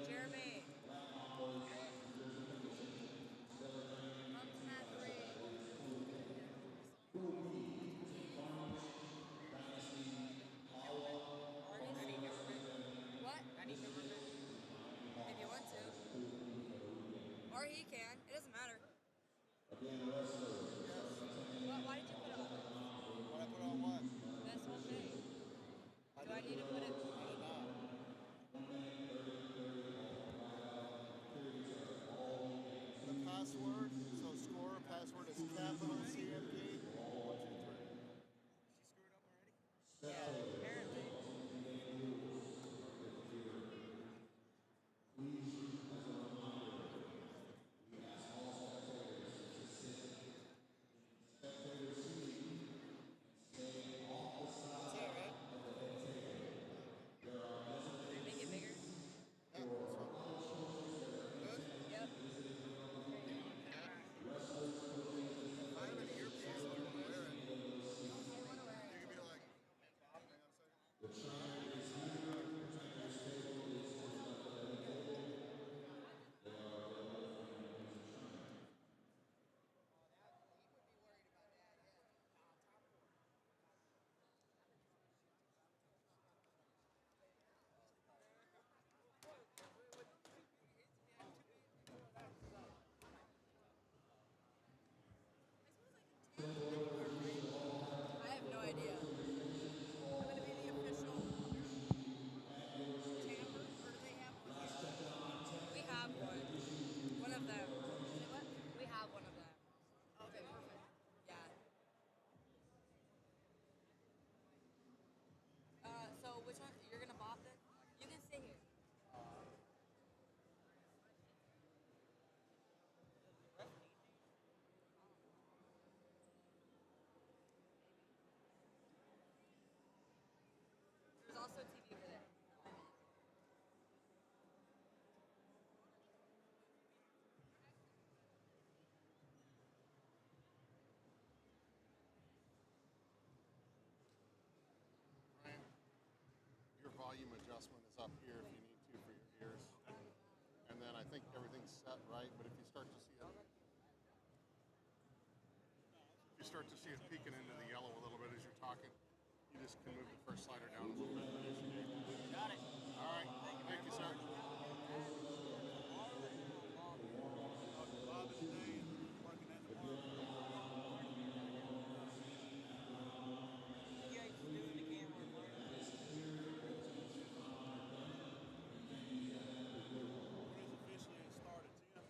Jeremy. Come to mat 3. What? If you want to. Or he can. It doesn't matter. Why did you put it on this? What I put on what? This whole thing. Do I need to put it? I did not. The password, so score, password is capital CMP. 1, 2, 3. She screwed up already? Yeah, apparently. Make it bigger? Yeah, that's fine. Good? Yep. If I have an earpiece, I don't wear it. You want to wear You it? can be like, hang on a second. I have no idea. I'm going to be the official tamper, or do they have one here? We have one. One of them. Say what? We have one of them. Okay, perfect. Yeah. So which one? You're going to bop it? You can stay here. There's also a TV over there. Ryan, your volume adjustment is up here if you need to for your ears. And then I think everything's set right, but if you start to see it peeking into the yellow a little bit as you're talking, you just can move the first slider down a little bit. Got it. All right. Thank you, sir. Bob today and working at the park. You guys doing the camera work? It is officially started, Tim.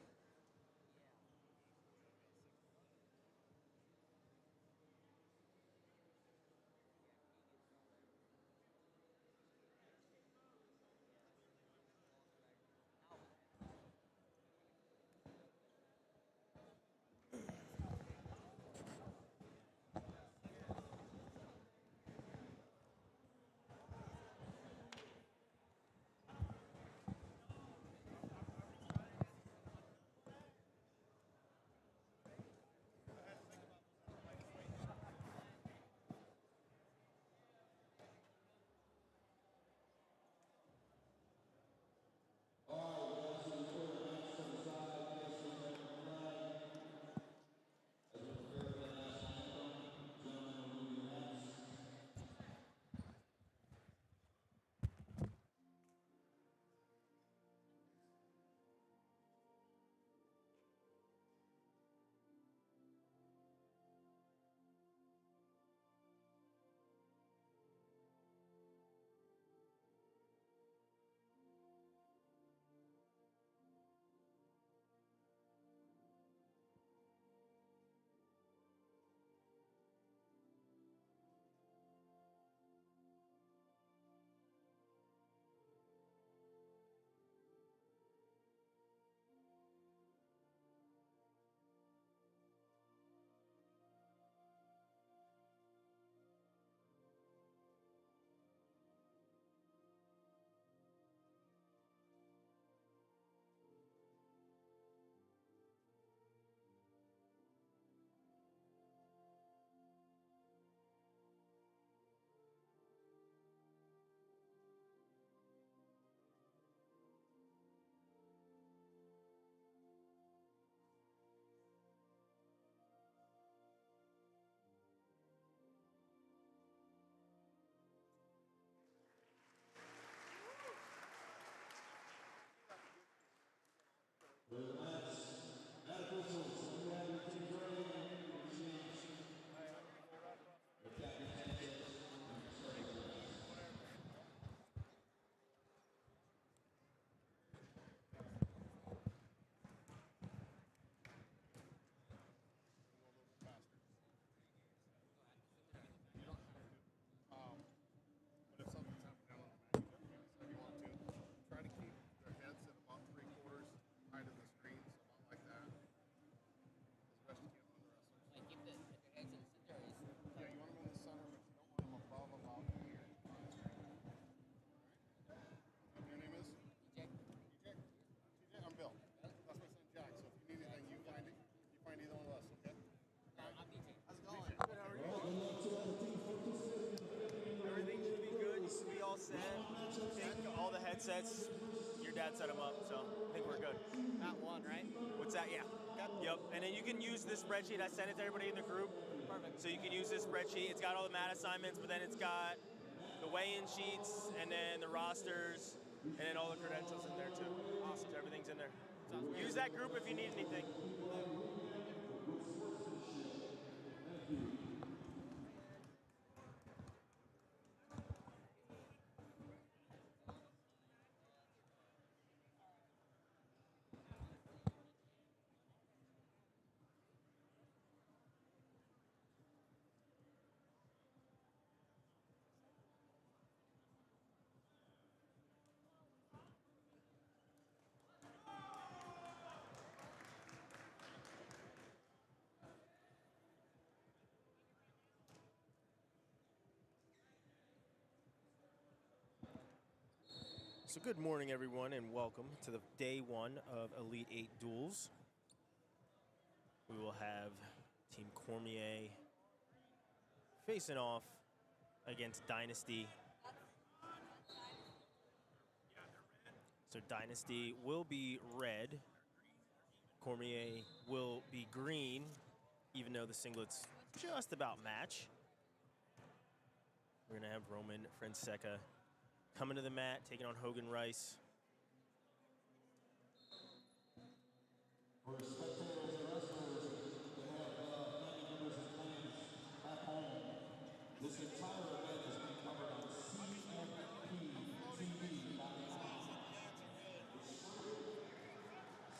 bad sets, your dad set them up, so I think we're good. Not one, right? What's that? Yeah. Okay. Yep. And then you can use this spreadsheet. I sent it to everybody in the group. Perfect. So you can use this spreadsheet. It's got all the mat assignments, but then it's got the weigh-in sheets, and then the rosters, and then all the credentials in there too. Awesome. So everything's in there. Sounds great. Use that group if you need anything. So good morning, everyone, and welcome to the day one of Elite 8 duels. We will have Team Cormier facing off against Dynasty. So Dynasty will be red. Cormier will be green, even though the singlets just about match. We're going to have Roman Fonseca coming to the mat, taking on Hogan Rice. For spectators and wrestlers that have family members and friends at home, this entire event is being covered on CMPTV.com.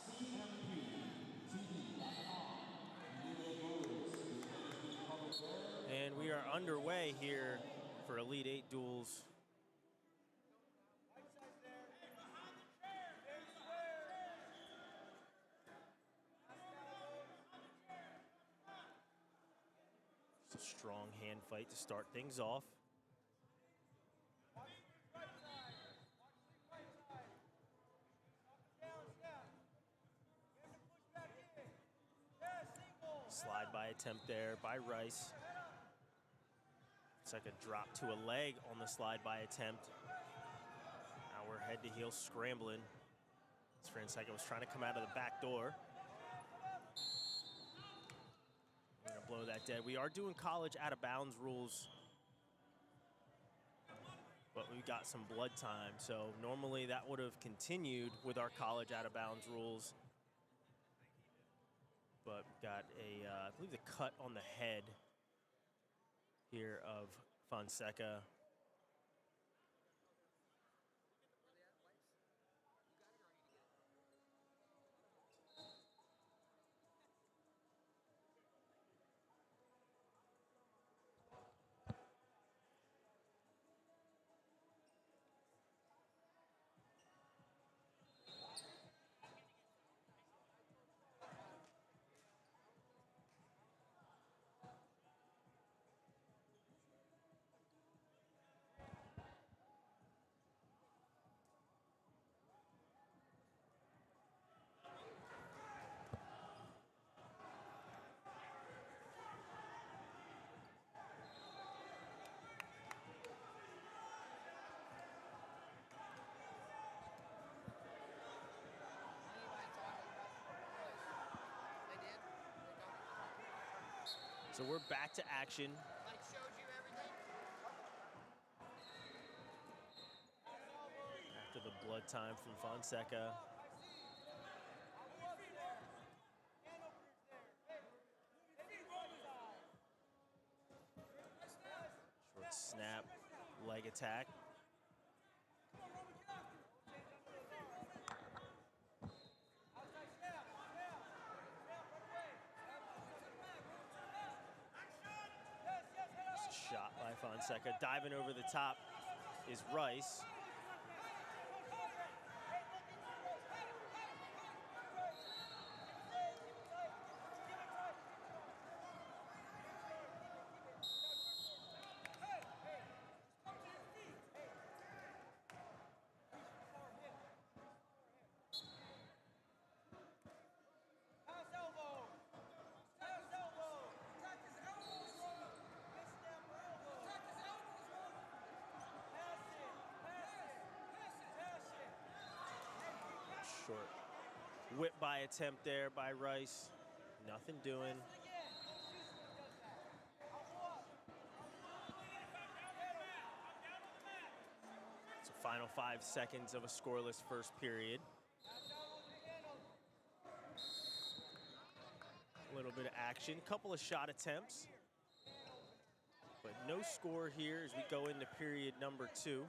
CMPTV.com. And we are underway here for Elite 8 duels. It's a strong hand fight to start things off. Slide by attempt there by Rice. It's like a drop to a leg on the slide by attempt. Now we're head to heel scrambling. As Fonseca was trying to come out of the back door. We're gonna blow that dead. We are doing college out of bounds rules, but we've got some blood time. So normally that would have continued with our college out of bounds rules. But got a, I believe the cut on the head here of Fonseca. So we're back to action. After the blood time from Fonseca. Short snap, leg attack. Shot by Fonseca. Diving over the top is Rice. Short whip by attempt there by Rice. Nothing doing. It's a final 5 seconds of a scoreless first period. A little bit of action, couple of shot attempts, but no score here as we go into period number 2.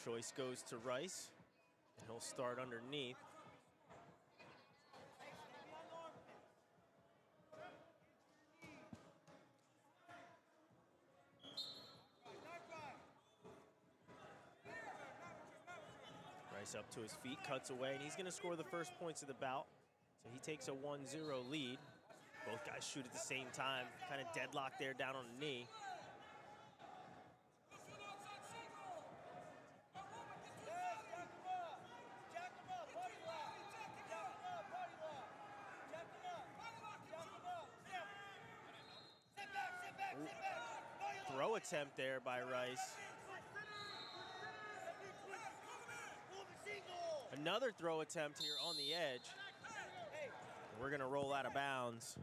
Choice goes to Rice, and he'll start underneath. Rice up to his feet, cuts away, and he's going to score the first points of the bout. So he takes a 1-0 lead. Both guys shoot at the same time, kind of deadlocked there down on the knee. Throw attempt there by Rice. Another throw attempt here on the edge. We're gonna roll out of bounds.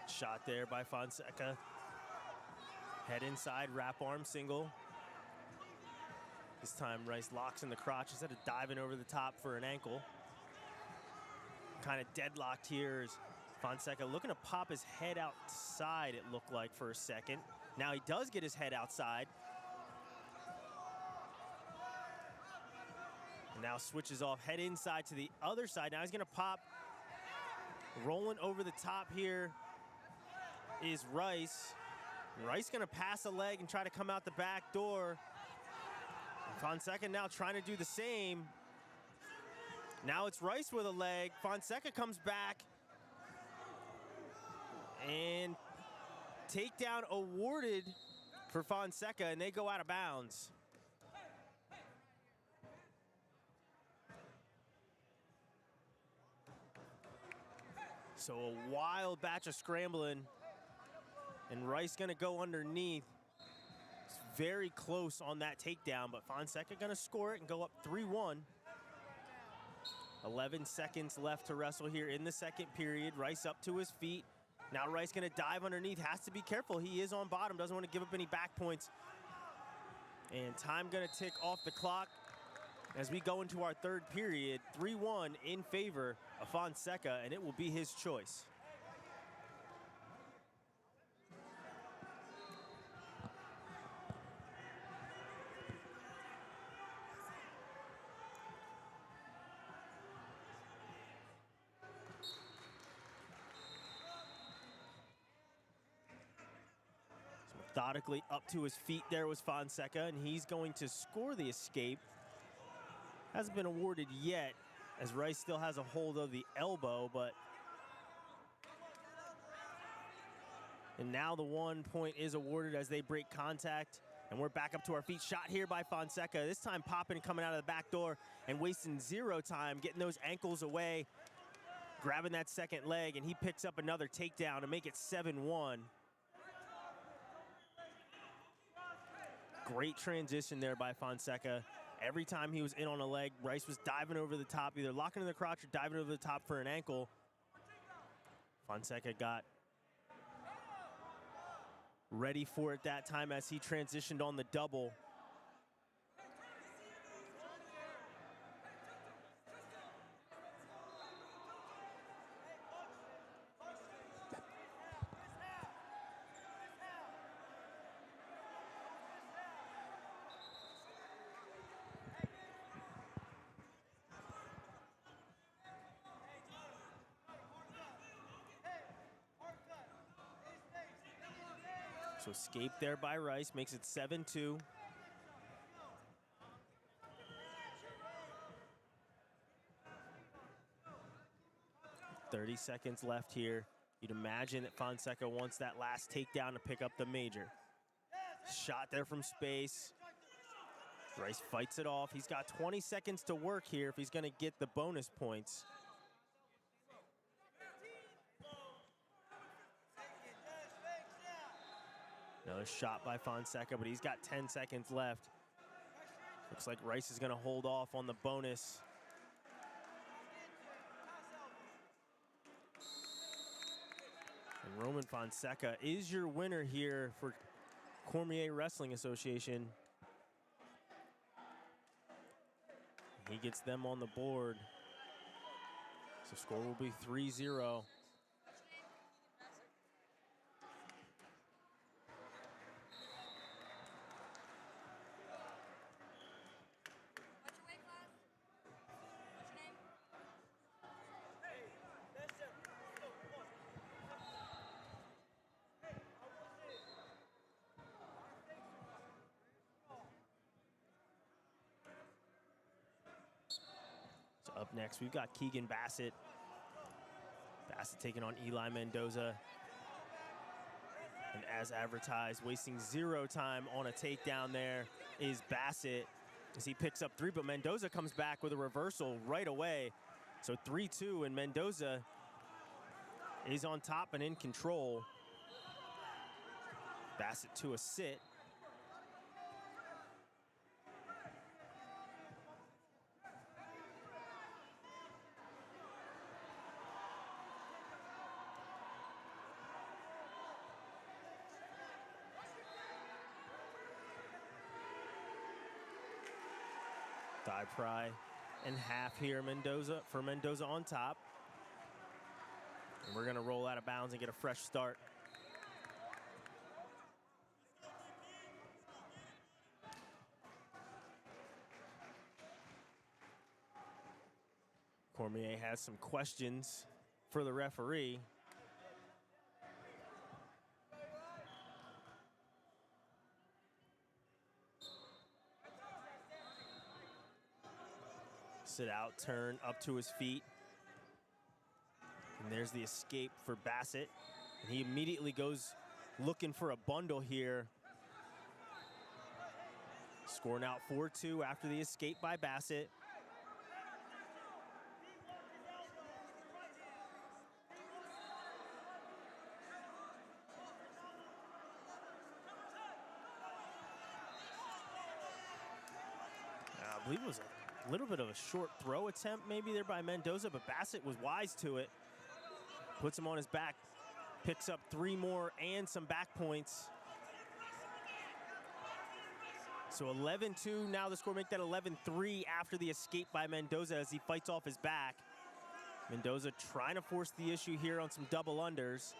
Shot there by Fonseca. Head inside, wrap arm single. This time Rice locks in the crotch instead of diving over the top for an ankle. Kind of deadlocked here is Fonseca looking to pop his head outside, it looked like, for a second. Now he does get his head outside. And now switches off, head inside to the other side. Now he's gonna pop. Rolling over the top here is Rice. Rice gonna pass a leg and try to come out the back door. Fonseca now trying to do the same. Now it's Rice with a leg. Fonseca comes back. And takedown awarded for Fonseca, and they go out of bounds. So a wild batch of scrambling. And Rice gonna go underneath. It's very close on that takedown, but Fonseca gonna score it and go up 3-1. 11 seconds left to wrestle here in the second period. Rice up to his feet. Now Rice gonna dive underneath, has to be careful. He is on bottom, doesn't want to give up any back points. And time gonna tick off the clock as we go into our third period. 3-1 in favor of Fonseca, and it will be his choice. Methodically up to his feet there was Fonseca, and he's going to score the escape. Hasn't been awarded yet, as Rice still has a hold of the elbow, but... And now the 1 point is awarded as they break contact, and we're back up to our feet. Shot here by Fonseca, this time popping, coming out of the back door, and wasting zero time, getting those ankles away, grabbing that second leg, and he picks up another takedown to make it 7-1. Great transition there by Fonseca. Every time he was in on a leg, Rice was diving over the top, either locking in the crotch or diving over the top for an ankle. Fonseca got ready for it that time as he transitioned on the double. So escape there by Rice, makes it 7-2. 30 seconds left here. You'd imagine that Fonseca wants that last takedown to pick up the major. Shot there from space. Rice fights it off. He's got 20 seconds to work here if he's going to get the bonus points. Another shot by Fonseca, but he's got 10 seconds left. Looks like Rice is going to hold off on the bonus. And Roman Fonseca is your winner here for Cormier Wrestling Association. He gets them on the board. So score will be 3-0. Up next, we've got Keegan Basset. Basset taking on Eli Mendoza. And as advertised, wasting 0 time on a takedown there is Basset as he picks up 3, but Mendoza comes back with a reversal right away. So 3-2, and Mendoza is on top and in control. Basset to a sit. Thigh pry and half here, Mendoza on top. And we're gonna roll out of bounds and get a fresh start. Cormier has some questions for the referee. Sit out, turn up to his feet. And there's the escape for Basset. And he immediately goes looking for a bundle here. Scoring out 4-2 after the escape by Basset. I believe it was a little bit of a short throw attempt maybe there by Mendoza, but Basset was wise to it. Puts him on his back, picks up 3 more and some back points. So 11-2, now the score make that 11-3 after the escape by Mendoza as he fights off his back. Mendoza trying to force the issue here on some double unders.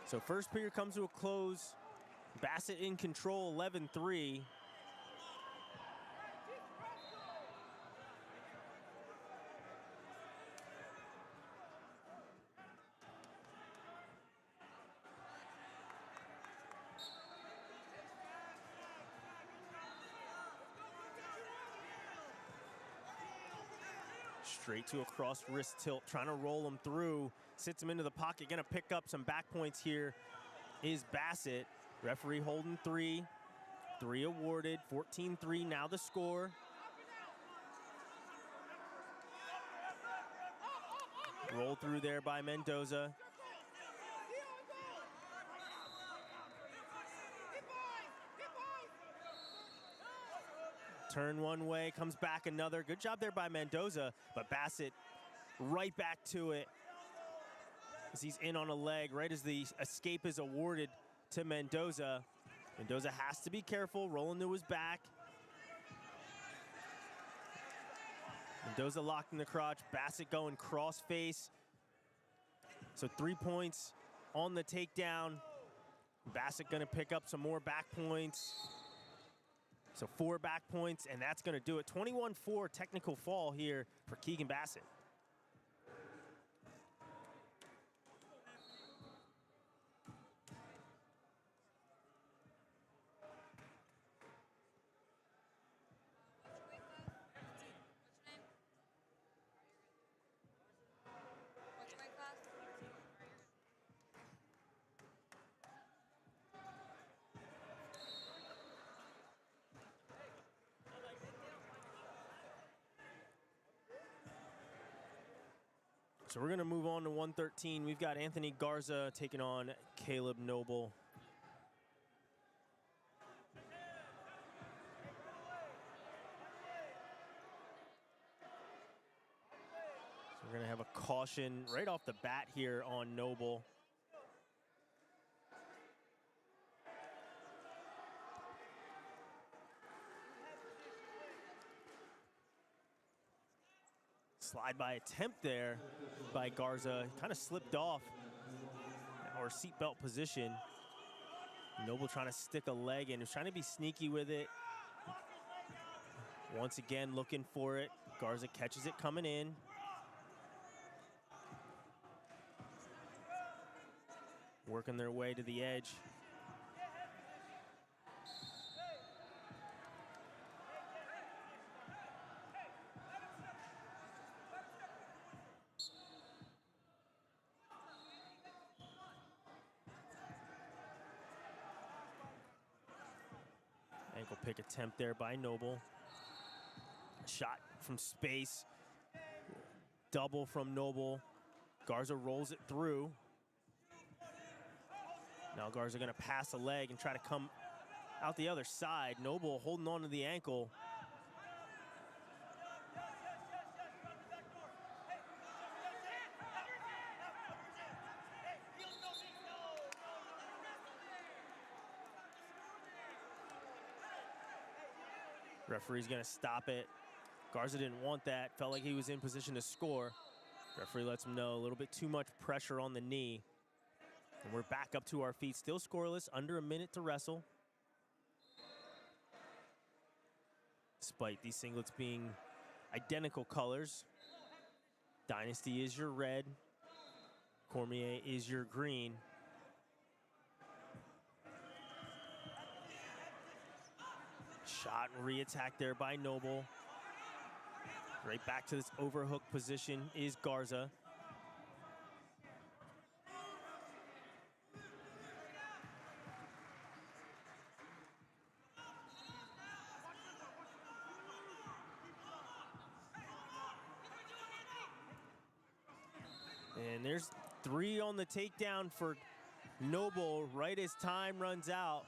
So first period comes to a close. Basset in control, 11-3. Straight to a cross wrist tilt, trying to roll him through. Sits him into the pocket, gonna pick up some back points here is Basset. Referee holding 3. 3 awarded, 14-3 now the score. Roll through there by Mendoza. Turn one way, comes back another. Good job there by Mendoza, but Basset right back to it as he's in on a leg right as the escape is awarded to Mendoza. Mendoza has to be careful, rolling to his back. Mendoza locked in the crotch, Basset going cross face. So 3 points on the takedown. Basset gonna pick up some more back points. So 4 back points, and that's going to do it. 21-4 technical fall here for Keegan Basset. So we're going to move on to 113. We've got Anthony Garza taking on Caleb Noble. So we're going to have a caution right off the bat here on Noble. Slide by attempt there by Garza. Kind of slipped off our seatbelt position. Noble trying to stick a leg in. He's trying to be sneaky with it. Once again, looking for it. Garza catches it coming in. Working their way to the edge. Ankle pick attempt there by Noble. Shot from space. Double from Noble. Garza rolls it through. Now Garza gonna pass a leg and try to come out the other side. Noble holding on to the ankle. Referee's gonna stop it. Garza didn't want that. Felt like he was in position to score. Referee lets him know a little bit too much pressure on the knee. And we're back up to our feet, still scoreless, under a minute to wrestle. Despite these singlets being identical colors. Dynasty is your red. Cormier is your green. Shot and re-attack there by Noble. Right back to this overhook position is Garza. And there's 3 on the takedown for Noble right as time runs out.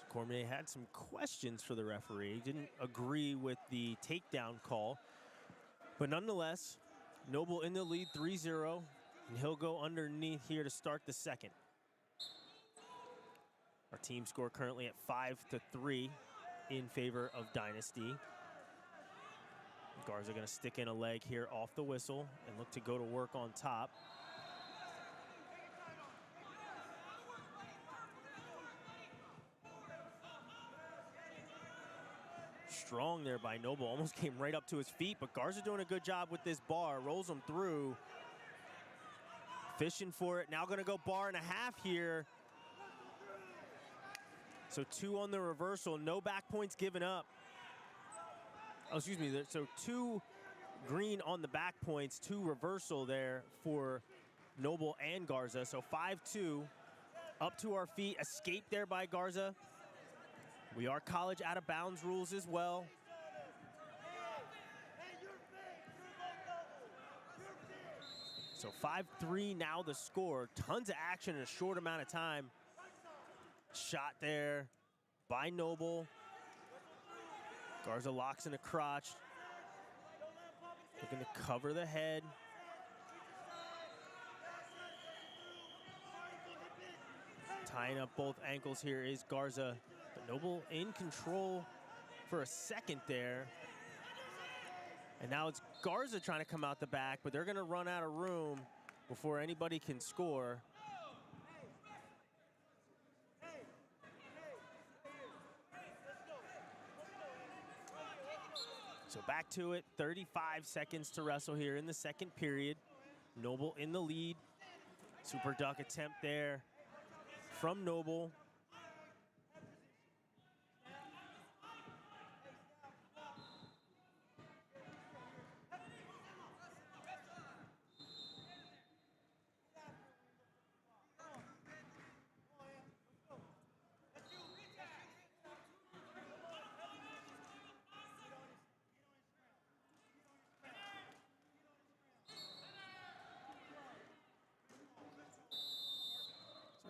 Cormier had some questions for the referee. He didn't agree with the takedown call. But nonetheless, Noble in the lead 3-0, and he'll go underneath here to start the second. Our team score currently at 5-3 in favor of Dynasty. Garza gonna stick in a leg here off the whistle and look to go to work on top. Strong there by Noble, almost came right up to his feet, but Garza doing a good job with this bar, rolls him through. Fishing for it, now gonna go bar and a half here. So 2 on the reversal, no back points given up. Oh, excuse me, so 2 green on the back points, 2 reversal there for Noble and Garza. So 5-2, up to our feet, escape there by Garza. We are college out of bounds rules as well. So 5-3 now the score. Tons of action in a short amount of time. Shot there by Noble. Garza locks in the crotch. Looking to cover the head. Tying up both ankles here is Garza. But Noble in control for a second there. And now it's Garza trying to come out the back, but they're gonna run out of room before anybody can score. So back to it, 35 seconds to wrestle here in the second period. Noble in the lead. Super duck attempt there from Noble.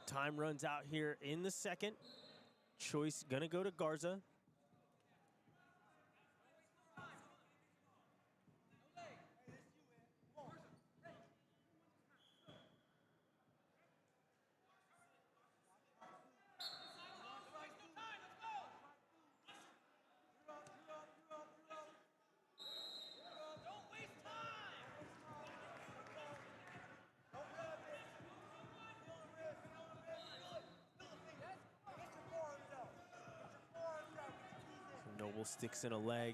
Time runs out here in the second. Choice gonna go to Garza. Noble sticks in a leg.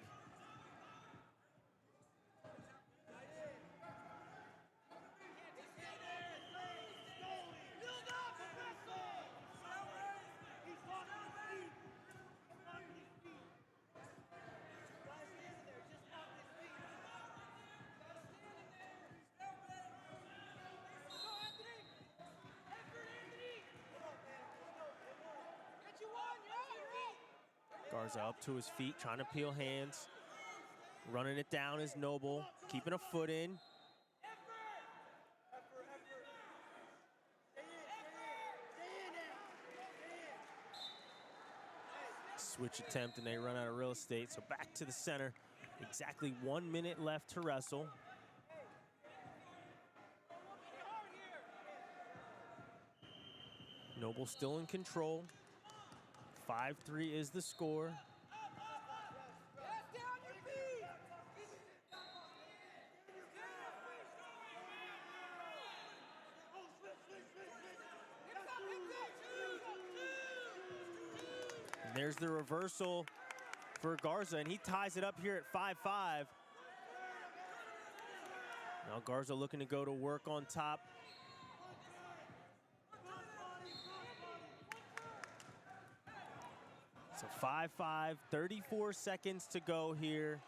Garza up to his feet, trying to peel hands. Running it down is Noble, keeping a foot in. Switch attempt and they run out of real estate, so back to the center. Exactly 1 minute left to wrestle. Noble still in control. 5-3 is the score. And there's the reversal for Garza, and he ties it up here at 5-5. Now Garza looking to go to work on top. So 5-5, 34 seconds to go here.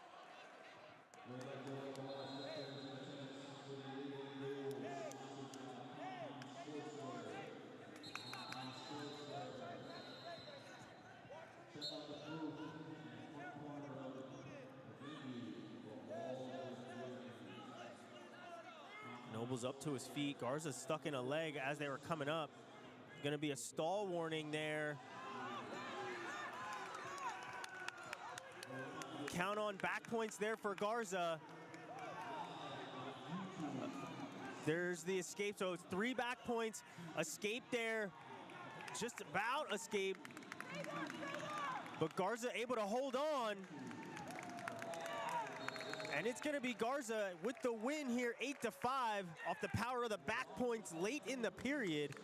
Noble's up to his feet. Garza's stuck in a leg as they were coming up. Gonna be a stall warning there. Count on back points there for Garza. There's the escape, so it's 3 back points. Escape there, just about escape. But Garza able to hold on. And it's gonna be Garza with the win here, 8-5, off the power of the back points late in the period.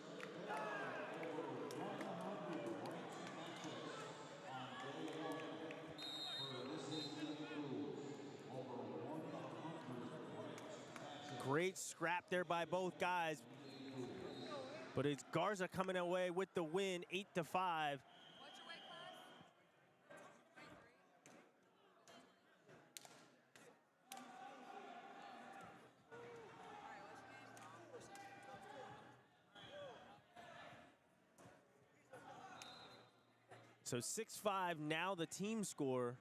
Great scrap there by both guys. But it's Garza coming away with the win, 8-5. So 6-5 now the team score.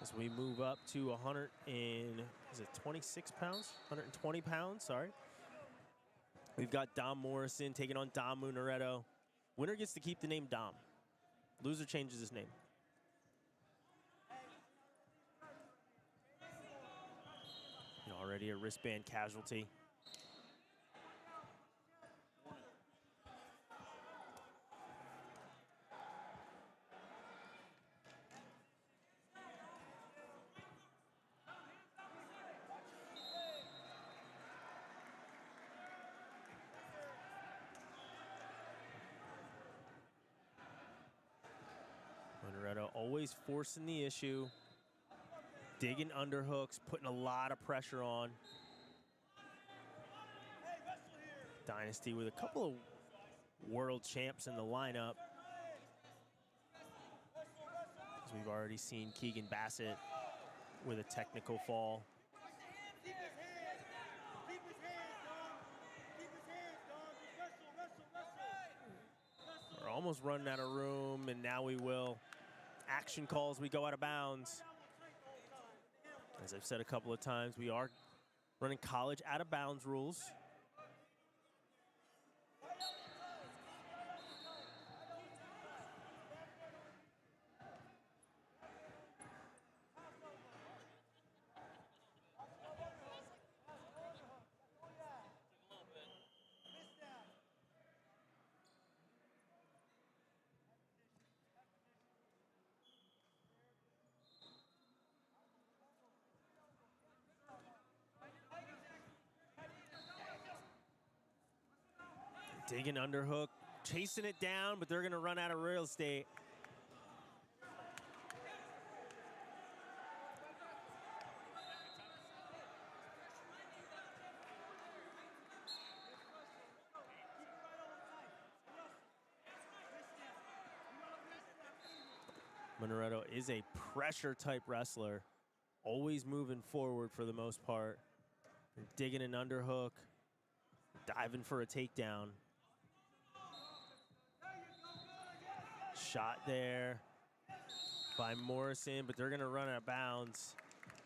As we move up to 26 pounds? 120 pounds, sorry. We've got Dom Morrison taking on Dom Monaretto. Winner gets to keep the name Dom. Loser changes his name. Already a wristband casualty. Monaretto always forcing the issue. Digging underhooks, putting a lot of pressure on. Dynasty with a couple of world champs in the lineup. As we've already seen Keegan Basset with a technical fall. We're almost running out of room, and now we will. Action calls, we go out of bounds. As I've said a couple of times, we are running college out of bounds rules. Digging underhook, chasing it down, but they're gonna run out of real estate. Monaretto is a pressure type wrestler, always moving forward for the most part. Digging an underhook, diving for a takedown. Shot there by Morrison, but they're gonna run out of bounds,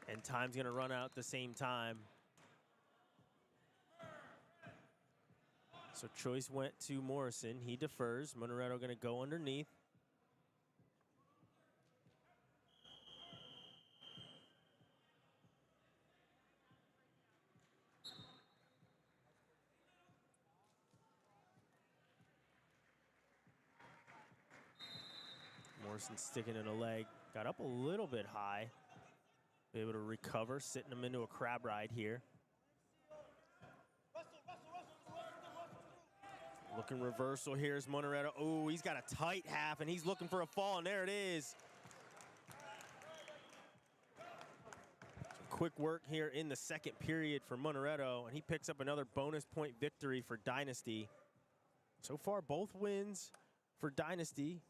and time's gonna run out at the same time. So choice went to Morrison. He defers. Monaretto gonna go underneath. Morrison sticking in a leg, got up a little bit high. Be able to recover, sitting him into a crab ride here. Looking reversal, here's Monaretto. Oh, he's got a tight half, and he's looking for a fall, and there it is. Some quick work here in the second period for Monaretto, and he picks up another bonus point victory for Dynasty. So far, both wins for Dynasty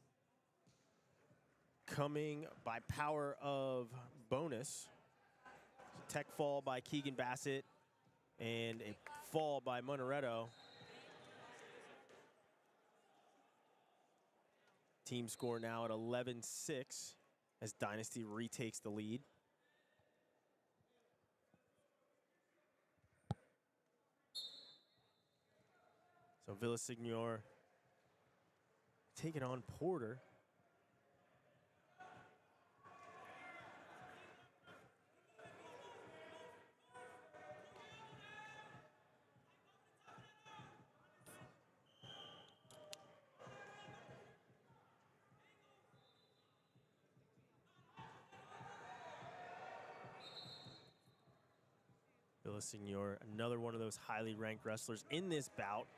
coming by power of bonus. Tech fall by Keegan Basset and a fall by Monaretto. Team score now at 11-6 as Dynasty retakes the lead. So Signor taking on Porter. Signor, another one of those highly ranked wrestlers in this bout.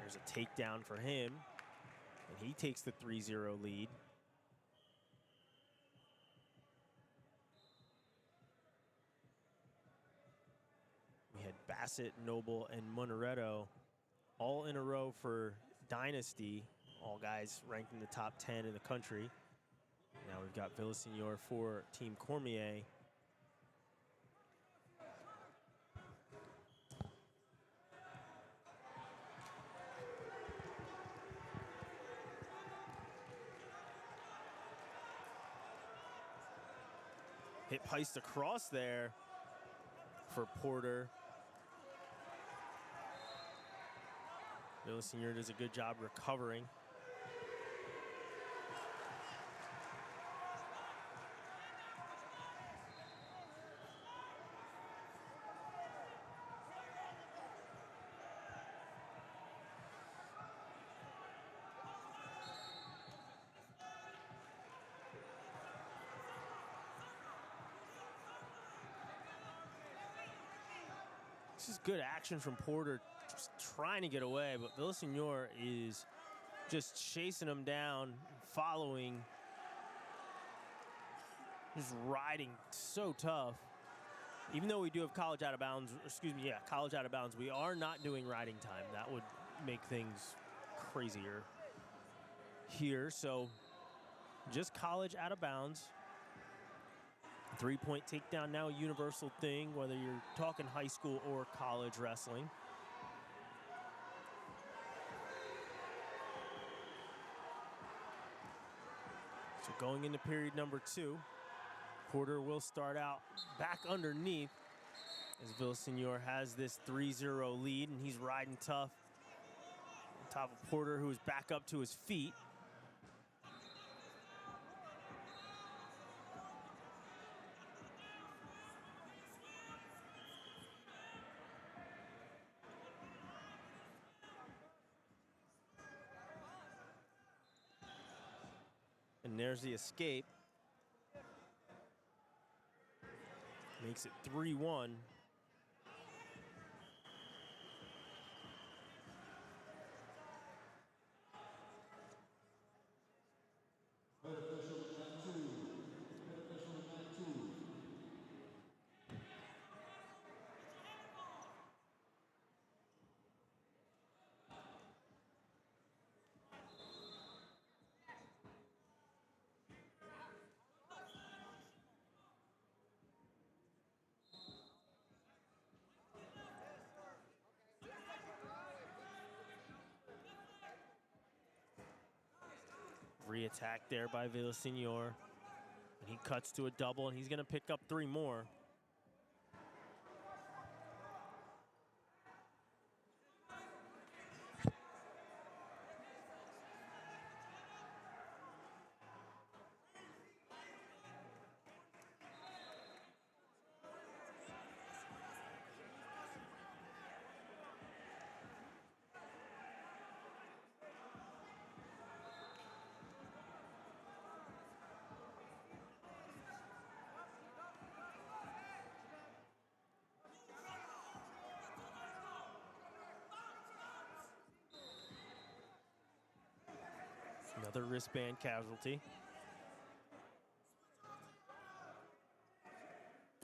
There's a takedown for him, and he takes the 3-0 lead. We had Basset, Noble, and Monaretto all in a row for Dynasty, all guys ranked in the top 10 in the country. Now we've got Signor for Team Cormier. Hit heist across there for Porter. Signor does a good job recovering. This is good action from Porter, just trying to get away, but Villasenor is just chasing him down, following, just riding so tough. Even though we do have college out of bounds, college out of bounds, we are not doing riding time. That would make things crazier here. So just college out of bounds. 3-point takedown now, a universal thing, whether you're talking high school or college wrestling. So going into period number 2, Porter will start out back underneath as Villasenor has this 3-0 lead, and he's riding tough on top of Porter, who is back up to his feet. And there's the escape. Makes it 3-1. Re-attack there by Villasenor. And he cuts to a double, and he's going to pick up 3 more. Another wristband casualty.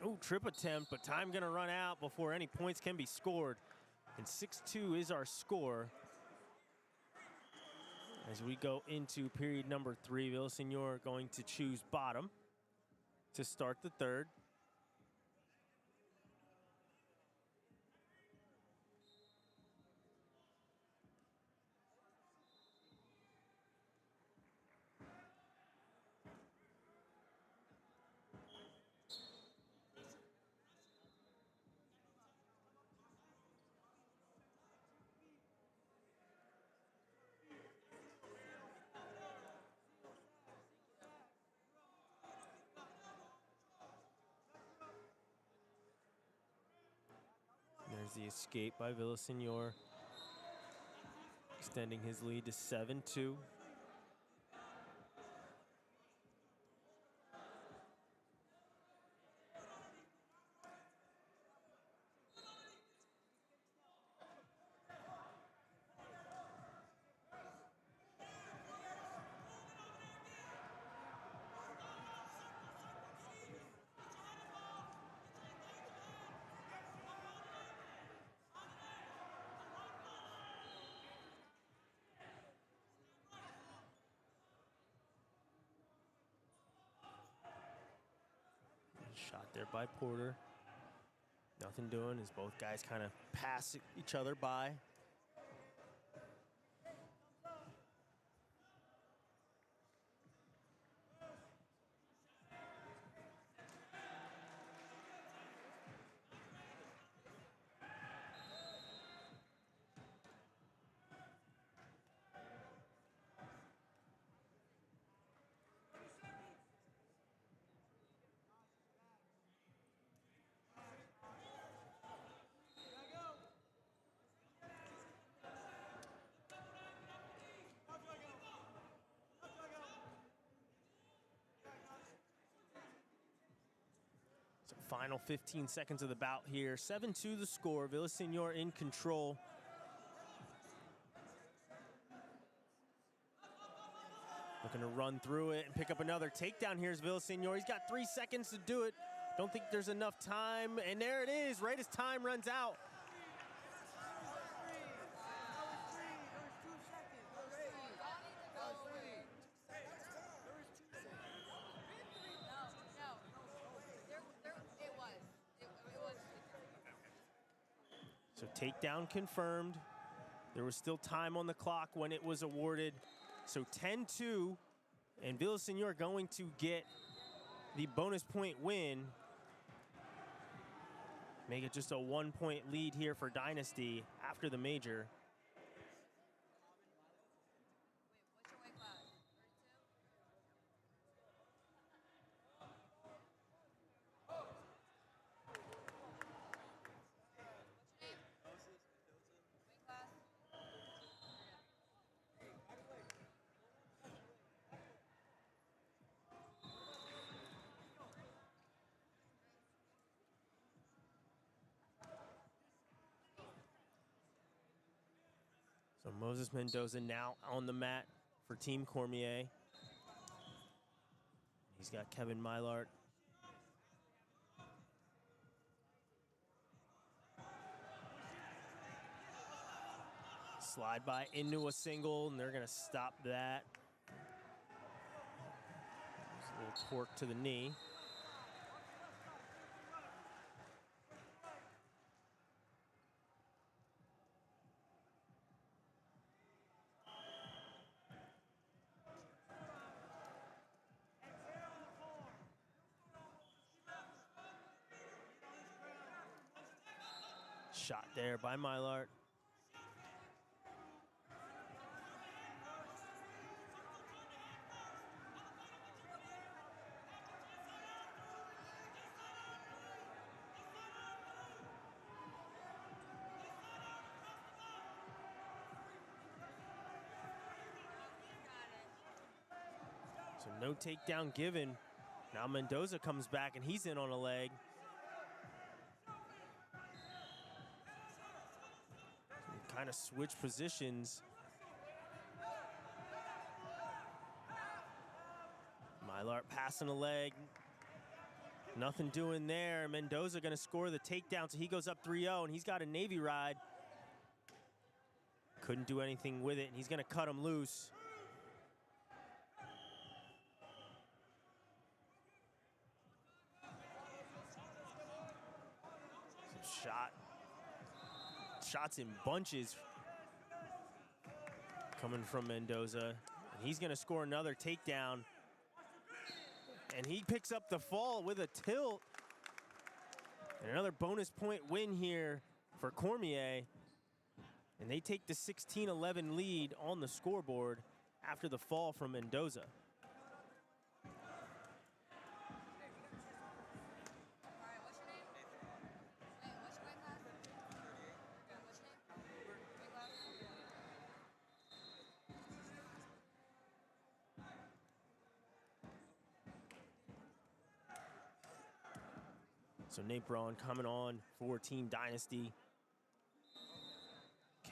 Oh, trip attempt, but time gonna run out before any points can be scored. And 6-2 is our score. As we go into period number 3, Villasenor going to choose bottom to start the third. There's the escape by Villasenor, extending his lead to 7-2. Shot there by Porter. Nothing doing as both guys kind of pass each other by. Final 15 seconds of the bout here. 7-2 the score. Villaseñor in control. Looking to run through it and pick up another takedown. Here's Villaseñor. He's got 3 seconds to do it. Don't think there's enough time. And there it is, right as time runs out. So takedown confirmed. There was still time on the clock when it was awarded. So 10-2, and Villaseñor going to get the bonus point win. Make it just a 1-point lead here for Dynasty after the major. So Moses Mendoza now on the mat for Team Cormier. He's got Kevin Myart. Slide by into a single, and they're gonna stop that. There's a little torque to the knee. Shot there by Myart. So no takedown given. Now Mendoza comes back and he's in on a leg. Kind of switch positions. Myart passing a leg. Nothing doing there. Mendoza gonna score the takedown, so he goes up 3-0, and he's got a Navy ride. Couldn't do anything with it, and he's gonna cut him loose. Shots in bunches coming from Mendoza. And he's gonna score another takedown. And he picks up the fall with a tilt. And another bonus point win here for Cormier. And they take the 16-11 lead on the scoreboard after the fall from Mendoza. So Nate Braun coming on for Team Dynasty.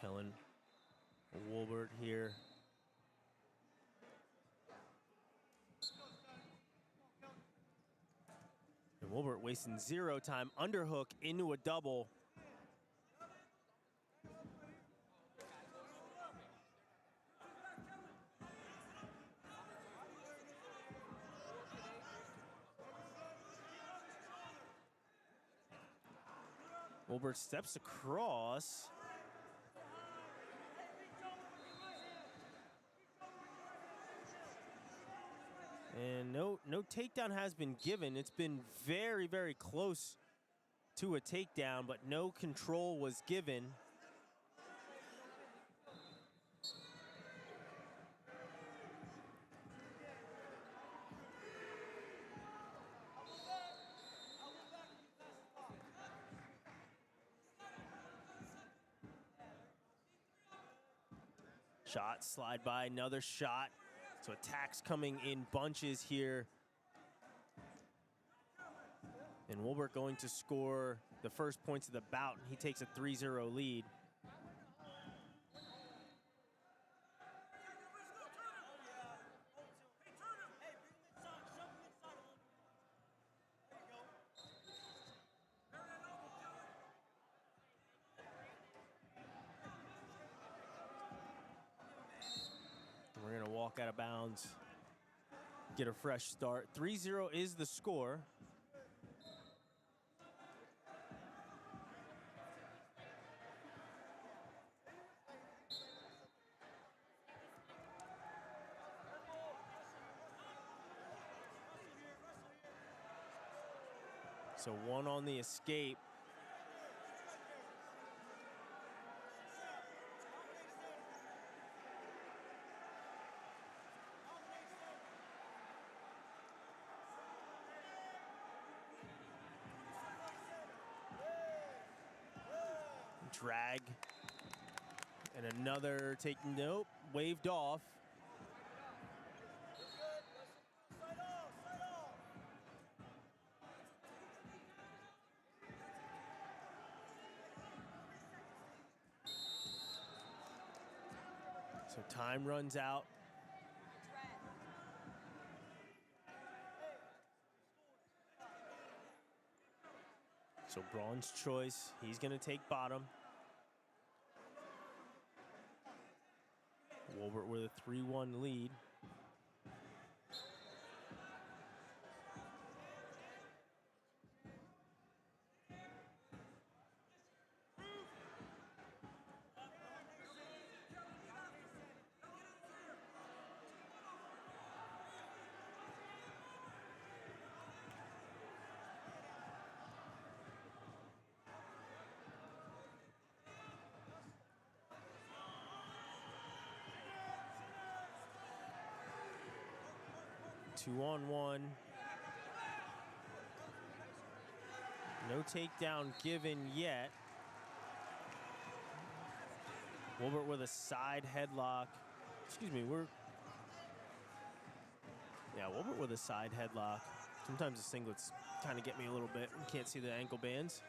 Kellen Walbert here. And Walbert wasting 0 time. Underhook into a double. Walbert steps across. And no takedown has been given. It's been very, very close to a takedown, but no control was given. Shot, slide by, another shot. So attacks coming in bunches here. And Walbert going to score the first points of the bout, and he takes a 3-0 lead. We're gonna walk out of bounds, get a fresh start. 3-0 is the score. So one on the escape. Drag. And another take, nope, waved off. So time runs out. So Braun's choice, he's gonna take bottom. Walbert with a 3-1 lead. Two-on-one. No takedown given yet. Walbert with a side headlock. Excuse me, Walbert with a side headlock. Sometimes the singlets kind of get me a little bit. Can't see the ankle bands.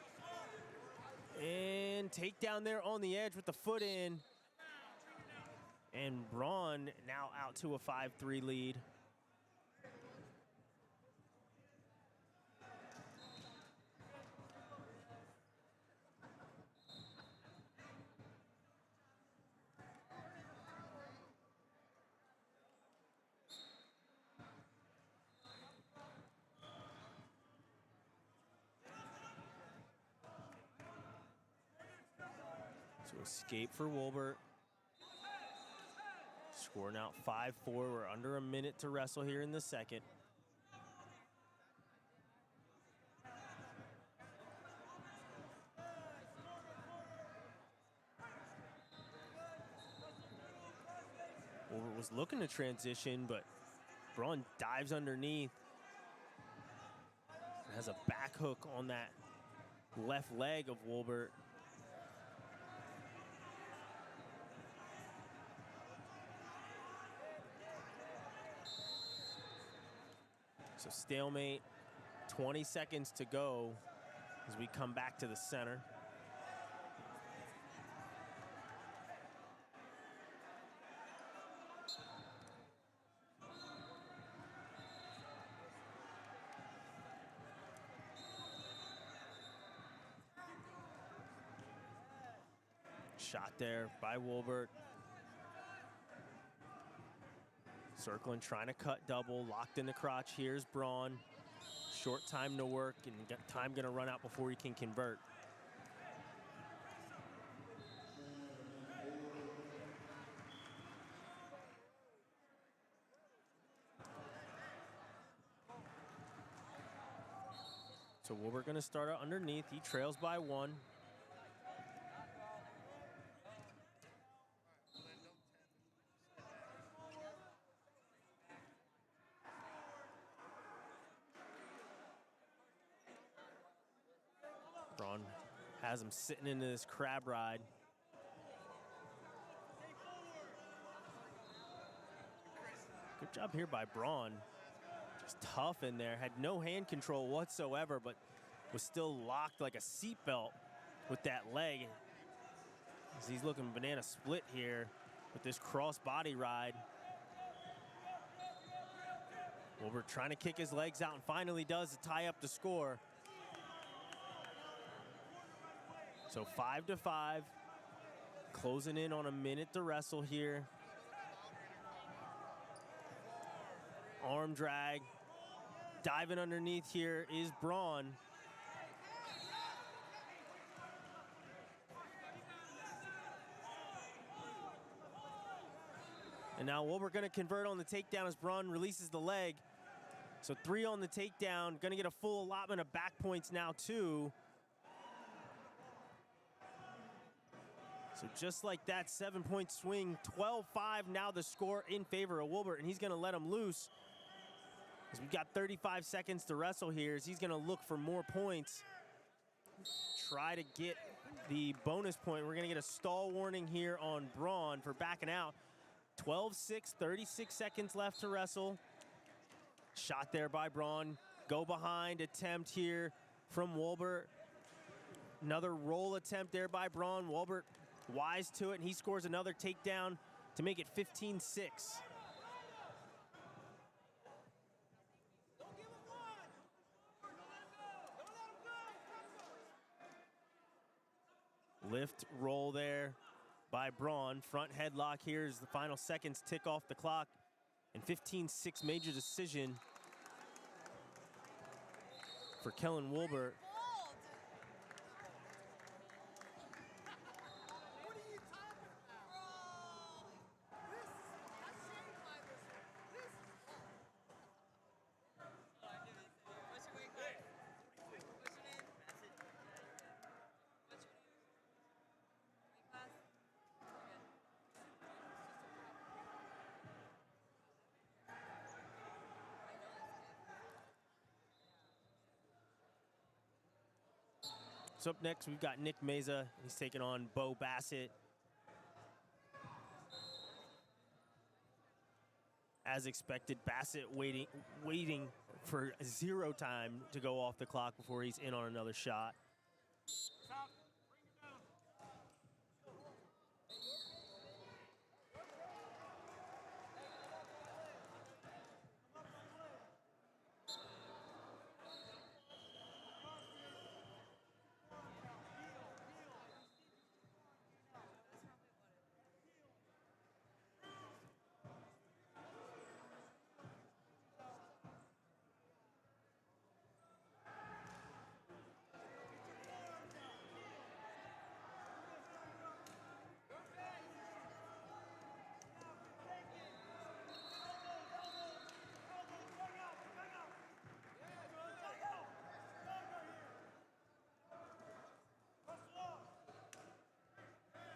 And takedown there on the edge with the foot in. And Braun now out to a 5-3 lead. Escape for Walbert. Score now 5-4. We're under a minute to wrestle here in the second. Walbert was looking to transition, but Braun dives underneath. Has a back hook on that left leg of Walbert. So stalemate, 20 seconds to go as we come back to the center. Shot there by Walbert. Circling, trying to cut double, locked in the crotch. Here's Braun. Short time to work, and time gonna run out before he can convert. So Walbert gonna start out underneath. He trails by one. Braun has him sitting into this crab ride. Good job here by Braun. Just tough in there. Had no hand control whatsoever, but was still locked like a seatbelt with that leg. As he's looking banana split here with this cross body ride. Walbert trying to kick his legs out and finally does to tie up the score. So 5-5, closing in on a minute to wrestle here. Arm drag, diving underneath here is Braun. And now Walbert gonna convert on the takedown as Braun releases the leg. So 3 on the takedown, gonna get a full allotment of back points now too. So just like that 7-point swing, 12-5 now the score in favor of Walbert, and he's gonna let him loose. As we've got 35 seconds to wrestle here, as he's gonna look for more points. Try to get the bonus point. We're gonna get a stall warning here on Braun for backing out. 12-6, 36 seconds left to wrestle. Shot there by Braun. Go behind attempt here from Walbert. Another roll attempt there by Braun. Walbert wise to it, and he scores another takedown to make it 15-6. Lift roll there by Braun. Front headlock here as the final seconds tick off the clock. And 15-6 major decision for Kellen Walbert. So up next, we've got Nick Mesa. He's taking on Bo Basset. As expected, Basset waiting for 0 time to go off the clock before he's in on another shot.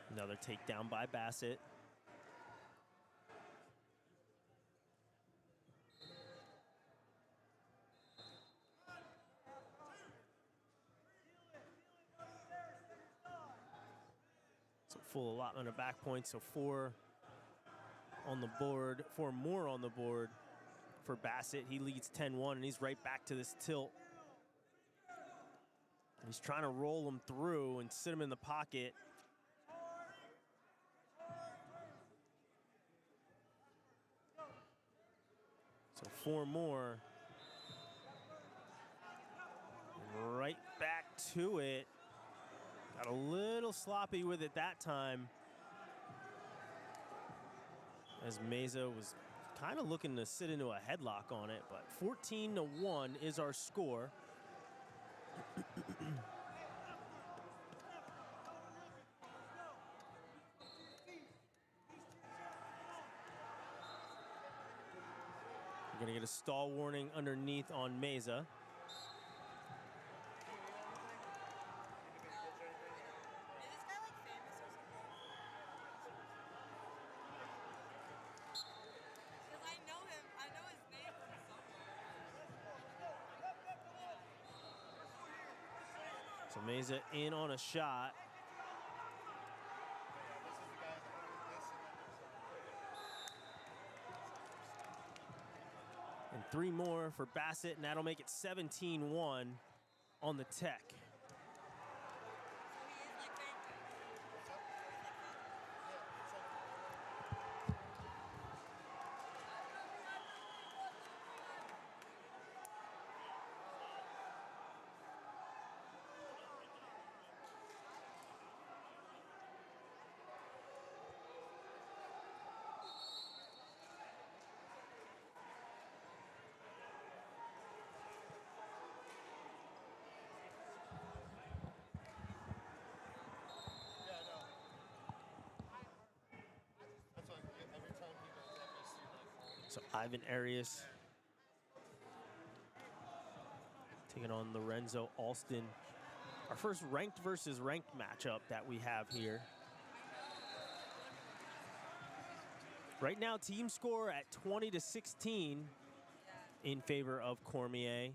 Another takedown by Basset. So full allotment of back points, so 4 on the board, 4 more on the board for Basset. He leads 10-1, and he's right back to this tilt. He's trying to roll him through and sit him in the pocket. So 4 more. Right back to it. Got a little sloppy with it that time, as Mesa was kind of looking to sit into a headlock on it, but 14-1 is our score. We're gonna get a stall warning underneath on Mesa. So Mesa in on a shot. And 3 more for Basset, and that'll make it 17-1. on the tech. So Ivan Aries taking on Lorenzo Alston. Our first ranked versus ranked matchup that we have here. Right now, team score at 20-16 in favor of Cormier.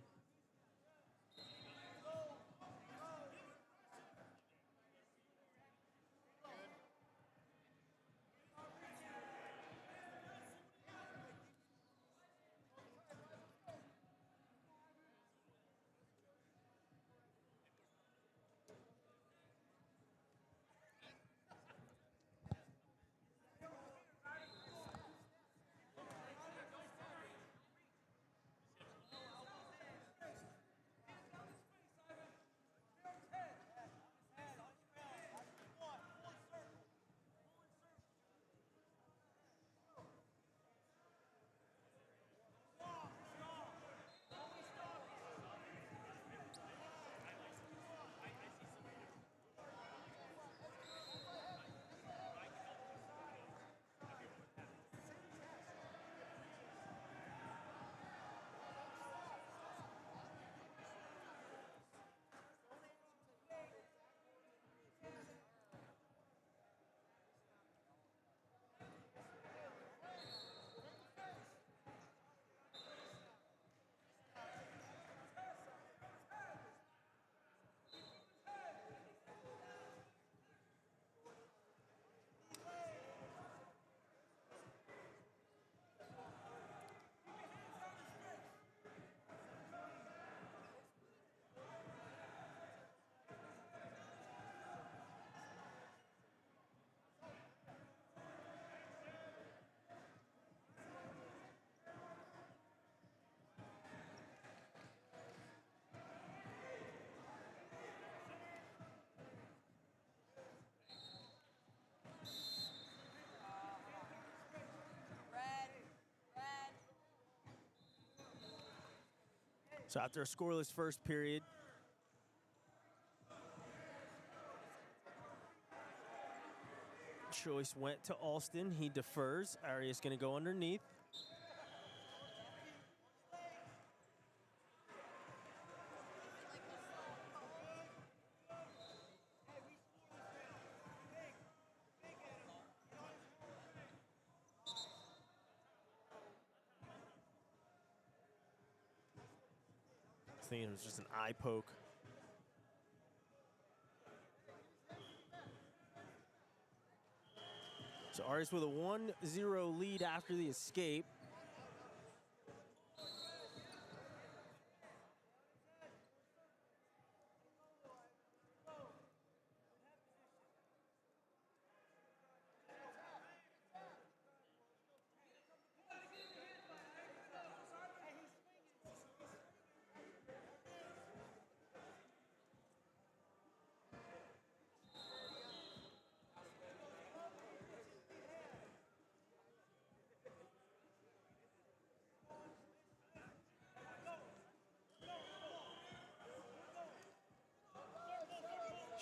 So after a scoreless first period, choice went to Alston. He defers. Aries going to go underneath. I think it was just an eye poke. So Aries with a 1-0 lead after the escape.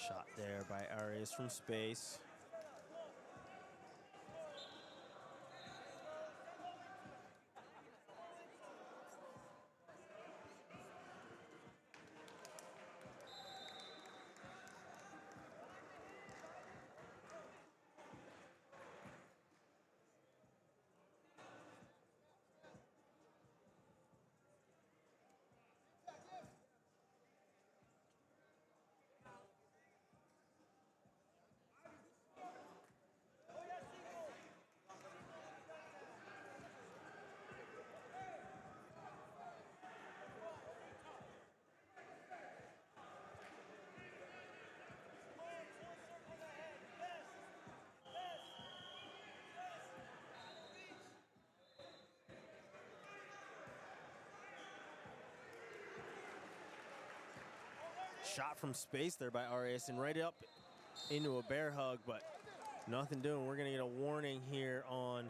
Shot there by Aries from space. Shot from space there by Aries and right up into a bear hug, but nothing doing. We're gonna get a warning here on,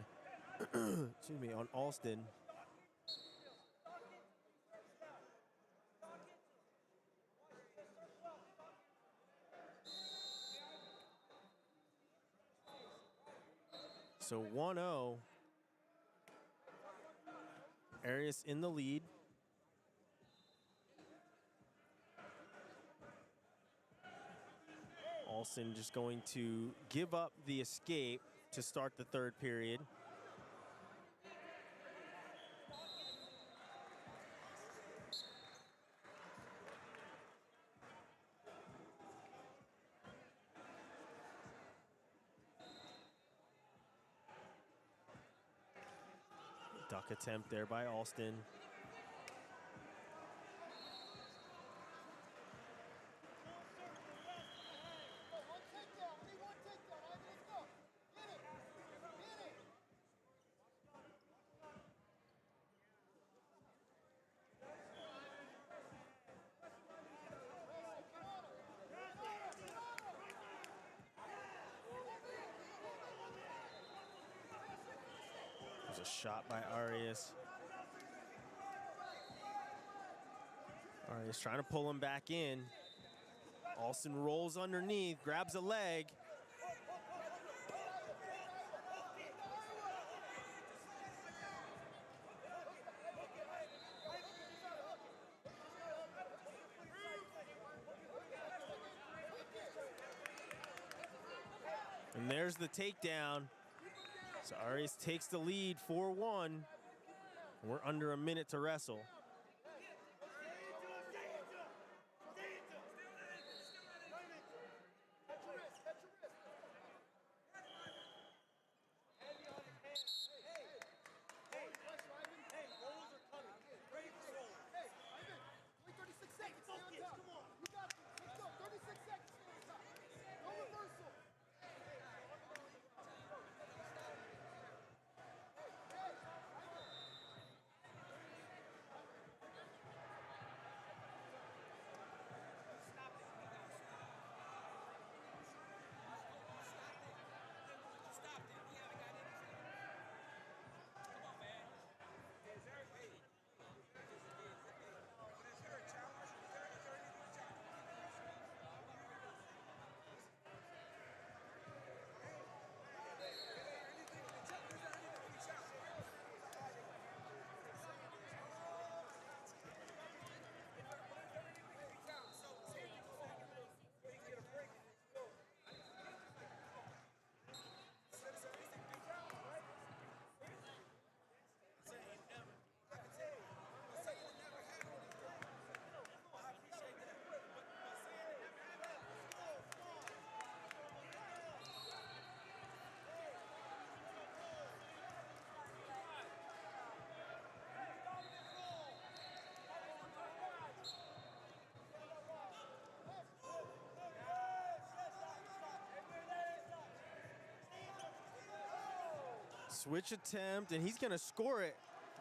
excuse me, on Alston. So 1-0. Aries in the lead. Alston just going to give up the escape to start the third period. Duck attempt there by Alston. There's a shot by Aries. Aries trying to pull him back in. Alston rolls underneath, grabs a leg. And there's the takedown. So Aries takes the lead 4-1. We're under a minute to wrestle. Switch attempt, and he's gonna score it.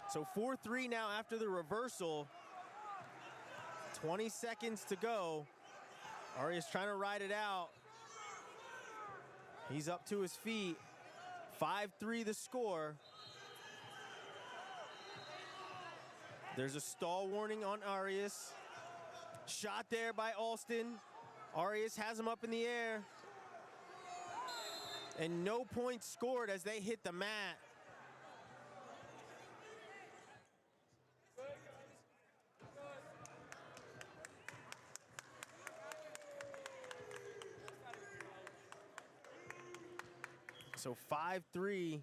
So 4-3 now after the reversal. 20 seconds to go. Aries trying to ride it out. He's up to his feet. 5-3 the score. There's a stall warning on Aries. Shot there by Alston. Aries has him up in the air. And no points scored as they hit the mat. So 5-3,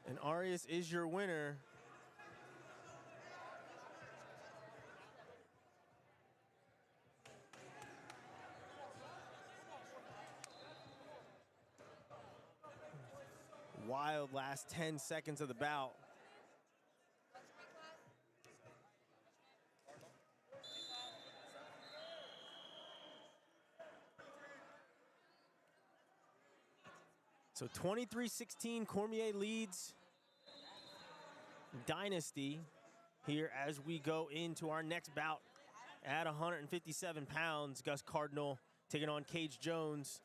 and Aries is your winner. Wild last 10 seconds of the bout. So 23-16, Cormier leads Dynasty here as we go into our next bout at 157 pounds. Gus Cardinal taking on Cage Jones.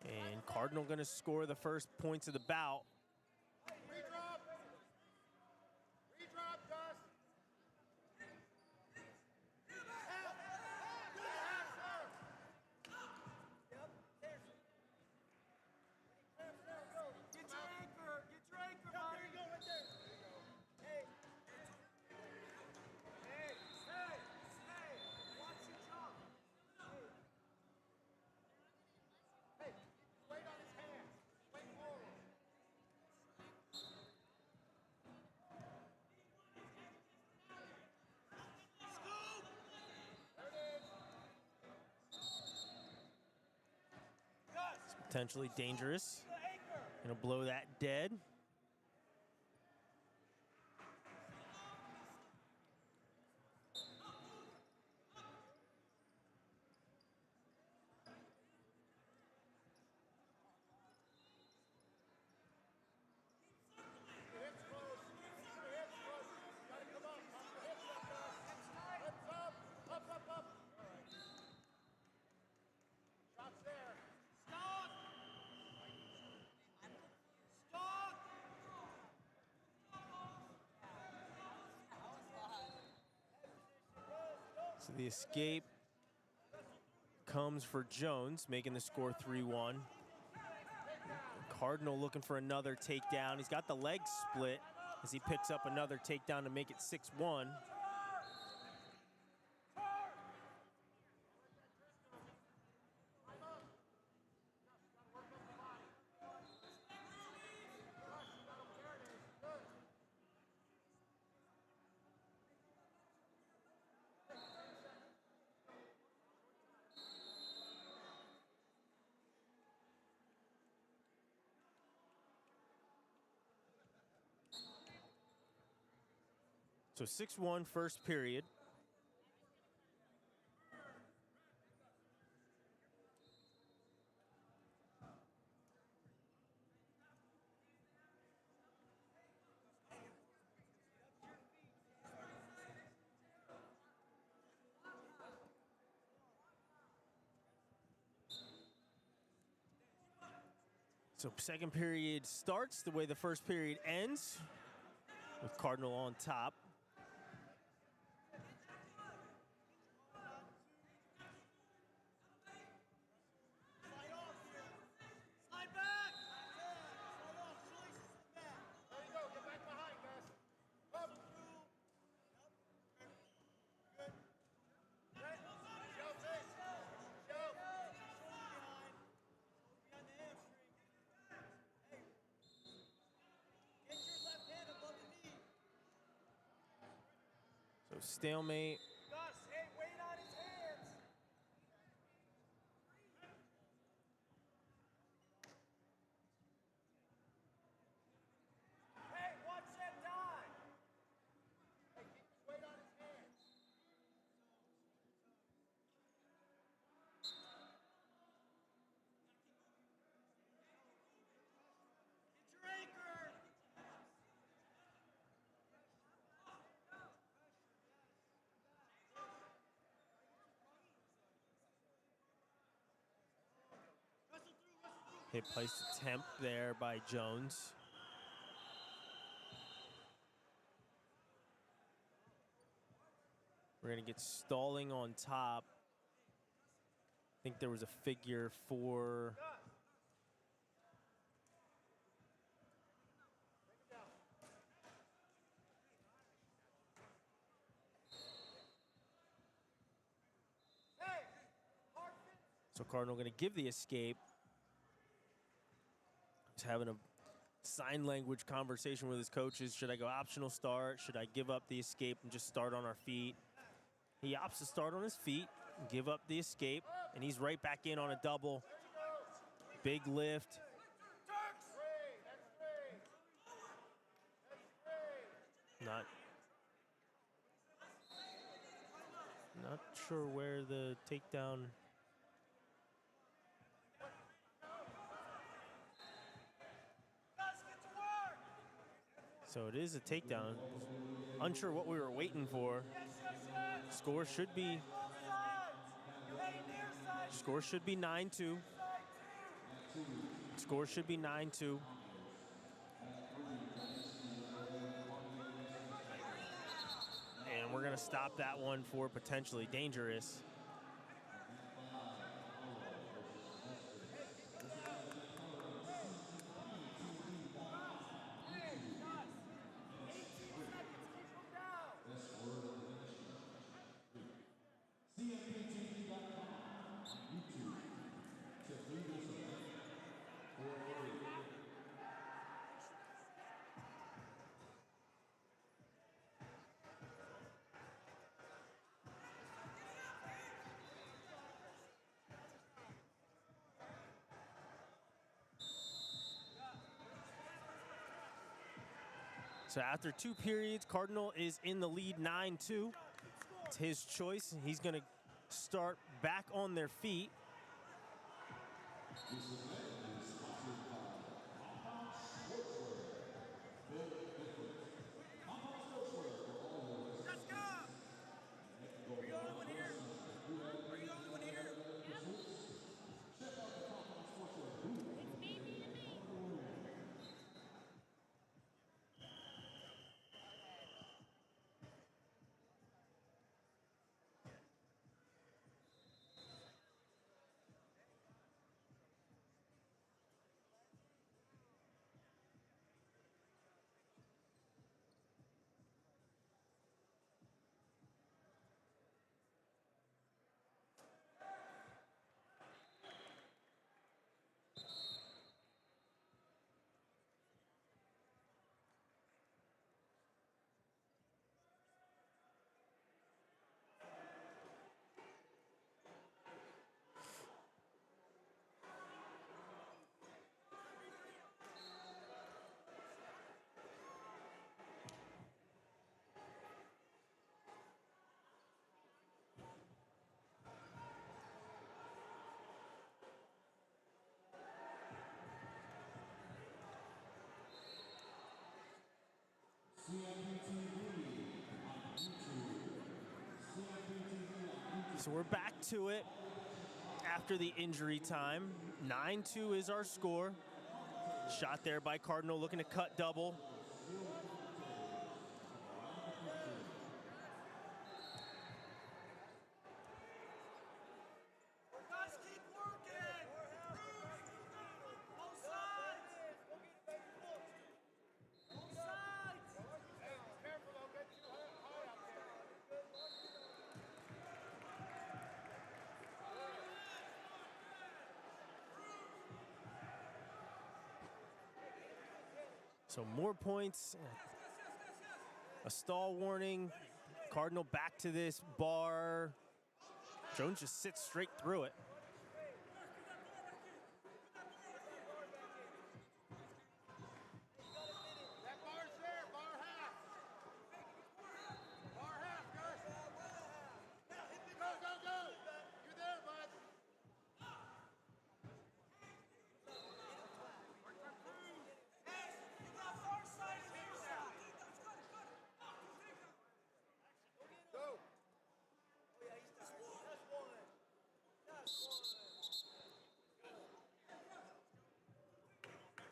And Cardinal going to score the first points of the bout. Redrop. Redrop, Gus. Get your anchor. Get your anchor, buddy. There you go, right there. Hey. Hey. Hey. Hey. Watch your jump. Hey, weight on his hands. Weight forward. It's potentially dangerous. Gonna blow that dead. Hips close. Hips close. Gotta come up. Pump the hips up, Gus. Hips up. Up, up, up. All right. Shots there. Stop. Stop. So the escape comes for Jones, making the score 3-1. Cardinal looking for another takedown. He's got the leg split as he picks up another takedown to make it 6-1. So 6-1 first period. So second period starts the way the first period ends, with Cardinal on top. Slide back. Slide off. Choice. Back. There you go. Get back behind, Gus. Up. Good. Right. Show face. Show. Behind the hamstring. Hey. Get your left hand above the knee. So stalemate. Gus, hey, weight on his hands. Hey, watch that dive. Hey, keep his weight on his hands. Get your anchor. Hit place attempt there by Jones. We're gonna get stalling on top. I think there was a figure for Hey, hard finish. so Cardinal gonna give the escape. He's having a sign language conversation with his coaches. Should I go optional start? Should I give up the escape and just start on our feet? He opts to start on his feet, give up the escape, and he's right back in on a double. Big lift. Three. That's three. Not sure where the takedown. So it is a takedown. Unsure what we were waiting for. Score should be 9-2. Score should be 9-2. And we're gonna stop that one for potentially dangerous. So after 2 periods, Cardinal is in the lead 9-2. It's his choice. He's going to start back on their feet. So we're back to it after the injury time. 9-2 is our score. Shot there by Cardinal, looking to cut double. So more points, a stall warning. Cardinal back to this bar. Jones just sits straight through it.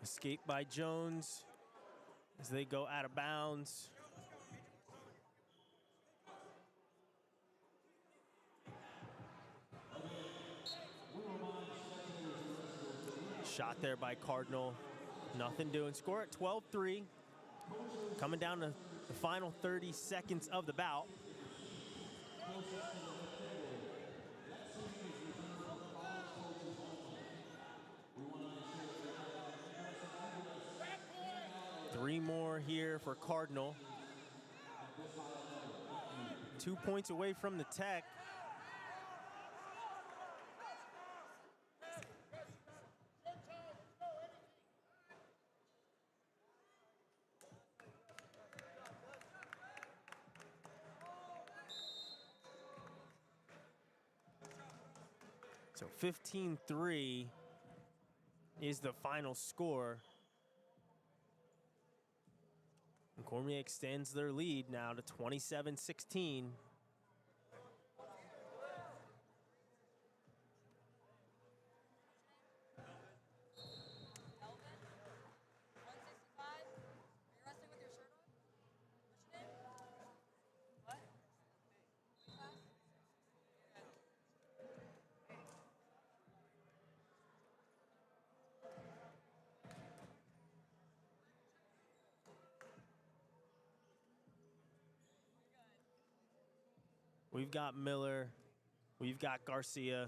Escape by Jones as they go out of bounds. Shot there by Cardinal. Nothing doing. Score at 12-3. Coming down to the final 30 seconds of the bout. Three more here for Cardinal. 2 points away from the tech. So 15-3 is the final score. And Cormier extends their lead now to 27-16. We've got Miller, we've got Garcia.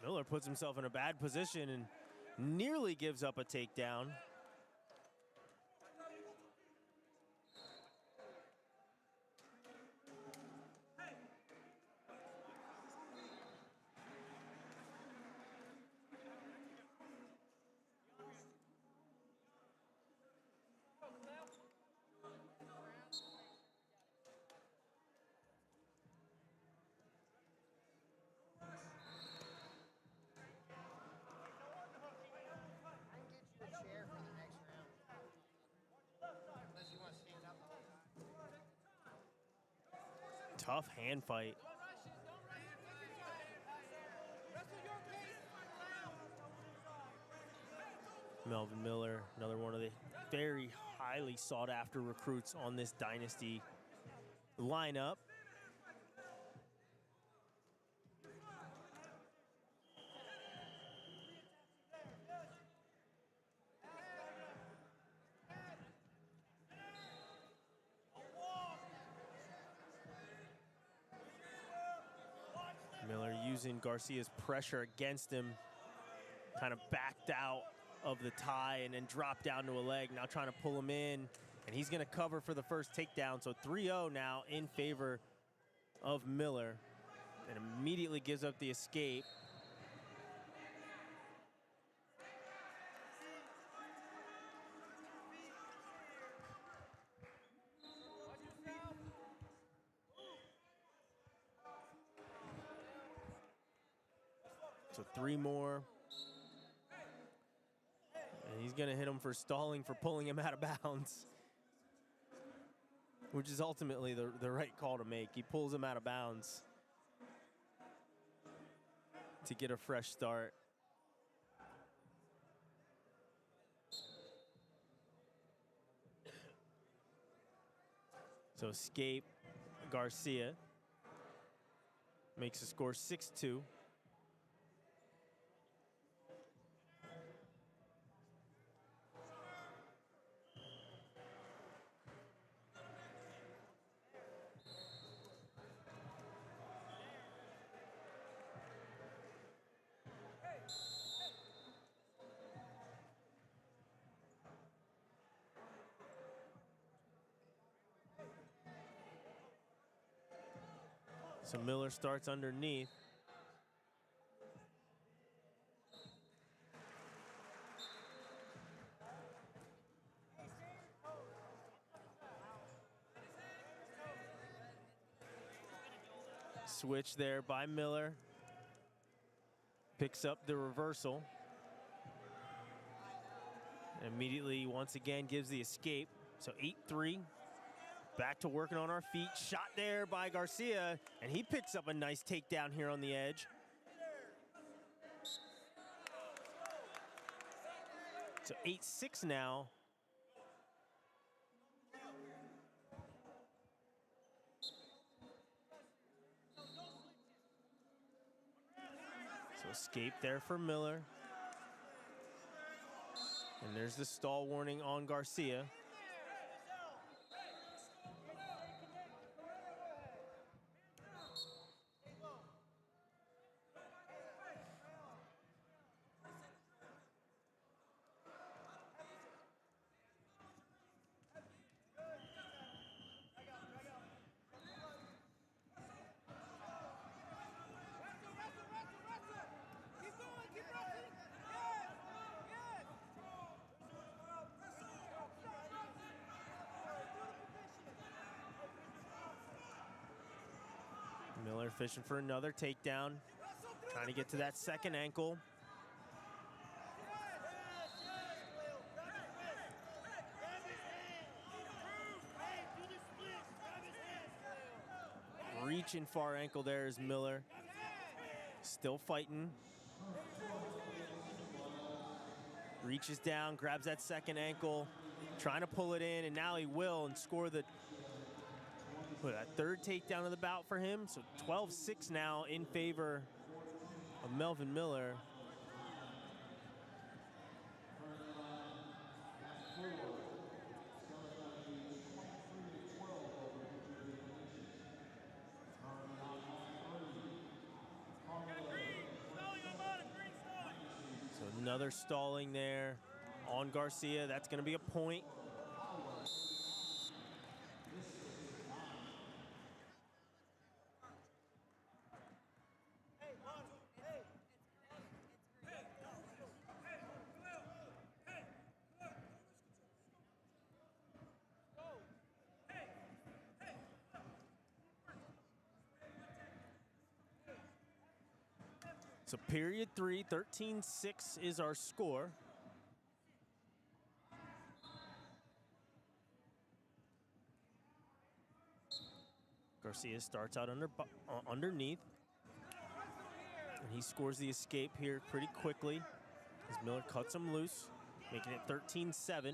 Miller puts himself in a bad position and nearly gives up a takedown. Tough hand fight. Melvin Miller, another one of the very highly sought after recruits on this dynasty lineup. Miller using Garcia's pressure against him, kind of backed out of the tie and then dropped down to a leg, now trying to pull him in, and he's gonna cover for the first takedown. So 3-0 now in favor of Miller, and immediately gives up the escape. So 3 more. And he's gonna hit him for stalling for pulling him out of bounds, which is ultimately the right call to make. He pulls him out of bounds to get a fresh start. So escape Garcia makes the score 6-2. So Miller starts underneath. Switch there by Miller. Picks up the reversal. And immediately, once again, gives the escape. So 8-3. Back to working on our feet. Shot there by Garcia, and he picks up a nice takedown here on the edge. So 8-6 now. So escape there for Miller. And there's the stall warning on Garcia. fishing for another takedown. Trying to get to that second ankle. Reaching far ankle there is Miller. Still fighting. Reaches down, grabs that second ankle, trying to pull it in, and now he will and score that third takedown of the bout for him. So 12-6 now in favor of Melvin Miller. So another stalling there on Garcia. That's going to be a point. So period 3, 13-6 is our score. Garcia starts out underneath. And he scores the escape here pretty quickly as Miller cuts him loose, making it 13-7.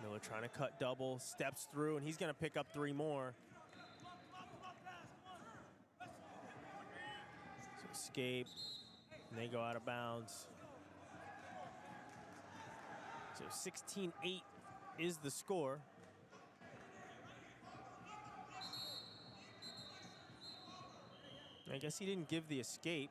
Miller trying to cut double, steps through, and he's going to pick up 3 more. So escape, and they go out of bounds. So 16-8 is the score. I guess he didn't give the escape.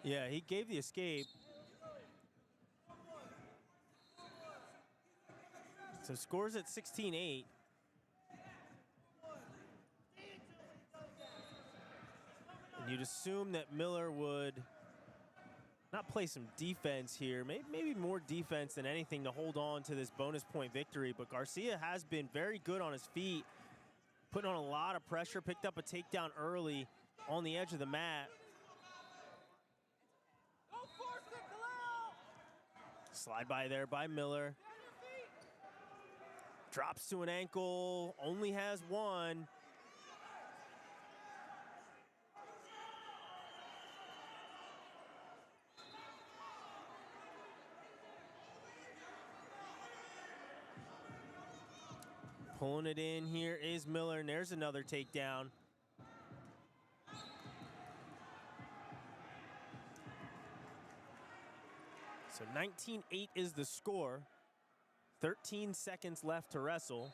Yeah, he gave the escape. So scores at 16-8. And you'd assume that Miller would not play some defense here, maybe more defense than anything to hold on to this bonus point victory. But Garcia has been very good on his feet, putting on a lot of pressure, picked up a takedown early on the edge of the mat. Slide by there by Miller. Drops to an ankle, only has one. Pulling it in here is Miller, and there's another takedown. So 19-8 is the score. 13 seconds left to wrestle.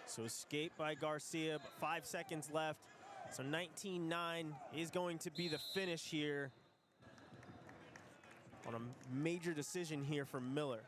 So escape by Garcia, but 5 seconds left. So 19-9 is going to be the finish here on a major decision here for Miller.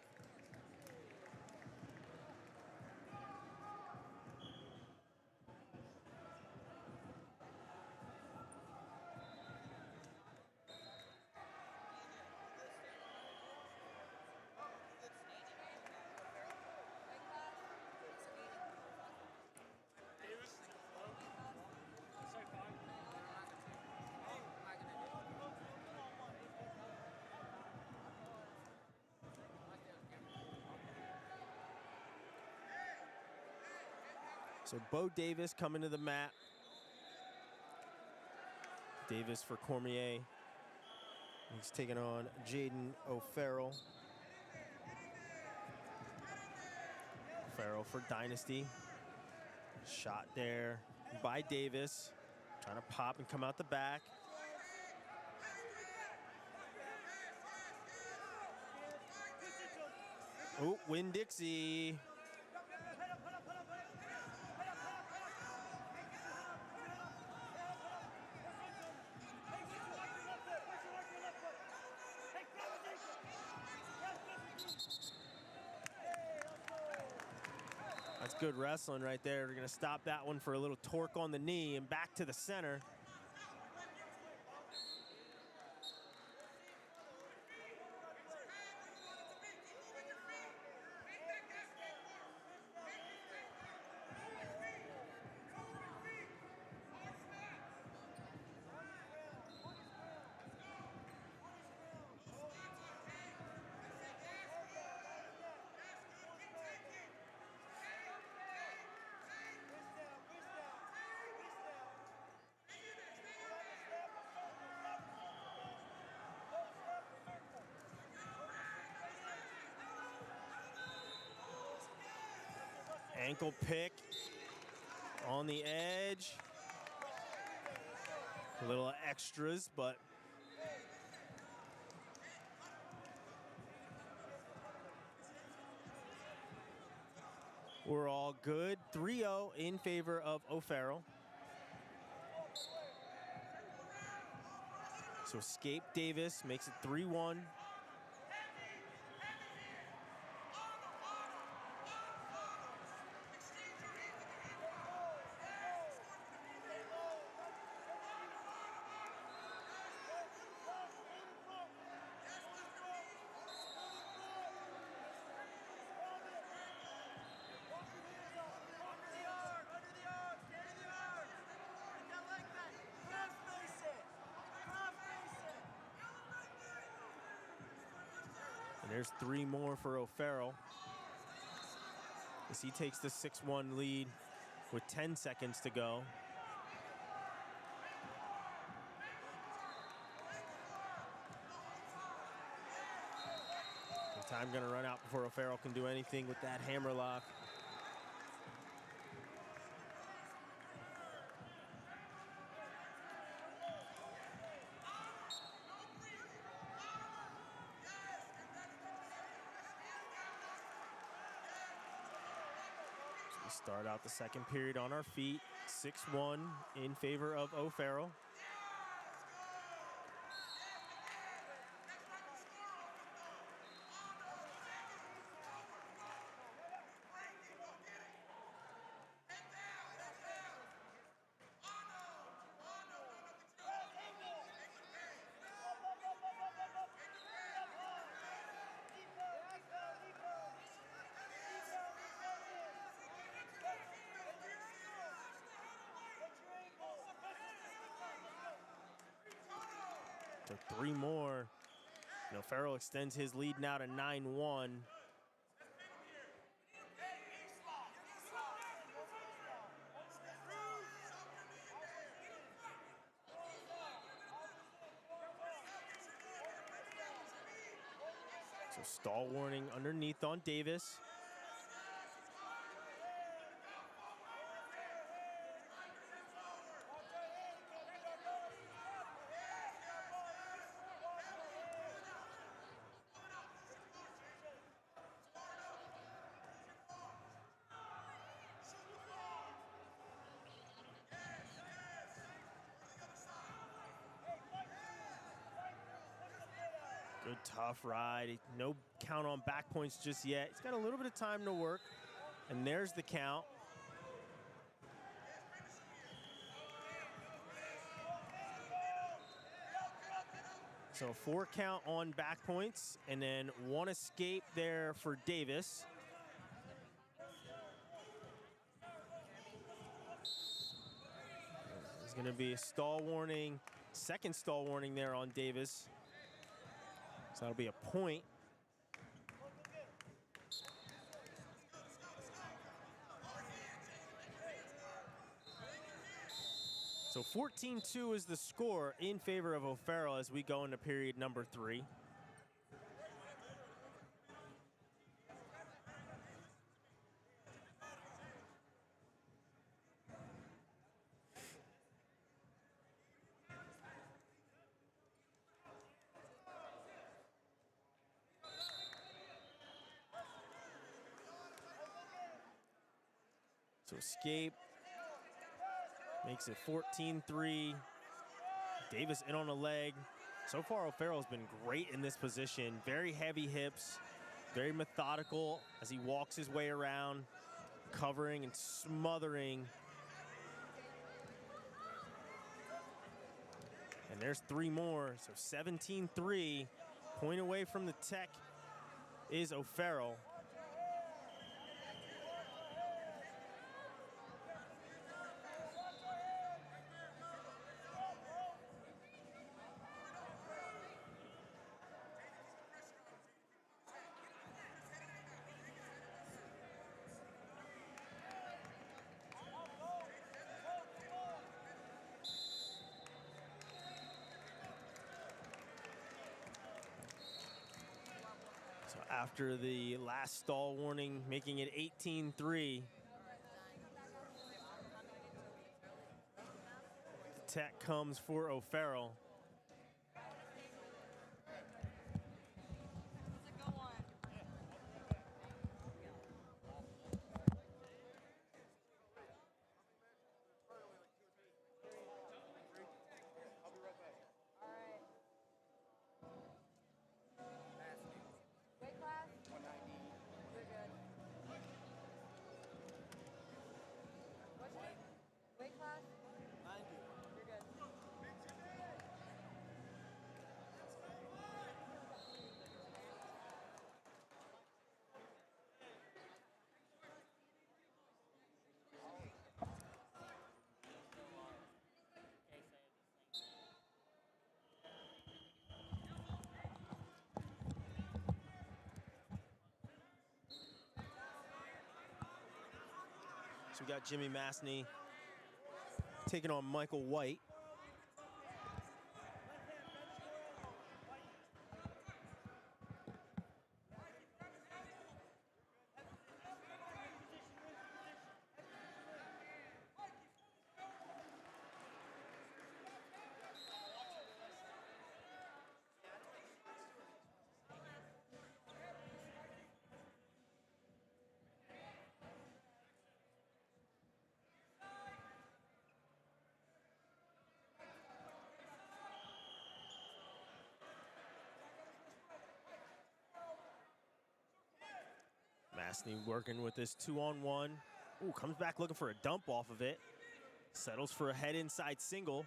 So Bo Davis coming to the mat. Davis for Cormier. He's taking on Jaden O'Farrell. Ferrell for Dynasty. Shot there by Davis. Trying to pop and come out the back. Oh, Winn-Dixie. That's good wrestling right there. We're gonna stop that one for a little torque on the knee and back to the center. Ankle pick on the edge. A little extras, but we're all good. 3-0 in favor of O'Farrell. So Escape Davis makes it 3-1. There's 3 more for O'Farrell as he takes the 6-1 lead with 10 seconds to go. The time gonna run out before O'Farrell can do anything with that hammer lock. Start out the second period on our feet. 6-1 in favor of O'Farrell. So 3 more. Now Ferrell extends his lead now to 9-1. So stall warning underneath on Davis. Good tough ride. No count on back points just yet. He's got a little bit of time to work. And there's the count. So 4 count on back points and then 1 escape there for Davis. There's going to be a stall warning, second stall warning there on Davis. So that'll be a point. So 14-2 is the score in favor of O'Farrell as we go into period number 3. So escape makes it 14-3. Davis in on a leg. So far, O'Farrell's been great in this position. Very heavy hips, very methodical as he walks his way around, covering and smothering. And there's 3 more, so 17-3. Point away from the tech is O'Farrell. After the last stall warning, making it 18-3. Tech comes for O'Farrell. So we got Jimmy Massey taking on Michael White. Massey working with this 2-on-1. Ooh, comes back looking for a dump off of it. Settles for a head inside single.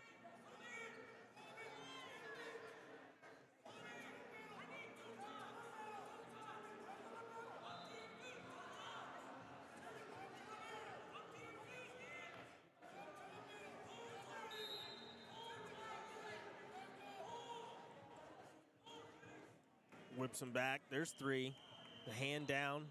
Whips him back. There's 3. The hand down.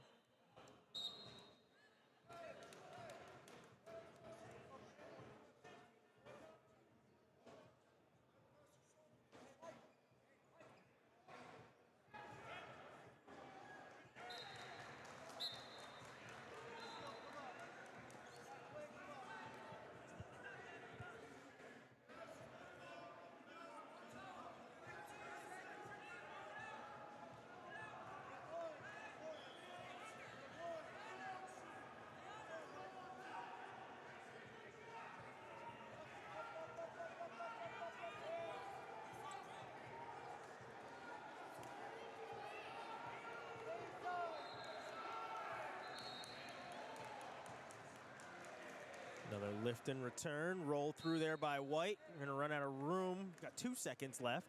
Another lift and return, roll through there by White. We're gonna run out of room. Got 2 seconds left.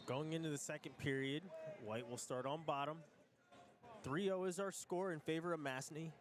Going into the second period, White will start on bottom. 3-0 is our score in favor of Massey.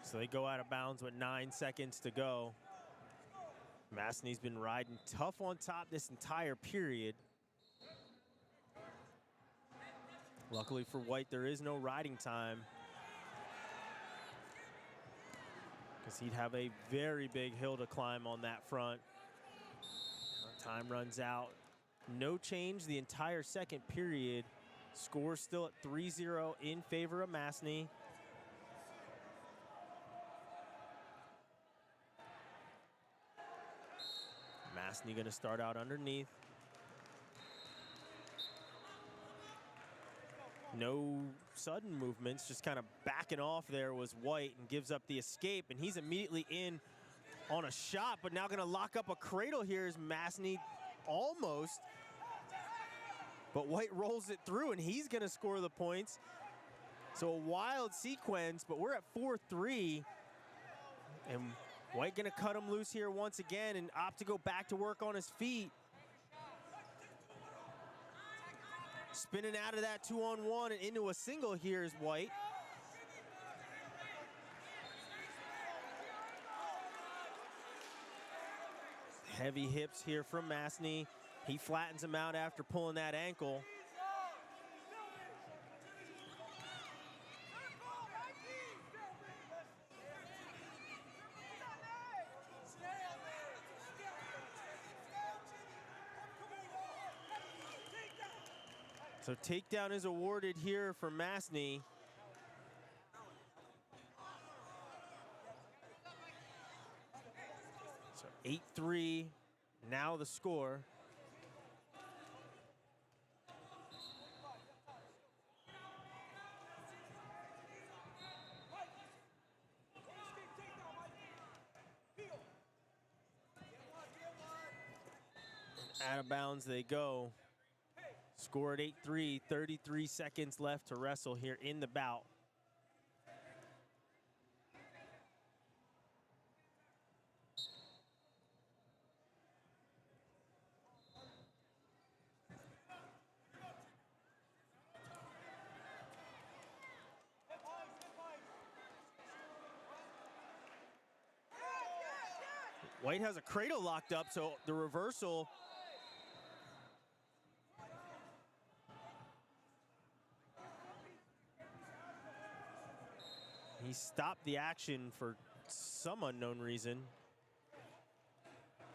So they go out of bounds with 9 seconds to go. Massey's been riding tough on top this entire period. Luckily for White, there is no riding time, because he'd have a very big hill to climb on that front. Time runs out. No change the entire second period. Score still at 3-0 in favor of Massey. Massey going to start out underneath. No sudden movements, just kind of backing off there was White, and gives up the escape, and he's immediately in on a shot, but now going to lock up a cradle here is Massey almost. But White rolls it through, and he's going to score the points. So a wild sequence, but we're at 4-3. And White going to cut him loose here once again and opt to go back to work on his feet. Spinning out of that 2-on-1 and into a single here is White. Heavy hips here from Massey. He flattens him out after pulling that ankle. So takedown is awarded here for Massey. So 8-3, now the score. Out of bounds they go. Scored 8-3, 33 seconds left to wrestle here in the bout. White has a cradle locked up, so the reversal. He stopped the action for some unknown reason.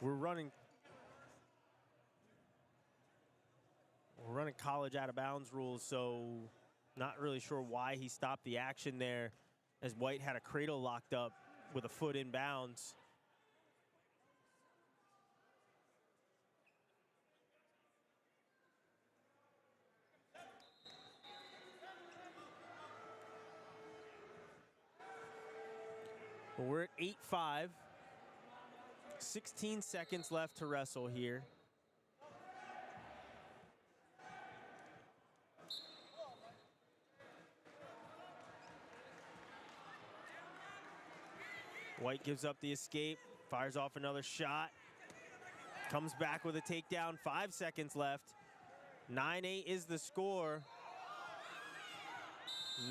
We're running college out of bounds rules, so not really sure why he stopped the action there, as White had a cradle locked up with a foot in bounds. Well, we're at 8-5. 16 seconds left to wrestle here. White gives up the escape, fires off another shot, comes back with a takedown, 5 seconds left. 9-8 is the score.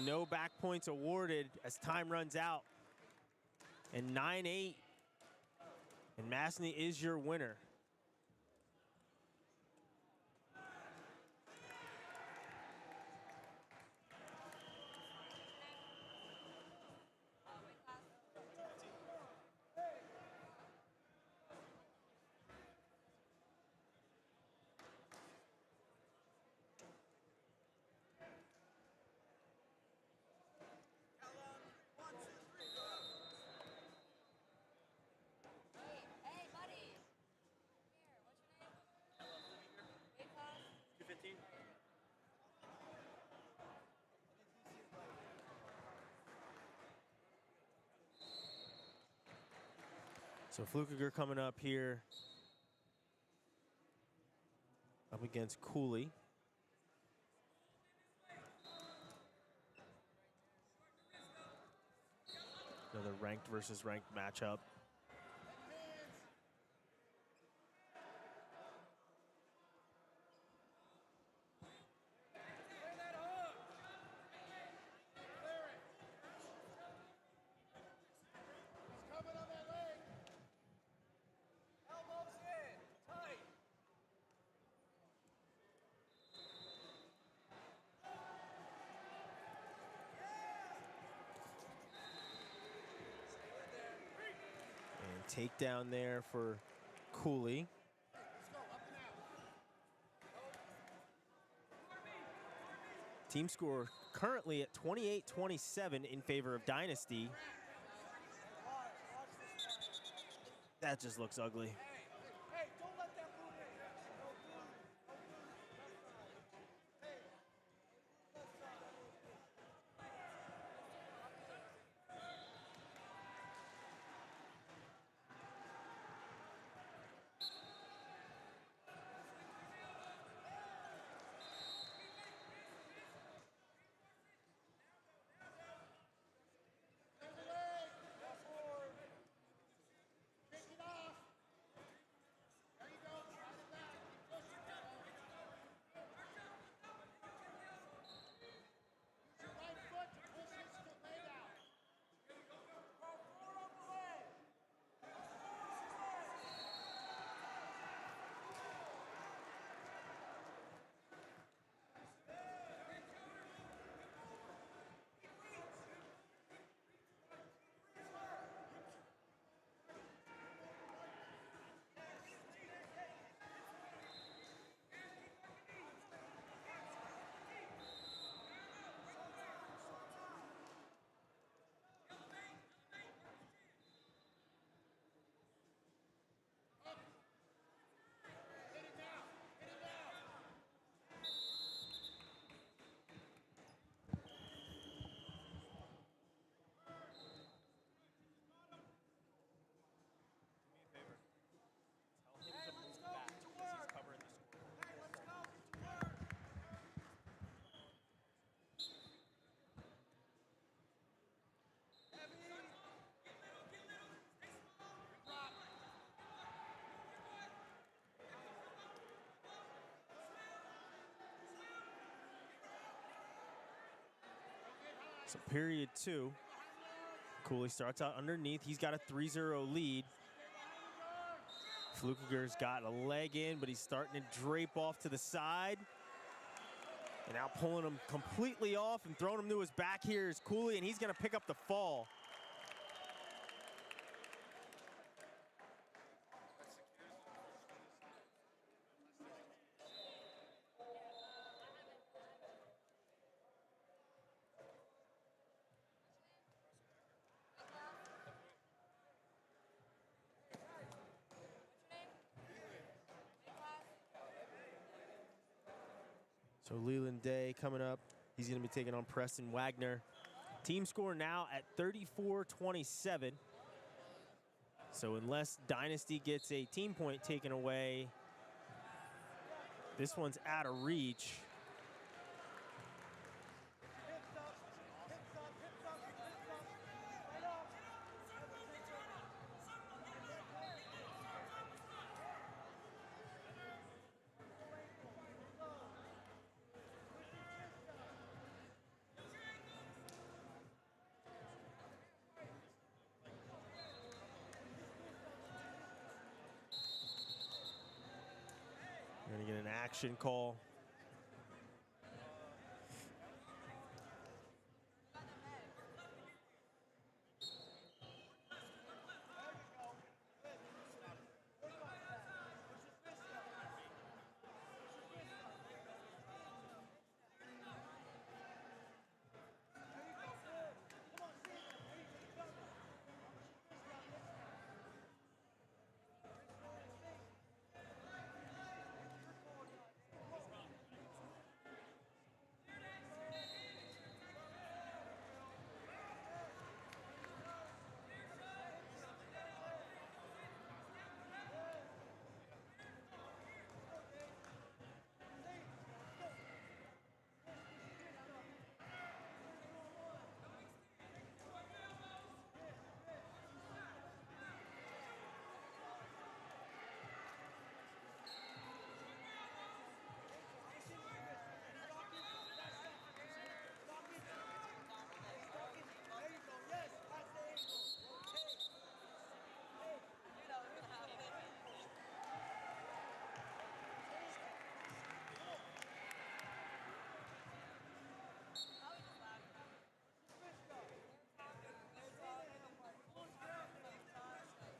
No back points awarded as time runs out. And 9-8, and Massey is your winner. Hey, buddy. Here, what's your name? Weight class? 215. So Fluker coming up here up against Coolie. Another ranked versus ranked matchup. Elbows in, tight. And takedown there for Coolie. Team score currently at 28-27 in favor of Dynasty. That just looks ugly. Hey, don't let that move in. Don't do it. Hey, left side. So period 2. Coolie starts out underneath. He's got a 3-0 lead. Fluker's got a leg in, but he's starting to drape off to the side. And now pulling him completely off and throwing him to his back here is Coolie, and he's going to pick up the fall. So Leland Day coming up. He's going to be taking on Preston Wagner. Team score now at 34-27. So unless Dynasty gets a team point taken away, this one's out of reach. We're gonna get an action call.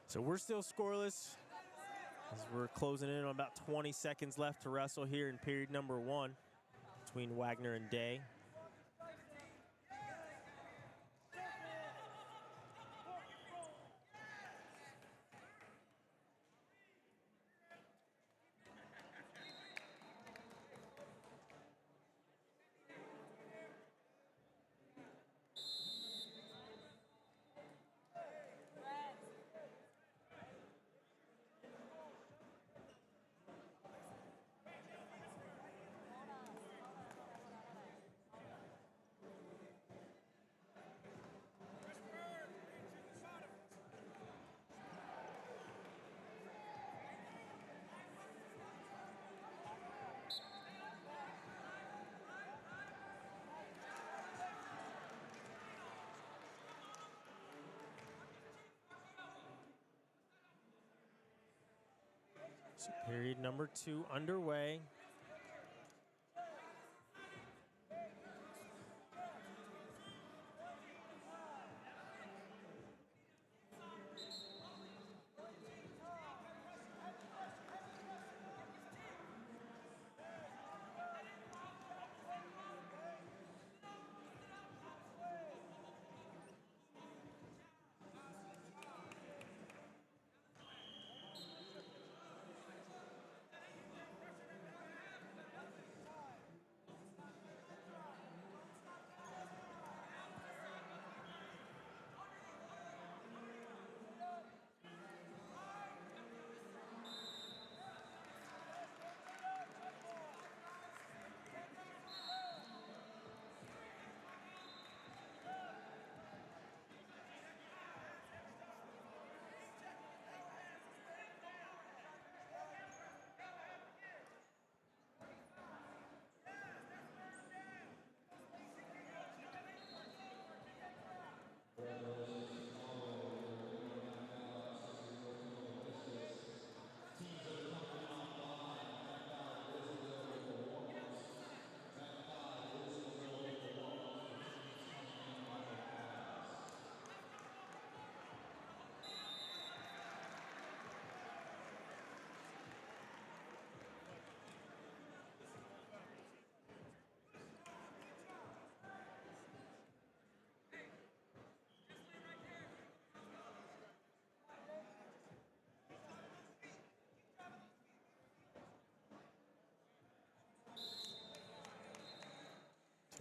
So we're still scoreless as we're closing in on about 20 seconds left to wrestle here in period number 1 between Wagner and Day. So period number 2 underway.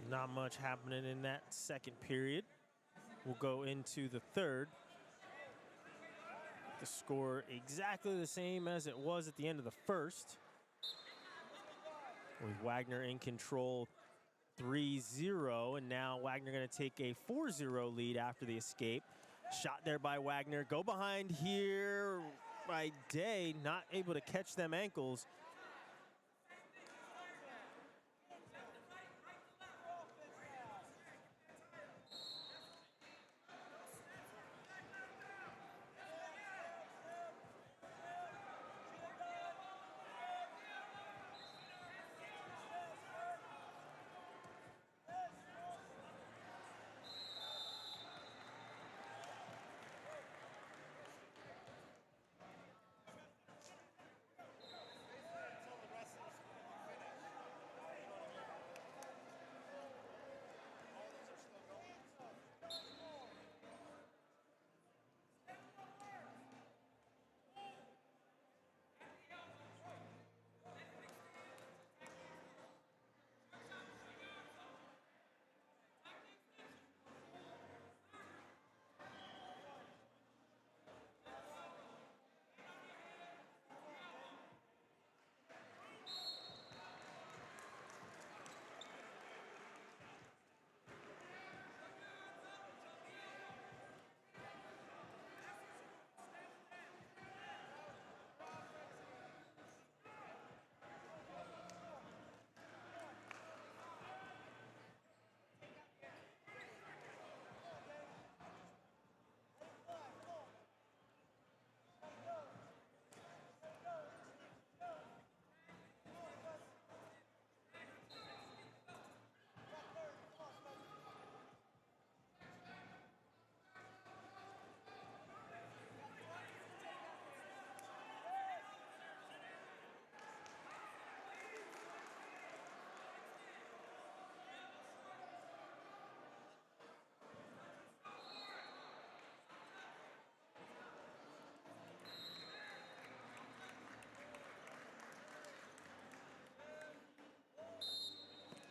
Not much happening in that second period. We'll go into the third. The score exactly the same as it was at the end of the first, with Wagner in control 3-0, and now Wagner going to take a 4-0 lead after the escape. Shot there by Wagner. Go behind here by Day, not able to catch them ankles.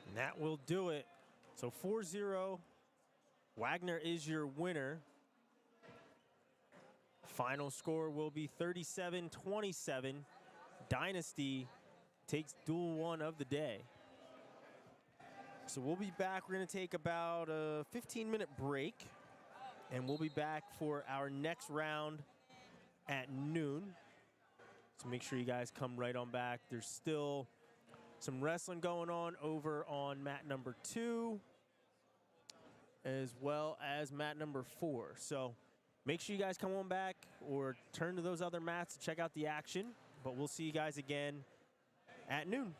And that will do it. So 4-0, Wagner is your winner. Final score will be 37-27. Dynasty takes duel one of the day. So we'll be back. We're going to take about a 15-minute break, and we'll be back for our next round at noon. So make sure you guys come right on back. There's still some wrestling going on over on mat number 2, as well as mat number 4. So make sure you guys come on back or turn to those other mats to check out the action. But we'll see you guys again at noon.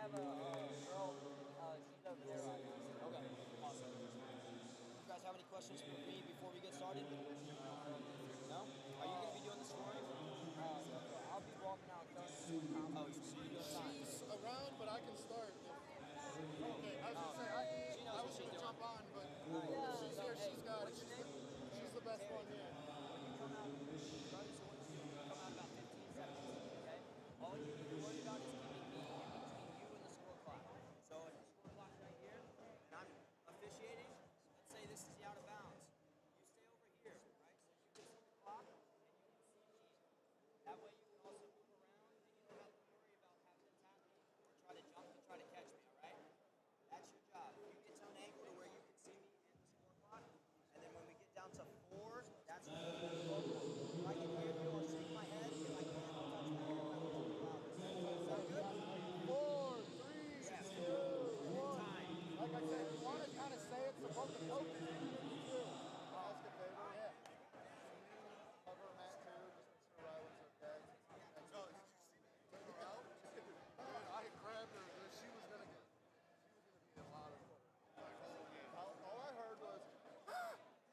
have a girl. She's over there right now. Okay, awesome. You guys have any questions for me before we get started? No? Are you going to be doing the scoring? I'll be walking out telling you. Oh, so you're doing time. She's around, but I can start. Okay, I was gonna say I was gonna jump on, but if she's here, she's got it. She's the best one here. When you come out, starting so when you come out about 15 seconds, okay? All you need to worry about is keeping me in between you and the score clock. So if the score clock's right here, and I'm officiating, let's say this is the out of bounds. You stay over here, right? So you can see the clock and you can see me. That way you can also move around and you don't have to worry about having to tap me or try to jump to try to catch me, all right? That's your job. You get to an angle to where you can see me in the score clock, and then when we get down to 4, that's when you can go for it. If I can hear you or shake my head, if I can't, I'll touch my ear and I'll go louder. Sound good? 4, 3, Yes. 2, 1. Time. Like I said, you want to kind of say it's above the coach. Ask if they will. Yeah. Cover Matt too. Just make sure Riley's okay. So, did you see me take it out? Dude, I grabbed her. She was gonna be a lot of all I heard was,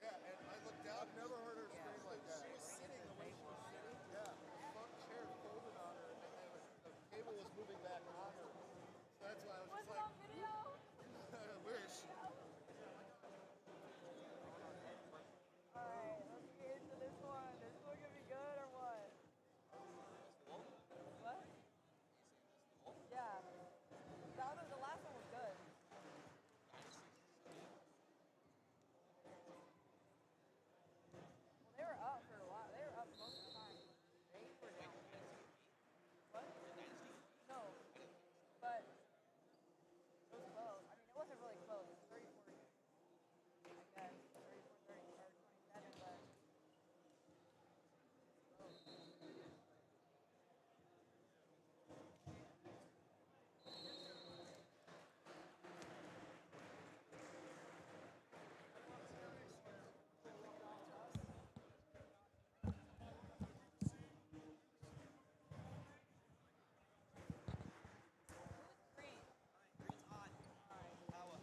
yeah, and I looked down. I've never heard her scream like that. She was sitting the way she was sitting. Yeah, the front chair folded on her, and the cable was moving back on her. So that's why I was just like, video? I wish. Alright, let's get into this one. Is this one gonna be good or what? What? Yeah. The last one was good. Well, they were up for a while. They were up most of the time. They were down. What? No. But it was close. I mean, it wasn't really close. It was 30-40. I guess. 34-30 or 27, but green. Green's on. Power. That was green.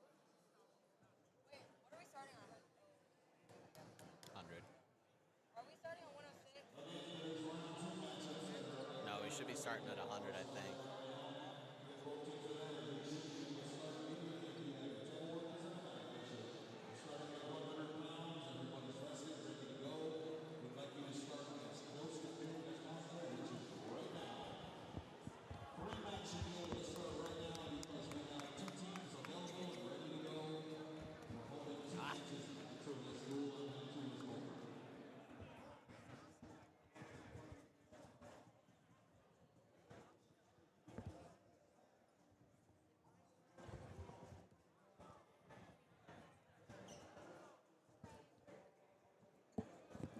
Let me just. Wait, what are we starting on? 100. Are we starting on 106? No, we should be starting at 100, I think.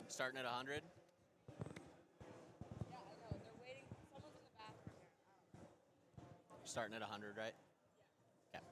Starting at 100? Yeah, I know. They're waiting. Someone's in the bathroom here. I don't know. You're starting at 100, right? Okay.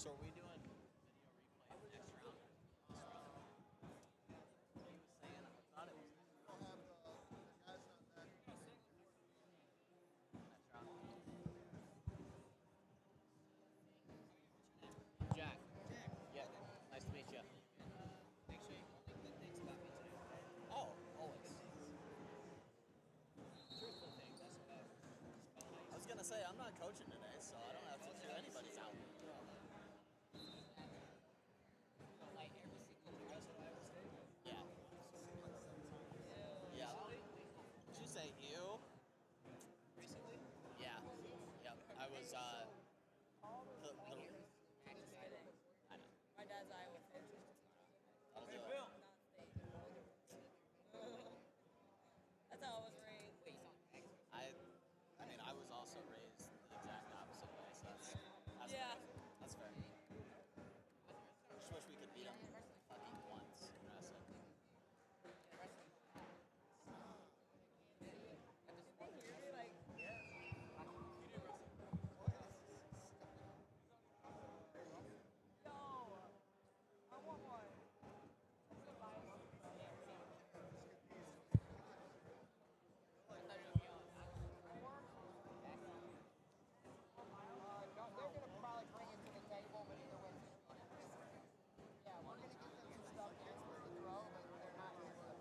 So are we doing video replay next round? This round? He was saying, I thought it was We'll have the guys on that. next round. Jack. Yeah. Nice to meet you. Make sure you only good things about me today, okay? Oh, always. Truthful things, I suppose. I was gonna say I'm not coaching today, so I don't have to do anybody's out. Yeah. Yeah. Did you say ew? Recently? Yeah. Yep. I was the I know. My dad's Iowa fan. That'll do it. That's how I was raised. I mean, I was also raised the exact opposite way, so that's Yeah. fair. That's fair. Just wish we could beat them fucking once in wrestling. Like, yo, I want one. No, they're gonna probably bring it to the table, but either way, yeah, we're gonna get them some stuff next week to throw, but they're not here for the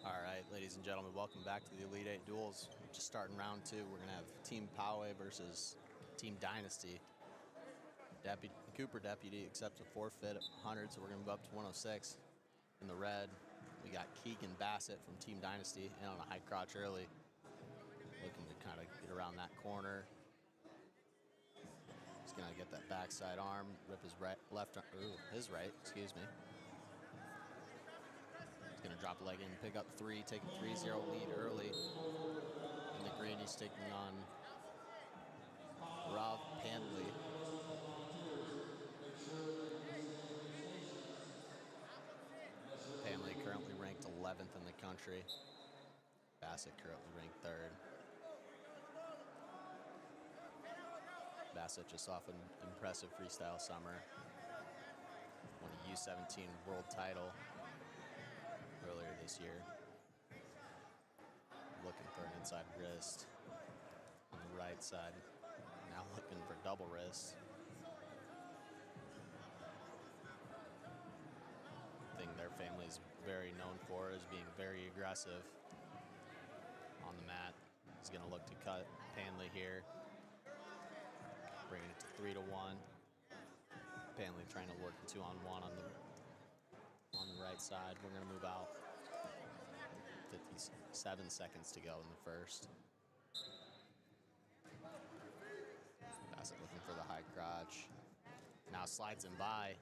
All right, ladies and gentlemen, welcome back to the Elite Eight Duels. Just starting round two, we're gonna have Team Poway versus Team Dynasty. Cooper Deputy accepts a forfeit at 100, so we're gonna move up to 106. In the red, we got Keegan Basset from Team Dynasty in on a high crotch early, looking to kind of get around that corner. He's gonna get that backside arm, rip his his right, excuse me. He's going to drop a leg in, pick up three, take a 3-0 lead early. In the green, he's taking on Rob Panley. Panley currently ranked 11th in the country. Basset currently ranked 3rd. Basset just off an impressive freestyle summer. Won a U17 world title earlier this year. Looking for an inside wrist on the right side. Now looking for double wrist. thing their family is very known for is being very aggressive on the mat. He's going to look to cut Panley here, bringing it to 3-1. Panley trying to work the 2-on-1 on the right side. We're going to move out. 57 seconds to go in the first. Basset looking for the high crotch. Now slides him by.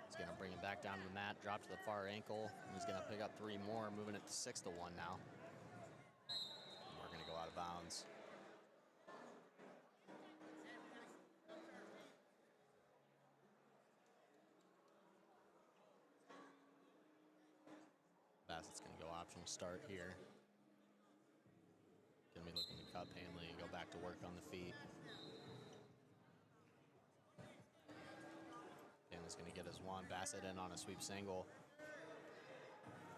He's going to bring him back down to the mat, drop to the far ankle, and he's going to pick up 3 more, moving it to 6-1 now. And we're going to go out of bounds. Bassett's going to go optional start here. Going to be looking to cut Panley and go back to work on the feet. Panley's going to get his one. Basset in on a sweep single.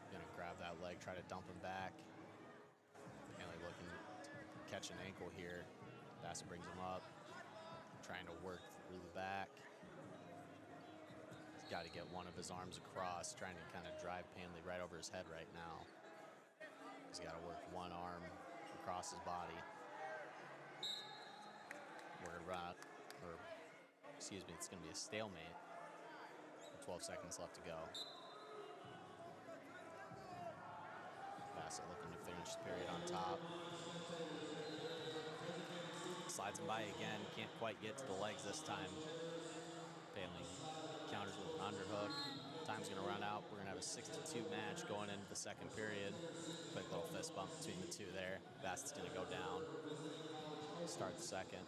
Going to grab that leg, try to dump him back. Panley looking to catch an ankle here. Basset brings him up, trying to work through the back. He's got to get one of his arms across, trying to kind of drive Panley right over his head right now. He's got to work one arm across his body. We're going to run out, or excuse me, it's going to be a stalemate. 12 seconds left to go. Basset looking to finish the period on top. Slides him by again, can't quite get to the legs this time. Panley counters with an underhook. Time's gonna run out. We're gonna have a 6-2 match going into the second period. Quick little fist bump between the two there. Bassett's gonna go down. Start the second.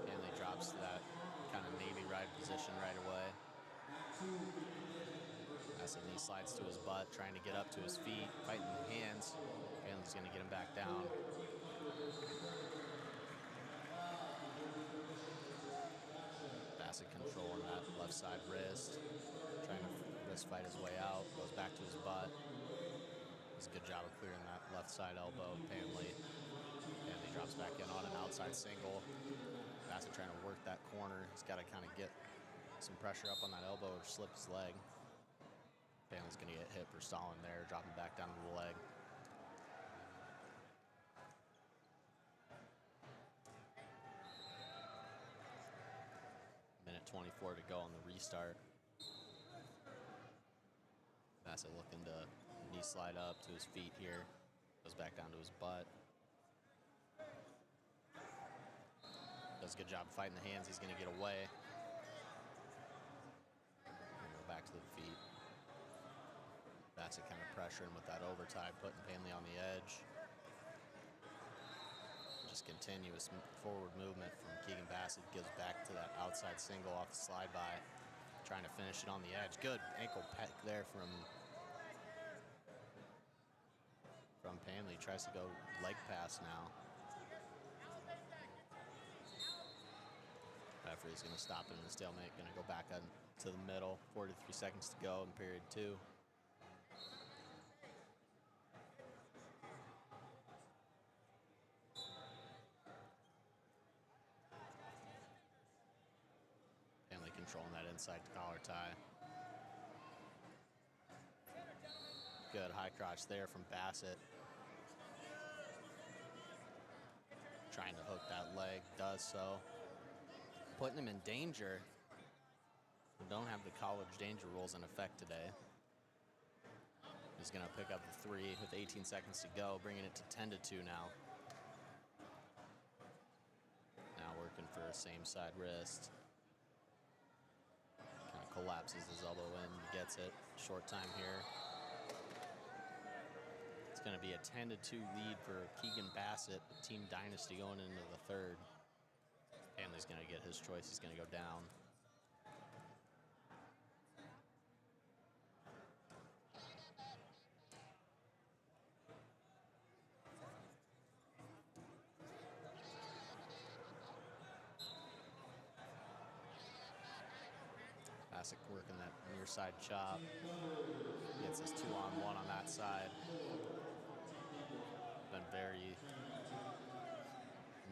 Panley drops to that kind of Navy ride position right away. Bassett knee slides to his butt, trying to get up to his feet, fighting the hands. Panley's gonna get him back down. Basset controlling that left side wrist, trying to wrist fight his way out, goes back to his butt. Does a good job of clearing that left side elbow. Panley drops back in on an outside single. Basset trying to work that corner. He's got to kind of get some pressure up on that elbow or slip his leg. Panley's going to get hit for stalling there, dropping back down to the leg. Minute 24 to go on the restart. Basset looking to knee slide up to his feet here. Goes back down to his butt. Does a good job fighting the hands. He's going to get away. And go back to the feet. Basset kind of pressuring with that overtime, putting Panley on the edge. Just continuous forward movement from Keegan Basset. Gives back to that outside single off the slide by. Trying to finish it on the edge. Good ankle peck there from Panley. Tries to go leg pass now. Referee's going to stop it in the stalemate. Going to go back on to the middle. 43 seconds to go in period 2. Panley controlling that inside collar tie. Good high crotch there from Basset. Trying to hook that leg, does so. Putting him in danger. We don't have the college danger rules in effect today. He's going to pick up the 3 with 18 seconds to go, bringing it to 10-2 now. Now working for a same side wrist. Kind of collapses his elbow in, gets it. Short time here. It's going to be a 10-2 lead for Keegan Basset, Team Dynasty going into the third. Panley's going to get his choice. He's going to go down. Basset working that near side chop. Gets his 2-on-1 on that side. Been very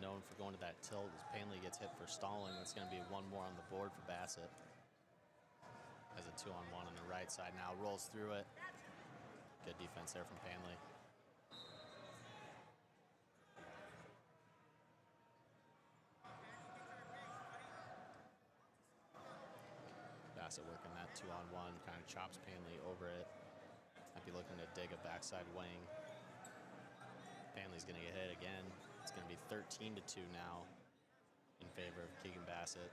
known for going to that tilt. As Panley gets hit for stalling, that's going to be one more on the board for Basset. Has a 2-on-1 on the right side now, rolls through it. Good defense there from Panley. Basset working that 2-on-1, kind of chops Panley over it. Might be looking to dig a backside wing. Panley's going to get hit again. It's going to be 13-2 now in favor of Keegan Basset.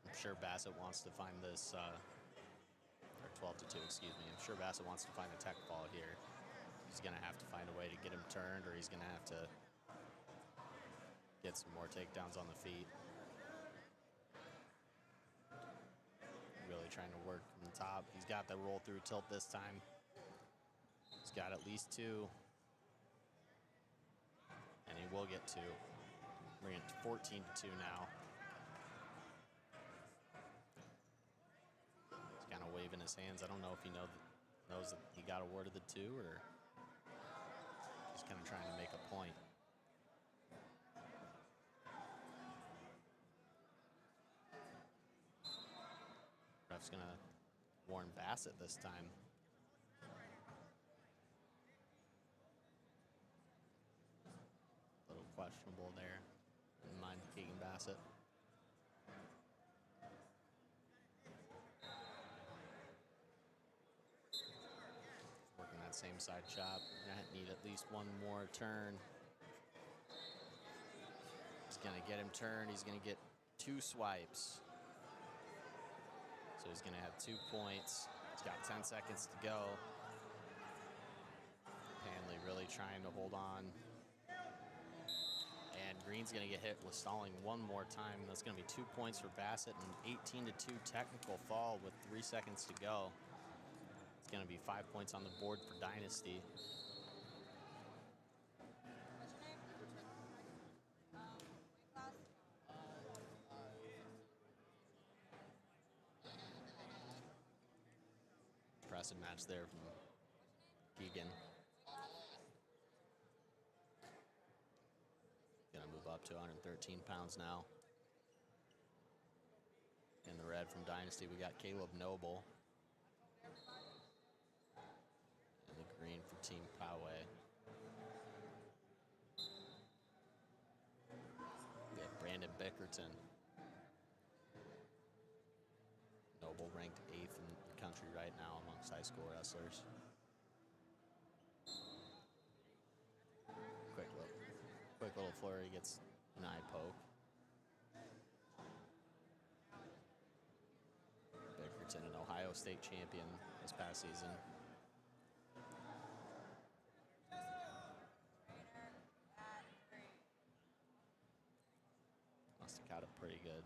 I'm sure Basset wants to find this, or 12-2, excuse me. I'm sure Basset wants to find the tech ball here. He's going to have to find a way to get him turned, or he's going to have to get some more takedowns on the feet. Really trying to work from the top. He's got the roll through tilt this time. He's got at least 2. And he will get 2. Bring it to 14-2 now. He's kind of waving his hands. I don't know if he knows that he got awarded the 2 or just kind of trying to make a point. Ref's going to warn Basset this time. A little questionable there. In mind, Keegan Basset. Working that same side chop. Gonna need at least one more turn. He's going to get him turned. He's going to get 2 swipes. So he's going to have 2 points. He's got 10 seconds to go. Panley really trying to hold on. And Green's going to get hit with stalling one more time. That's going to be 2 points for Basset and 18-2 technical fall with 3 seconds to go. It's going to be 5 points on the board for Dynasty. Impressive match there from Keegan. Gonna move up to 113 pounds now. In the red from Dynasty, we got Caleb Noble. In the green for Team Poway. We have Brandon Bickerton. Noble ranked 8th in the country right now amongst high school wrestlers. Quick little flurry, gets an eye poke. Bickerton, an Ohio State champion this past season. Must have caught a pretty good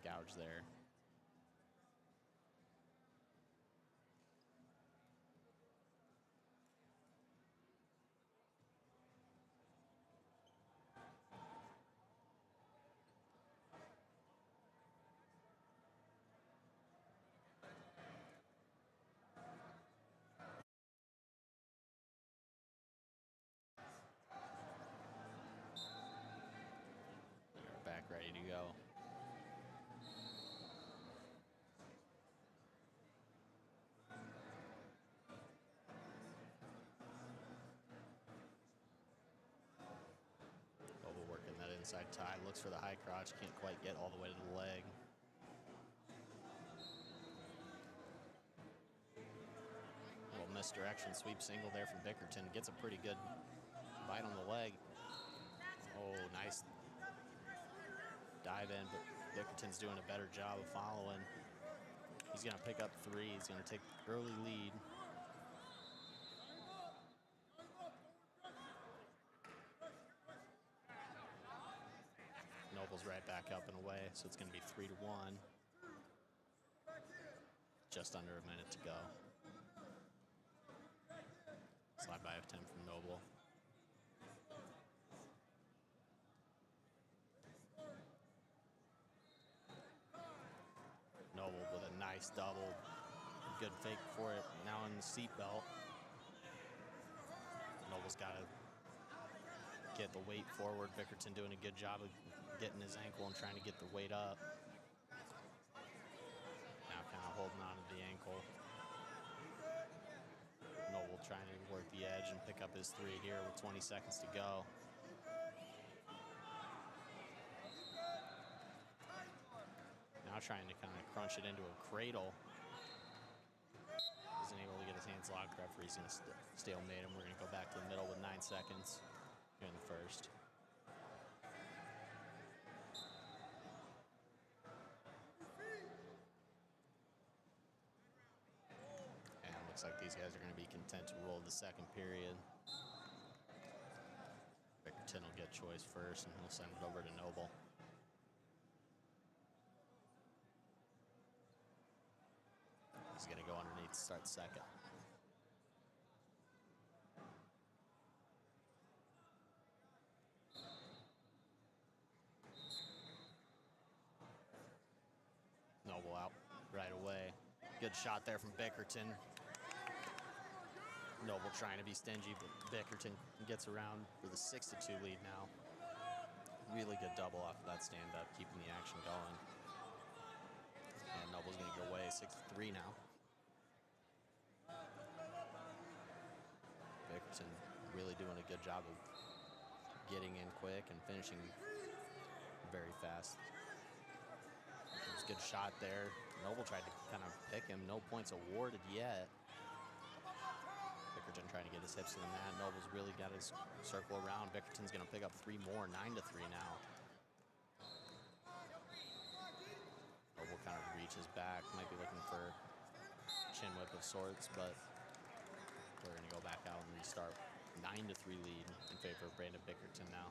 gouge there. They're back ready to go. Working that inside tie, looks for the high crotch, can't quite get all the way to the leg. Little misdirection, sweep single there from Bickerton, gets a pretty good bite on the leg. Oh, nice dive in, but Bickerton's doing a better job of following. He's gonna pick up 3, he's gonna take early lead. Noble's right back up and away, so it's going to be 3-1. Just under a minute to go. Slide by attempt from Noble. Noble with a nice double. Good fake for it. Now in the seatbelt. Noble's got to get the weight forward. Bickerton doing a good job of getting his ankle and trying to get the weight up. Now kind of holding on to the ankle. Noble trying to work the edge and pick up his 3 here with 20 seconds to go. Now trying to kind of crunch it into a cradle. Isn't able to get his hands locked. Referee's going to stalemate him. We're going to go back to the middle with 9 seconds here in the first. And it looks like these guys are going to be content to roll the second period. Bickerton will get choice first, and he'll send it over to Noble. He's going to go underneath to start second. Noble out right away. Good shot there from Bickerton. Noble trying to be stingy, but Bickerton gets around for the 6-2 lead now. Really good double off of that stand-up, keeping the action going. And Noble's going to get away 6-3 now. Bickerton really doing a good job of getting in quick and finishing very fast. It was a good shot there. Noble tried to kind of pick him. No points awarded yet. Bickerton trying to get his hips to the mat. Noble's really got his circle around. Bickerton's going to pick up 3 more, 9-3 now. Noble kind of reaches back, might be looking for chin whip of sorts, but we're going to go back out and restart. 9-3 lead in favor of Brandon Bickerton now.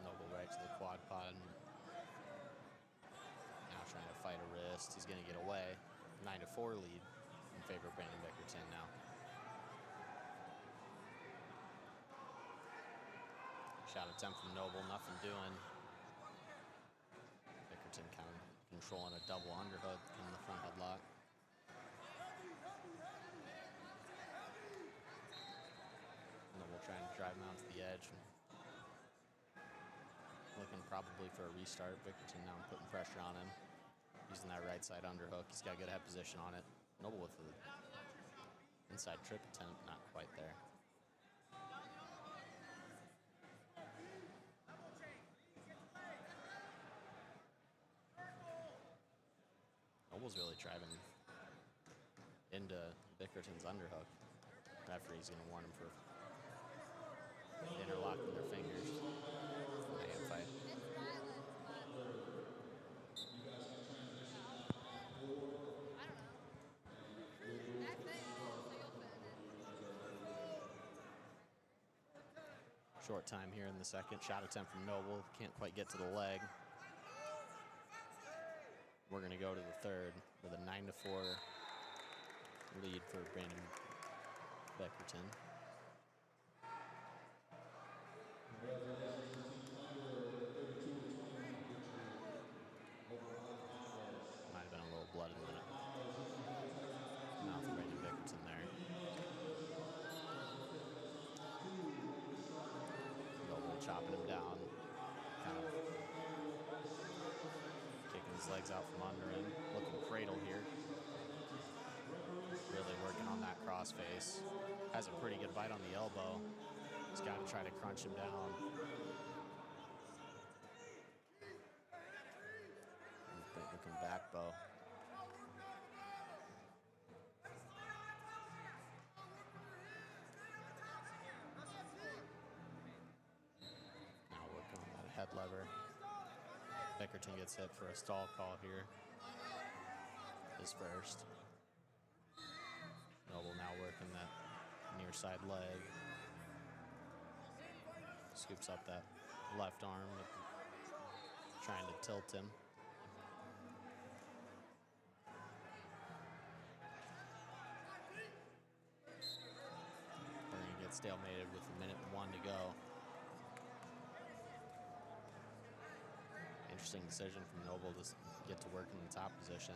Noble right to the quad pod. Now trying to fight a wrist. He's going to get away. 9-4 lead in favor of Brandon Bickerton now. Shot attempt from Noble, nothing doing. Bickerton kind of controlling a double underhook in the front headlock. Noble trying to drive him out to the edge. Looking probably for a restart. Bickerton now putting pressure on him. Using that right side underhook. He's got good head position on it. Noble with the inside trip attempt, not quite there. Noble's really driving into Bickerton's underhook. Referee's going to warn him for interlocking their fingers. Hand fight. Short time here in the second. Shot attempt from Noble. Can't quite get to the leg. We're going to go to the third with a 9-4 lead for Brandon Bickerton. Might have been a little blood in the mouth of Brandon Bickerton there. Noble chopping him down, kind of kicking his legs out from under him, looking cradle here. Really working on that crossface. Has a pretty good bite on the elbow. He's got to try to crunch him down. Looking back bow. Now working on that head lever. Bickerton gets hit for a stall call here. His first. Noble now working that near side leg. Scoops up that left arm, trying to tilt him. We're going stalemated with 1:01 to go. Interesting decision from Noble to get to work in the top position.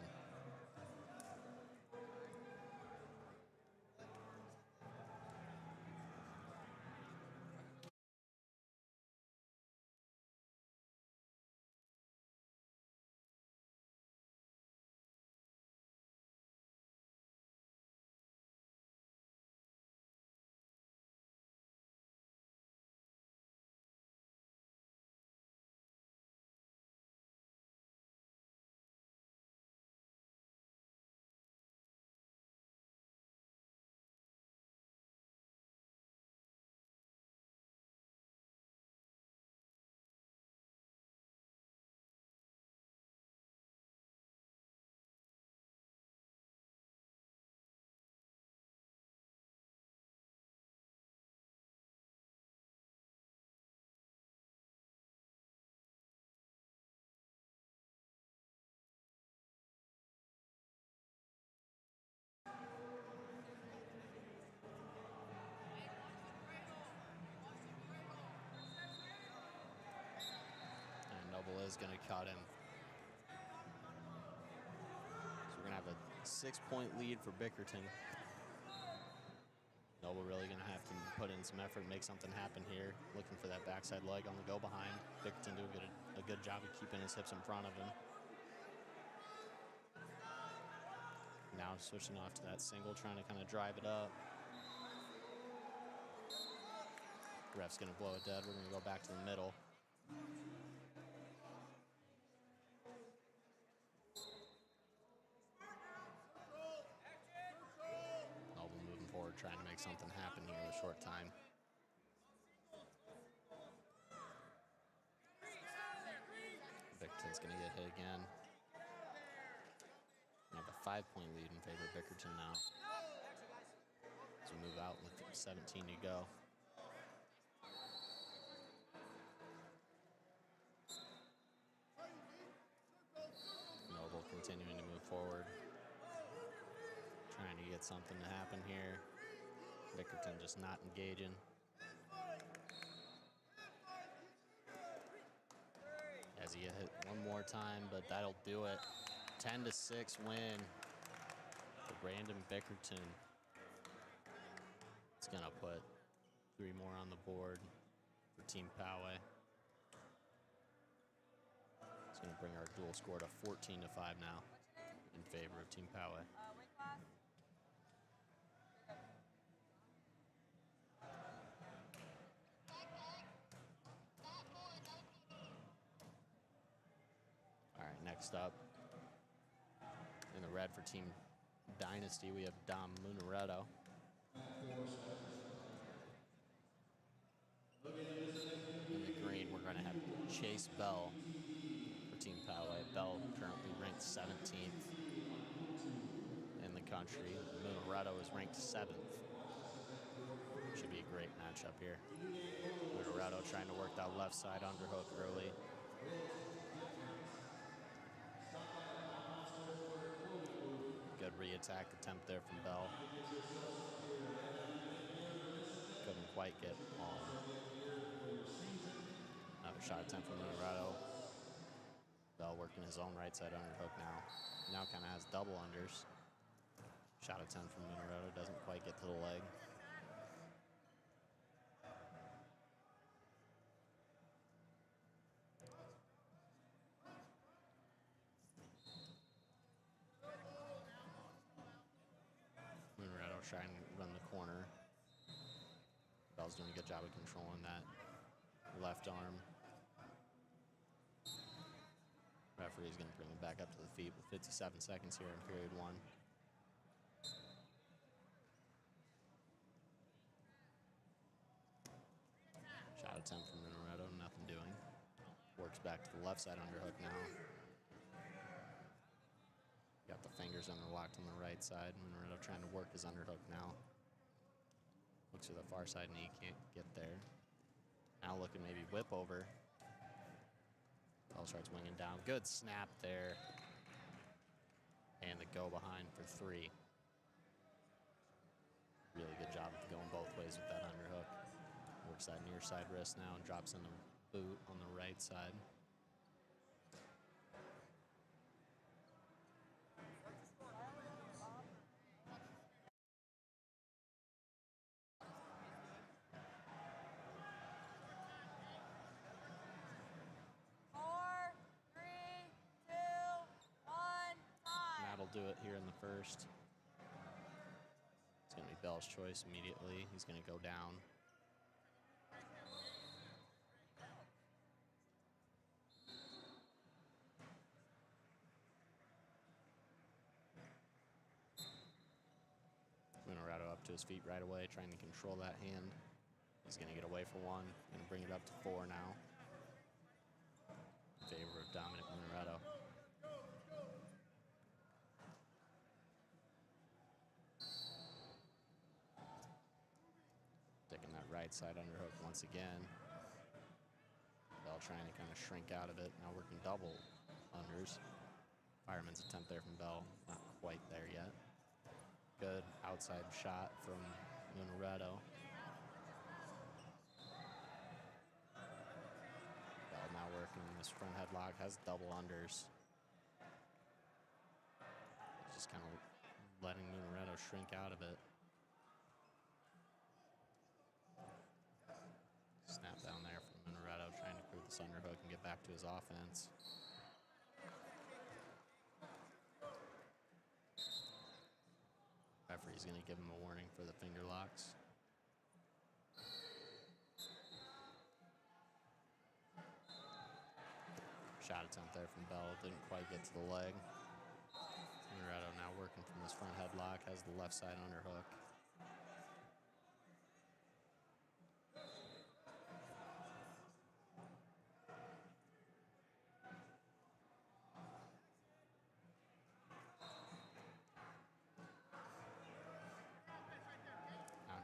Is going to cut him. So we're going to have a 6-point lead for Bickerton. Noble really going to have to put in some effort and make something happen here. Looking for that backside leg on the go behind. Bickerton doing a good job of keeping his hips in front of him. Now switching off to that single, trying to kind of drive it up. Ref's going to blow it dead. We're going to go back to the middle. Trying to make something happen here in a short time. Bickerton's going to get hit again. We have a 5-point lead in favor of Bickerton now. As we move out with 17 to go. Noble continuing to move forward. Trying to get something to happen here. Bickerton just not engaging. As he hit one more time, but that'll do it. 10-6 win for Brandon Bickerton. It's gonna put 3 more on the board for Team Poway. It's gonna bring our dual score to 14-5 now in favor of Team Poway. Next up, in the red for Team Dynasty, we have Dom Monaretto. In the green, we're going to have Chase Bell for Team Poway. Bell currently ranked 17th in the country. Monaretto is ranked 7th. Should be a great matchup here. Monaretto trying to work that left side underhook early. Good re-attack attempt there from Bell. Couldn't quite get on. Another shot attempt from Monaretto. Bell working his own right side underhook now. Now kind of has double unders. Shot attempt from Monaretto, doesn't quite get to the leg. Trying to run the corner. Bell's doing a good job of controlling that left arm. Referee's going to bring him back up to the feet with 57 seconds here in period 1. Shot attempt from Monaretto, nothing doing. Works back to the left side underhook now. Got the fingers underlocked on the right side. Monaretto trying to work his underhook now. Looks to the far side and he can't get there. Now looking maybe whip over. Bell starts winging down. Good snap there. And the go behind for 3. Really good job of going both ways with that underhook. Works that near side wrist now and drops in the boot on the right side. That'll do it here in the first. It's going to be Bell's choice immediately. He's going to go down. Monaretto up to his feet right away, trying to control that hand. He's going to get away for one. Going to bring it up to 4 now. In favor of Dominic Monaretto. Taking that right side underhook once again. Bell trying to kind of shrink out of it. Now working double unders. Fireman's attempt there from Bell. Not quite there yet. Good outside shot from Monaretto. Bell now working this front headlock. Has double unders. Just kind of letting Monaretto shrink out of it. Snap down there from Monaretto, trying to create this underhook and get back to his offense. Referee's going to give him a warning for the finger locks. Shot attempt there from Bell, didn't quite get to the leg. Monaretto now working from this front headlock, has the left side underhook.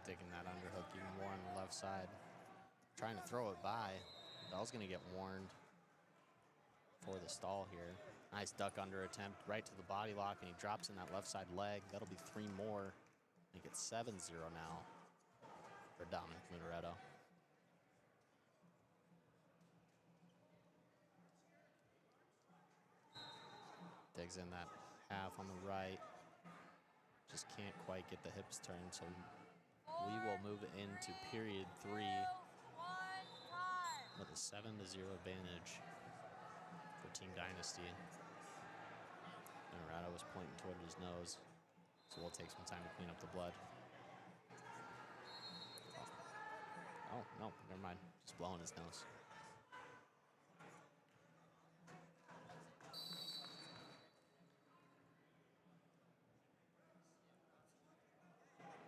Taking that underhook even more on the left side. Trying to throw it by. Bell's going to get warned for the stall here. Nice duck under attempt right to the body lock, and he drops in that left side leg. That'll be 3 more. Make it 7-0 now for Dominic Monaretto. Digs in that half on the right. Just can't quite get the hips turned, so we will move into period 3 with a 7-0 advantage for Team Dynasty. Monaretto was pointing toward his nose, so we'll take some time to clean up the blood. Oh, no, never mind. Just blowing his nose.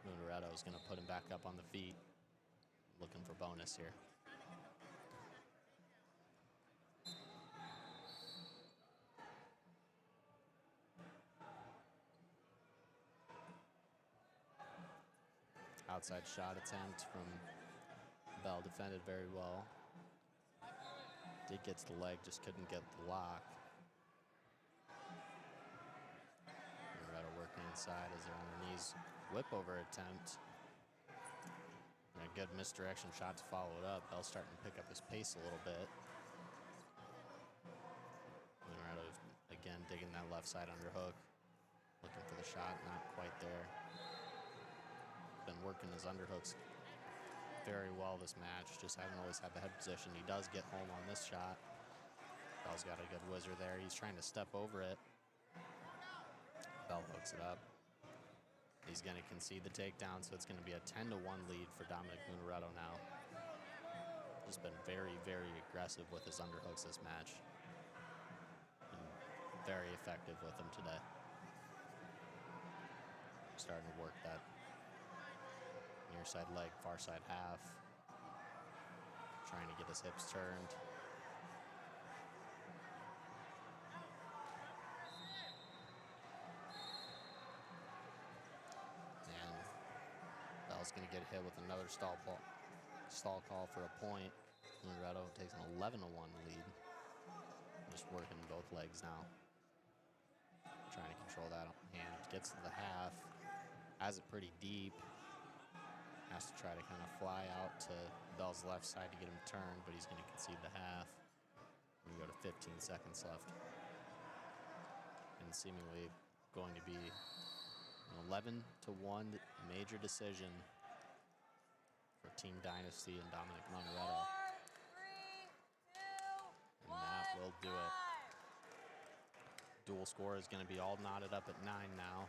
Monaretto is going to put him back up on the feet. Looking for bonus here. Outside shot attempt from Bell, defended very well. Did get to the leg, just couldn't get the lock. Monaretto working inside as they're on their knees. Whip over attempt. And a good misdirection shot to follow it up. Bell's starting to pick up his pace a little bit. Monaretto again digging that left side underhook. Looking for the shot, not quite there. Been working his underhooks very well this match. Just haven't always had the head position. He does get home on this shot. Bell's got a good whizzer there. He's trying to step over it. Bell hooks it up. He's going to concede the takedown, so it's going to be a 10-1 lead for Dominic Monaretto now. Just been very, very aggressive with his underhooks this match. And very effective with them today. Starting to work that near side leg, far side half. Trying to get his hips turned. Going to get hit with another stall call for a point. Monaretto takes an 11-1 lead. Just working both legs now. Trying to control that hand. Gets to the half. Has it pretty deep. Has to try to kind of fly out to Bell's left side to get him turned, but he's going to concede the half. We go to 15 seconds left. And seemingly going to be an 11-1 major decision for Team Dynasty and Dominic Monaretto. 4, 3, 2, 1, And that will do it. Dual score is going to be all knotted up at 9 now.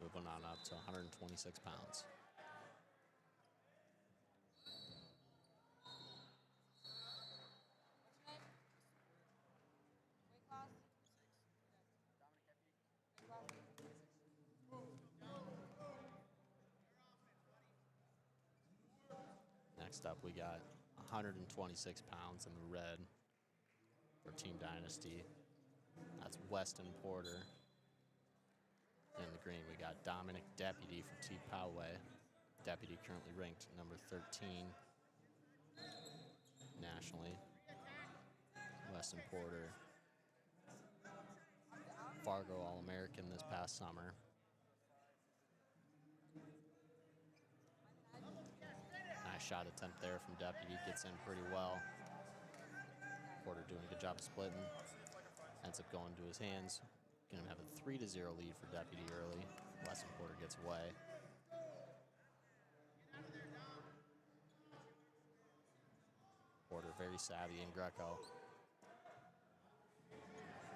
Moving on up to 126 pounds. Next up, we got 126 pounds in the red for Team Dynasty. That's Weston Porter. In the green, we got Dominic Deputy from T Poway. Deputy currently ranked number 13 nationally. Weston Porter, Fargo All-American this past summer. Nice shot attempt there from Deputy, gets in pretty well. Porter doing a good job of splitting. Ends up going to his hands. Gonna have a 3-0 lead for Deputy early. Weston Porter gets away. Porter very savvy in Greco.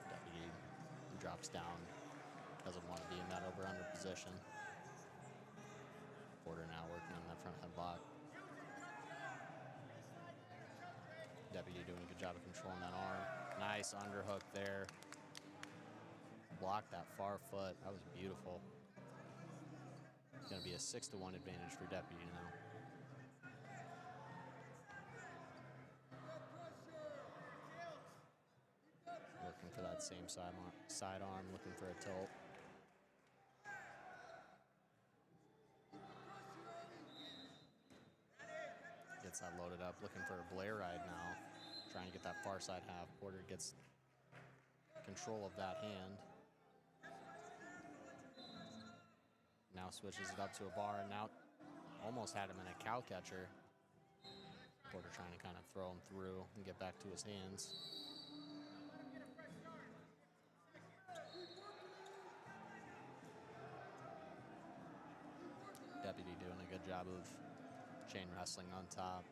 Deputy drops down. Doesn't want to be in that over-under position. Porter now working on that front headlock. Deputy doing a good job of controlling that arm. Nice underhook there. Blocked that far foot. That was beautiful. It's going to be a 6-1 advantage for Deputy now. Looking for that same sidearm, looking for a tilt. Gets that loaded up, looking for a Blair ride now. Trying to get that far side half. Porter gets control of that hand. Now switches it up to a bar, and now almost had him in a cow catcher. Porter trying to kind of throw him through and get back to his hands. Deputy doing a good job of chain wrestling on top.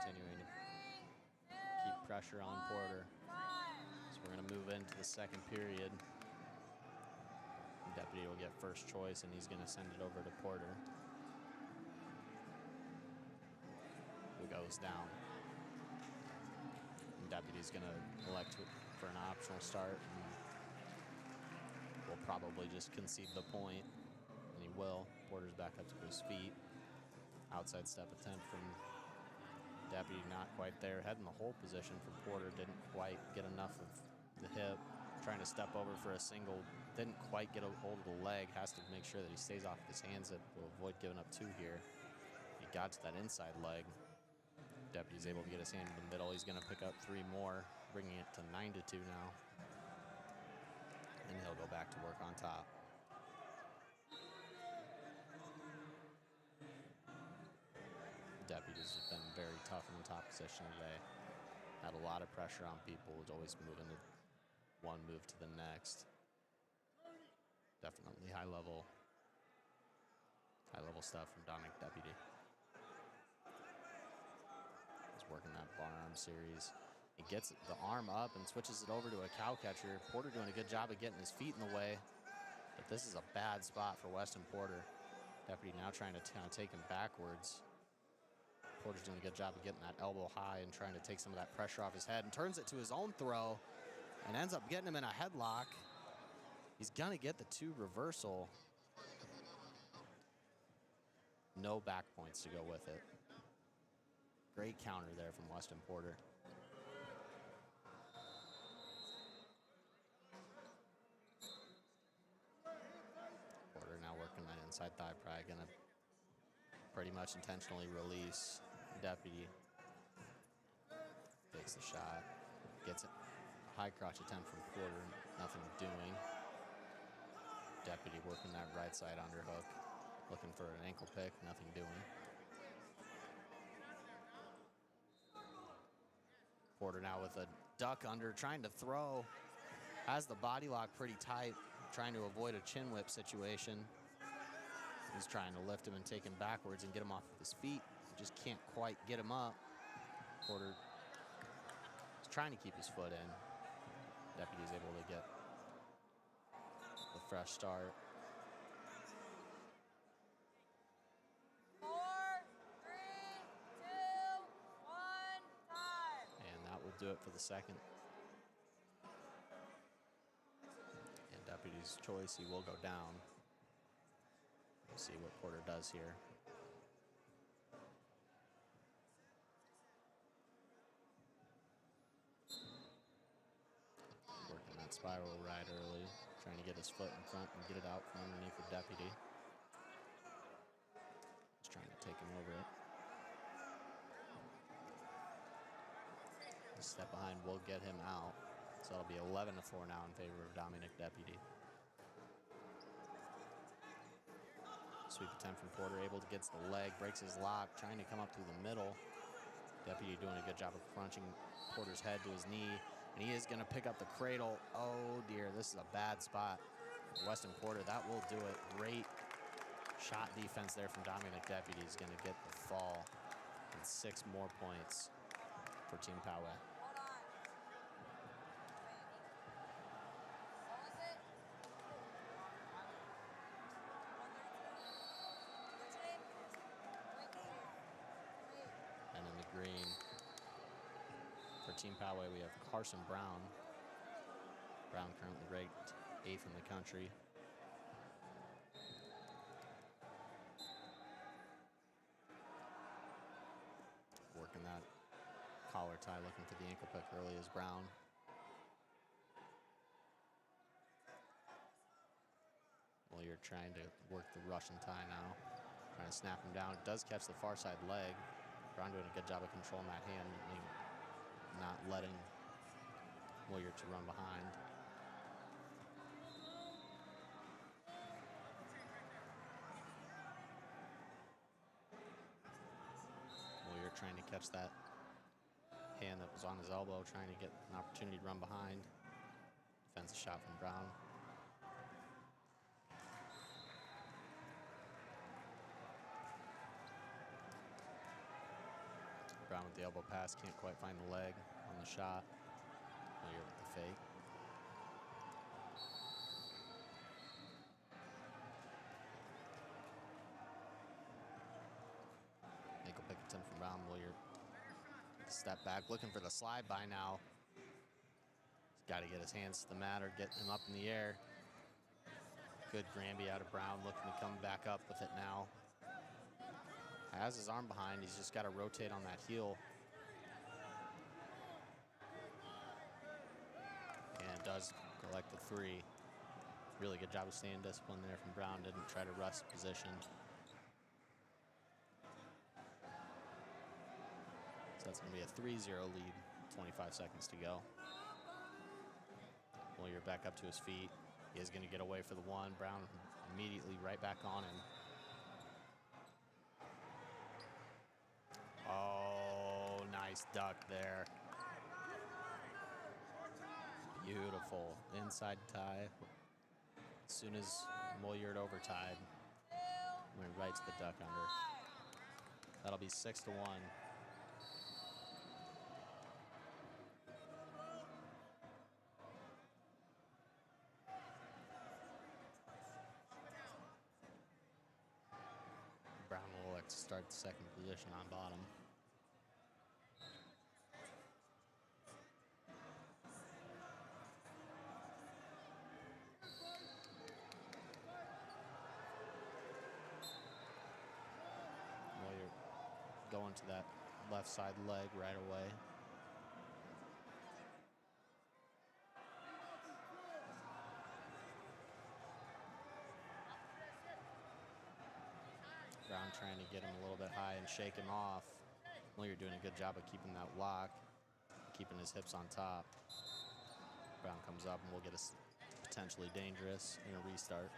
Continuing to keep pressure on Porter. We're going to move into the second period. Deputy will get first choice, and he's going to send it over to Porter, who goes down. And Deputy's going to elect for an optional start, and will probably just concede the point, and he will. Porter's back up to his feet. Outside step attempt from Deputy, not quite there. Head in the hold position for Porter, didn't quite get enough of the hip. Trying to step over for a single, didn't quite get a hold of the leg. Has to make sure that he stays off his hands to avoid giving up 2 here. He got to that inside leg. Deputy's able to get his hand in the middle. He's going to pick up 3 more, bringing it to 9-2 now. And he'll go back to work on top. Deputy's been very tough in the top position today. Had a lot of pressure on people. Was always moving to one move to the next. Definitely high level stuff from Dominic Deputy. He's working that bar arm series. He gets the arm up and switches it over to a cow catcher. Porter doing a good job of getting his feet in the way, but this is a bad spot for Weston Porter. Deputy now trying to kind of take him backwards. Porter's doing a good job of getting that elbow high and trying to take some of that pressure off his head, and turns it to his own throw and ends up getting him in a headlock. He's gonna get the 2 reversal. No back points to go with it. Great counter there from Weston Porter. Porter now working that inside thigh pry, gonna pretty much intentionally release Deputy. Takes the shot, gets it. High crotch attempt from Porter. Nothing doing. Deputy working that right side underhook. Looking for an ankle pick, nothing doing. Porter now with a duck under, trying to throw. Has the body lock pretty tight, trying to avoid a chin whip situation. He's trying to lift him and take him backwards and get him off of his feet. Just can't quite get him up. Porter is trying to keep his foot in. Deputy's able to get the fresh start. 4, 3, 2, 1, time. And that will do it for the second. And Deputy's choice, he will go down. We'll see what Porter does here. Working that spiral right early, trying to get his foot in front and get it out from underneath the Deputy. Just trying to take him over it. A step behind will get him out. So it'll be 11-4 now in favor of Dominic Deputy. Sweep attempt from Porter, able to get to the leg, breaks his lock, trying to come up through the middle. Deputy doing a good job of crunching Porter's head to his knee, and he is gonna pick up the cradle. Oh dear, this is a bad spot. Weston Porter, that will do it. Great shot defense there from Dominic Deputy. He's gonna get the fall and 6 more points for Team Poway. Hold on. What was it? What's your name? And in the green, for Team Poway, we have Carson Brown. Brown currently ranked 8th in the country. Working that collar tie, looking for the ankle pick early is Brown. Well, you're trying to work the Russian tie now. Trying to snap him down. It does catch the far side leg. Brown doing a good job of controlling that hand, not letting Wyard to run behind. Wyard trying to catch that hand that was on his elbow, trying to get an opportunity to run behind. Defensive shot from Brown. Brown with the elbow pass, can't quite find the leg on the shot. Wyard with the fake. Ankle pick attempt from Brown. Wyard step back, looking for the slide by now. He's got to get his hands to the mat or get him up in the air. Good Granby out of Brown, looking to come back up with it now. Has his arm behind, he's just got to rotate on that heel. And does collect the 3. Really good job of staying disciplined there from Brown, didn't try to rush position. So that's gonna be a 3-0 lead, 25 seconds to go. Wyard back up to his feet. He is gonna get away for the 1. Brown immediately right back on him. Oh, nice duck there. Beautiful inside tie. As soon as Wyard overtied, went right to the duck under. That'll be 6-1. Brown will elect to start the second position on bottom. Going to that left side leg right away. Brown trying to get him a little bit high and shake him off. Well, you're doing a good job of keeping that lock, keeping his hips on top. Brown comes up and we'll get a potentially dangerous in a restart.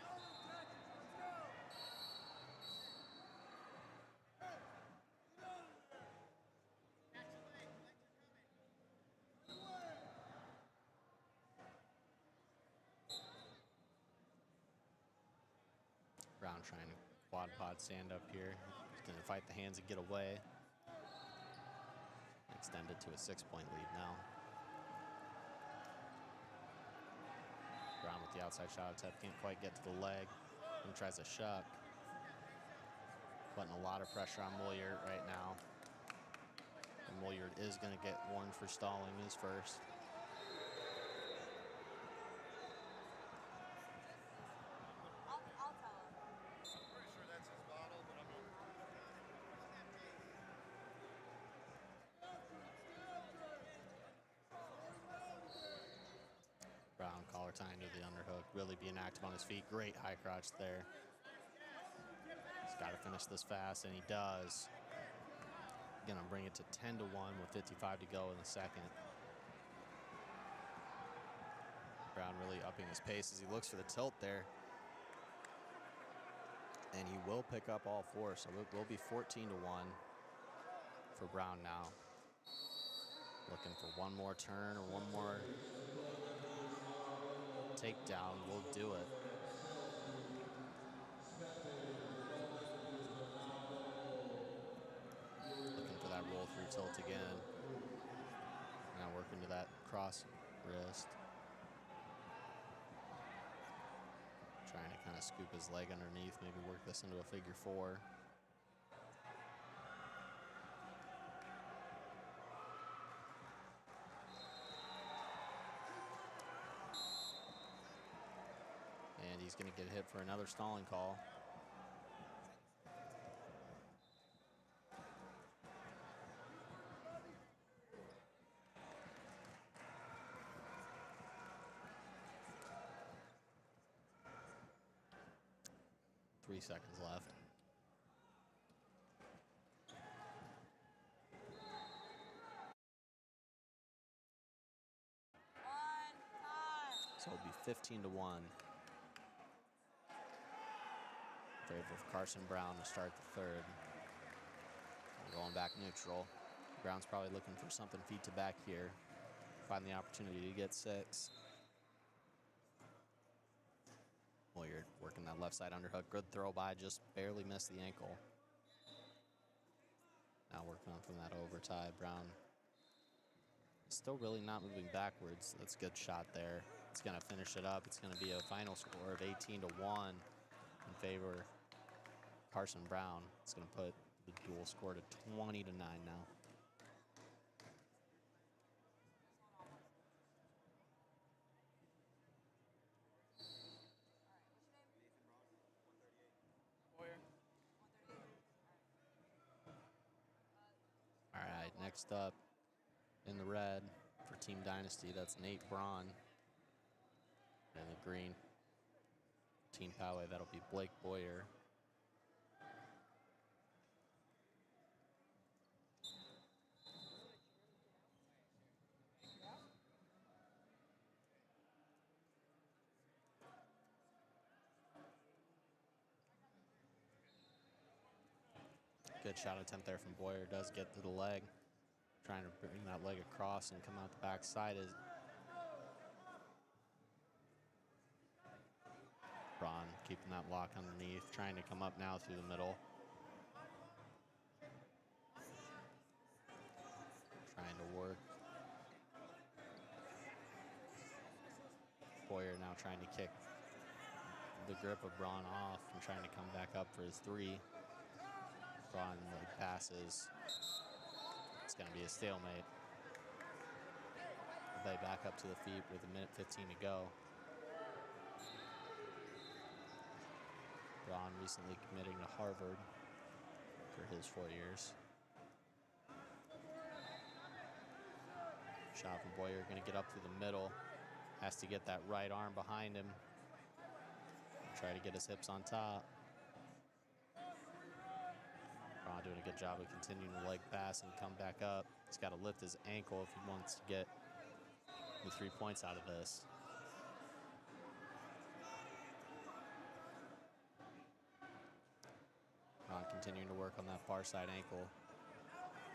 Brown trying to quad pod stand up here. He's going to fight the hands and get away. Extend it to a 6-point lead now. Brown with the outside shot attempt, can't quite get to the leg. And tries a shuck. Putting a lot of pressure on Wyard right now. And Wyard is going to get one for stalling his first. Brown collar tying to the underhook, really being active on his feet. Great high crotch there. He's got to finish this fast, and he does. Gonna bring it to 10-1 with 55 to go in the second. Brown really upping his pace as he looks for the tilt there. And he will pick up all four, so it will be 14-1 for Brown now. Looking for one more turn or one more takedown, will do it. Looking for that roll through tilt again. Now working to that cross wrist. Trying to kind of scoop his leg underneath, maybe work this into a figure four. And he's going to get hit for another stalling call. Three seconds left. So it'll be 15-1. Favor of Carson Brown to start the third. Going back neutral. Brown's probably looking for something feet to back here. Find the opportunity to get 6. Wyard working that left side underhook. Good throw by, just barely missed the ankle. Now working on from that over tie. Brown still really not moving backwards. That's a good shot there. It's going to finish it up. It's going to be a final score of 18-1 in favor of Carson Brown. It's going to put the duel score to 20-9 now. All right, next up in the red for Team Dynasty, that's Nate Braun. And the green, Team Poway, that'll be Blake Boyer. Good shot attempt there from Boyer. Does get to the leg. Trying to bring that leg across and come out the backside. Is Braun keeping that lock underneath. Trying to come up now through the middle. Trying to work. Boyer now trying to kick the grip of Braun off and trying to come back up for his 3. Braun leg passes. It's going to be a stalemate. They back up to the feet with 1:15 to go. Braun recently committing to Harvard for his 4 years. Shot from Boyer, going to get up through the middle. Has to get that right arm behind him. Try to get his hips on top. Braun doing a good job of continuing the leg pass and come back up. He's got to lift his ankle if he wants to get the 3 points out of this. Braun continuing to work on that far side ankle,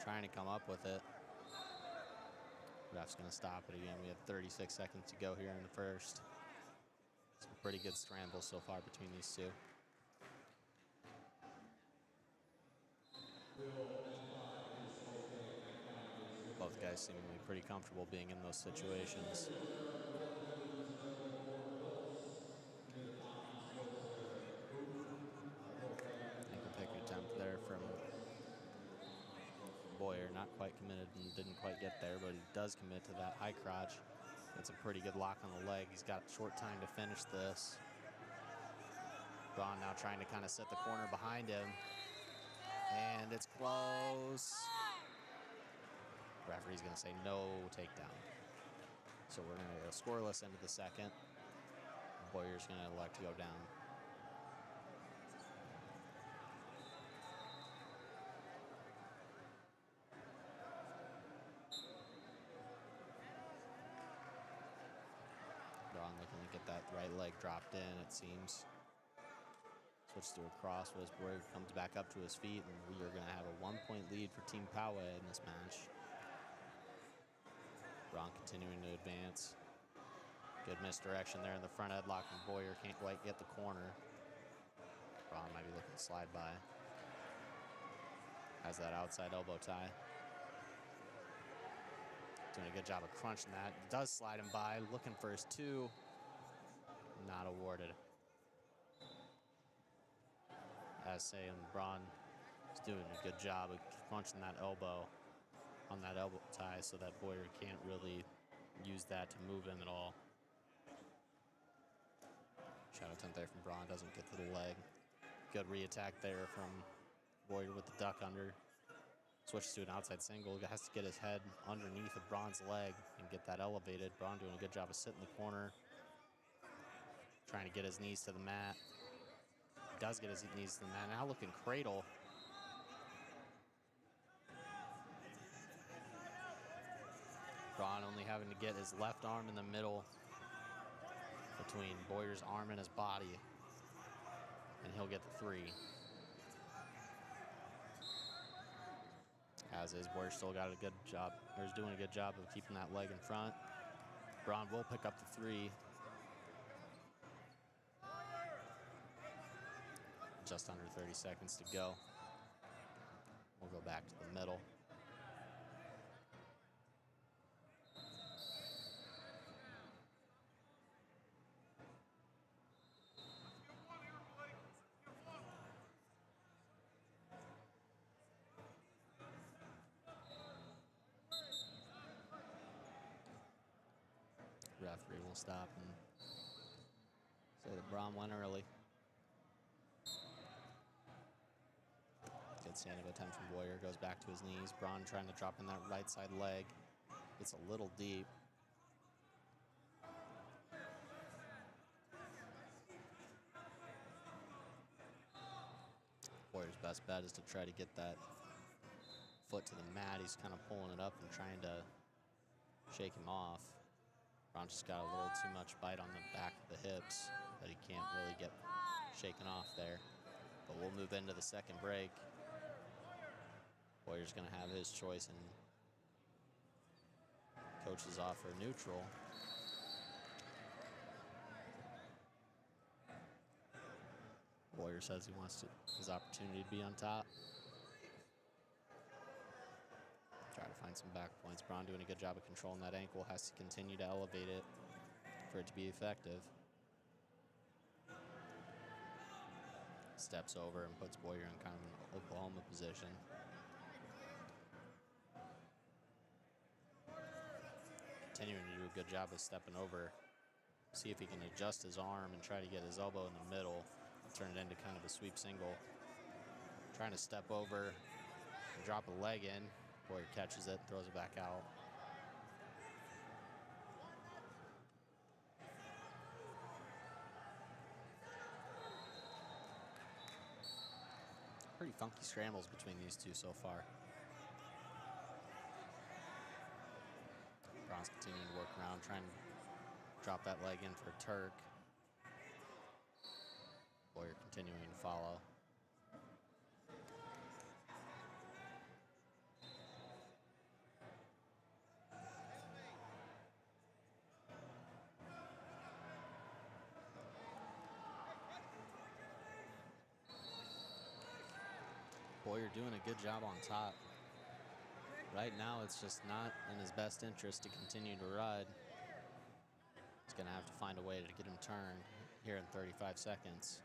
trying to come up with it. Ref's going to stop it again. We have 36 seconds to go here in the first. Some pretty good scrambles so far between these two. Both guys seemingly pretty comfortable being in those situations. Ankle pick attempt there from Boyer, not quite committed and didn't quite get there, but he does commit to that high crotch. It's a pretty good lock on the leg. He's got short time to finish this. Braun now trying to kind of set the corner behind him. And it's close. Referee's going to say no takedown. So we're going to go scoreless into the second. Boyer's going to elect to go down. Braun looking to get that right leg dropped in, it seems. Switch to a cross as Boyer comes back up to his feet, and we are going to have a 1-point lead for Team Poway in this match. Braun continuing to advance. Good misdirection there in the front headlock, and Boyer can't quite get the corner. Braun might be looking to slide by. Has that outside elbow tie. Doing a good job of crunching that. Does slide him by, looking for his 2. Not awarded. As saying, Braun is doing a good job of crunching that elbow on that elbow tie so that Boyer can't really use that to move him at all. Shadow attempt there from Braun, doesn't get to the leg. Good re-attack there from Boyer with the duck under. Switches to an outside single, has to get his head underneath of Braun's leg and get that elevated. Braun doing a good job of sitting in the corner, trying to get his knees to the mat. Does get his knees to the mat, now looking cradle. Braun only having to get his left arm in the middle between Boyer's arm and his body, and he'll get the 3. As is, Boyer still got a good job, or is doing a good job of keeping that leg in front. Braun will pick up the 3. Just under 30 seconds to go. We'll go back to the middle. Referee will stop and say that Braun went early. Good standing attempt from Boyer, goes back to his knees. Braun trying to drop in that right side leg. It's a little deep. Boyer's best bet is to try to get that foot to the mat. He's kind of pulling it up and trying to shake him off. Braun just got a little too much bite on the back of the hips that he can't really get shaken off there. But we'll move into the second break. Boyer's going to have his choice, and coaches offer neutral. Boyer says he wants his opportunity to be on top. Try to find some back points. Braun doing a good job of controlling that ankle. Has to continue to elevate it for it to be effective. Steps over and puts Boyer in kind of an Oklahoma position. Continuing to do a good job of stepping over. See if he can adjust his arm and try to get his elbow in the middle. Turn it into kind of a sweep single. Trying to step over and drop a leg in. Boyer catches it, throws it back out. Pretty funky scrambles between these two so far. Braun's continuing to work around around, trying to drop that leg in for Turk. Boyer continuing to follow. Boyer doing a good job on top. Right now, it's just not in his best interest to continue to ride. He's going to have to find a way to get him turned here in 35 seconds.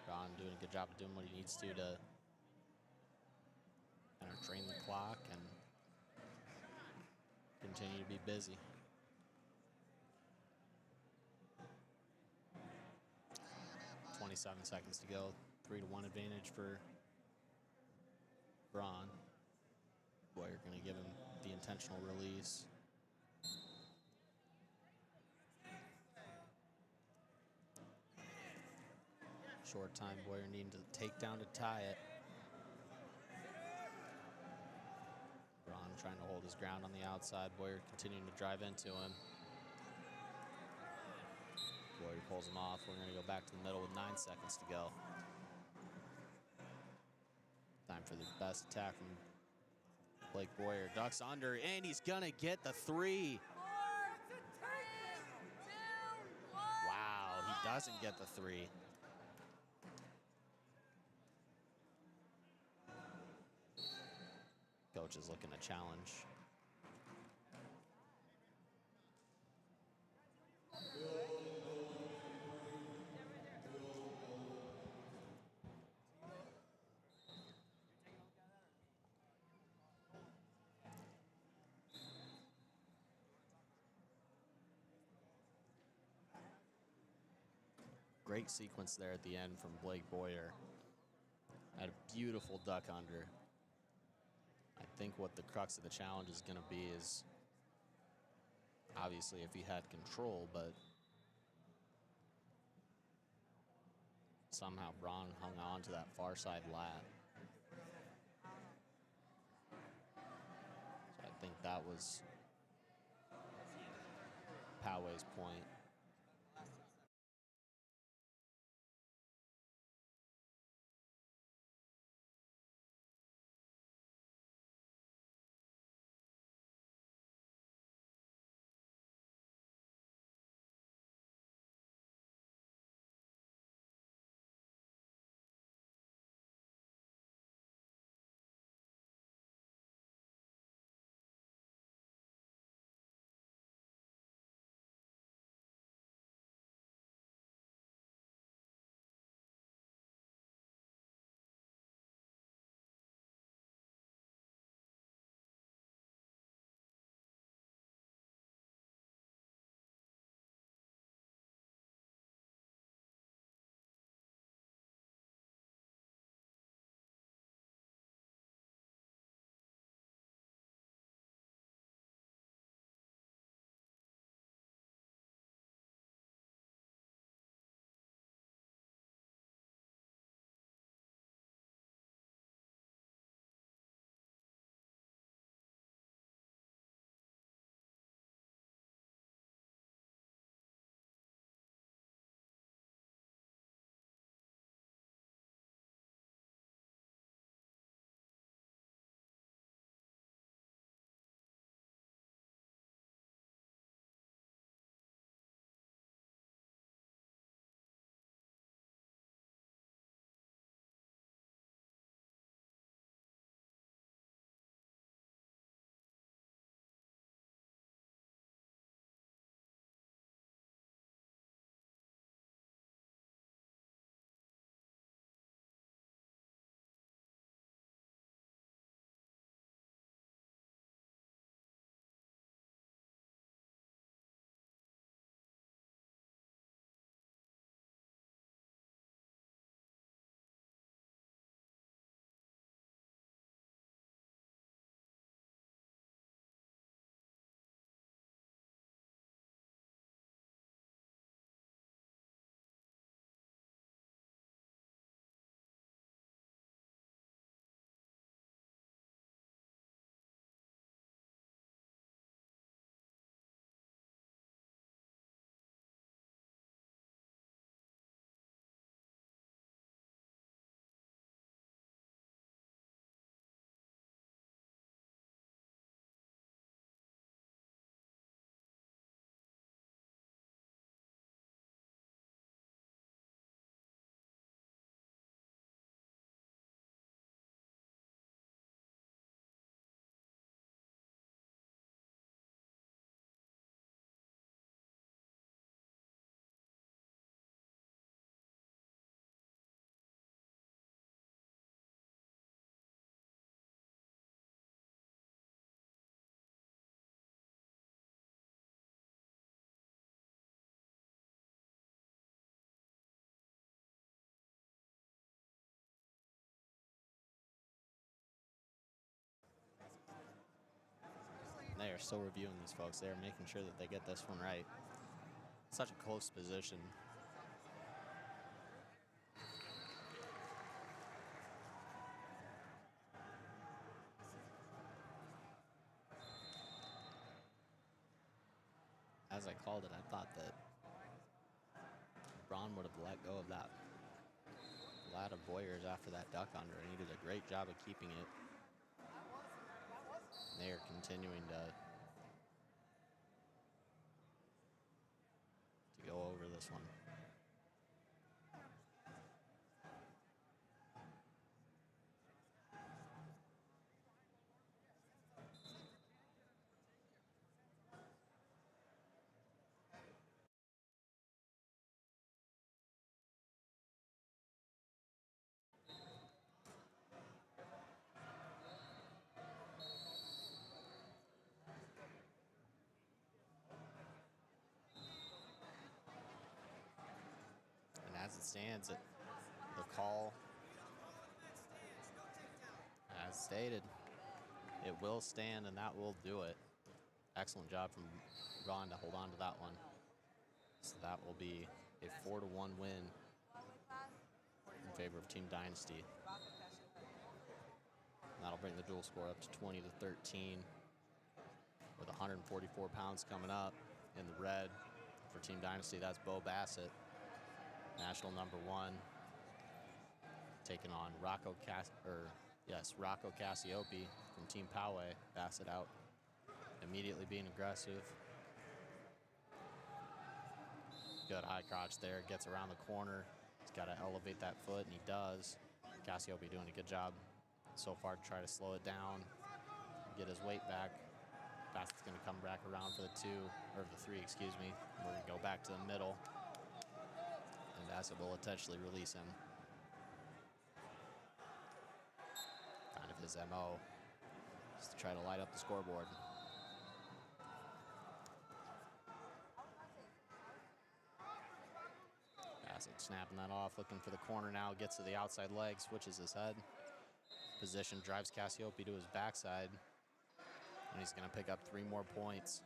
Braun doing a good job of doing what he needs to kind of drain the clock and continue to be busy. 27 seconds to go. 3-1 advantage for Braun. Boyer going to give him the intentional release. Short time, Boyer needing to take down to tie it. Braun trying to hold his ground on the outside. Boyer continuing to drive into him. Boyer pulls him off. We're going to go back to the middle with 9 seconds to go. Time for the best attack from Blake Boyer. Ducks under, and he's going to get the 3. Wow, he doesn't get the 3. Coach is looking to challenge. Great sequence there at the end from Blake Boyer. Had a beautiful duck under. I think what the crux of the challenge is going to be is obviously if he had control, but somehow Braun hung on to that far side lat. So I think that was Poway's point. they're still reviewing these folks. They're making sure that they get this one right. Such a close position. As I called it, I thought that Braun would have let go of that lot of Boyers after that duck under, and he did a great job of keeping it. They are continuing to go over this one. As it stands, the call, as stated, it will stand, and that will do it. Excellent job from Braun to hold on to that one. So that will be a 4-1 win in favor of Team Dynasty. And that'll bring the dual score up to 20-13, with 144 pounds coming up in the red. For Team Dynasty, that's Bo Basset, national number 1, taking on Rocco Casiopi from Team Poway. Basset out immediately being aggressive. Good high crotch there, gets around the corner. He's got to elevate that foot, and he does. Casiopi doing a good job so far to try to slow it down, get his weight back. Basset's going to come back around for the 3, excuse me. We're going to go back to the middle. Basset will intentionally release him. Kind of his MO, just to try to light up the scoreboard. Basset snapping that off, looking for the corner now, gets to the outside leg, switches his head. Position, drives Casiopi to his backside, and he's going to pick up 3 more points.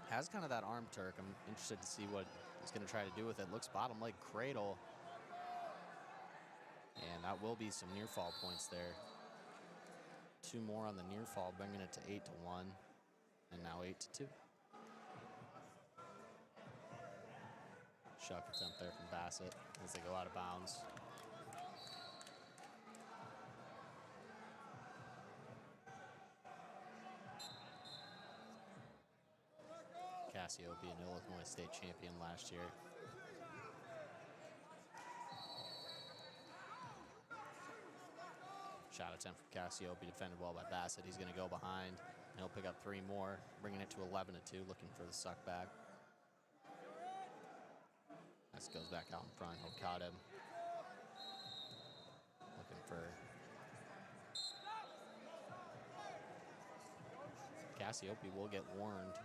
Has kind of that arm Turk. I'm interested to see what he's going to try to do with it. Looks bottom leg cradle. And that will be some near fall points there. 2 more on the near fall, bringing it to 8-1. And now 8-2. Shuck attempt there from Basset as they go out of bounds. Casiopi, an Illinois state champion last year. Shot attempt from Casiopi, defended well by Basset. He's going to go behind, and he'll pick up 3 more, bringing it to 11-2, looking for the suck back. This goes back out in front. He'll caught him. Looking for Casiopi will get warned.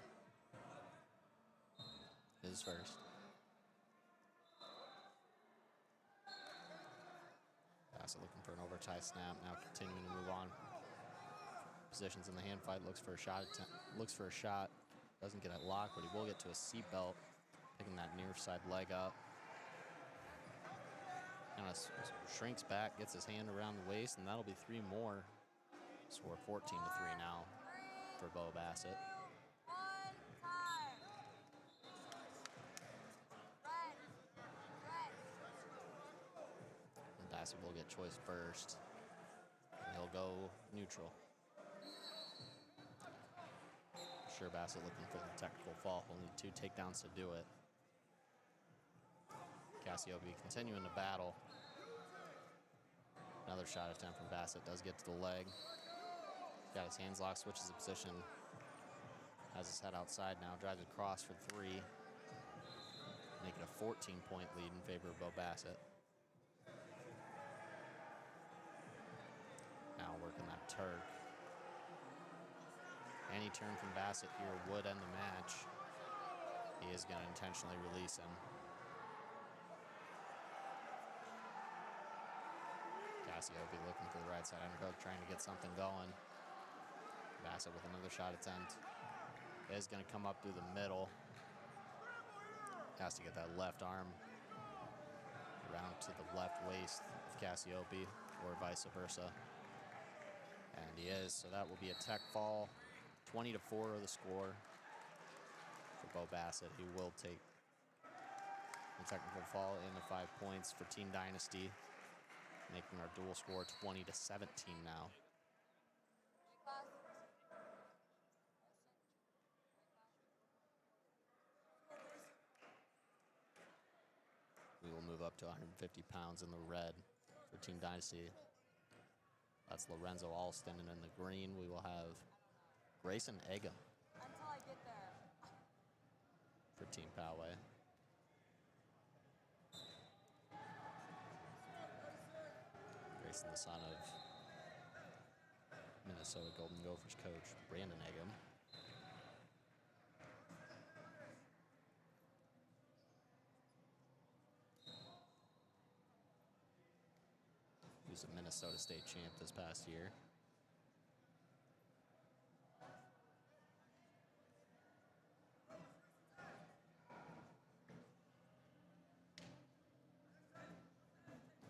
His first. Basset looking for an overtie snap. Now continuing to move on. Positions in the hand fight. Looks for a shot. Doesn't get it locked, but he will get to a seat belt. Picking that near side leg up. Kind of shrinks back, gets his hand around the waist, and that'll be 3 more. Score 14-3 now for Bo Basset. Basset will get choice first, and he'll go neutral. Sure, Basset looking for the technical fall. He'll need 2 takedowns to do it. Casiopi continuing to battle. Another shot attempt from Basset, does get to the leg. Got his hands locked, switches the position. Has his head outside now, drives across for 3. Make it a 14-point lead in favor of Bo Basset. Now working that Turk. Any turn from Basset here would end the match. He is going to intentionally release him. Casiopi looking for the right side underhook, trying to get something going. Basset with another shot attempt. Is going to come up through the middle. Has to get that left arm around to the left waist of Casiopi, or vice versa. And he is, so that will be a tech fall. 20-4 the score for Bo Basset. He will take the technical fall in the 5 points for Team Dynasty, making our dual score 20-17 now. We will move up to 150 pounds in the red for Team Dynasty. That's Lorenzo Alston, and in the green we will have Grayson Eagum Until I get there. for Team Poway. Grayson, the son of Minnesota Golden Gophers coach Brandon Eagum. He was a Minnesota State champ this past year.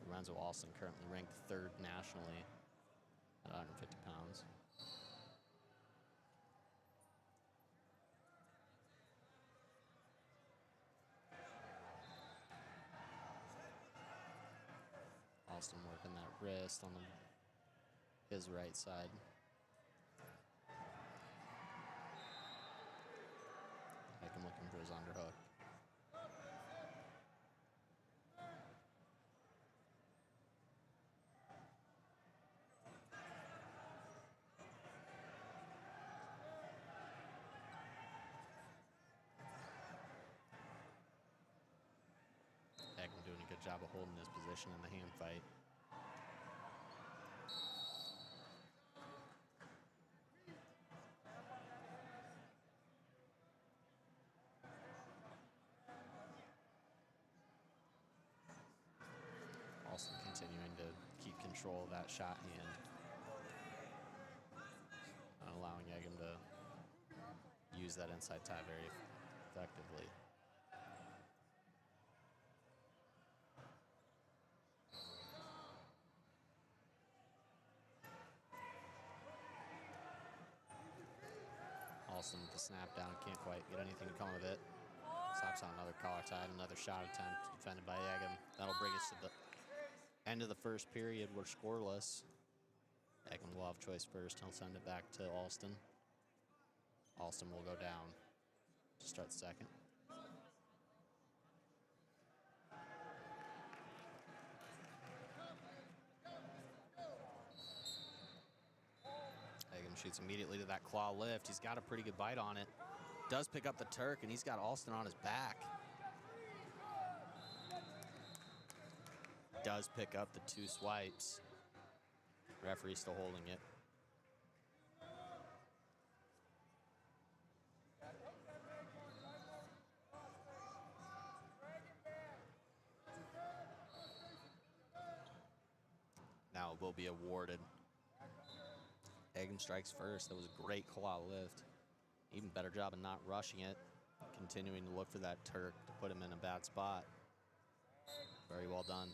Lorenzo Alston currently ranked 3rd nationally at 150 pounds. Alston working that wrist on his right side. Eagum looking for his underhook. Eagum doing a good job of holding his position in the hand fight. Alston continuing to keep control of that shot hand, and allowing Eagum to use that inside tie very effectively. Alston with the snap down, can't quite get anything to come of it. Slaps on another collar tie, another shot attempt defended by Eagum. That'll bring us to the end of the first period. We're scoreless. Eagum will have choice first. He'll send it back to Alston. Alston will go down to start the second. Eagum shoots immediately to that claw lift. He's got a pretty good bite on it. Does pick up the Turk, and he's got Alston on his back. Does pick up the 2 swipes. Referee still holding it. Now it will be awarded. Eagum strikes first. That was a great claw lift. Even better job of not rushing it. Continuing to look for that Turk to put him in a bad spot. Very well done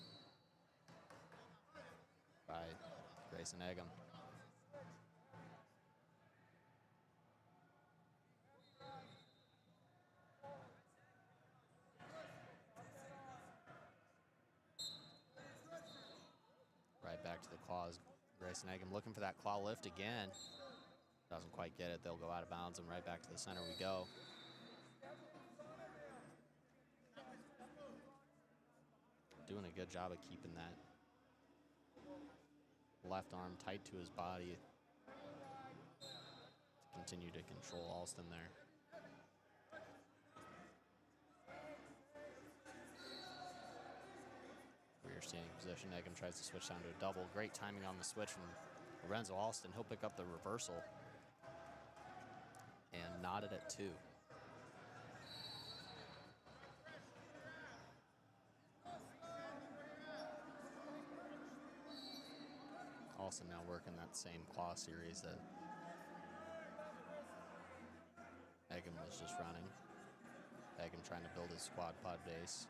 by Grayson Eagum. Right back to the claws. Grayson Eagum looking for that claw lift again. Doesn't quite get it. They'll go out of bounds, and right back to the center we go. Doing a good job of keeping that left arm tight to his body to continue to control Alston there. Rear standing position. Eagum tries to switch down to a double. Great timing on the switch from Lorenzo Alston. He'll pick up the reversal and knot it at 2. Alston now working that same claw series that to build his squad pod base.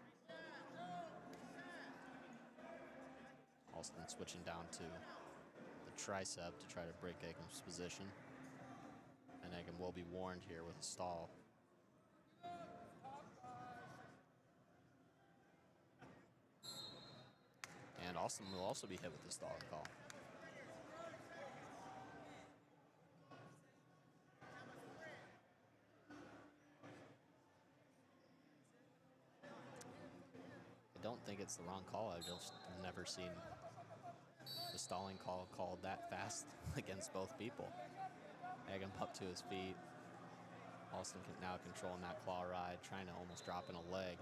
Alston switching down to the tricep to try to break Eagum's position. And Eagum will be warned here with a stall. And Alston will also be hit with the stalling call. I don't think it's the wrong call. I've just never seen the stalling call called that fast against both people. Eagum up to his feet. Alston now controlling that claw ride, trying to almost drop in a leg.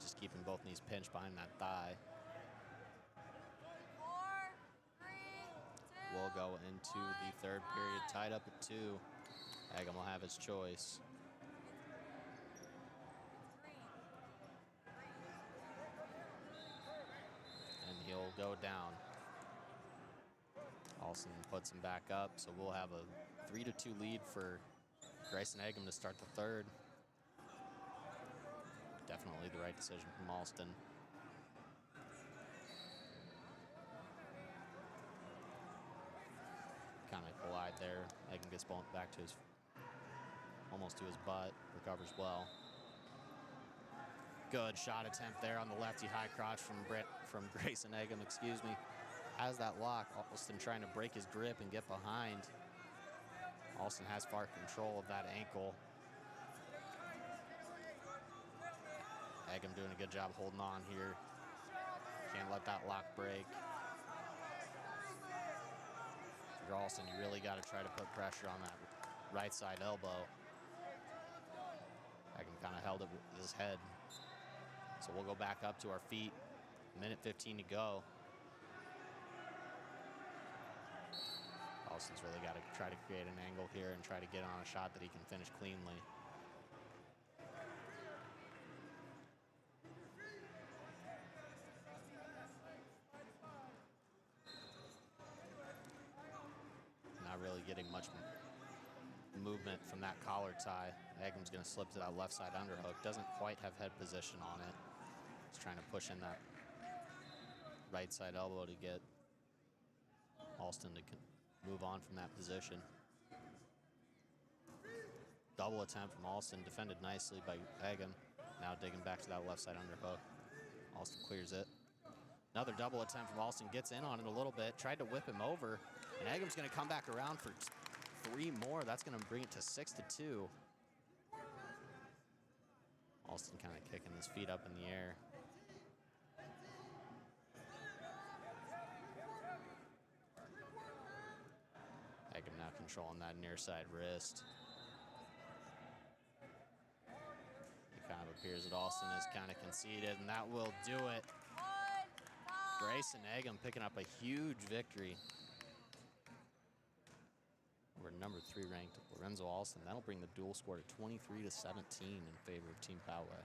Just keeping both knees pinched behind that thigh. 4, 3, 2. We'll go into the third period tied up at 2. Eagum will have his choice. And he'll go down. Alston puts him back up, so we'll have a 3-2 lead for Grayson Eagum to start the third. Definitely the right decision from Alston. Kind of collide there. Eagum gets bumped back to his, almost to his butt, recovers well. Good shot attempt there on the lefty high crotch from Grayson Eagum, excuse me. Has that lock, Alston trying to break his grip and get behind. Alston has far control of that ankle. Eagum doing a good job holding on here. Can't let that lock break. For Alston, you really got to try to put pressure on that right side elbow. Eagum kind of held it with his head. So we'll go back up to our feet. Minute 15 to go. Alston's really got to try to create an angle here and try to get on a shot that he can finish cleanly. Not really getting much movement from that collar tie. Eagum's going to slip to that left side underhook. Doesn't quite have head position on it. He's trying to push in that right side elbow to get Alston to move on from that position. Double attempt from Alston, defended nicely by Eagum. Now digging back to that left side underhook. Alston clears it. Another double attempt from Alston, gets in on it a little bit, tried to whip him over, and Eagum's gonna come back around for 3 more. That's gonna bring it to 6-2. Alston kind of kicking his feet up in the air. Eagum now controlling that near side wrist. It kind of appears that Alston is kind of conceded, and that will do it. Grayson Eagum picking up a huge victory over number 3 ranked Lorenzo Alston. That'll bring the duel score to 23-17 in favor of Team Poway.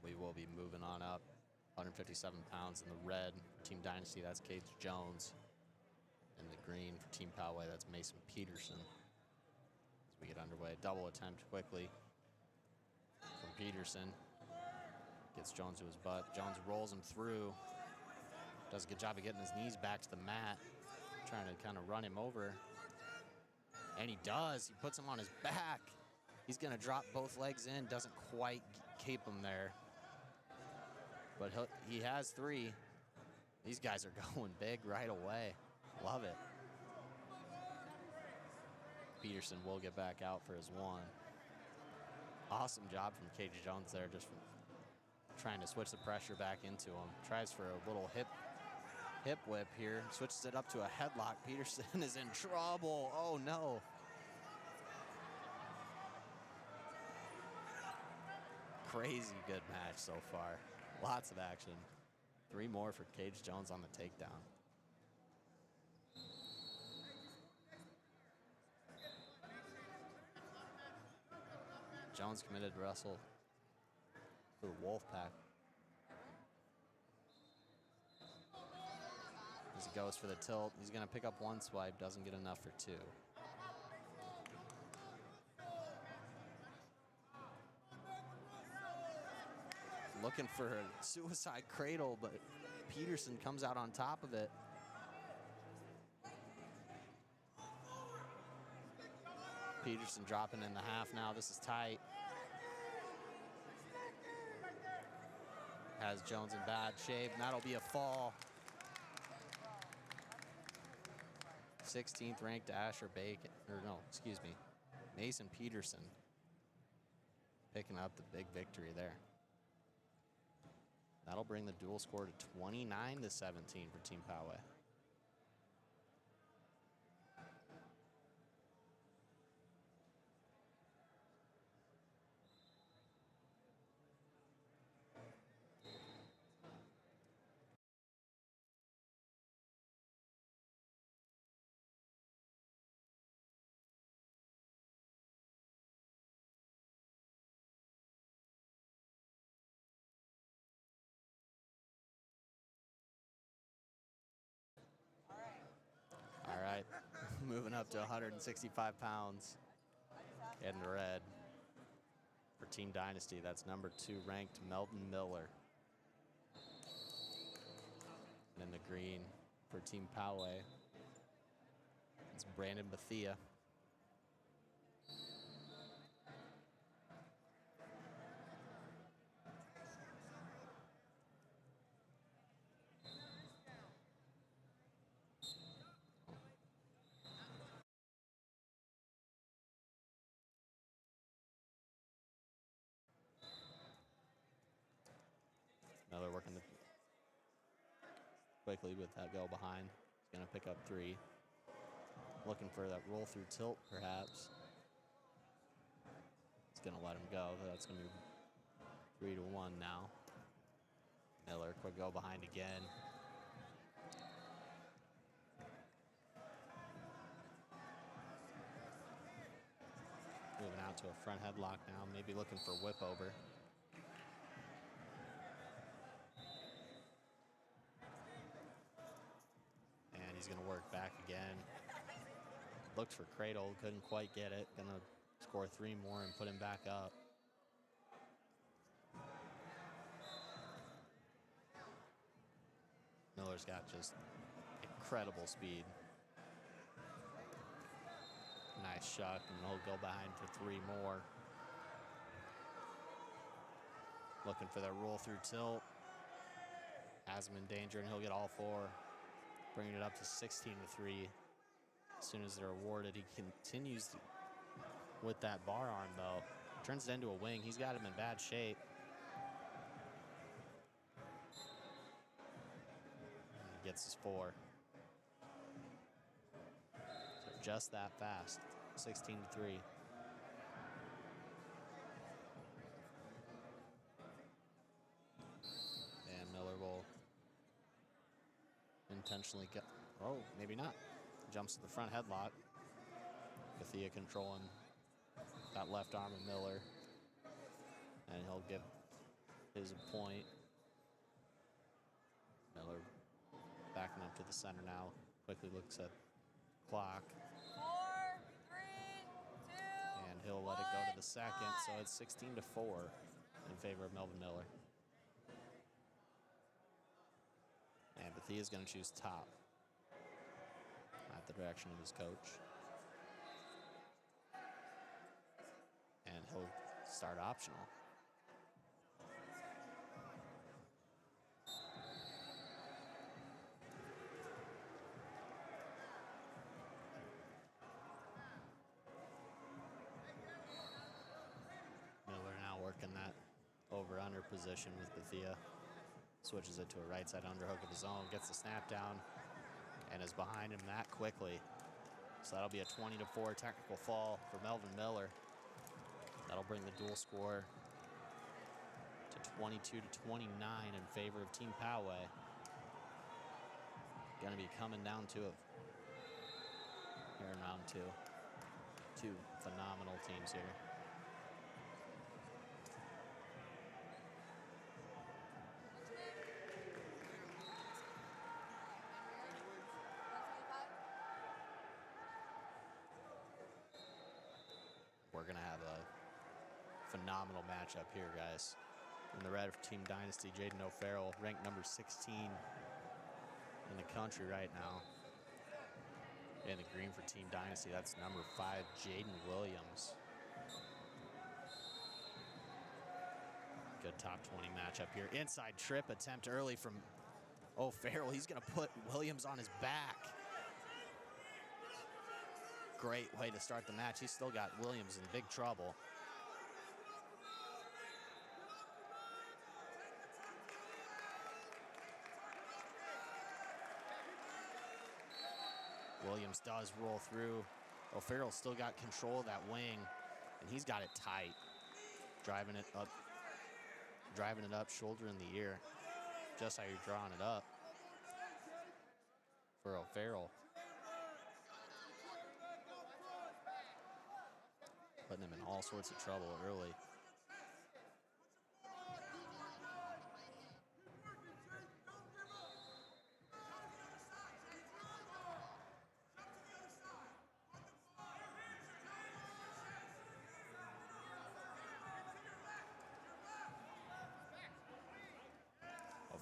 We will be moving on up. 157 pounds in the red for Team Dynasty, that's Cage Jones. In the green for Team Poway, that's Mason Peterson. As we get underway, double attempt quickly from Peterson. Gets Jones to his butt. Jones rolls him through. Does a good job of getting his knees back to the mat. Trying to kind of run him over. And he does. He puts him on his back. He's going to drop both legs in. Doesn't quite keep him there. But he has 3. These guys are going big right away. Love it. Peterson will get back out for his 1. Awesome job from Cage Jones there, just from trying to switch the pressure back into him. Tries for a little hip whip here. Switches it up to a headlock. Peterson is in trouble. Oh no. Crazy good match so far. Lots of action. 3 more for Cage Jones on the takedown. Jones committed to wrestle for the Wolfpack. As he goes for the tilt, he's going to pick up one swipe, doesn't get enough for two. Looking for a suicide cradle, but Peterson comes out on top of it. Peterson dropping in the half now. This is tight. Has Jones in bad shape, and that'll be a fall. 16th ranked Asher Bacon, or no, excuse me, Mason Peterson picking up the big victory there. That'll bring the dual score to 29-17 for Team Poway. All right, moving up to 165 pounds in red for Team Dynasty. That's number 2 ranked Melvin Miller. And in the green for Team Poway, it's Brandon Bethia. Miller working quickly with that go behind. He's going to pick up 3. Looking for that roll through tilt, perhaps. He's going to let him go. That's going to be 3-1 now. Miller, quick go behind again. Moving out to a front headlock now, maybe looking for whip over. He's going to work back again. Looked for cradle, couldn't quite get it. Going to score 3 more and put him back up. Miller's got just incredible speed. Nice shot, and he'll go behind for 3 more. Looking for that roll through tilt. Has him in danger, and he'll get all 4. Bringing it up to 16-3. As soon as they're awarded, he continues with that bar arm, though. Turns it into a wing. He's got him in bad shape. And he gets his 4. So just that fast, 16-3. And Miller will intentionally get, oh, maybe not. Jumps to the front headlock. Bethia controlling that left arm of Miller. And he'll give his a point. Miller backing up to the center now. Quickly looks at clock. 4, 3, 2, and he'll let it go to the second. So it's 16-4 in favor of Melvin Miller. And Bethia's going to choose top at the direction of his coach. And he'll start optional. Miller now working that over-under position with Bethia. Switches it to a right side underhook of his own, gets the snap down, and is behind him that quickly. So that'll be a 20-4 technical fall for Melvin Miller. That'll bring the dual score to 22-29 in favor of Team Poway. Gonna be coming down to it here in round 2. Two phenomenal teams here. phenomenal matchup here, guys. In the red for Team Dynasty, Jaden O'Farrell, ranked number 16 in the country right now. In the green for Team Dynasty, that's number 5, Jaden Williams. Good top 20 matchup here. Inside trip attempt early from O'Farrell. He's gonna put Williams on his back. Great way to start the match. He's still got Williams in big trouble. Williams does roll through. O'Farrell still got control of that wing, and he's got it tight. Driving it up, shoulder in the ear. Just how you're drawing it up for O'Farrell. Putting him in all sorts of trouble early.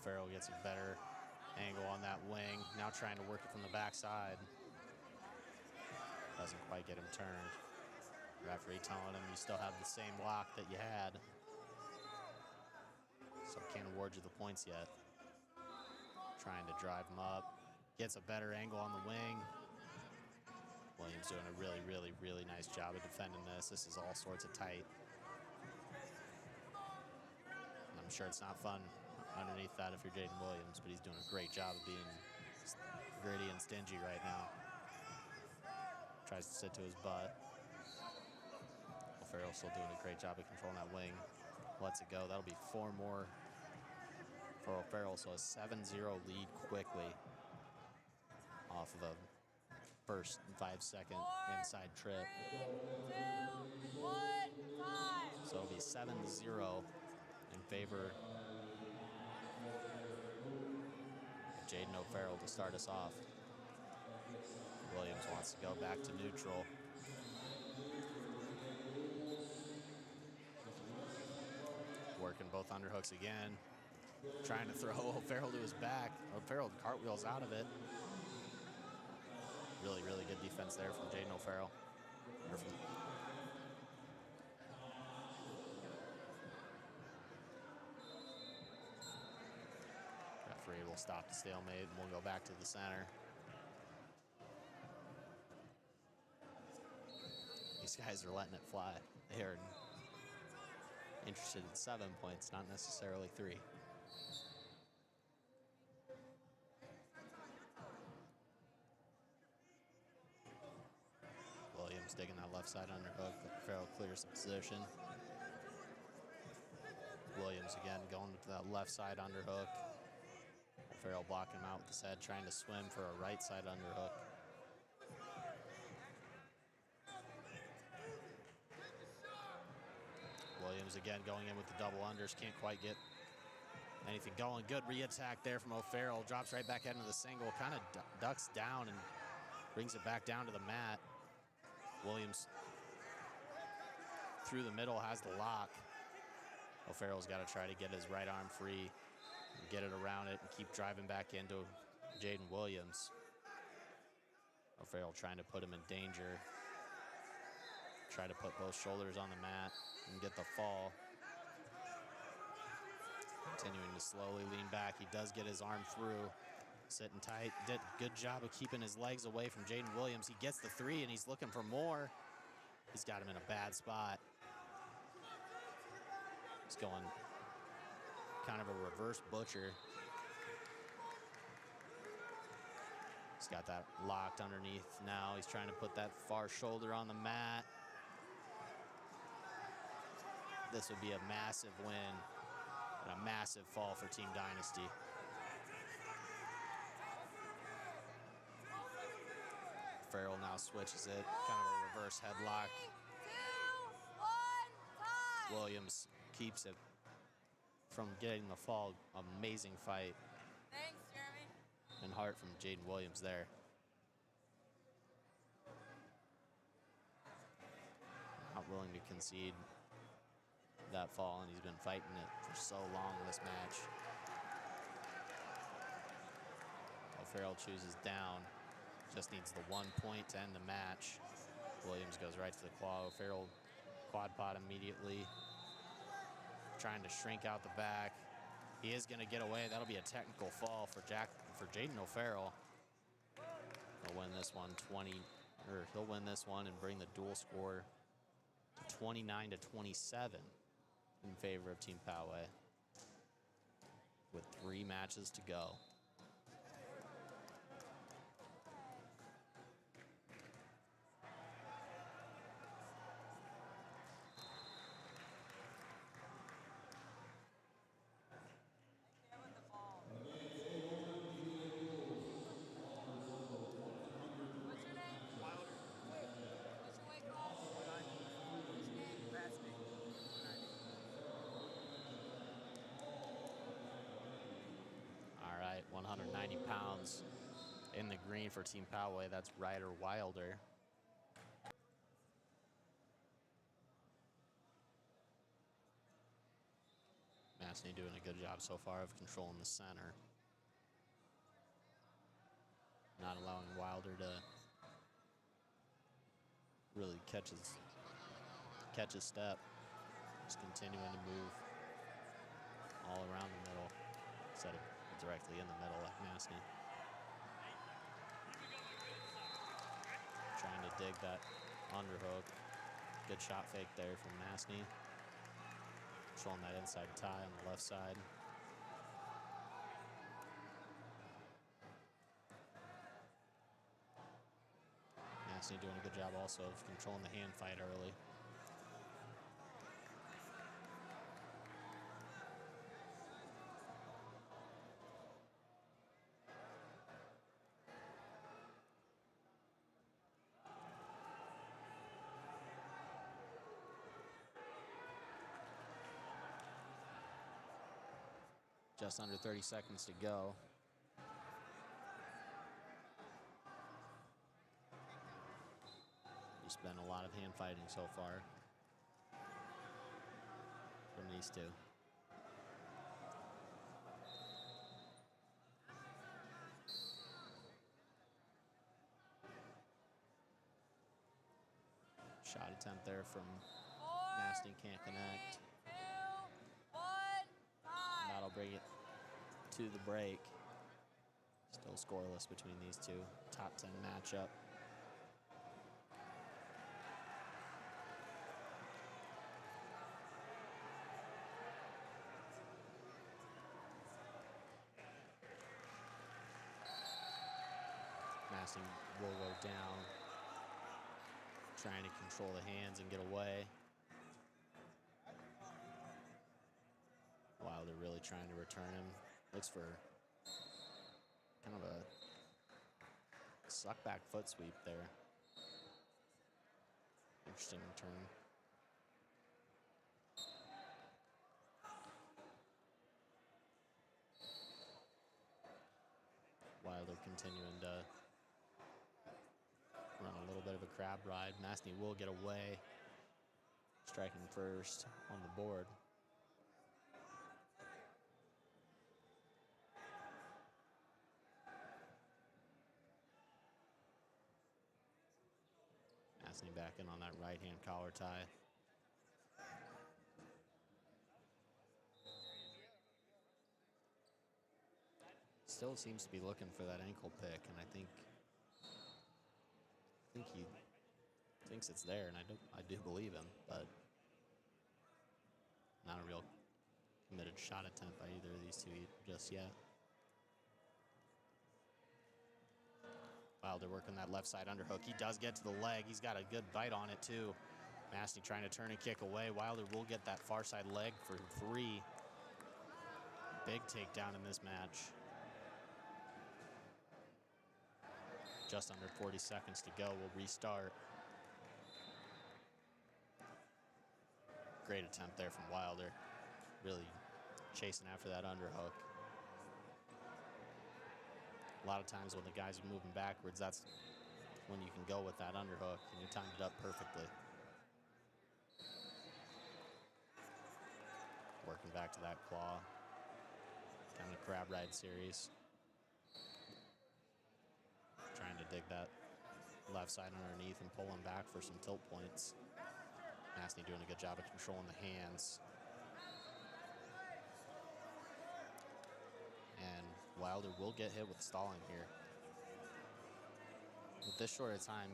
Ferrell gets a better angle on that wing. Now trying to work it from the backside. Doesn't quite get him turned. Referee telling him you still have the same lock that you had. So can't award you the points yet. Trying to drive him up. Gets a better angle on the wing. Williams doing a really, really, really nice job of defending this. This is all sorts of tight. I'm sure it's not fun underneath that if you're Jaden Williams, but he's doing a great job of being gritty and stingy right now. Tries to sit to his butt. Ferrell still doing a great job of controlling that wing. Lets it go. That'll be 4 more for O'Farrell, so a 7-0 lead quickly off of a first 5-second inside trip. 2, 1, time. So it'll be 7-0 in favor of Jaden O'Farrell to start us off. Williams wants to go back to neutral. Working both underhooks again. Trying to throw O'Farrell to his back. O'Farrell cartwheels out of it. Really, really good defense there from Jaden O'Farrell. Referee will stop the stalemate and we'll go back to the center. These guys are letting it fly. They are interested in 7 points, not necessarily 3. Williams digging that left side underhook. Ferrell clears the position. Williams again going to that left side underhook. Ferrell blocking him out with his head, trying to swim for a right side underhook. Williams again going in with the double unders, can't quite get anything going. Good re-attack there from O'Farrell, drops right back into the single, kind of ducks down and brings it back down to the mat. Williams through the middle has the lock. O'Farrell's got to try to get his right arm free, and get it around it, and keep driving back into Jaden Williams. O'Farrell trying to put him in danger. Try to put both shoulders on the mat and get the fall. Continuing to slowly lean back. He does get his arm through. Sitting tight. Did a good job of keeping his legs away from Jaden Williams. He gets the 3 and he's looking for more. He's got him in a bad spot. He's going kind of a reverse butcher. He's got that locked underneath now. He's trying to put that far shoulder on the mat. This would be a massive win and a massive fall for Team Dynasty. Ferrell now switches it, kind of a reverse headlock. 3, 2, 1, time. Williams keeps it from getting the fall. Amazing fight Thanks, Jeremy. and heart from Jaden Williams there. Not willing to concede. that fall, and he's been fighting it for so long in this match. Ferrell chooses down. Just needs the 1 point to end the match. Williams goes right to the claw. Ferrell quad pot immediately. Trying to shrink out the back. He is going to get away. That'll be a technical fall for Jaden O'Farrell. He'll win this one he'll win this one and bring the dual score to 29-27 in favor of Team Poway with 3 matches to go. All right, 190 pounds in the green for Team Poway. That's Ryder Wilder. Massey doing a good job so far of controlling the center. Not allowing Wilder to really catch his step. Just continuing to move all around the middle instead of directly in the middle like Massey. Trying to dig that underhook. Good shot fake there from Massey. Controlling that inside tie on the left side. Massey doing a good job also of controlling the hand fight early. Just under 30 seconds to go. There's been a lot of hand fighting so far from these two. Shot attempt there from Massey, can't connect. 3, 2, 1, time. That'll bring it to the break. Still scoreless between these two. Top 10 matchup. Massey will go down. Trying to control the hands and get away. Wilder really trying to return him. Looks for kind of a suck back foot sweep there. Interesting return. Wilder continuing to run a little bit of a crab ride. Massey will get away. Striking first on the board. Massey back in on that right hand collar tie. Still seems to be looking for that ankle pick, and I think he thinks it's there, and I do believe him, but not a real committed shot attempt by either of these two just yet. Wilder working that left side underhook. He does get to the leg. He's got a good bite on it too. Massey trying to turn and kick away. Wilder will get that far side leg for 3. Big takedown in this match. Just under 40 seconds to go. We'll restart. Great attempt there from Wilder. Really chasing after that underhook. A lot of times when the guys are moving backwards, that's when you can go with that underhook, and you timed it up perfectly. working back to that claw. Kind of crab ride series. Trying to dig that left side underneath and pulling back for some tilt points. Massey doing a good job of controlling the hands. And Wilder will get hit with stalling here. With this short of time,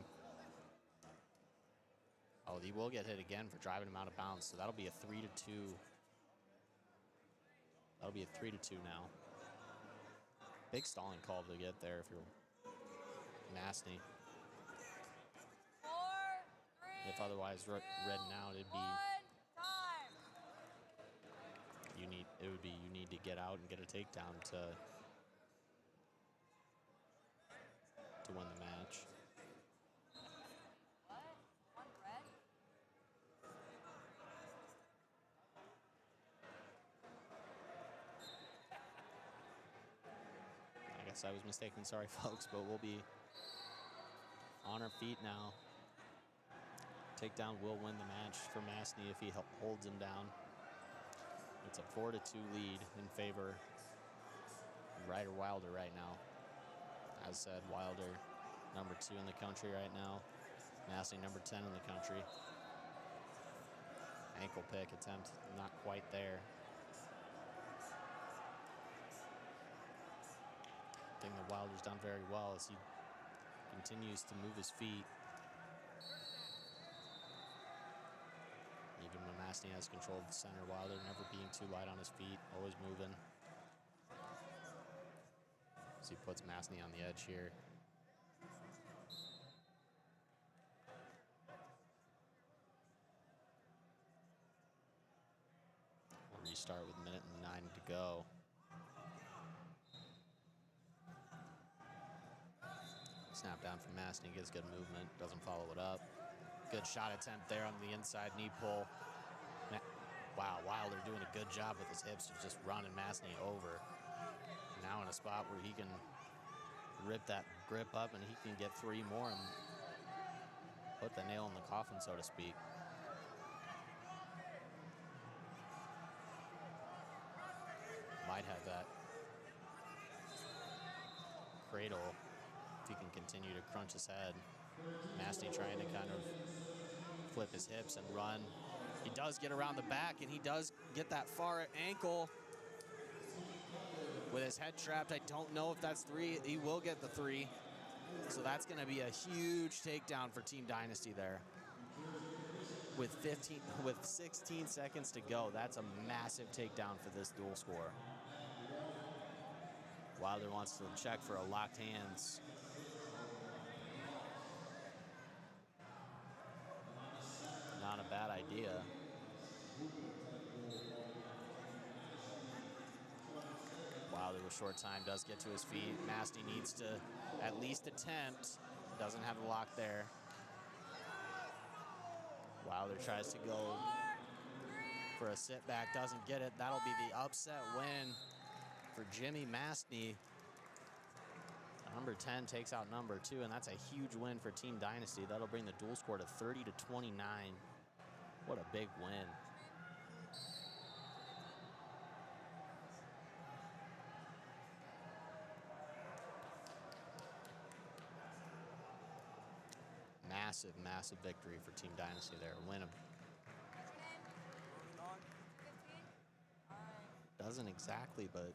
oh, he will get hit again for driving him out of bounds, so that'll be a 3-2. That'll be a 3-2 now. Big stalling call to get there if you're Massey. If otherwise red now, it'd be you need to get out and get a takedown to win the match. I guess I was mistaken, sorry folks, but we'll be on our feet now. Takedown will win the match for Massey if he holds him down. It's a 4-2 lead in favor of Ryder Wilder right now. As said, Wilder number 2 in the country right now. Massey number 10 in the country. Ankle pick attempt, not quite there. Thing that Wilder's done very well is he continues to move his feet. Even when Massey has control of the center, Wilder never being too light on his feet, always moving. So he puts Massey on the edge here. We'll restart with 1:09 to go. Snap down from Massey, gets good movement, doesn't follow it up. Good shot attempt there on the inside knee pull. Wow, Wilder doing a good job with his hips, just running Massey over. Now in a spot where he can rip that grip up and he can get 3 more and put the nail in the coffin, so to speak. Might have that cradle if he can continue to crunch his head. Massey trying to kind of flip his hips and run. He does get around the back, and he does get that far ankle with his head trapped. I don't know if that's 3. He will get the 3. So that's going to be a huge takedown for Team Dynasty there. With 16 seconds to go, that's a massive takedown for this dual score. Wilder wants to check for a locked hands. Not a bad idea. Wilder with short time does get to his feet. Massey needs to at least attempt. Doesn't have the lock there. Wilder tries to go for a sit back, doesn't get it. That'll be the upset win for Jimmy Massey. Number 10 takes out number 2, and that's a huge win for Team Dynasty. That'll bring the dual score to 30-29. What a big win. Massive, massive victory for Team Dynasty there. Win 'em. Doesn't exactly, but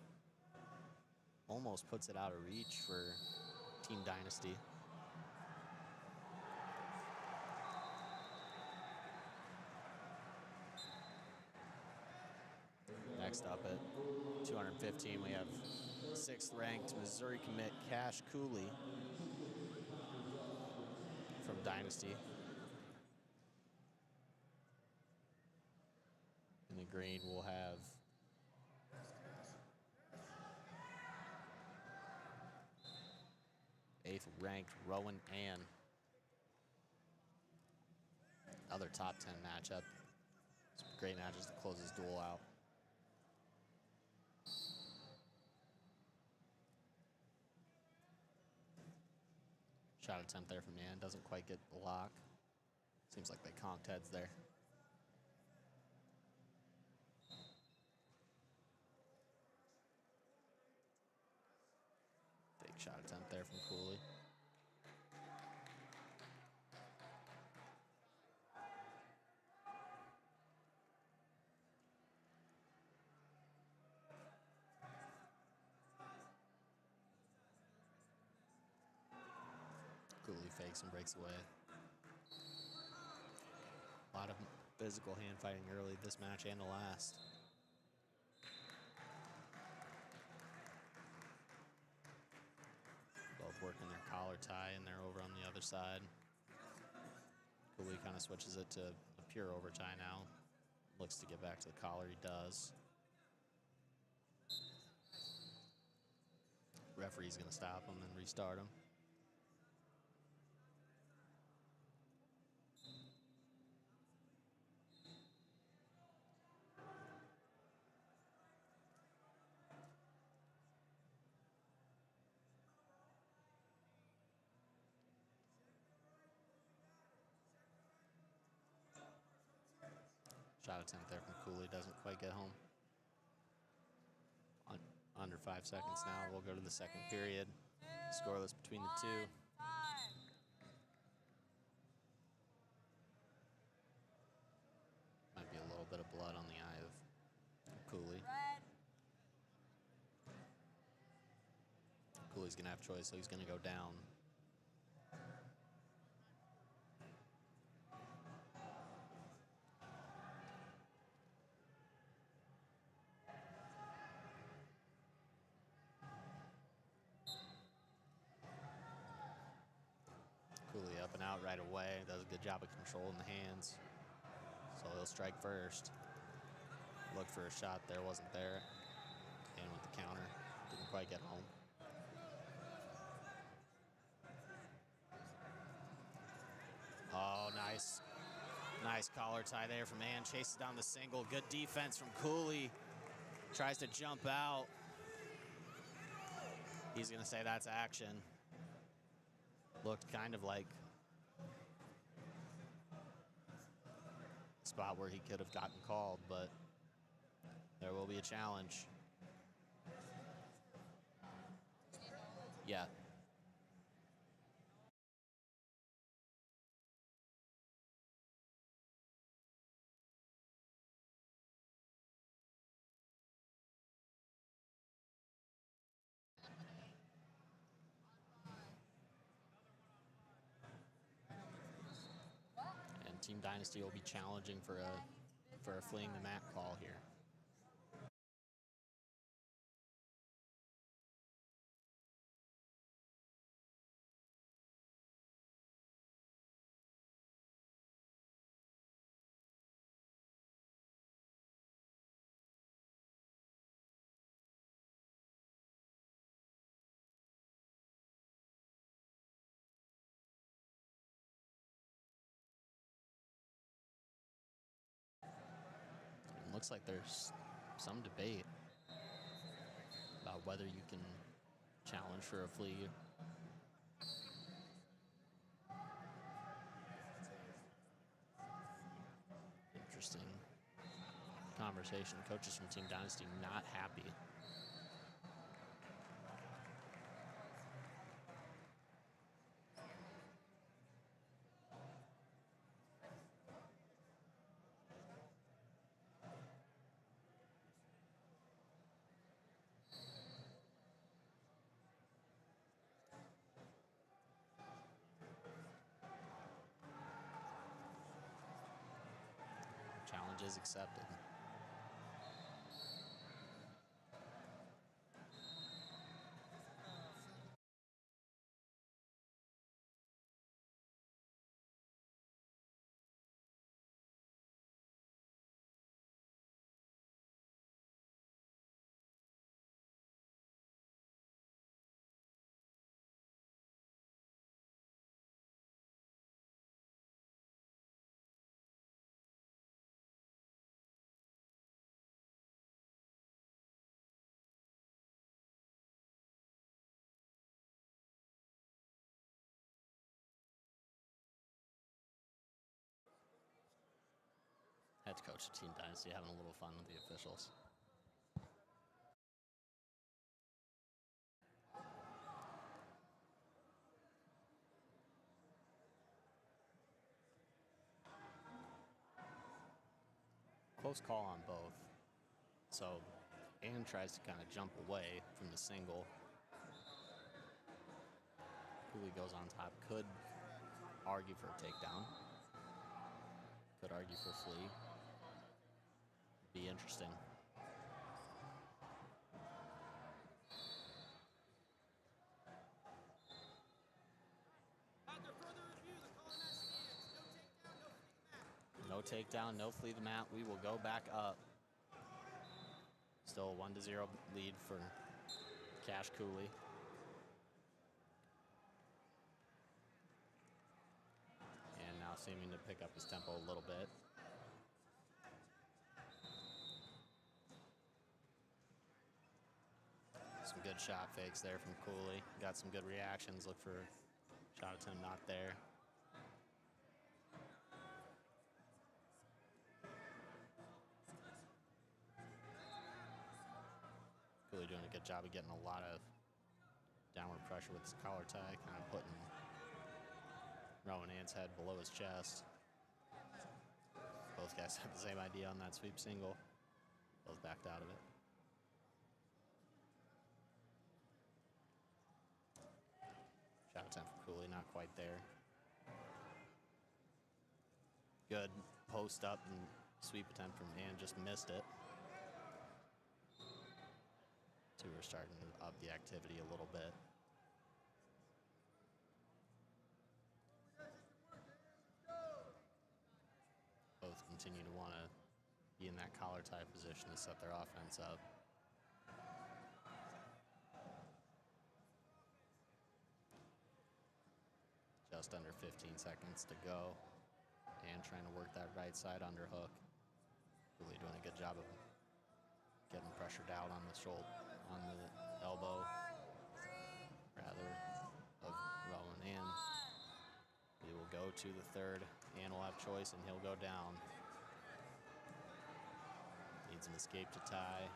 almost puts it out of reach for Team Dynasty. Next up at 215, we have 6th ranked Missouri commit Cash Coolie from Dynasty. In the green, we'll have eighth ranked Rowan Ann. Another top 10 matchup. Some great matches to close this duel out. Shot attempt there from Ann, doesn't quite get the lock. Seems like they conked heads there. Shot attempt there from Coolie. Coolie fakes and breaks away. A lot of physical hand fighting early this match and the last. Both working their collar tie, and they're over on the other side. Coolie kind of switches it to a pure over tie now. Looks to get back to the collar, he does. Referee's gonna stop him and restart him. Shot attempt there from Coolie, doesn't quite get home. Under 5 seconds now, we'll go to the second period. Scoreless between the two. Might be a little bit of blood on the eye of Coolie. Coolie's gonna have choice, so he's gonna go down. Coolie up and out right away. Does a good job of controlling the hands. So he'll strike first. Looked for a shot there, wasn't there. And with the counter, didn't quite get home. Oh, nice. Nice collar tie there from Ann. Chases down the single. Good defense from Coolie. Tries to jump out. He's going to say that's action. Looked kind of like a spot where he could have gotten called, but there will be a challenge. Yeah. And Team Dynasty will be challenging for a fleeing the mat call here. Looks like there's some debate about whether you can challenge for a flea. Interesting conversation. Coaches from Team Dynasty not happy. Challenge is accepted. Head coach of Team Dynasty having a little fun with the officials. close call on both. So Ann tries to kind of jump away from the single. Coolie goes on top. Could argue for a takedown. Could argue for flea. Be interesting. No takedown, no flee the mat. We will go back up. Still a 1-0 lead for Cash Coolie. And now seeming to pick up his tempo a little bit. Some good shot fakes there from Coolie. Got some good reactions. Look for shot attempt not there. Coolie doing a good job of getting a lot of downward pressure with his collar tie, kind of putting Rowan Ann's head below his chest. Both guys had the same idea on that sweep single. Both backed out of it. Shot attempt for Coolie, not quite there. Good post up and sweep attempt from Ann, just missed it. So we're starting to up the activity a little bit. Both continue to want to be in that collar tie position to set their offense up. Just under 15 seconds to go. And trying to work that right side underhook. Really doing a good job of getting pressured out on the shoulder, on the elbow, rather, of Rowan Ann. He will go to the third. Ann will have choice, and he'll go down. Needs an escape to tie.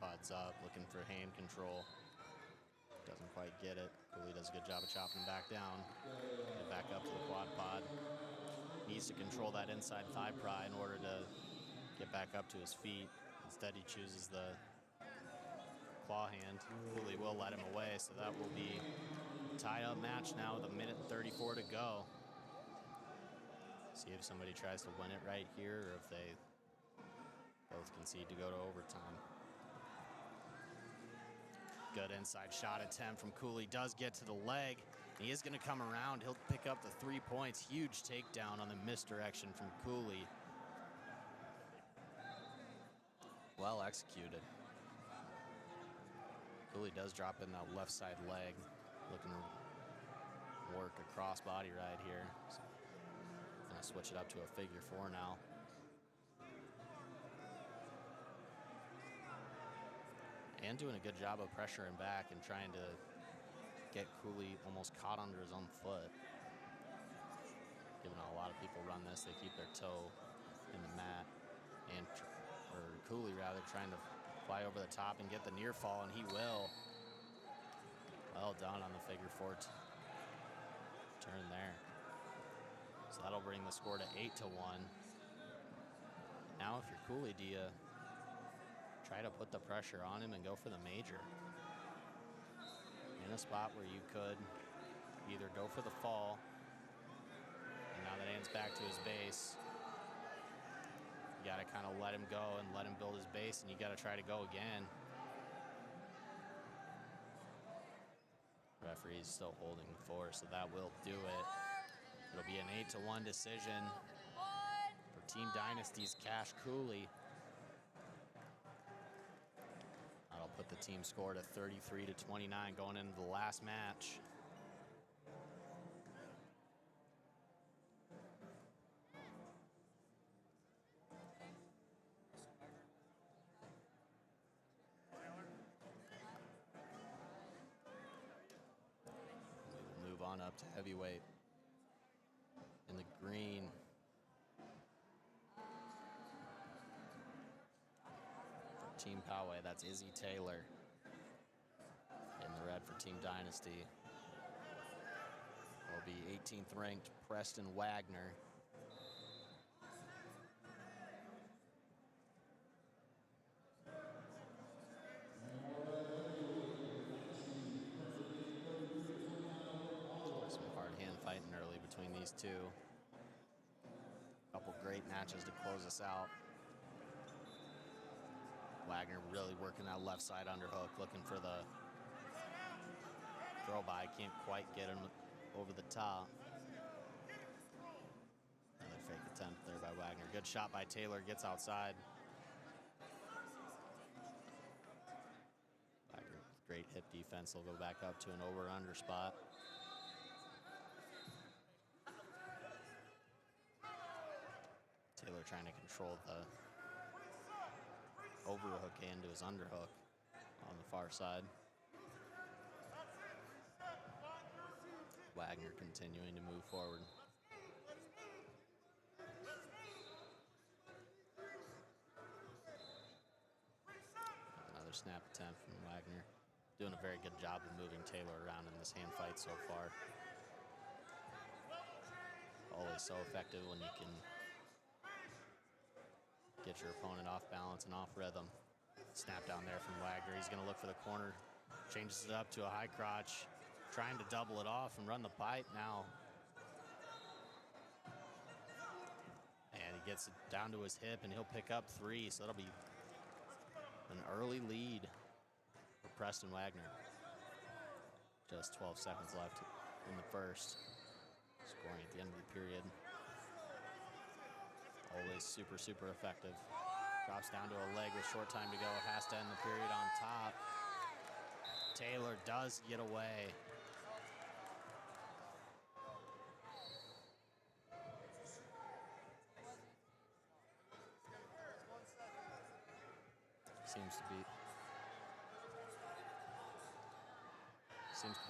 Pod's up, looking for hand control. Doesn't quite get it. Coolie does a good job of chopping him back down. Get back up to the quad pod. Needs to control that inside thigh pry in order to get back up to his feet. Instead, he chooses the claw hand. Coolie will let him away, so that will be a tie-up match now with 1:34 to go. See if somebody tries to win it right here, or if they both concede to go to overtime. Good inside shot attempt from Coolie. Does get to the leg. He is going to come around. He'll pick up the 3 points. Huge takedown on the misdirection from Coolie. Well executed. Coolie does drop in that left side leg. Looking to work a cross body ride here. Going to switch it up to a figure 4 now. And doing a good job of pressuring back and trying to get Coolie almost caught under his own foot. Given how a lot of people run this, they keep their toe in the mat. And Coolie rather trying to fly over the top and get the near fall, and he will. Well done on the figure 4 turn there. So that'll bring the score to 8-1. Now if you're Coolie, do you try to put the pressure on him and go for the major? In a spot where you could either go for the fall, and now that Ann's back to his base, you gotta kind of let him go and let him build his base, and you gotta try to go again. Referee's still holding 4, so that will do it. It'll be an 8-1 decision for Team Dynasty's Cash Coolie. That'll put the team score to 33-29 going into the last match. We will move on up to heavyweight. Team Poway. That's Izzy Taylor. In the red for Team Dynasty will be 18th ranked Preston Wagner. Some hard hand fighting early between these two. Couple great matches to close us out. Wagner really working that left side underhook, looking for the throw by. Can't quite get him over the top. Another fake attempt there by Wagner. Good shot by Taylor, gets outside. Wagner, great hip defense. Will go back up to an over-under spot. Taylor trying to control the overhook hand to his underhook on the far side. Wagner continuing to move forward. Another snap attempt from Wagner. Doing a very good job of moving Taylor around in this hand fight so far. Always so effective when you can get your opponent off balance and off rhythm. Snap down there from Wagner. He's going to look for the corner. Changes it up to a high crotch. Trying to double it off and run the bite now. And he gets it down to his hip, and he'll pick up 3. So that'll be an early lead for Preston Wagner. Just 12 seconds left in the first. Scoring at the end of the period. Always super, super effective. Drops down to a leg with short time to go. Has to end the period on top. Taylor does get away. Seems to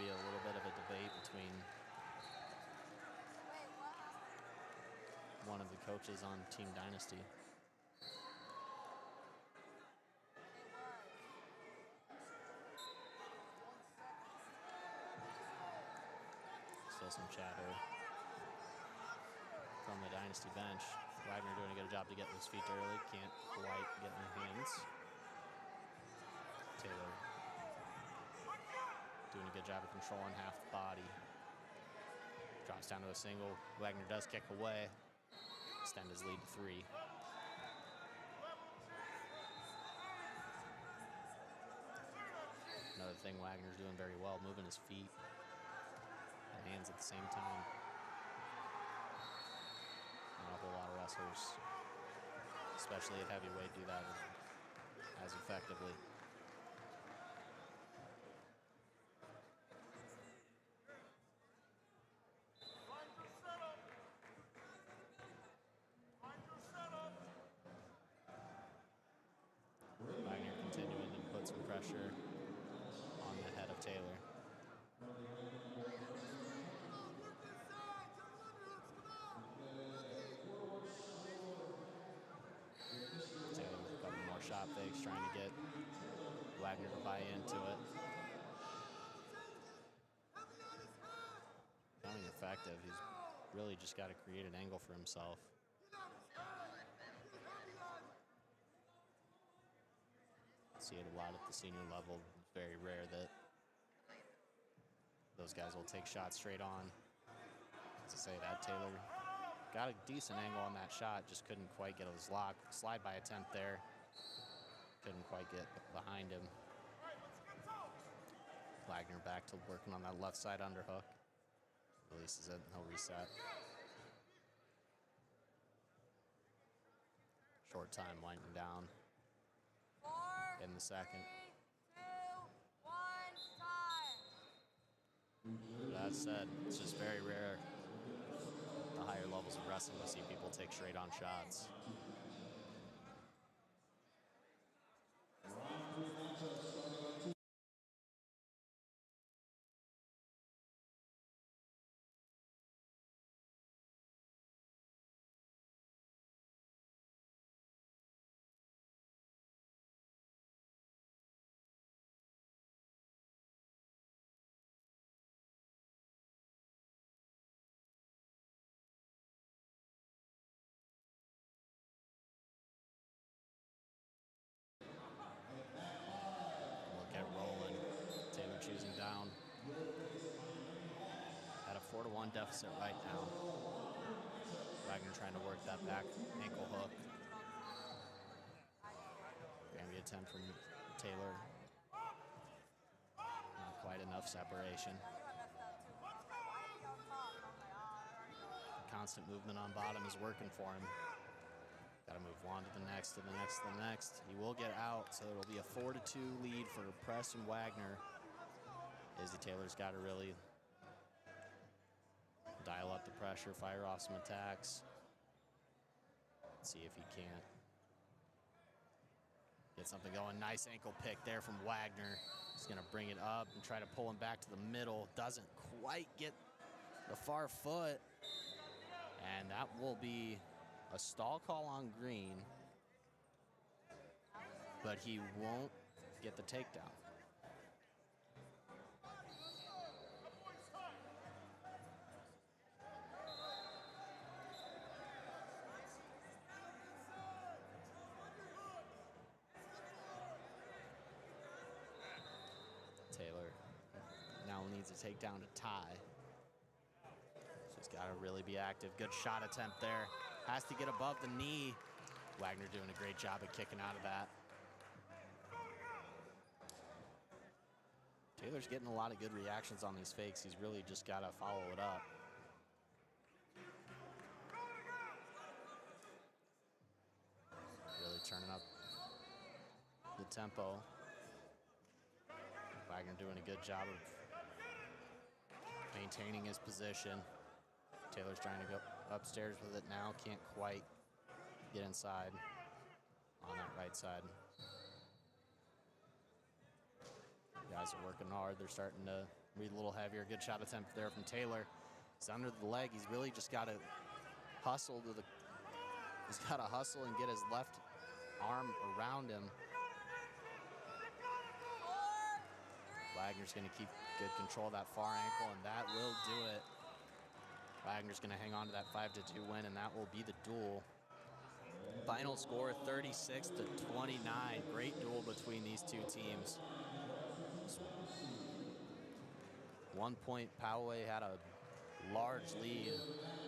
be a little bit of a debate between one of the coaches on Team Dynasty. Still some chatter from the Dynasty bench. Wagner doing a good job to get his feet early. Can't quite get in the hands. Taylor doing a good job of controlling half the body. Drops down to a single. Wagner does kick away. Extend his lead to 3. Another thing Wagner's doing very well, moving his feet and hands at the same time. Not a whole lot of wrestlers, especially at heavyweight, do that as effectively. Wagner continuing to put some pressure on the head of Taylor. Taylor with a couple more shot fakes, trying to get Wagner to buy into it. Becoming effective. He's really just got to create an angle for himself. See it a lot at the senior level. It's very rare that those guys will take shots straight on. To say that, Taylor got a decent angle on that shot, just couldn't quite get his lock. Slide by attempt there. Couldn't quite get behind him. Wagner back to working on that left side underhook. Releases it and he'll reset. Short time winding down. 4, In the second. 3, 2, 1, time. That said, it's just very rare the higher levels of wrestling to see people take straight on shots. 4-1 deficit right now. Wagner trying to work that back ankle hook. Gonna be attempt from Taylor. Not quite enough separation. Constant movement on bottom is working for him. Got to move on to the next, to the next, to the next. He will get out, so it'll be a 4-2 lead for Preston Wagner. Izzy Taylor's got to really dial up the pressure, fire off some attacks. See if he can't get something going. Nice ankle pick there from Wagner. He's going to bring it up and try to pull him back to the middle. Doesn't quite get the far foot. And that will be a stall call on green, but he won't get the takedown. Taylor now needs a takedown to tie. He's got to really be active. Good shot attempt there. Has to get above the knee. Wagner doing a great job of kicking out of that. Taylor's getting a lot of good reactions on these fakes. He's really just got to follow it up. Really turning up the tempo. Wagner doing a good job of maintaining his position. Taylor's trying to go upstairs with it now. Can't quite get inside on that right side. Guys are working hard. They're starting to read a little heavier. Good shot attempt there from Taylor. He's under the leg. He's really just got to hustle to the. He's got to hustle and get his left arm around him. Wagner's going to keep good control of that far ankle, and that will do it. Wagner's going to hang on to that 5-2 win, and that will be the duel. Final score 36-29. Great duel between these two teams. 1 point, Poway had a large lead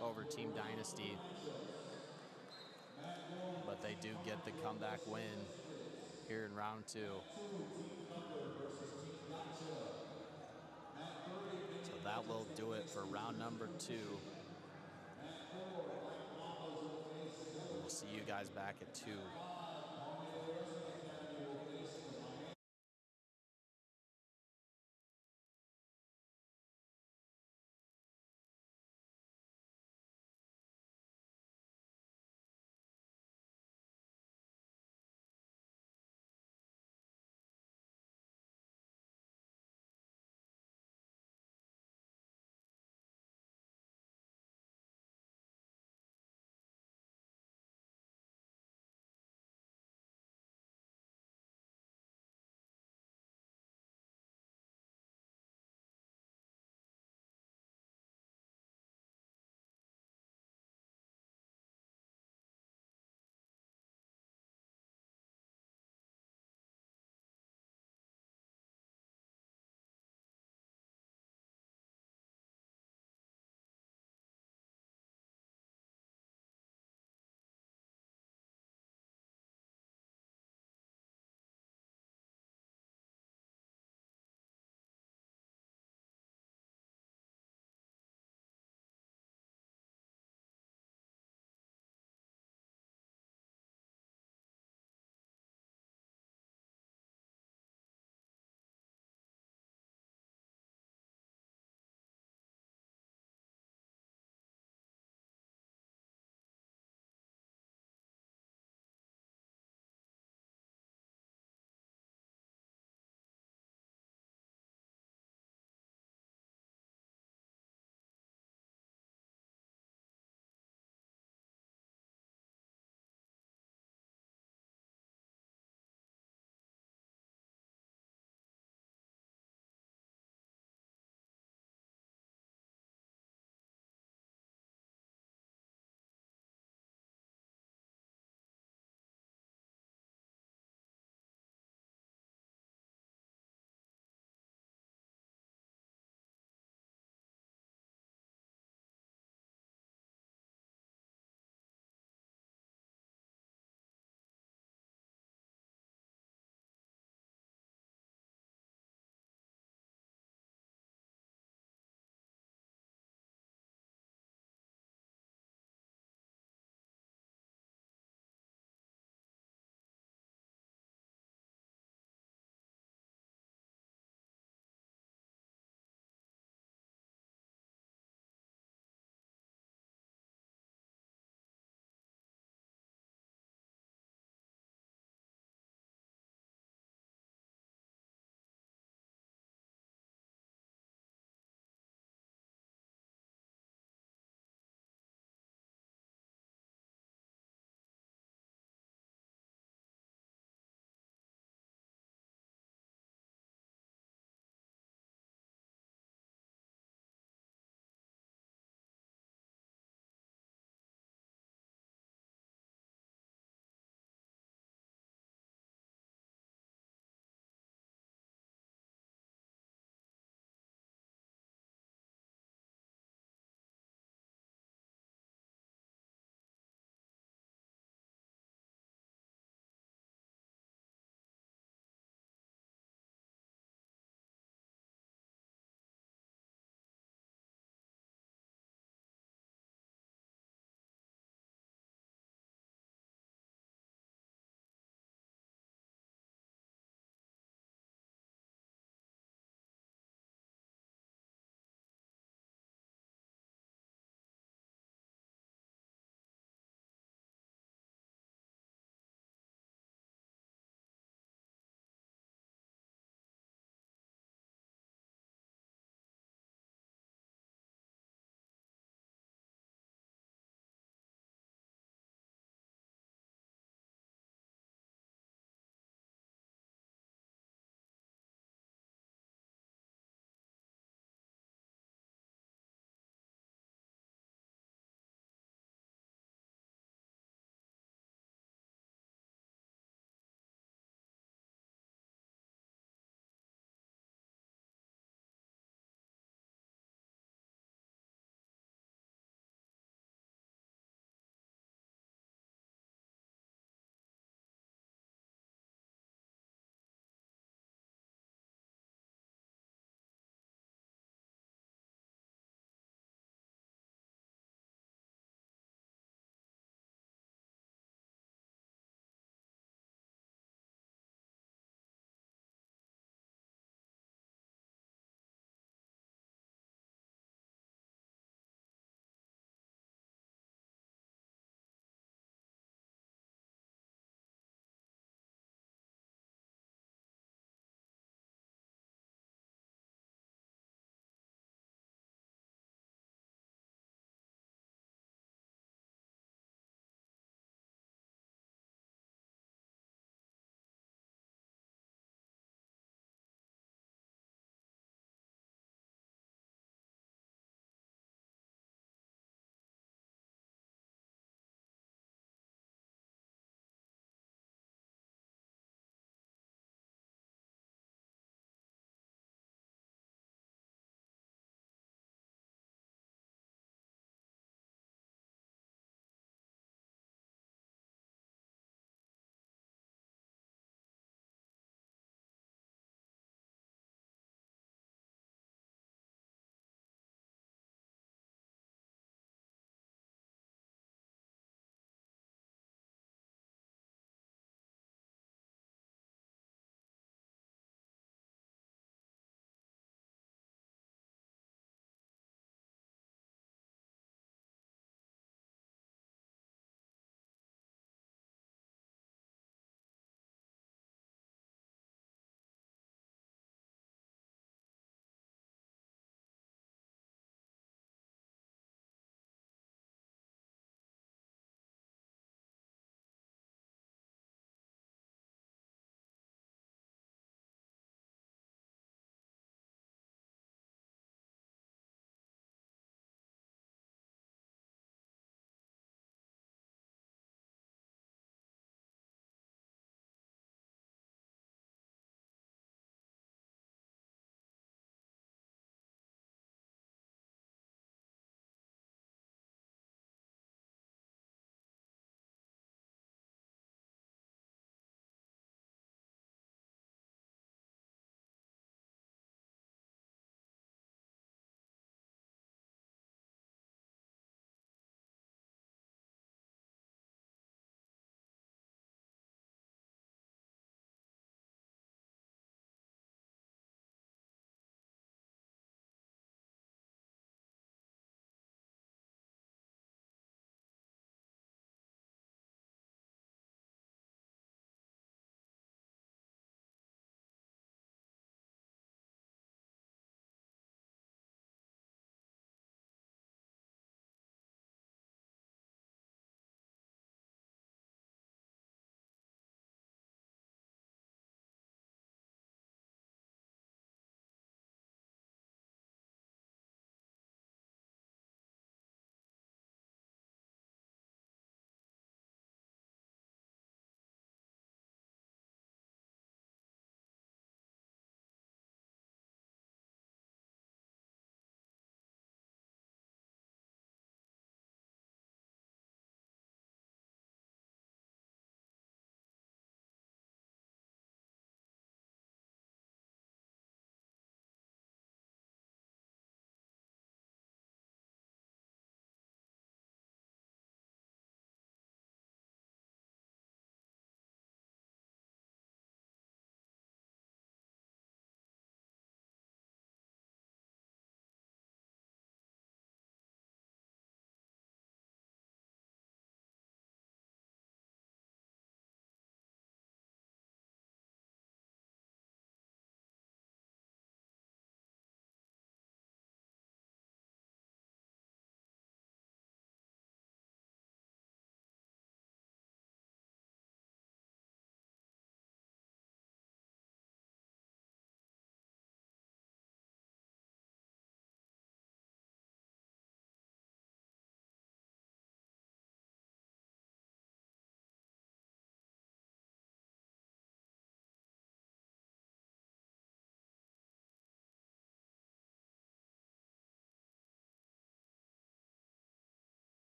over Team Dynasty, but they do get the comeback win here in round 2. So that will do it for round number 2. We'll see you guys back at 2.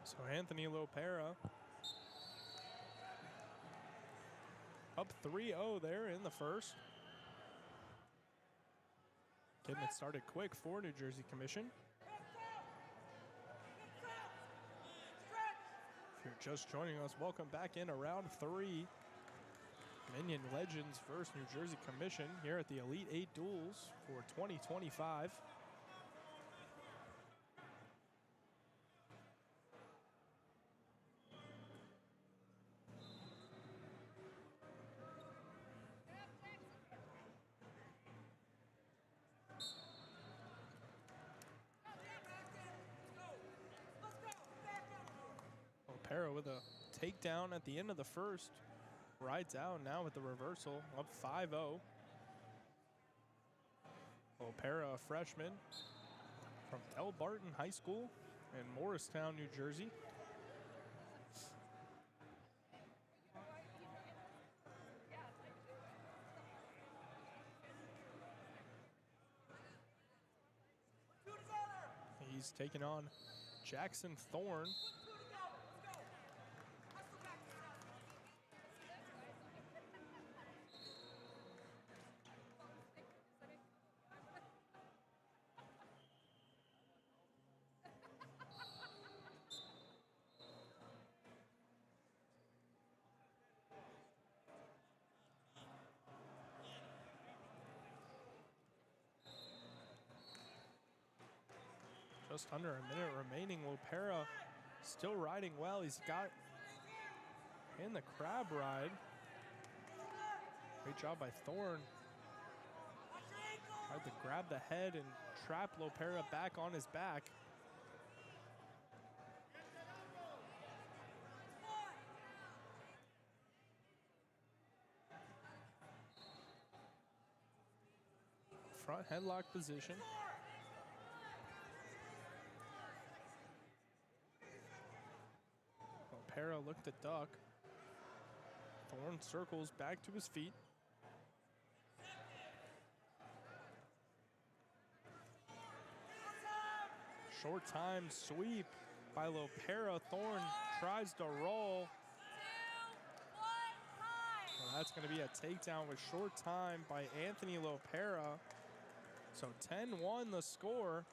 So Anthony Lopera up 3-0 there in the first. Getting it started quick for New Jersey Commission. If you're just joining us, welcome back into round 3. Minion Legends versus New Jersey Commission here at the Elite 8 Duels for 2025. Lopera with a takedown at the end of the first. Rides out now with the reversal, up 5-0. Lopera, a freshman from Del Barton High School in Morristown, New Jersey. He's taking on Jackson Thorne. Just under a minute remaining. Lopera still riding well. He's got in the crab ride. Great job by Thorne. Tried to grab the head and trap Lopera back on his back. Front headlock position. Lopera looked to duck. Thorne circles back to his feet. Short time sweep by Lopera. Thorne tries to roll. Well, that's going to be a takedown with short time by Anthony Lopera. So 10-1 the score.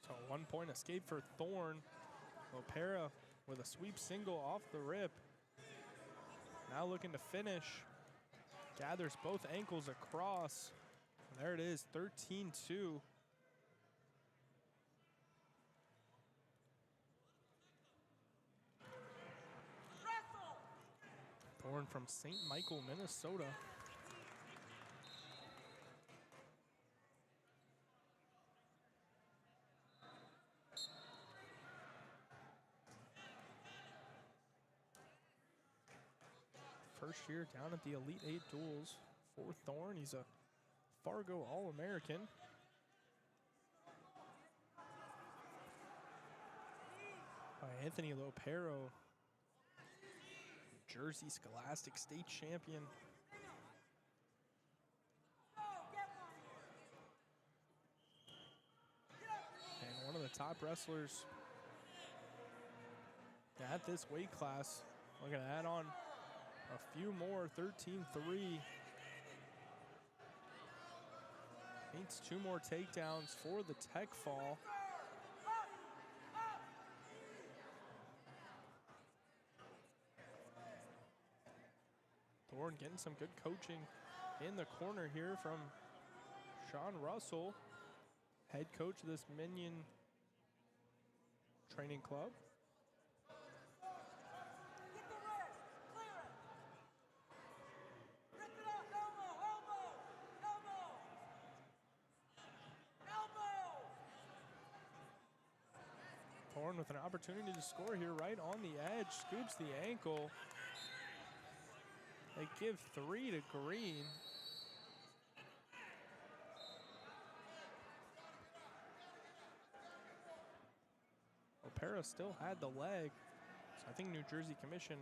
So 1 point escape for Thorne. Lopera with a sweep single off the rip. Now looking to finish. Gathers both ankles across. And there it is, 13-2. Thorne from St. Michael, Minnesota. First year down at the Elite 8 Duels for Thorne. He's a Fargo All-American. By Anthony Lopera, Jersey Scholastic State Champion. And one of the top wrestlers at this weight class. Looking to add on a few more, 13-3. Needs 2 more takedowns for the tech fall. Thorne getting some good coaching in the corner here from Sean Russell, head coach of this Minion Training Club. Thorne Thorn with an opportunity to score here right on the edge. Scoops the ankle. They give 3 to Green. Opera still had the leg. So I think New Jersey Commission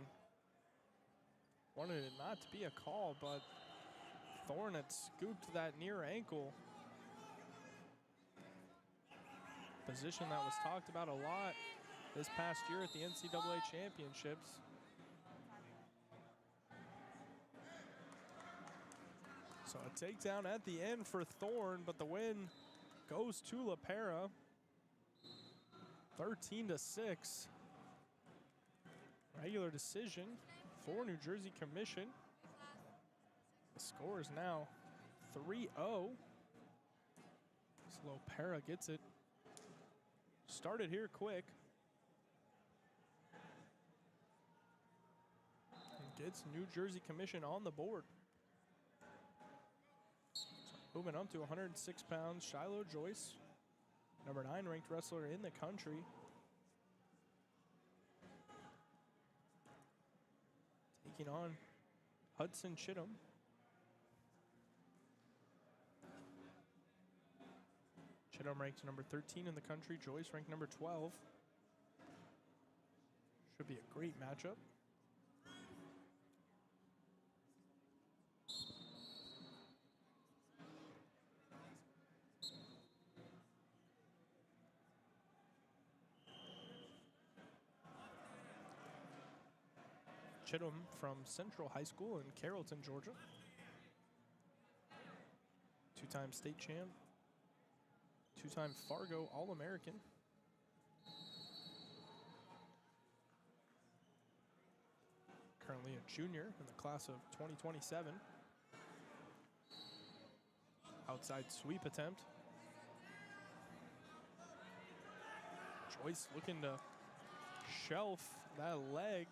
wanted it not to be a call, but Thorn had scooped that near ankle. Position that was talked about a lot this past year at the NCAA championships. So a takedown at the end for Thorn, but the win goes to La Pera. 13-6. Regular decision for New Jersey Commission. The score is now 3-0. So La Pera gets it started here quick. And gets New Jersey Commission on the board. So moving up to 106 pounds, Shiloh Joyce, number 9 ranked wrestler in the country. Taking on Hudson Chittum. Chittum ranked number 13 in the country. Joyce ranked number 12. Should be a great matchup. Chittum from Central High School in Carrollton, Georgia. 2-time state champ. 2-time Fargo All-American. Currently a junior in the class of 2027. Outside sweep attempt. Joyce looking to shelf that leg.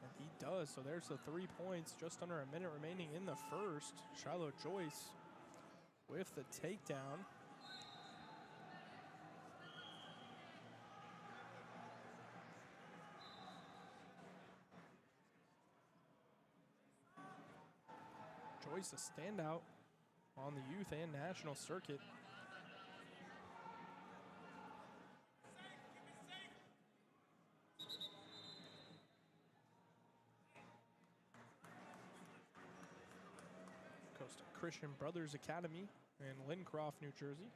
And he does, so there's the 3 points, just under a minute remaining in the first. Shiloh Joyce with the takedown. Joyce a standout on the youth and national circuit. Goes to Christian Brothers Academy in Lincroft, New Jersey.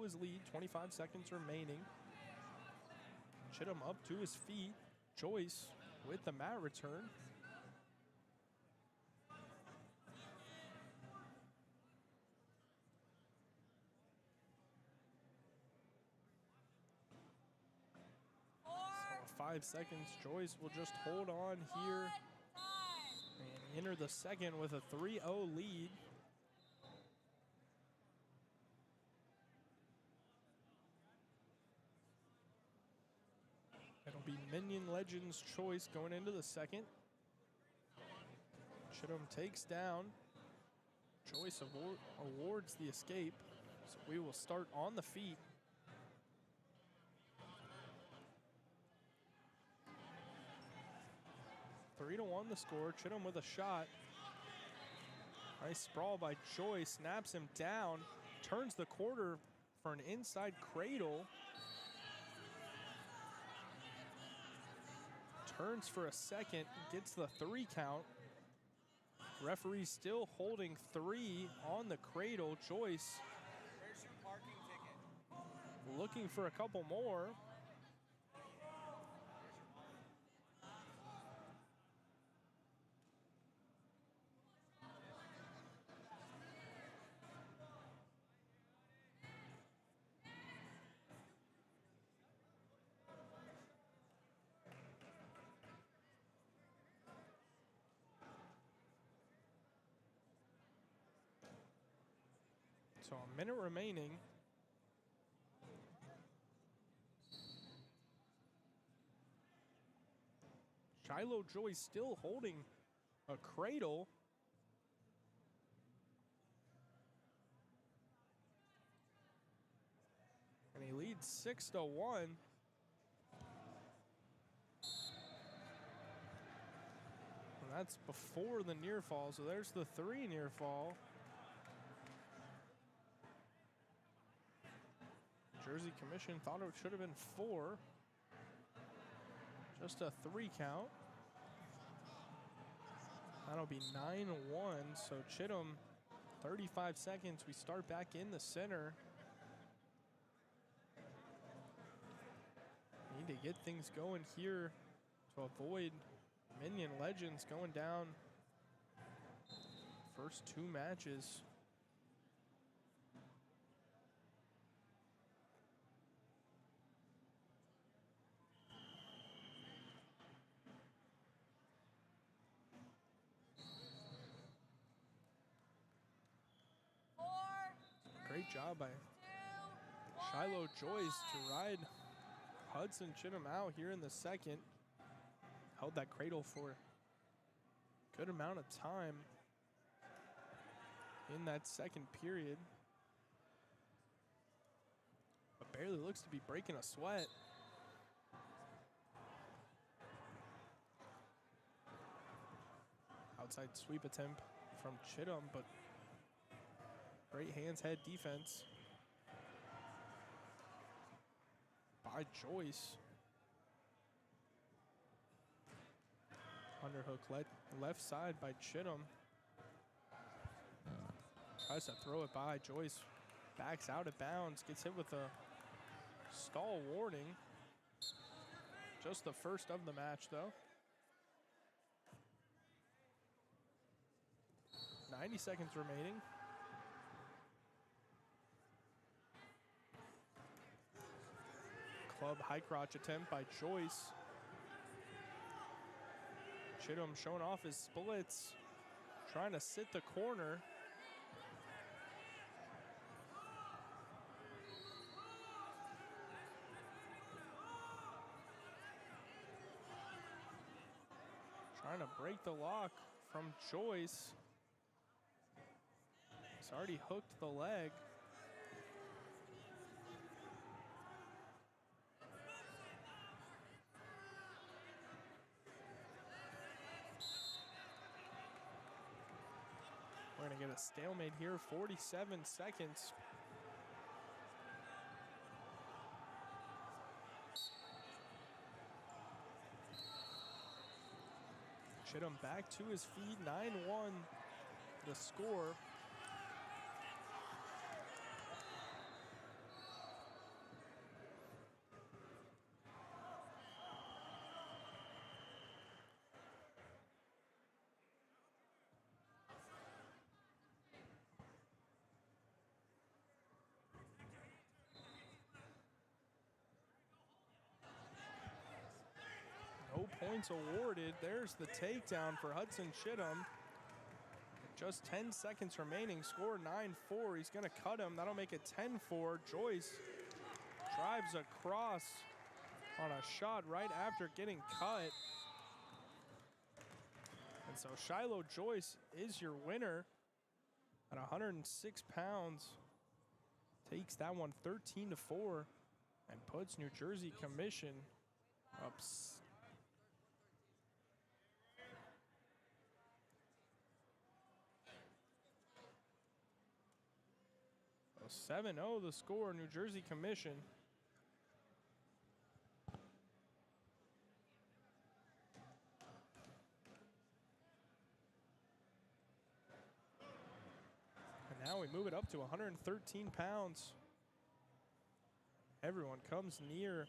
His lead, 25 seconds remaining. Chittum up to his feet. Joyce with the mat return. So 5 seconds. Joyce will just hold on here and enter the second with a 3-0 lead. It'll be Minion Legends' choice going into the second. Chittum takes down. Joyce awards the escape. So we will start on the feet. Three to 1 the score. Chittum with a shot. Nice sprawl by Joyce. Snaps him down. Turns the quarter for an inside cradle. Turns for a second, gets the 3 count. Referee still holding 3 on the cradle. Joyce Where's your parking ticket? looking for a couple more. So a minute remaining. Shiloh Joyce still holding a cradle. And he leads 6-1. And that's before the near fall, so there's the 3 near fall. Jersey Commission thought it should have been 4. Just a 3 count. That'll be 9-1, so Chittum, 35 seconds. We start back in the center. Need to get things going here to avoid Minion Legends going down first 2 matches. Great job by Shiloh Joyce to ride Hudson Chittum out here in the second. Held that cradle for a good amount of time in that second period. But barely looks to be breaking a sweat. Outside sweep attempt from Chittum, but great hands-head defense by Joyce. Underhook left side by Chittum. Tries to throw it by Joyce. Backs out of bounds. Gets hit with a stall warning. Just the first of the match, though. 90 seconds remaining. Club high crotch attempt by Joyce. Chittum showing off his splits, trying to sit the corner. Trying to break the lock from Joyce. He's already hooked the leg. We're going to get a stalemate here, 47 seconds. Chittum back to his feet, 9-1 the score. No points awarded. There's the takedown for Hudson Chittum. Just 10 seconds remaining. Score 9-4. He's going to cut him. That'll make it 10-4. Joyce drives across on a shot right after getting cut. And so Shiloh Joyce is your winner at 106 pounds. Takes that one 13-4 and puts New Jersey Commission up 7-0 the score, New Jersey Commission. And now we move it up to 113 pounds. Everyone comes near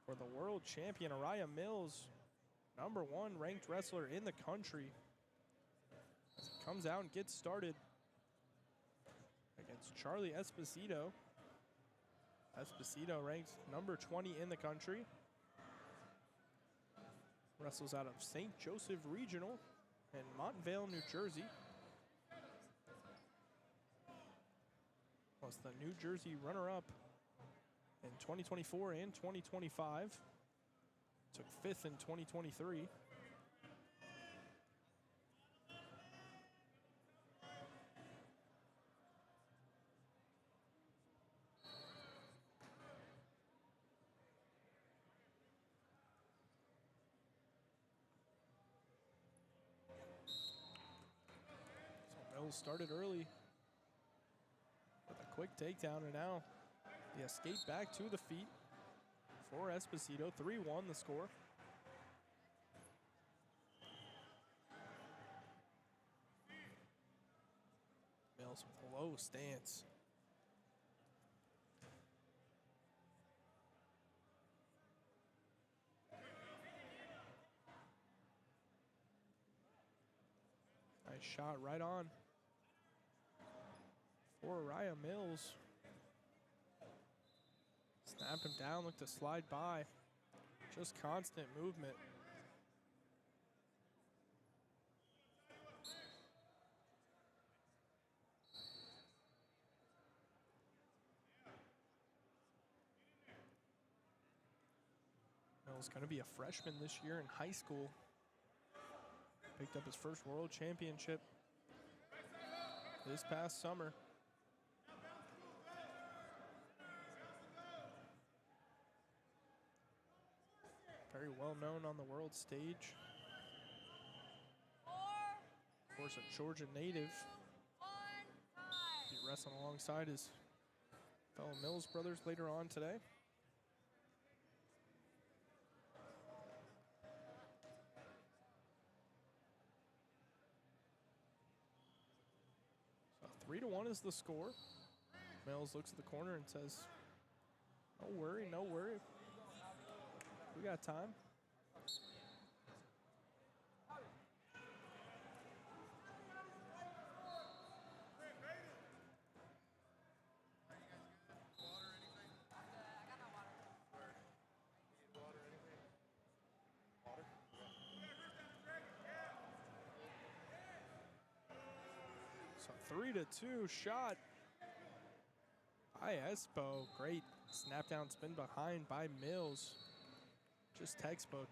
for the world champion, Araya Mills, #1 ranked wrestler in the country. As he comes out and gets started against Charlie Esposito. Esposito ranked #20 in the country. Wrestles out of St. Joseph Regional in Montvale, New Jersey. Was the New Jersey runner-up in 2024 and 2025. Took 5th in 2023. Mills started early with a quick takedown, and now the escape back to the feet for Esposito. 3-1 the score. Mills with a low stance. Nice shot right on for Raya Mills. Snap him down, look to slide by. Just constant movement. Mills going to be a freshman this year in high school. Picked up his first world championship this past summer. Very well known on the world stage. Of course, a Georgia native. Be wrestling alongside his fellow Mills brothers later on today. So 3-1 is the score. Mills looks at the corner and says, "No worry, no worry. We got time." So 3-2 shot by Espo. Great snap down spin behind by Mills. Just textbook.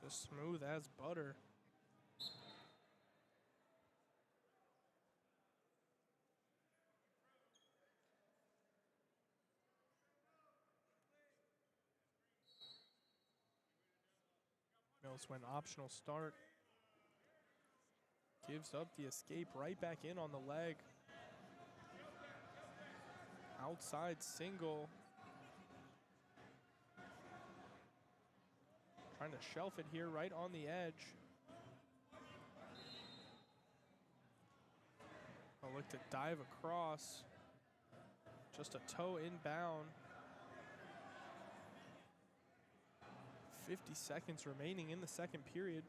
Just smooth as butter. Mills went optional start. Gives up the escape right back in on the leg. Outside single. Trying to shelf it here right on the edge. I'll look to dive across. Just a toe inbound. 50 seconds remaining in the second period.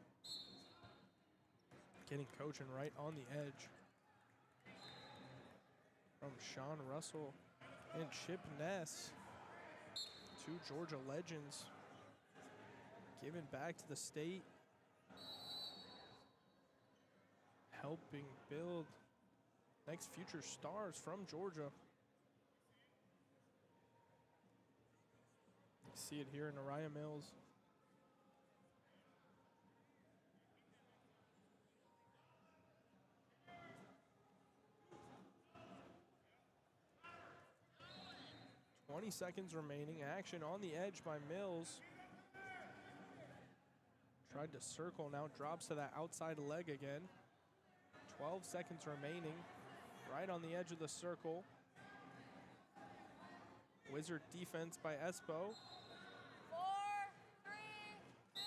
Getting coaching right on the edge. From Sean Russell and Chip Ness. Two Georgia legends. Giving back to the state. Helping build next future stars from Georgia. You see it here in Araya Mills. .20 seconds remaining. Action on the edge by Mills. Tried to circle, now drops to that outside leg again. 12 seconds remaining. Right on the edge of the circle. Wizard defense by Espo. 4, 3, 2.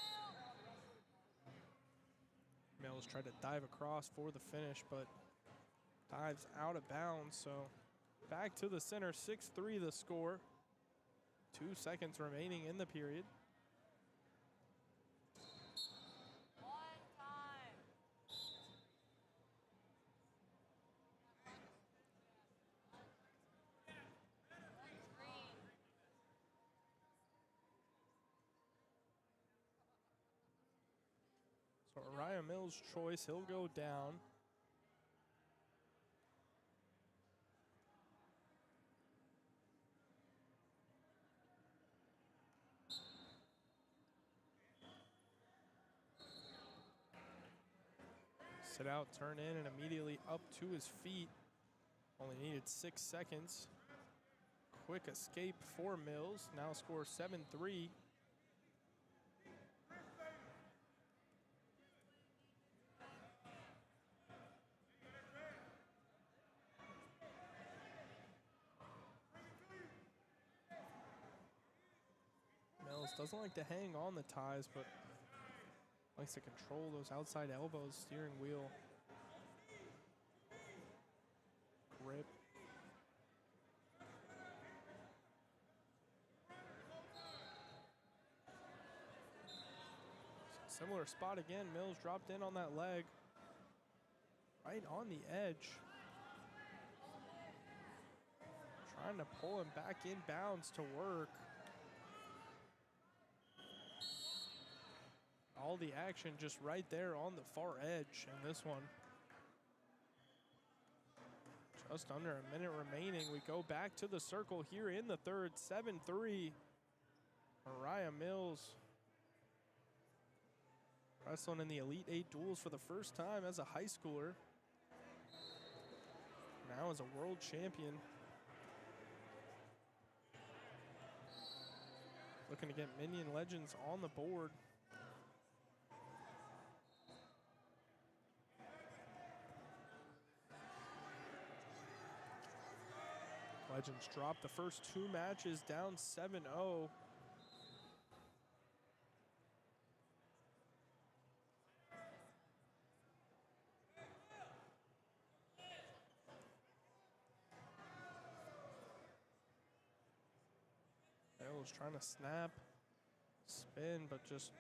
Mills tried to dive across for the finish, but dives out of bounds, so back to the center, 6-3 the score. 2 seconds remaining in the period. One time. Green. So Araya Mills' choice, he'll go down. Sit out, turn in, and immediately up to his feet. Only needed 6 seconds. Quick escape for Mills. Now score 7-3. Mills doesn't like to hang on the ties, but likes to control those outside elbows, steering wheel. Grip. Similar spot again. Mills dropped in on that leg. Right on the edge. Trying to pull him back in bounds to work. All the action just right there on the far edge in this one. Just under a minute remaining. We go back to the circle here in the third. 7-3. Mariah Mills wrestling in the Elite 8 duels for the first time as a high schooler. Now as a world champion. Looking to get Minion Legends on the board. Legends dropped the first 2 matches down 7-0. Mills trying to snap, spin, but just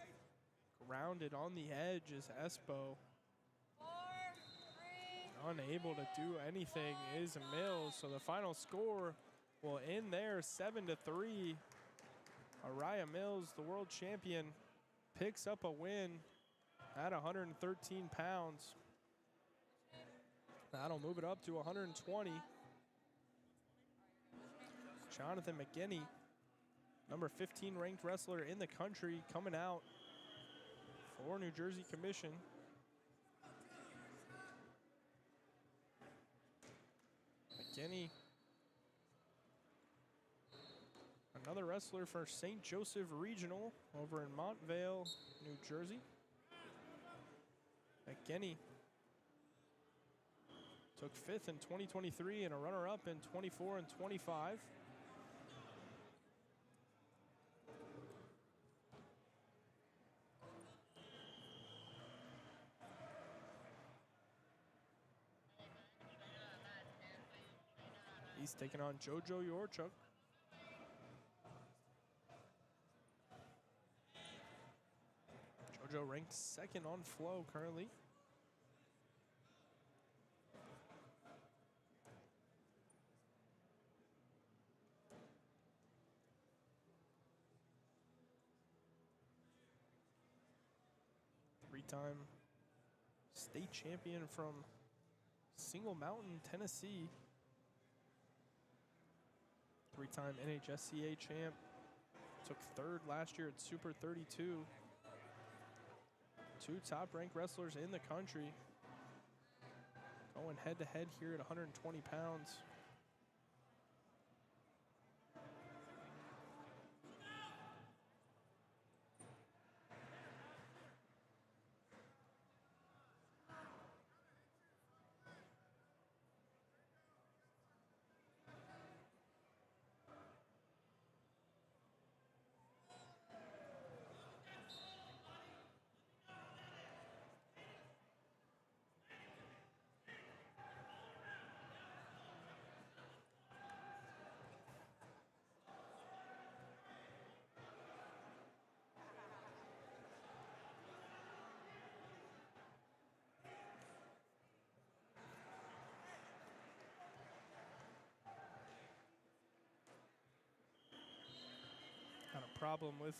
grounded on the edge is Espo. Unable to do anything is Mills, so the final score will end there, 7-3. Araya Mills, the world champion, picks up a win at 113 pounds. That'll move it up to 120. Jonathan McGinney, number 15 ranked wrestler in the country, coming out for New Jersey Commission. McGinney, another wrestler for St. Joseph Regional over in Montvale, New Jersey. McGinney took 5th in 2023 and a runner-up in 24 and 25. He's taking on Jojo Yorchuk. Jojo ranked 2nd on Flow currently. Three-time state champion from Single Mountain, Tennessee. 3-time NHSCA champ. Took 3rd last year at Super 32. 2 top-ranked wrestlers in the country. Going head-to-head here at 120 pounds. Problem with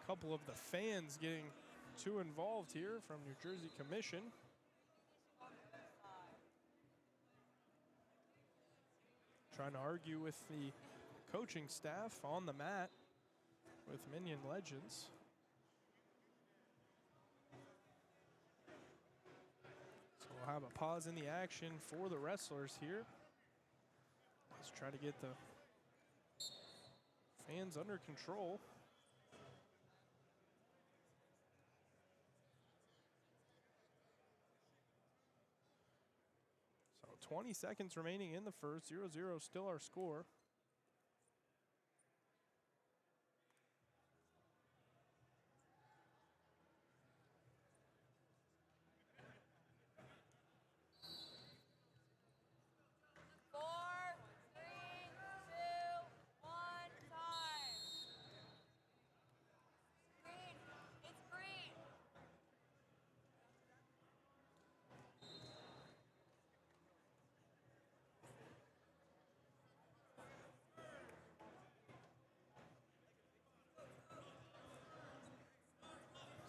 a couple of the fans getting too involved here from New Jersey Commission. Trying to argue with the coaching staff on the mat with Minion Legends. So we'll have a pause in the action for the wrestlers here. Let's try to get the fans under control. So 20 seconds remaining in the first. 0-0 still our score.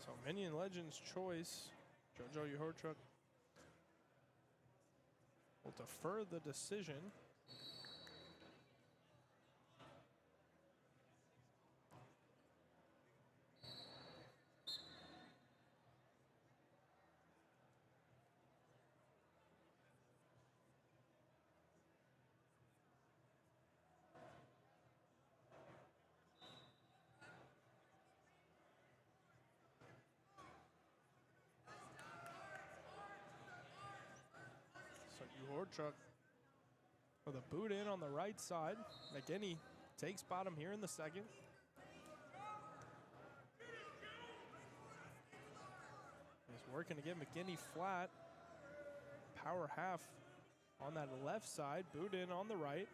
So Minion Legends choice, JoJo Yehorchuk will defer the decision. So Yehorchuk with a boot in on the right side. McGinney takes bottom here in the second. He's working to get McGinney flat. Power half on that left side. Boot in on the right.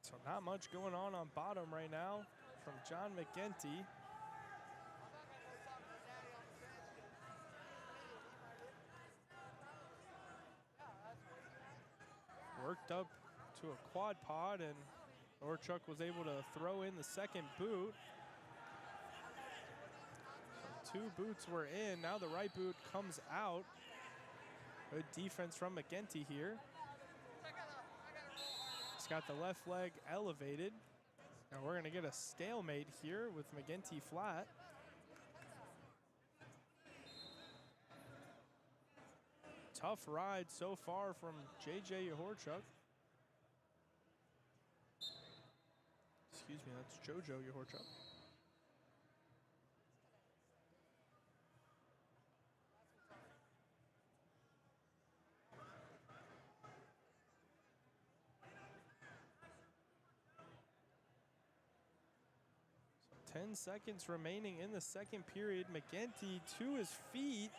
So not much going on bottom right now from John McGinty. Worked up to a quad pod, and Yehorchuk was able to throw in the second boot. So 2 boots were in. Now the right boot comes out. Good defense from McGinty here. He's got the left leg elevated. Now we're gonna get a stalemate here with McGinty flat. Tough ride so far from JJ Yehorchuk. Excuse me, that's JoJo Yehorchuk. So 10 seconds remaining in the second period. McGinty to his feet.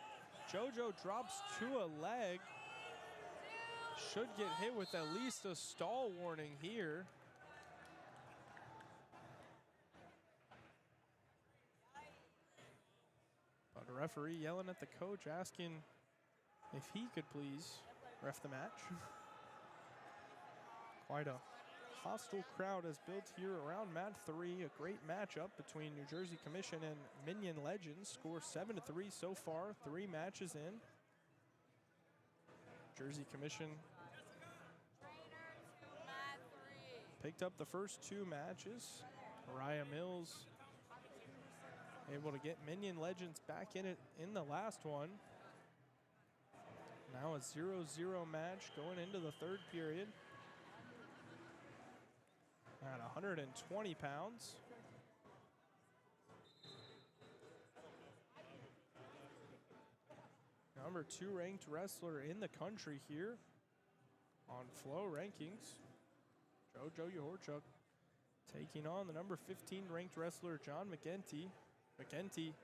JoJo drops to a leg. Should get hit with at least a stall warning here. But a referee yelling at the coach, asking if he could please ref the match. Quite a hostile crowd has built here around mat 3. A great matchup between New Jersey Commission and Minion Legends. Score 7-3 so far, 3 matches in. Jersey Commission picked up the first 2 matches. Mariah Mills able to get Minion Legends back in it in the last one. Now a 0-0 match going into the third period. At 120 pounds. Number 2 ranked wrestler in the country here on Flow Rankings. JoJo Yehorchuk taking on the number 15 ranked wrestler John McGinty. McGinty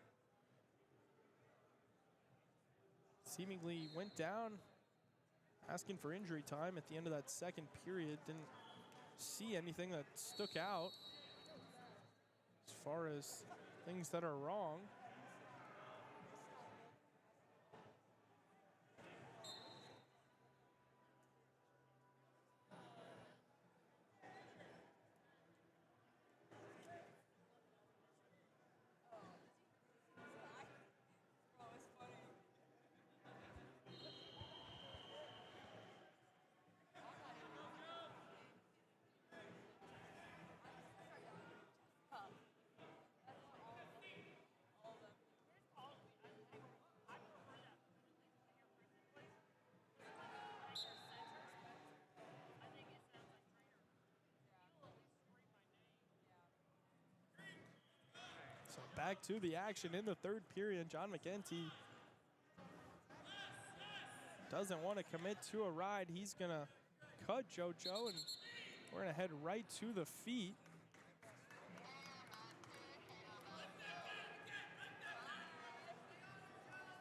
seemingly went down asking for injury time at the end of that second period. Didn't see anything that stuck out as far as things that are wrong. Back to the action in the third period. John McGinty doesn't want to commit to a ride. He's going to cut JoJo, and we're going to head right to the feet.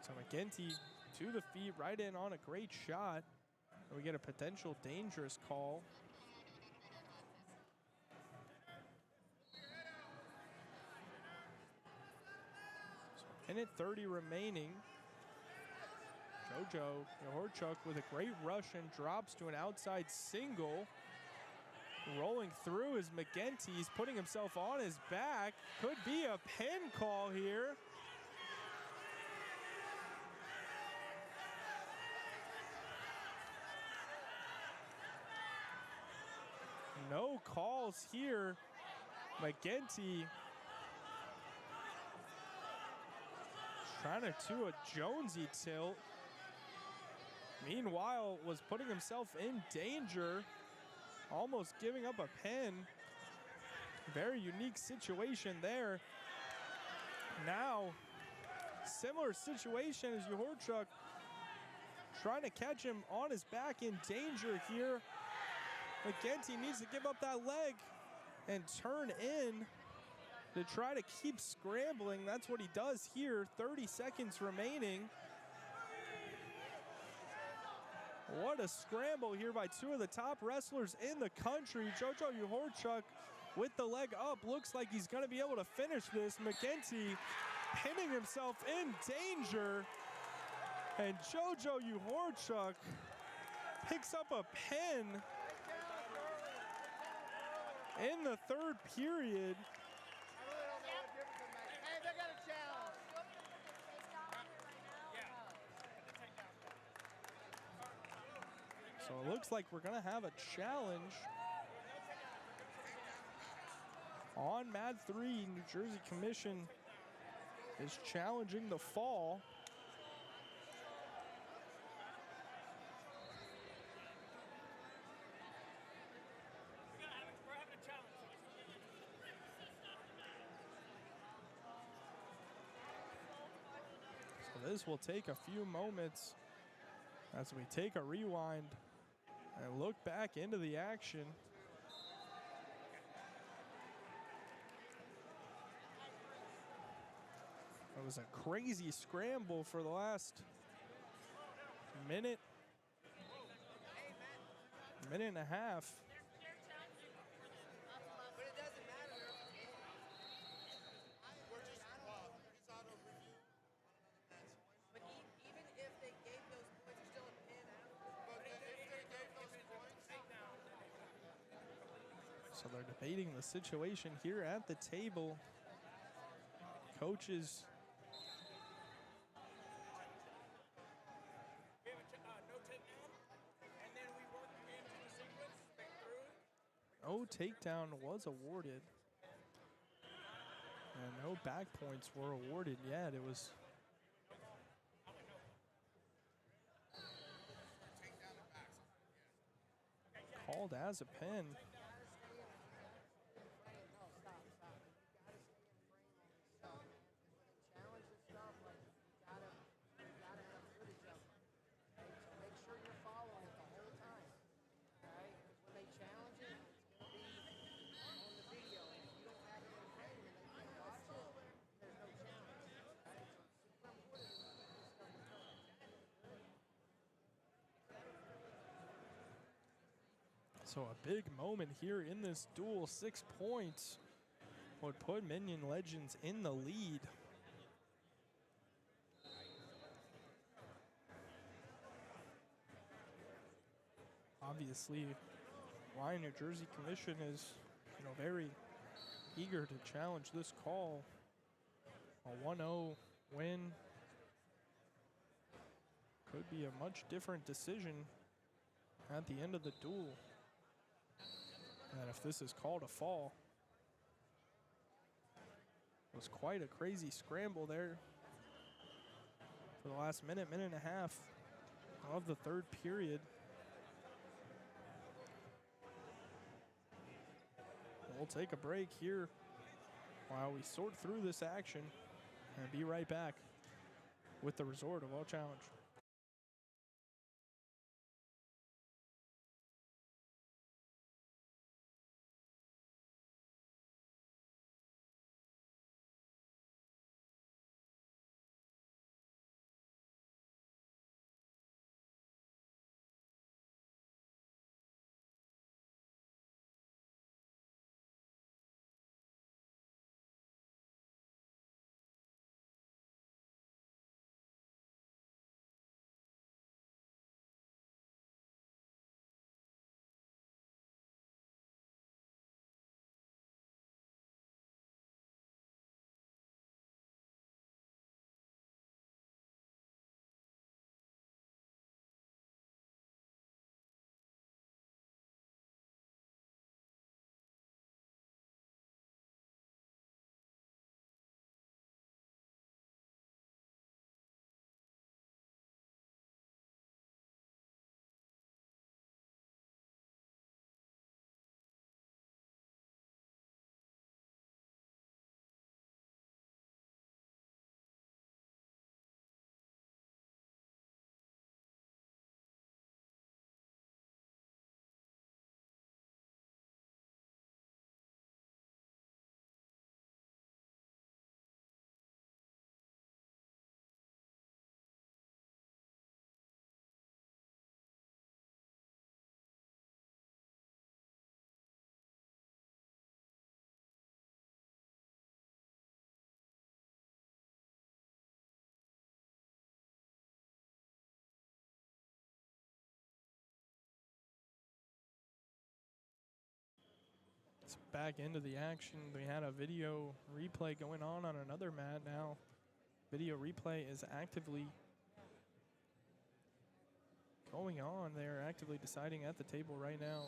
So McGinty to the feet, right in on a great shot. And we get a potential dangerous call. So minute 30 remaining. JoJo Yahorchuk with a great rush and drops to an outside single. Rolling through is McGinty. He's putting himself on his back. Could be a pin call here. No calls here. McGinty trying to do a Jonesy tilt. Meanwhile, was putting himself in danger, almost giving up a pin. Very unique situation there. Now, similar situation as Yahorchuk, trying to catch him on his back in danger here. McGinty needs to give up that leg and turn in to try to keep scrambling. That's what he does here. 30 seconds remaining. What a scramble here by two of the top wrestlers in the country. JoJo Yahorchuk with the leg up. Looks like he's going to be able to finish this. McGinty pinning himself in danger. And JoJo Yahorchuk picks up a pin in the third period. Hey, they got a challenge. So it looks like we're going to have a challenge on Mat 3. New Jersey Commission is challenging the fall. So this will take a few moments as we take a rewind and look back into the action. It was a crazy scramble for the last minute and a half. So they're debating the situation here at the table. Coaches no takedown was awarded. And no back points were awarded yet. It was called as a pin. So a big moment here in this duel. 6 points would put Minion Legends in the lead. Obviously, why New Jersey Commission is, very eager to challenge this call. A 1-0 win could be a much different decision at the end of the duel. And if this is called a fall, it was quite a crazy scramble there for the last minute and a half of the third period. We'll take a break here while we sort through this action and be right back with the resort of all challenge. It's back into the action. We had a video replay going on another mat now. Video replay is actively going on. They're actively deciding at the table right now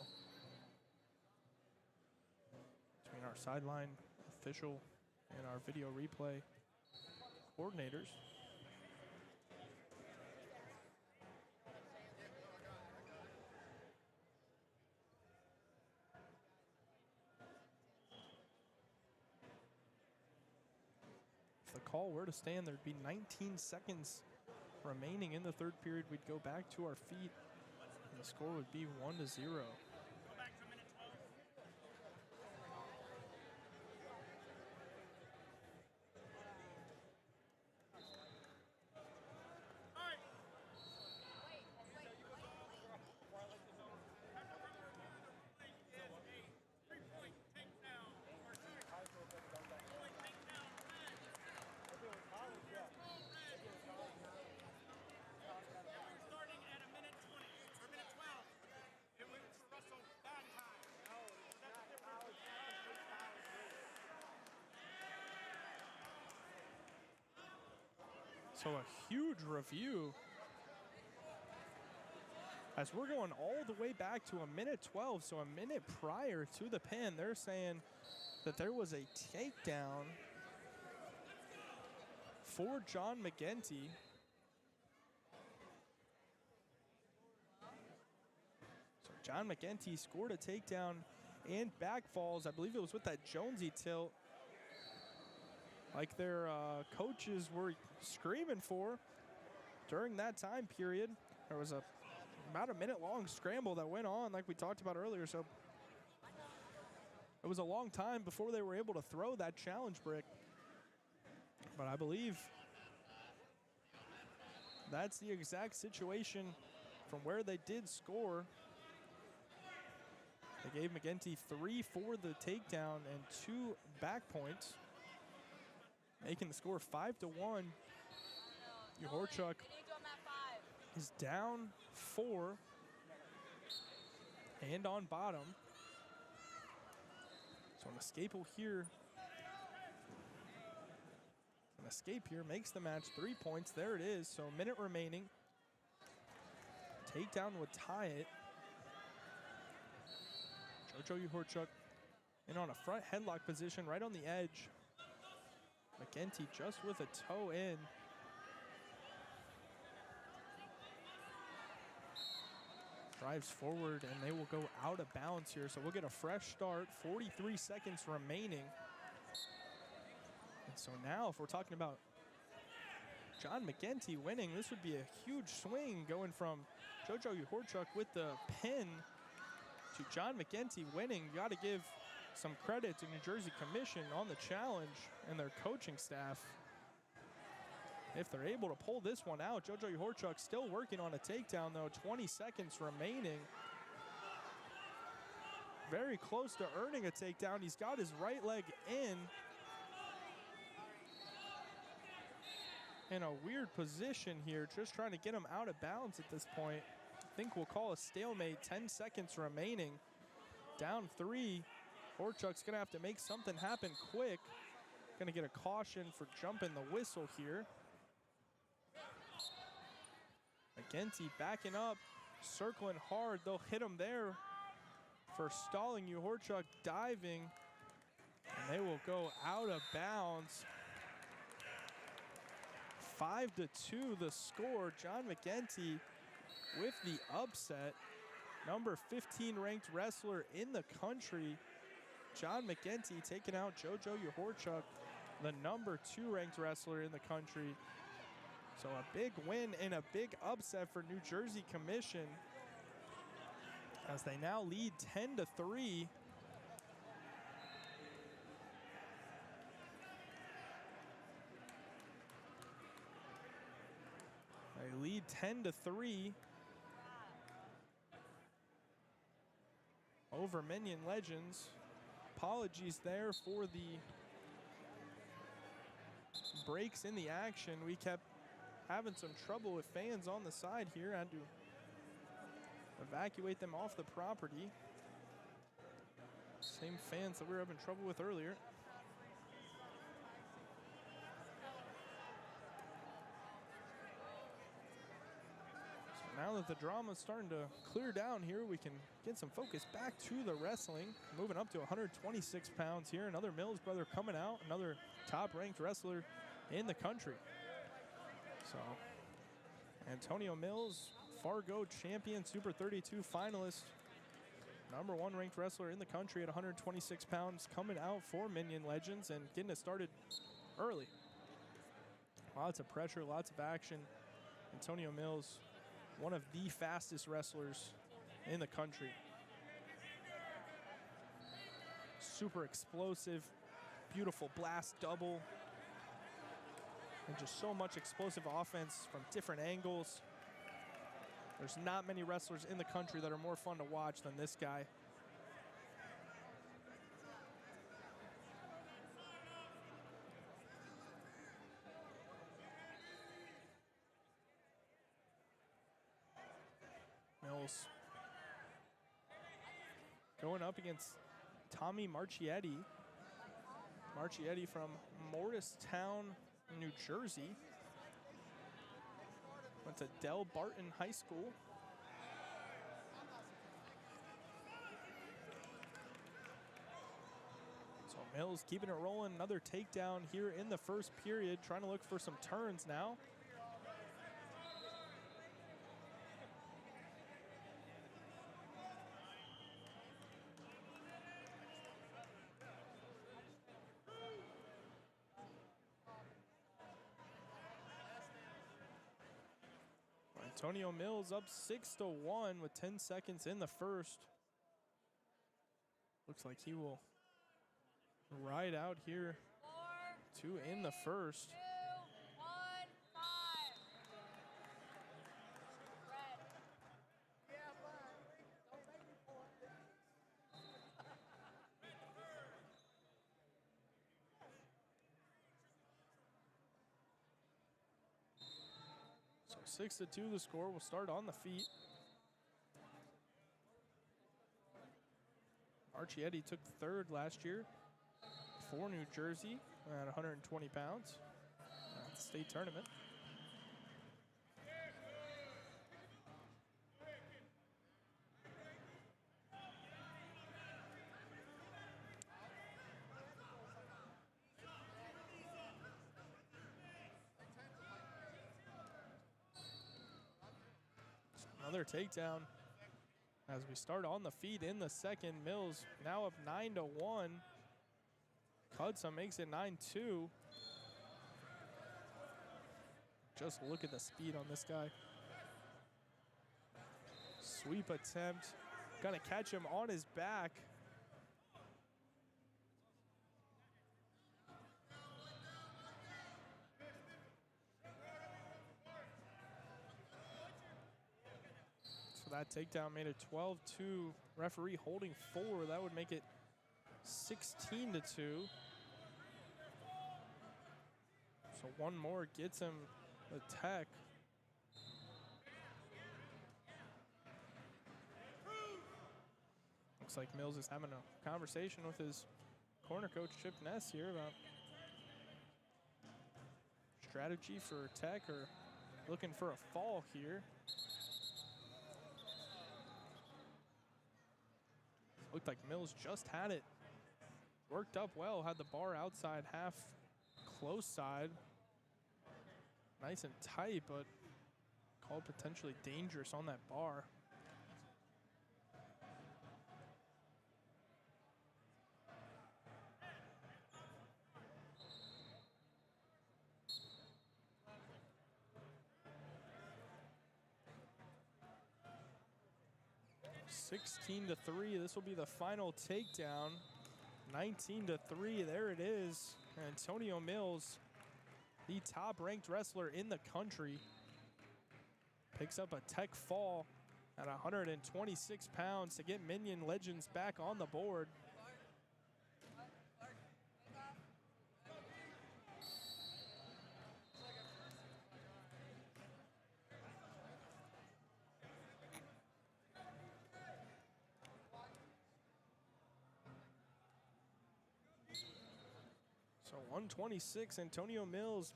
between our sideline official and our video replay coordinators. If the call were to stand, there'd be 19 seconds remaining in the third period. We'd go back to our feet, and the score would be 1-0. So a huge review as we're going all the way back to 1:12, so a minute prior to the pin. They're saying that there was a takedown for John McGinty. So John McGinty scored a takedown and back falls. I believe it was with that Jonesy tilt, like their coaches were screaming for during that time period. There was about a minute-long scramble that went on, like we talked about earlier. So it was a long time before they were able to throw that challenge brick. But I believe that's the exact situation from where they did score. They gave McGinty 3 for the takedown and 2 back points, making the score 5-1. Uhorchuk is down 4 and on bottom. So an escape here. An escape here makes the match 3 points. There it is. So a minute remaining. Takedown would tie it. Jojo Uhorchuk in on a front headlock position right on the edge. McGinty just with a toe in. Drives forward and they will go out of bounds here. So we'll get a fresh start. 43 seconds remaining. So now if we're talking about John McGinty winning, this would be a huge swing going from JoJo Uhorchuk with the pin to John McGinty winning. You got to give some credit to New Jersey Commission on the challenge and their coaching staff. If they're able to pull this one out, JoJo Uhorchuk still working on a takedown though, 20 seconds remaining. Very close to earning a takedown. He's got his right leg in a weird position here, just trying to get him out of bounds at this point. I think we'll call a stalemate, 10 seconds remaining. Down 3, Horchuk's gonna have to make something happen quick. Gonna get a caution for jumping the whistle here. McGinty backing up, circling hard. They'll hit him there for stalling Uhorchuk diving, and they will go out of bounds. 5-2 the score. John McGinty with the upset. Number 15 ranked wrestler in the country. John McGinty taking out JoJo Uhorchuk, the number 2 ranked wrestler in the country. So a big win and a big upset for New Jersey Commission, as they now lead 10-3. They lead 10-3 over Minion Legends. Apologies there for the breaks in the action. We kept having some trouble with fans on the side here. Had to evacuate them off the property. Same fans that we were having trouble with earlier. So now that the drama's starting to clear down here, we can get some focus back to the wrestling. Moving up to 126 pounds here. Another Mills brother coming out, another top-ranked wrestler in the country. So, Antonio Mills, Fargo champion, Super 32 finalist, number 1 ranked wrestler in the country at 126 pounds, coming out for Minion Legends and getting it started early. Lots of pressure, lots of action. Antonio Mills, one of the fastest wrestlers in the country. Super explosive, beautiful blast double. And just so much explosive offense from different angles. There's not many wrestlers in the country that are more fun to watch than this guy. Mills going up against Tommy Marchietti. Marchietti from Morristown, New Jersey. Went to Del Barton High School. So Mills keeping it rolling. Another takedown here in the first period. Trying to look for some turns now. Antonio Mills up 6-1 with 10 seconds in the first. Looks like he will ride out here 2 in the first. 2, 1, 5. Red. Yeah, fine. Don't make me pull it. So 6-2 the score. We'll start on the feet. Marchietti took third last year for New Jersey at 120 pounds at the state tournament. Another takedown as we start on the feet in the second. Mills now up 9-1. Cudsa makes it 9-2. Just look at the speed on this guy. Sweep attempt. Gonna catch him on his back. So that takedown made it 12-2. Referee holding 4. That would make it 16-2. So one more gets him the tech. Looks like Mills is having a conversation with his corner coach, Chip Ness, here about strategy for tech or looking for a fall here. Looked like Mills just had it worked up well, had the bar outside half close side. Nice and tight, but called potentially dangerous on that bar. (16-3). This will be the final takedown. 19-3. There it is. Antonio Mills, the top-ranked wrestler in the country, picks up a tech fall at 126 pounds to get Minion Legends back on the board. So 126, Antonio Mills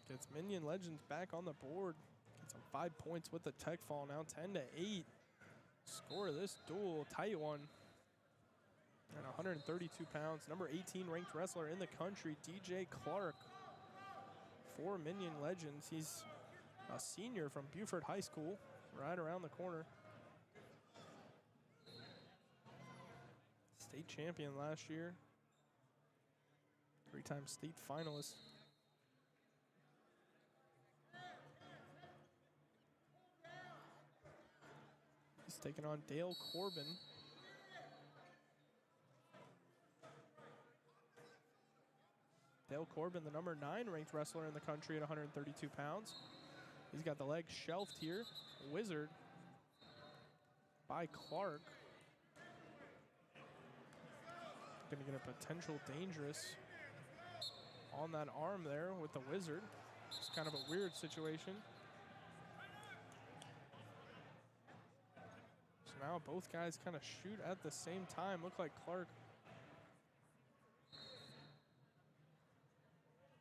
gets Minion Legends back on the board. Gets him 5 points with the tech fall, now 10-8. Score of this duel, tight one. At 132 pounds, number 18 ranked wrestler in the country, DJ Clark. For Minion Legends, he's a senior from Buford High School, right around the corner. State champion last year. 3-time state finalist. He's taking on Dale Corbin. Dale Corbin, the number 9 ranked wrestler in the country at 132 pounds. He's got the leg shelved here. Wizard by Clark. Gonna get a potential dangerous on that arm there with the Wizard. It's kind of a weird situation. So now both guys kind of shoot at the same time. Look like Clark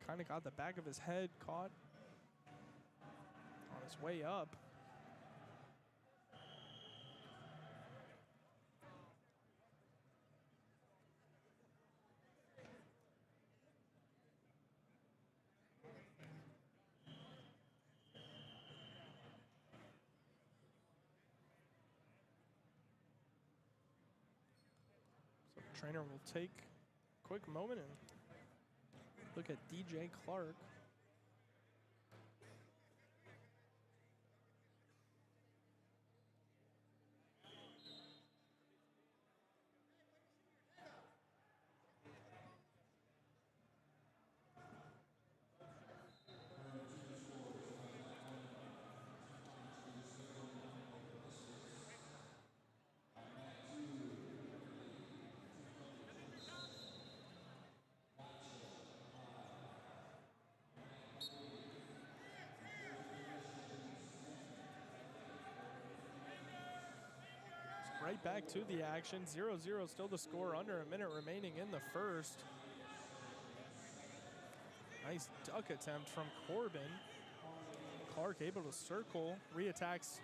kind of got the back of his head caught on his way up. Trainer will take a quick moment and look at DJ Clark. Right back to the action. 0-0 still the score, under a minute remaining in the first. Nice duck attempt from Corbin. Clark able to circle, reattacks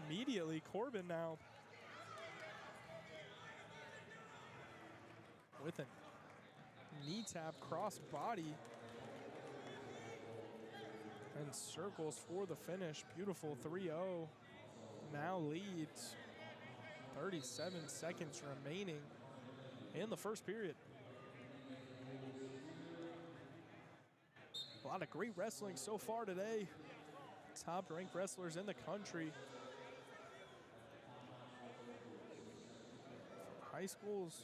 immediately. Corbin now with a knee tap cross body and circles for the finish. Beautiful 3-0. Now leads. 37 seconds remaining in the first period. A lot of great wrestling so far today. Top ranked wrestlers in the country. From high schools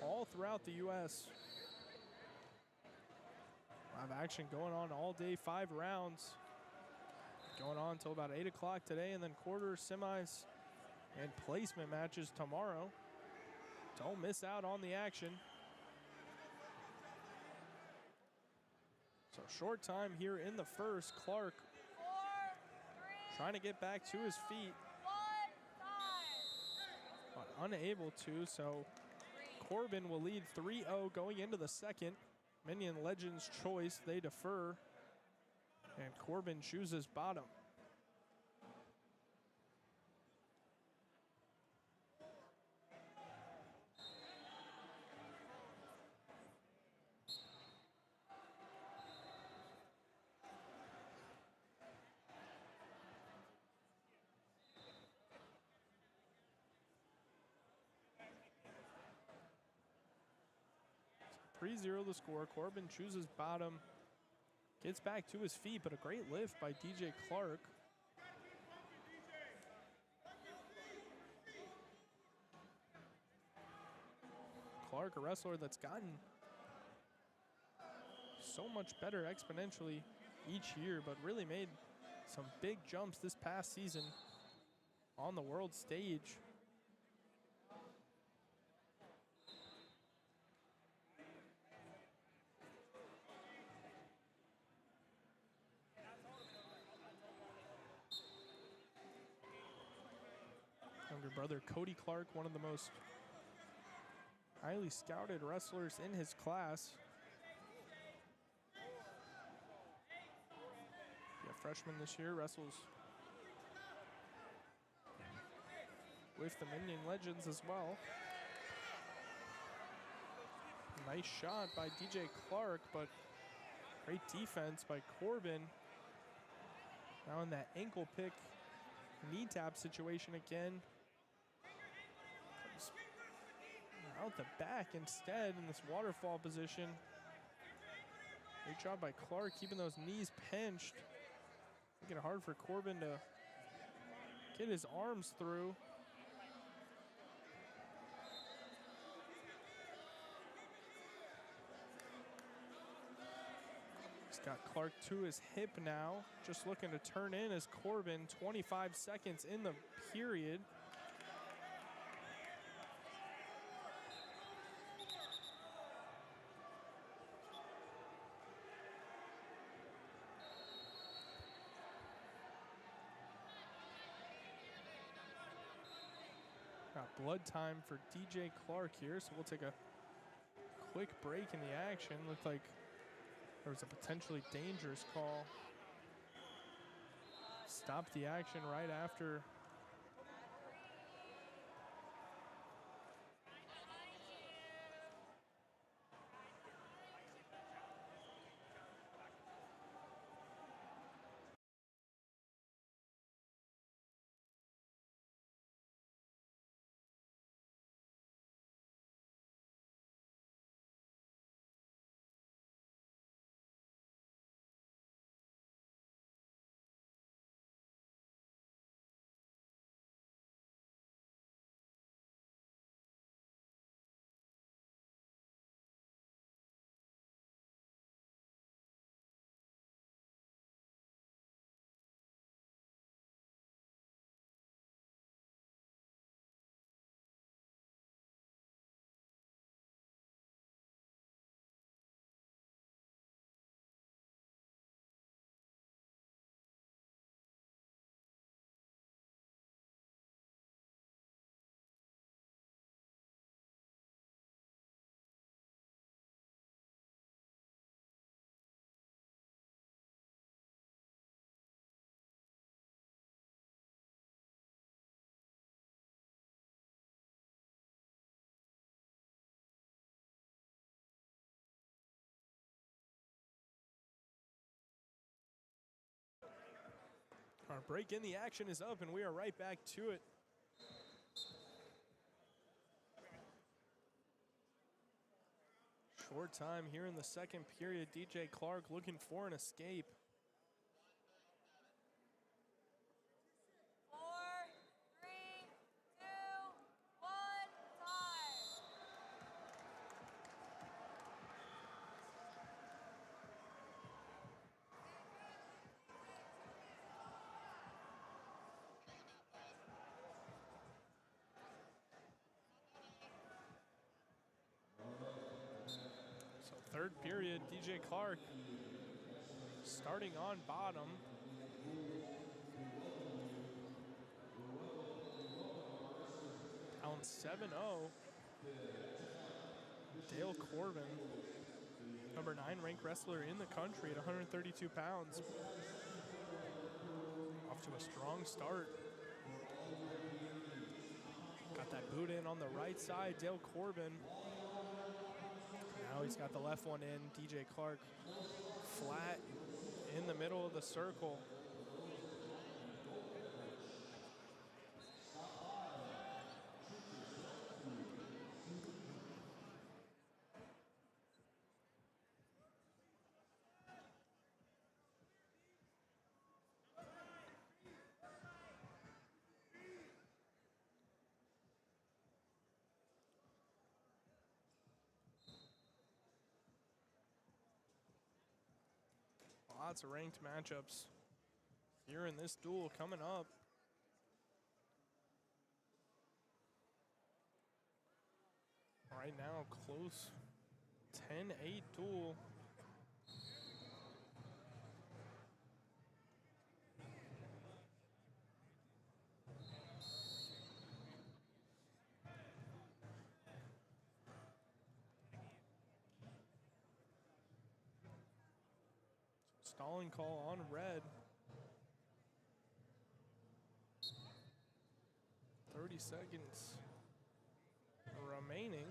all throughout the U.S. Live action going on all day, 5 rounds. Going on until about 8 o'clock today, and then quarters, semis, and placement matches tomorrow. Don't miss out on the action. So short time here in the first. Clark 4, 3, trying to get back to his feet, 1, 5. but unable to. So Corbin will lead 3-0 going into the second. Minion Legends choice, they defer. And Corbin chooses bottom. So 3-0 the score. Corbin chooses bottom. Gets back to his feet, but a great lift by DJ Clark. Clark, a wrestler that's gotten so much better exponentially each year, but really made some big jumps this past season on the world stage. Younger brother Cody Clark, one of the most highly scouted wrestlers in his class. Yeah, freshman this year, wrestles with the Minion Legends as well. Nice shot by DJ Clark, but great defense by Corbin. Now in that ankle pick, knee tap situation again. Comes out the back instead in this waterfall position. Great job by Clark keeping those knees pinched. Making it hard for Corbin to get his arms through. He's got Clark to his hip now. Just looking to turn in as Corbin, 25 seconds in the period. Got blood time for DJ Clark here, so we'll take a quick break in the action. Looked like there was a potentially dangerous call. Stopped the action right after. Our break in the action is up, and we are right back to it. Short time here in the second period. DJ Clark looking for an escape. 4, 3, 2, 1, time. So third period, DJ Clark starting on bottom. Down 7-0. Dale Corbin, number 9 ranked wrestler in the country at 132 pounds. Off to a strong start. Got that boot in on the right side, Dale Corbin. Now he's got the left one in. DJ Clark flat in the middle of the circle. Lots of ranked matchups here in this duel coming up. Right now, close 10-8 duel. Stalling call on red. 30 seconds remaining.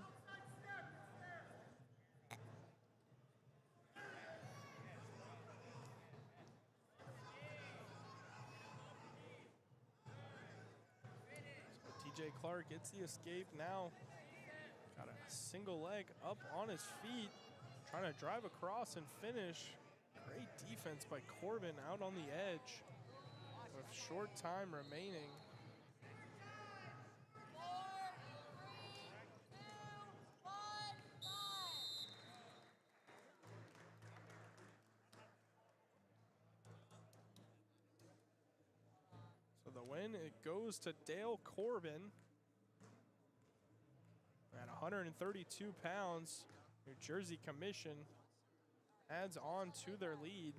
So DJ Clark gets the escape now. Got a single leg up on his feet, trying to drive across and finish. Great defense by Corbin out on the edge with short time remaining. 4, 3, 2, 1, time. So the win, it goes to Dale Corbin at 132 pounds. New Jersey Commission adds on to their lead.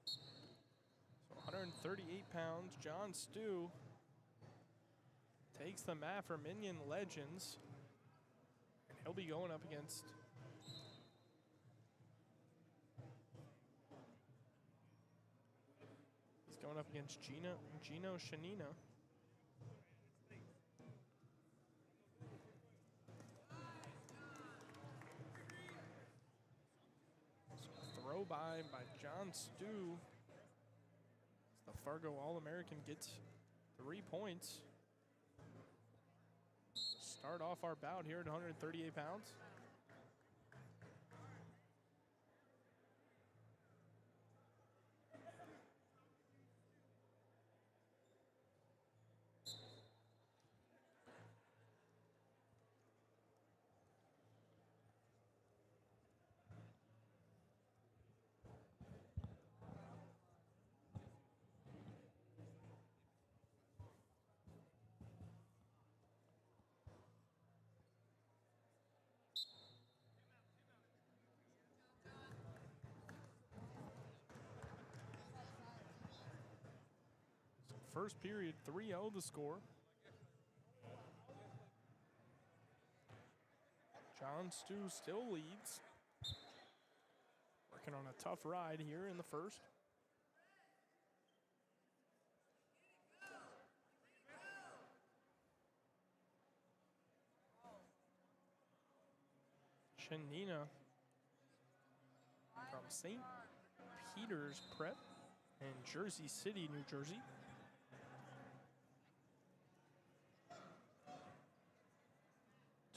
So 138 pounds, John Stu takes the mat for Minion Legends, and he'll be going up against going up against Gino Shanina. So throw by John Stu. The Fargo All-American gets 3 points. Start off our bout here at 138 pounds. First period, 3-0 the score. John Stu still leads. Working on a tough ride here in the first. Shanina from St. Peter's Prep in Jersey City, New Jersey.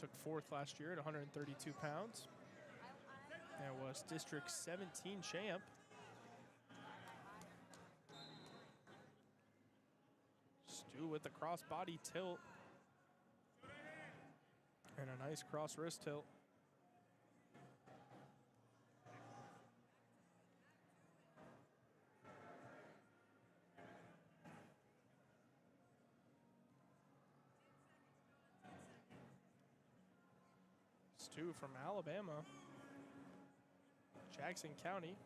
Took 4th last year at 132 pounds and was District 17 champ. Stu with the cross-body tilt and a nice cross wrist tilt. Stu from Alabama, Jackson County.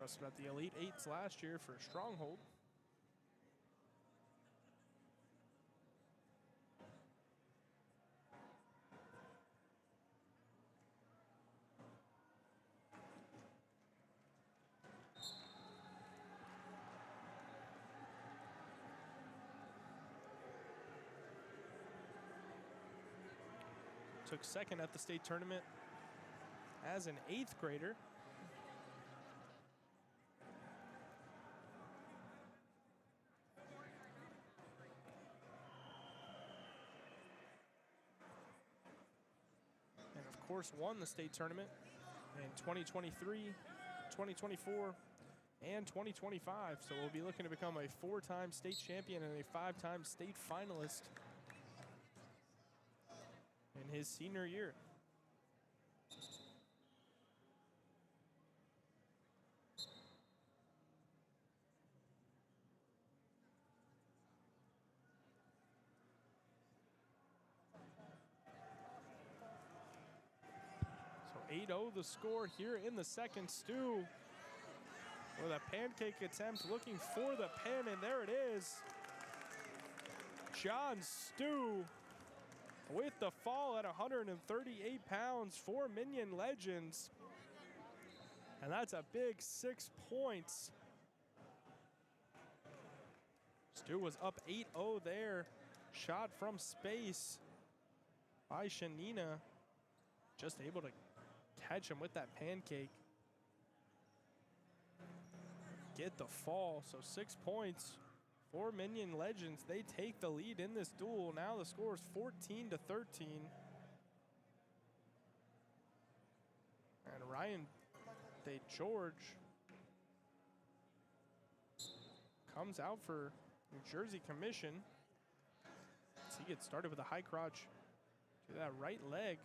Wrestled at the Elite Eights last year for Stronghold. Took 2nd at the state tournament as an 8th grader. And of course won the state tournament in 2023, 2024, and 2025. So we'll be looking to become a 4-time state champion and a 5-time state finalist in his senior year. So 8-0 the score here in the second. Stu with a pancake attempt, looking for the pin, and there it is. John Stu with the fall at 138 pounds for Minion Legends. And that's a big 6 points. Stu was up 8-0 there. Shot from space by Shanina. Just able to catch him with that pancake. Get the fall, so 6 points for Minion Legends. They take the lead in this duel. Now the score is 14-13. And Ryan DeGeorge comes out for New Jersey Commission. So he gets started with a high crotch to that right leg.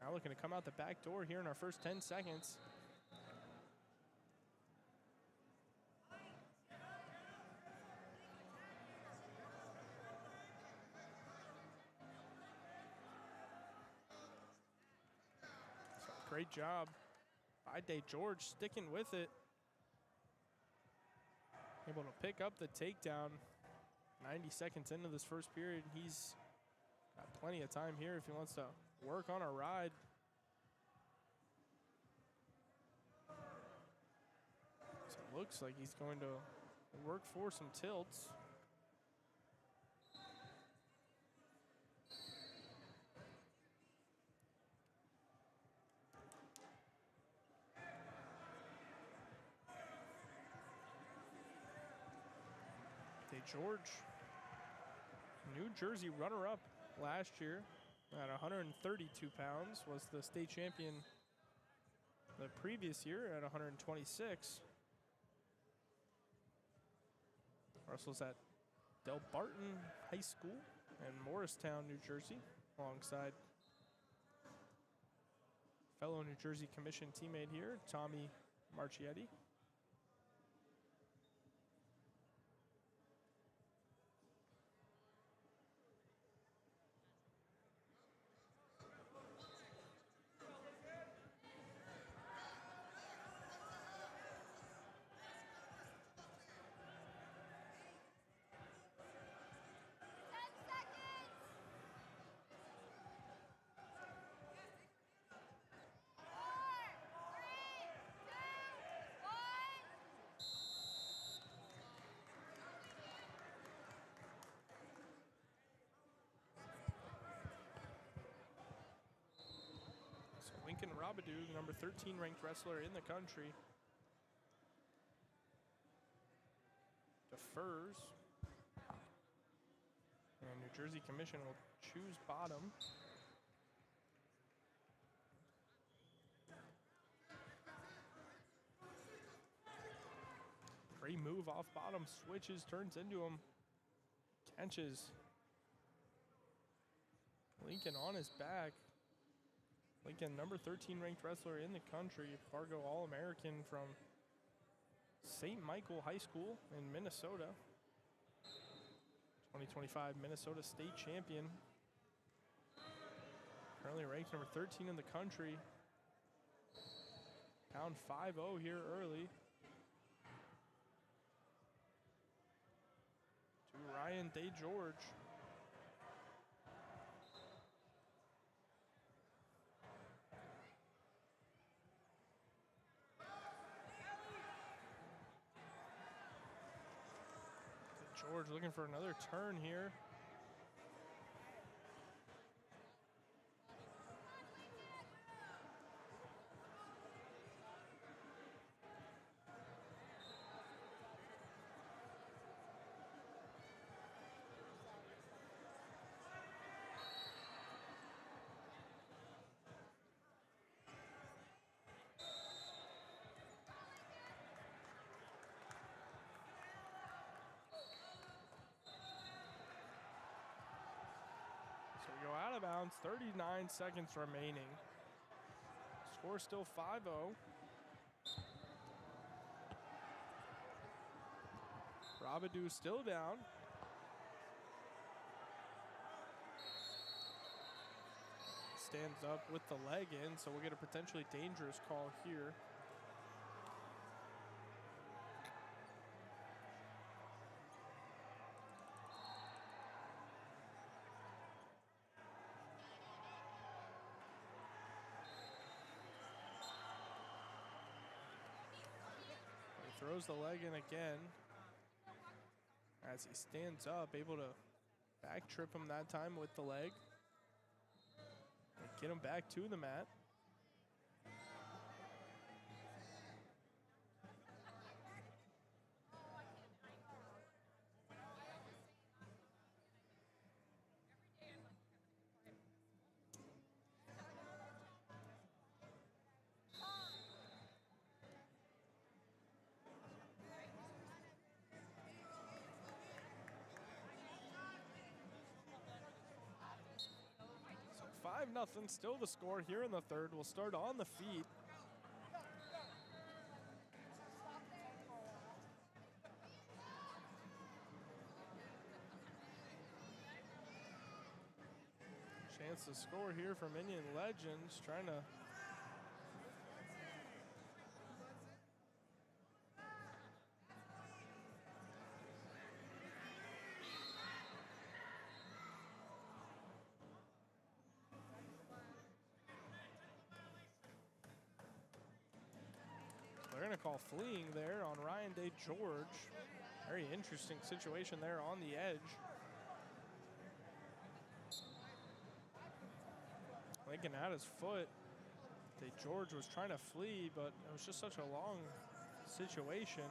Now looking to come out the back door here in our first 10 seconds. Great job by DeGeorge, sticking with it. Able to pick up the takedown. 90 seconds into this first period. He's got plenty of time here if he wants to work on a ride. So it looks like he's going to work for some tilts. DeGeorge, New Jersey runner-up last year at 132 pounds, was the state champion the previous year at 126. Wrestles at Del Barton High School in Morristown, New Jersey, alongside fellow New Jersey Commission teammate here, Tommy Marchietti. Lincoln Rabadou, the number 13 ranked wrestler in the country, defers. And New Jersey Commission will choose bottom. Great move off bottom, switches, turns into him, catches Lincoln on his back. Lincoln, number 13 ranked wrestler in the country, Fargo All-American from St. Michael High School in Minnesota. 2025 Minnesota State Champion. Currently ranked number 13 in the country. Pound 5-0 here early. To Ryan Day George. George looking for another turn here. So we go out of bounds, 39 seconds remaining. Score still 5-0. Rabadou still down. Stands up with the leg in, so we'll get a potentially dangerous call here. Throws the leg in again as he stands up, able to back trip him that time with the leg and get him back to the mat. So 5-0, still the score here in the third. We'll start on the feet. Chance to score here from Indian Legends, trying to they're going to call fleeing there on Ryan Day George. Very interesting situation there on the edge. Lincoln had his foot. Day George was trying to flee, but it was just such a long situation.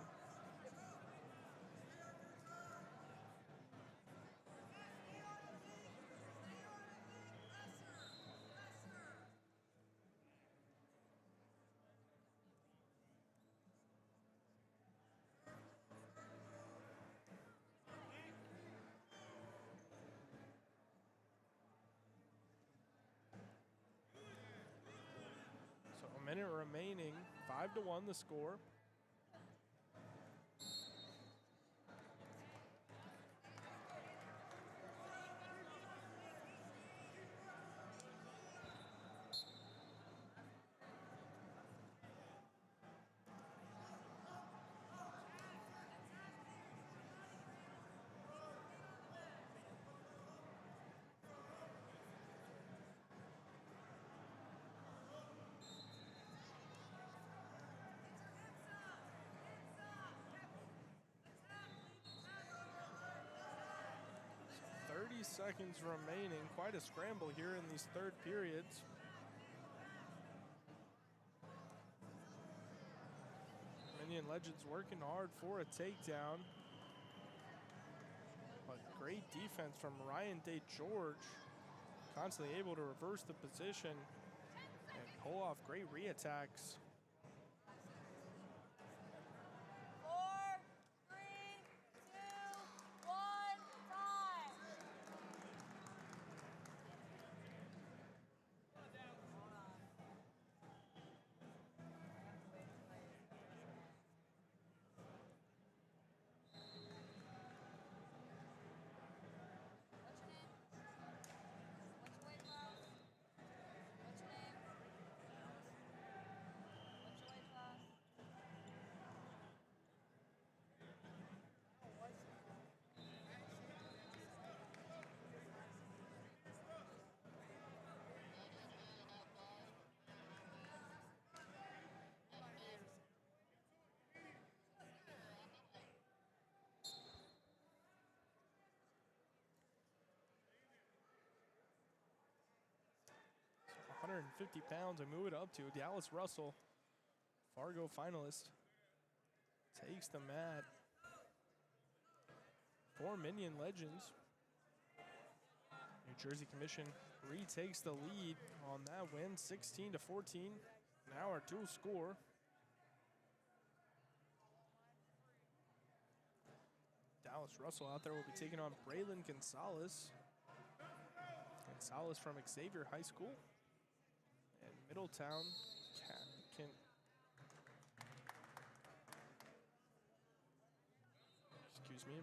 So a minute remaining, 5-1 the score. Seconds remaining. Quite a scramble here in these third periods. Minion Legends working hard for a takedown. But great defense from Ryan Day George. Constantly able to reverse the position and pull off great re-attacks. 4, 3, 2, 1, time. So 150 pounds, I move it up to Dallas Russell, Fargo finalist, takes the mat. 4 Minion Legends. New Jersey Commission retakes the lead on that win, 16-14. Now our dual score. Dallas Russell out there will be taking on Braylon Gonzalez. Gonzalez from Xavier High School. And Middletown,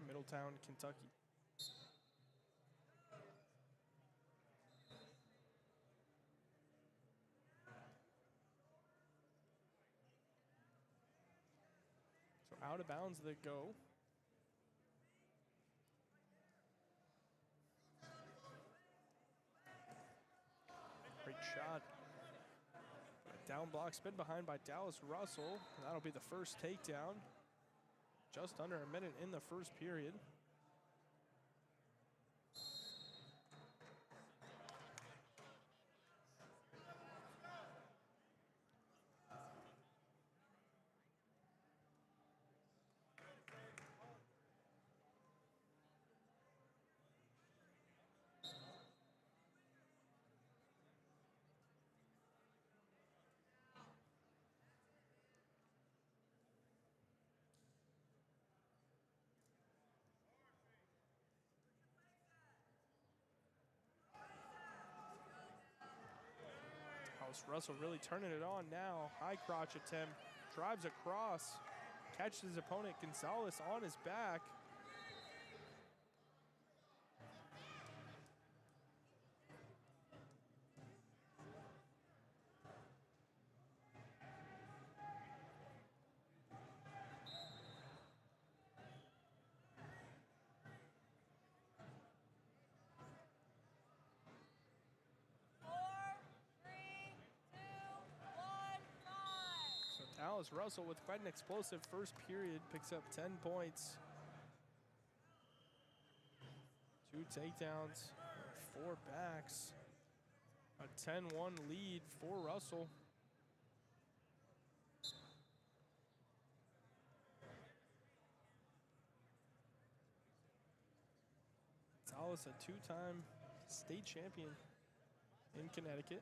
Middletown, Kentucky. So out of bounds they go. Great shot. Down block, spin behind by Dallas Russell. That'll be the first takedown. Just under a minute in the first period. Russell really turning it on now. High crotch attempt, drives across, catches his opponent Gonzalez on his back. Dallas Russell with quite an explosive first period, picks up 10 points. 2 takedowns, 4 backs. A 10-1 lead for Russell. Dallas, a 2-time state champion in Connecticut.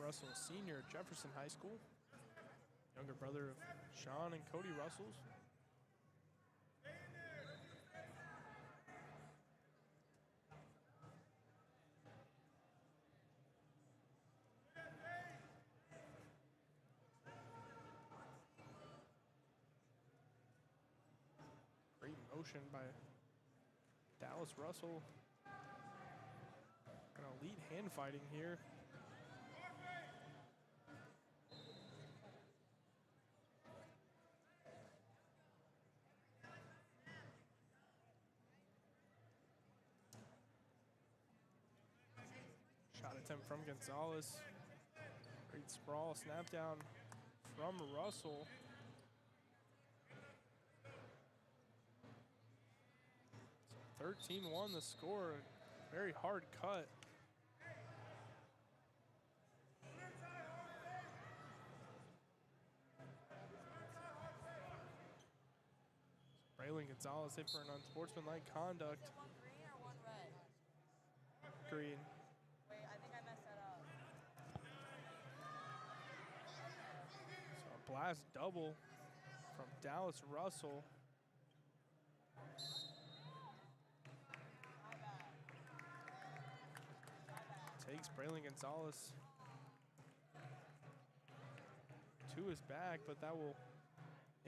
Russell Senior, Jefferson High School. Younger brother of Sean and Cody Russells. Great motion by Dallas Russell. Gonna lead hand fighting here. Shot attempt from Gonzalez. Great sprawl, snap down from Russell. So 13-1 the score. Very hard cut. Braylon Gonzalez hit for an unsportsmanlike conduct. One green or one red? Green. Wait, I think I messed that up. So a blast double from Dallas Russell. Takes Braylon Gonzalez to his back, but that will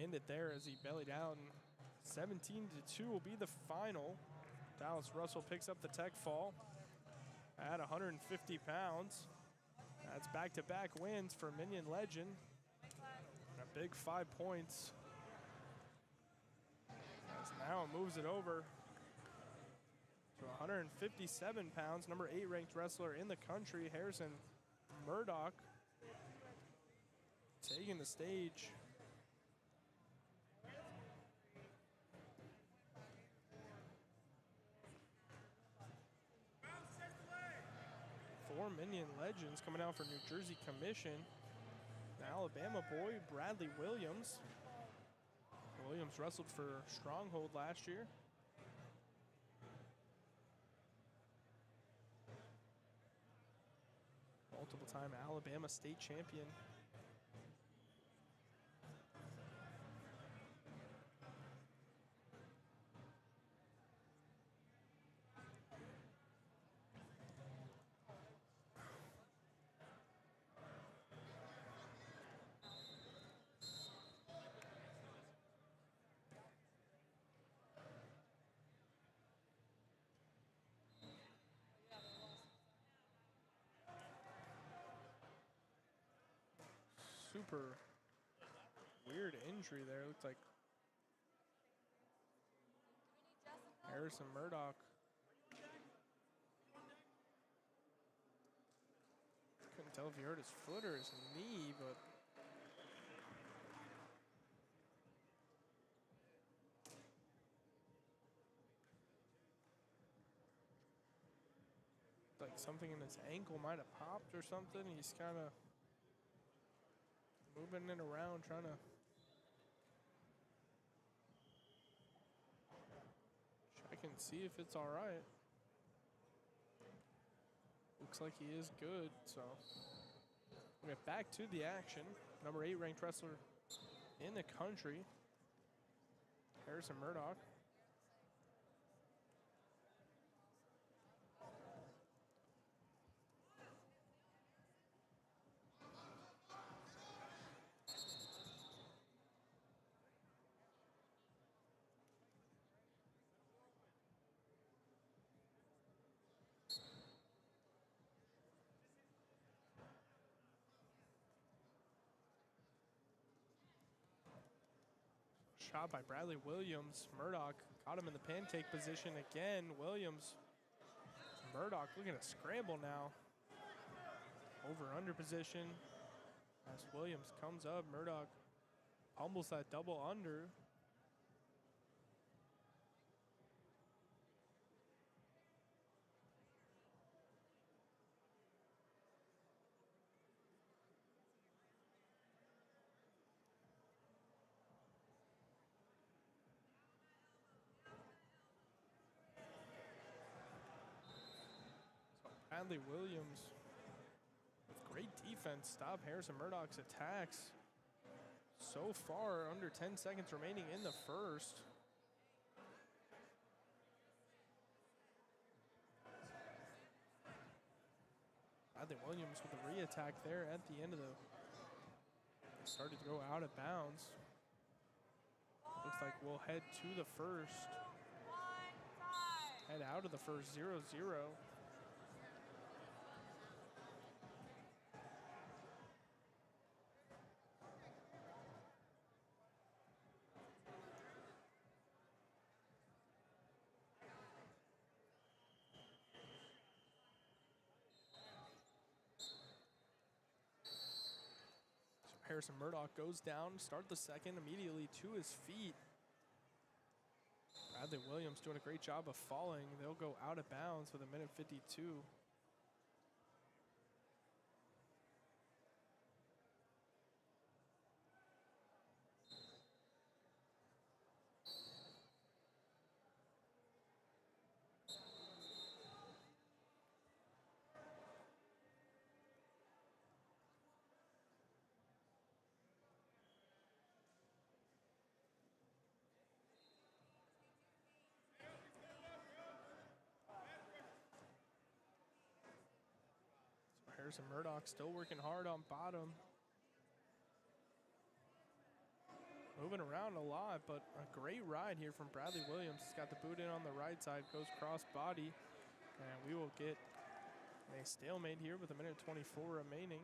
end it there as he bellied out. And 17-2 will be the final. Dallas Russell picks up the tech fall at 150 pounds. That's back-to-back wins for Minion Legend. And a big 5 points. As now it moves it over to 157 pounds. Number 8 ranked wrestler in the country, Harrison Murdoch, taking the stage. Four Minion Legends coming out for New Jersey Commission. The Alabama boy, Bradley Williams. Williams wrestled for Stronghold last year. Multiple-time Alabama state champion. Super weird injury there. Looks like Harrison Murdoch. Couldn't tell if he hurt his foot or his knee, but like something in his ankle might have popped or something. He's kind of moving it around, trying to check and see if it's all right. Looks like he is good, so we'll get back to the action. Number 8 ranked wrestler in the country, Harrison Murdoch. Shot by Bradley Williams. Murdoch got him in the pancake position again. Williams, Murdoch looking to scramble now. Over under position. As Williams comes up, Murdoch pummels that double under. Bradley Williams with great defense stop Harrison Murdoch's attacks. So far, under 10 seconds remaining in the first. Bradley Williams with a re-attack there at the end of the, started to go out of bounds. Looks like we'll head to the first. Head out of the first, 0-0. Harrison Murdoch goes down, start the second, immediately to his feet. Bradley Williams doing a great job of falling. They'll go out of bounds with 1:52. Harrison Murdoch still working hard on bottom. Moving around a lot, but a great ride here from Bradley Williams. He's got the boot in on the right side, goes cross body, and we will get a stalemate here with 1:24 remaining.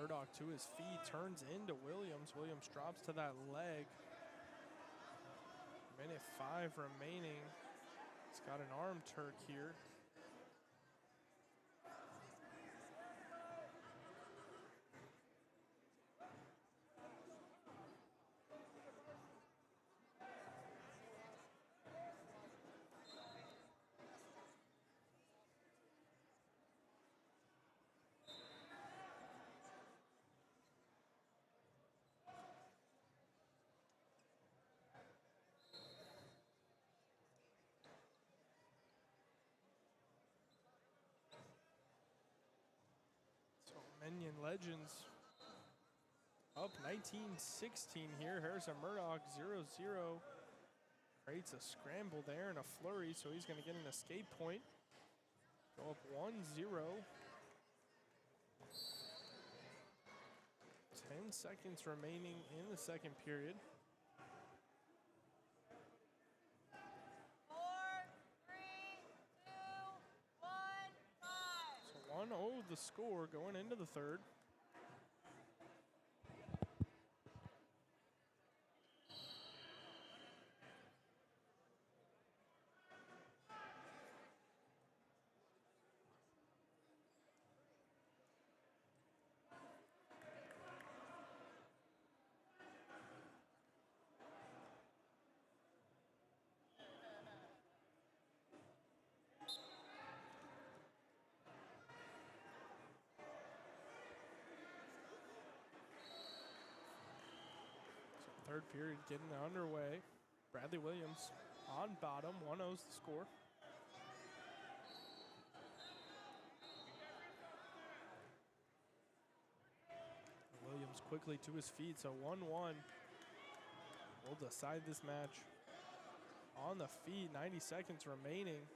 Murdoch to his feet, turns into Williams. Williams drops to that leg. 1:05 remaining. He's got an arm Turk here. Minion Legends up 19-16 here. Harrison Murdoch 0-0. Creates a scramble there and a flurry, so he's going to get an escape point. Go up 1-0. 10 seconds remaining in the second period. 4, 3, 2, 1, 5. So 1-0 the score going into the third. Third period getting underway. Bradley Williams on bottom, 1-0's the score. Williams quickly to his feet, so 1-1 will decide this match. On the feet, 90 seconds remaining.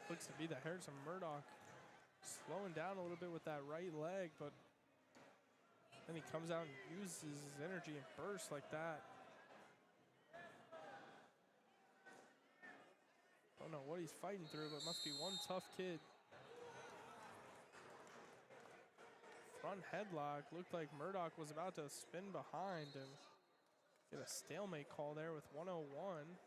Looks to be that Harrison Murdoch slowing down a little bit with that right leg, but then he comes out and uses his energy and bursts like that. Don't know what he's fighting through, but must be one tough kid. Front headlock, looked like Murdoch was about to spin behind and get a stalemate call there with 1:01.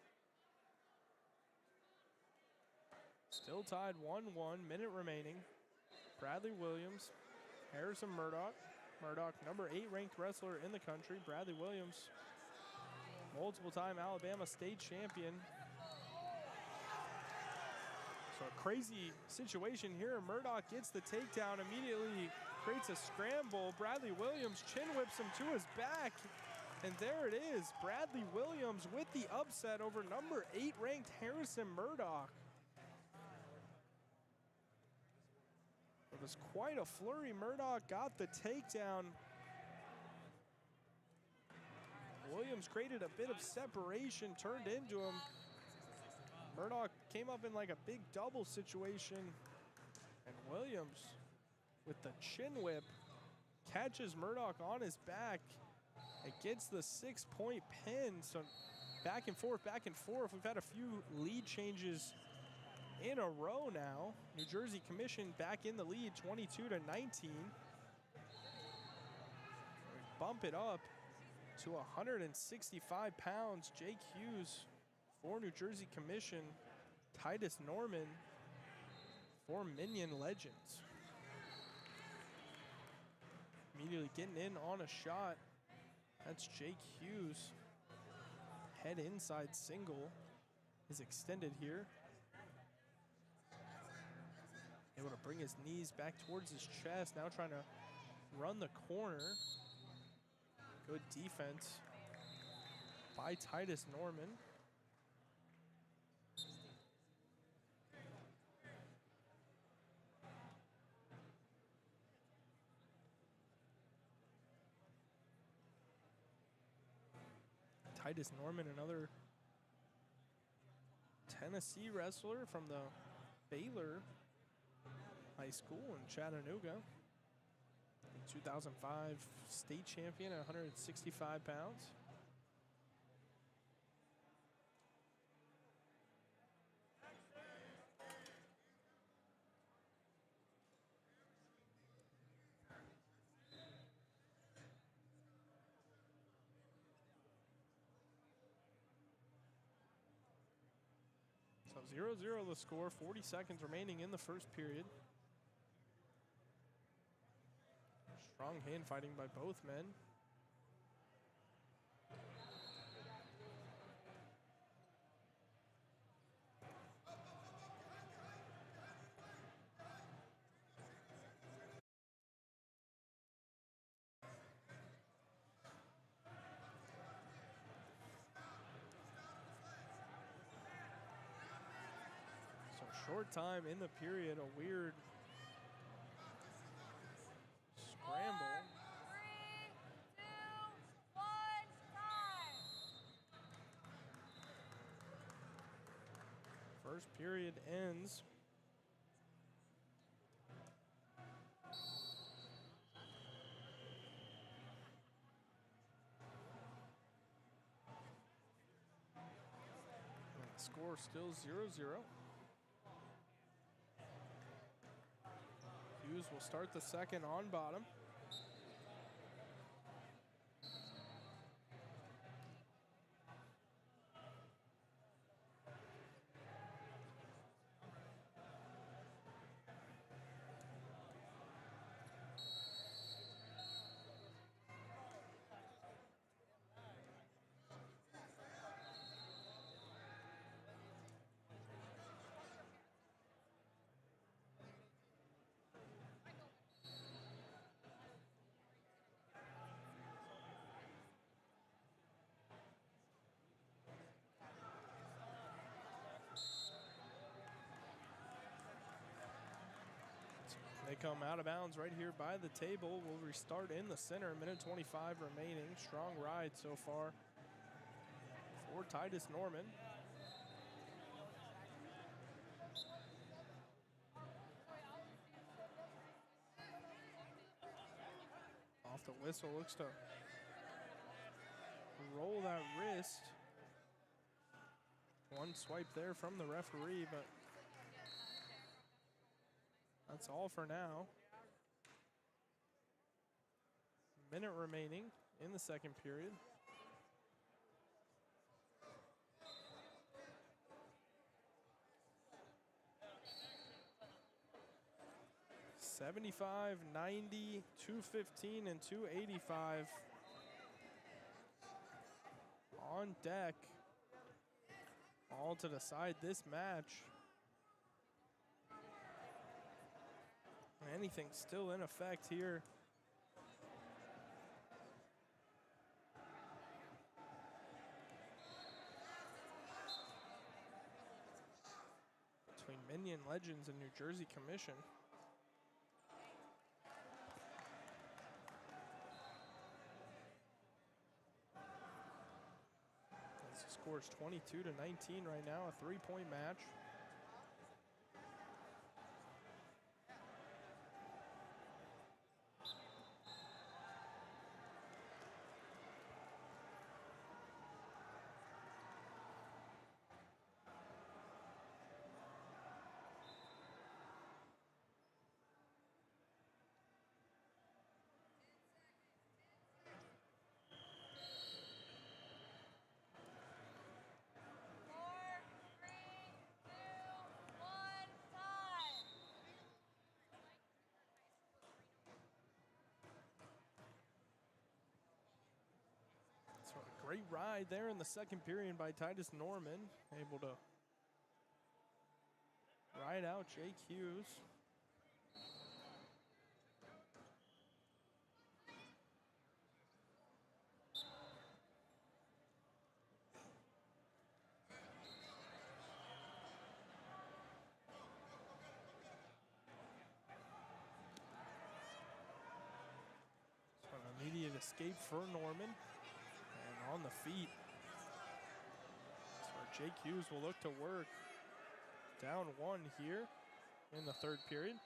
Still tied 1-1, minute remaining. Bradley Williams, Harrison Murdoch. Murdoch, number 8 ranked wrestler in the country. Bradley Williams, multiple time Alabama state champion. So a crazy situation here. Murdoch gets the takedown, immediately creates a scramble. Bradley Williams chin whips him to his back. And there it is, Bradley Williams with the upset over number 8 ranked Harrison Murdoch. It was quite a flurry. Murdoch got the takedown. Williams created a bit of separation, turned into him. Murdoch came up in like a big double situation. And Williams, with the chin whip, catches Murdoch on his back. It gets the 6-point pin. So back and forth, back and forth. We've had a few lead changes in a row now. New Jersey Commission back in the lead, 22-19. We bump it up to 165 pounds. Jake Hughes for New Jersey Commission. Titus Norman for Minion Legends. Immediately getting in on a shot. That's Jake Hughes. Head inside single is extended here. Able to bring his knees back towards his chest. Now trying to run the corner. Good defense by Titus Norman. Titus Norman, another Tennessee wrestler from the Baylor High School in Chattanooga. 2005 state champion at 165 pounds. So 0-0 the score, 40 seconds remaining in the first period. Strong hand fighting by both men. So short time in the period, a weird scramble. 3, 2, 1, time. First period ends. And the score still 0-0. Hughes will start the second on bottom. They come out of bounds right here by the table. We'll restart in the center. Minute 25 remaining. Strong ride so far for Titus Norman. Off the whistle, looks to roll that wrist. One swipe there from the referee, but that's all for now. Minute remaining in the second period. $75, $90, $215, and $285 on deck. All to decide this match. Anything still in effect here. Between Minion Legends and New Jersey Commission. score is 22-19 right now, a 3-point match. So a great ride there in the second period by Titus Norman, able to ride out Jake Hughes. So an immediate escape for Norman. And on the feet. So Jake Hughes will look to work. Down one here in the third period.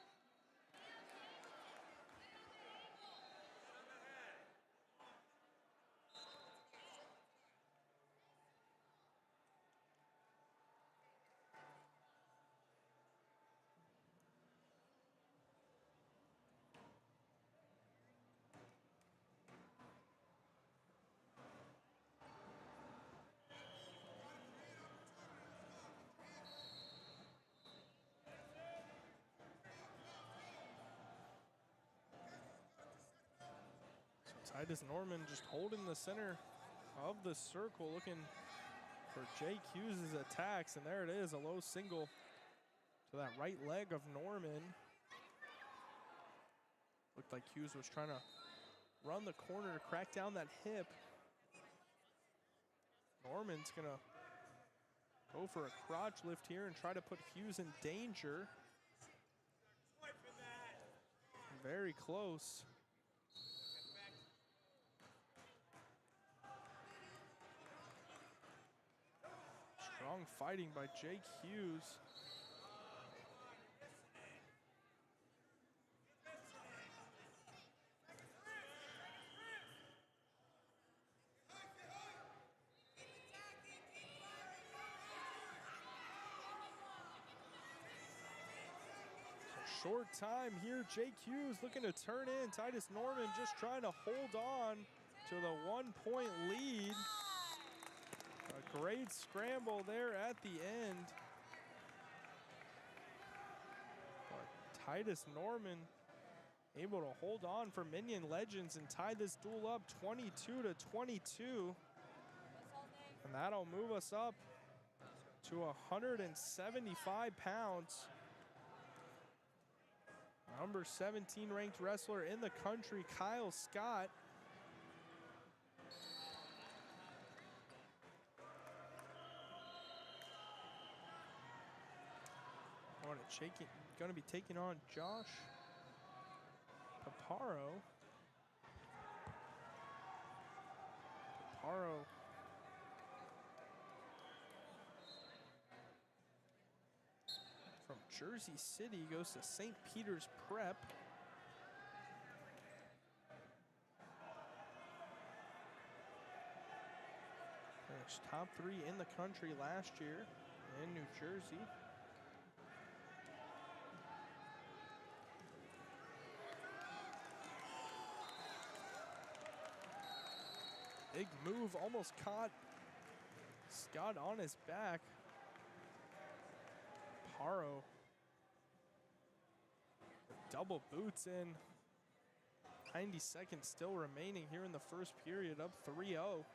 Titus Norman just holding the center of the circle, looking for Jake Hughes' attacks, and there it is, a low single to that right leg of Norman. Looked like Hughes was trying to run the corner, crack down that hip. Norman's gonna go for a crotch lift here and try to put Hughes in danger. Very close. Strong fighting by Jake Hughes. So short time here, Jake Hughes looking to turn in. Titus Norman just trying to hold on to the 1-point lead. A great scramble there at the end. But Titus Norman able to hold on for Minion Legends and tie this duel up 22-22. And that'll move us up to 175 pounds. Number 17 ranked wrestler in the country, Kyle Scott. Going to be taking on Josh Paparo. From Jersey City goes to St. Peter's Prep. Finished top 3 in the country last year in New Jersey. Big move, almost caught Scott on his back. Paro. Double boots in. 90 seconds still remaining here in the first period, up 3-0.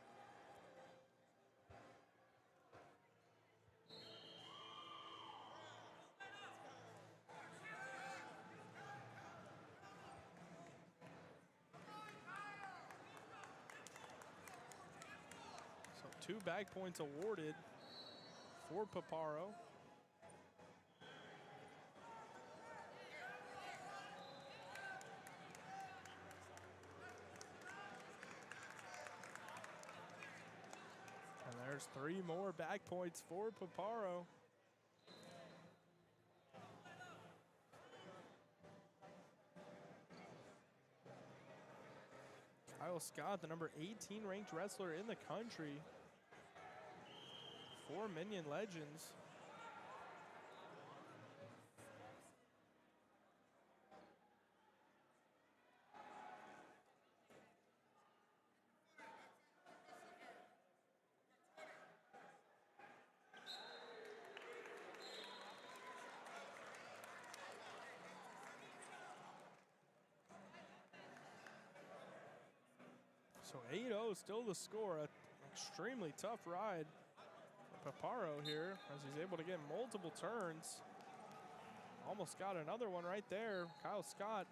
So 2 bag points awarded for Paparo. There's 3 more back points for Paparo. Kyle Scott, the number 18 ranked wrestler in the country. 4 Minion Legends. So 8-0 still the score. An extremely tough ride for Paparo here as he's able to get multiple turns. Almost got another one right there. Kyle Scott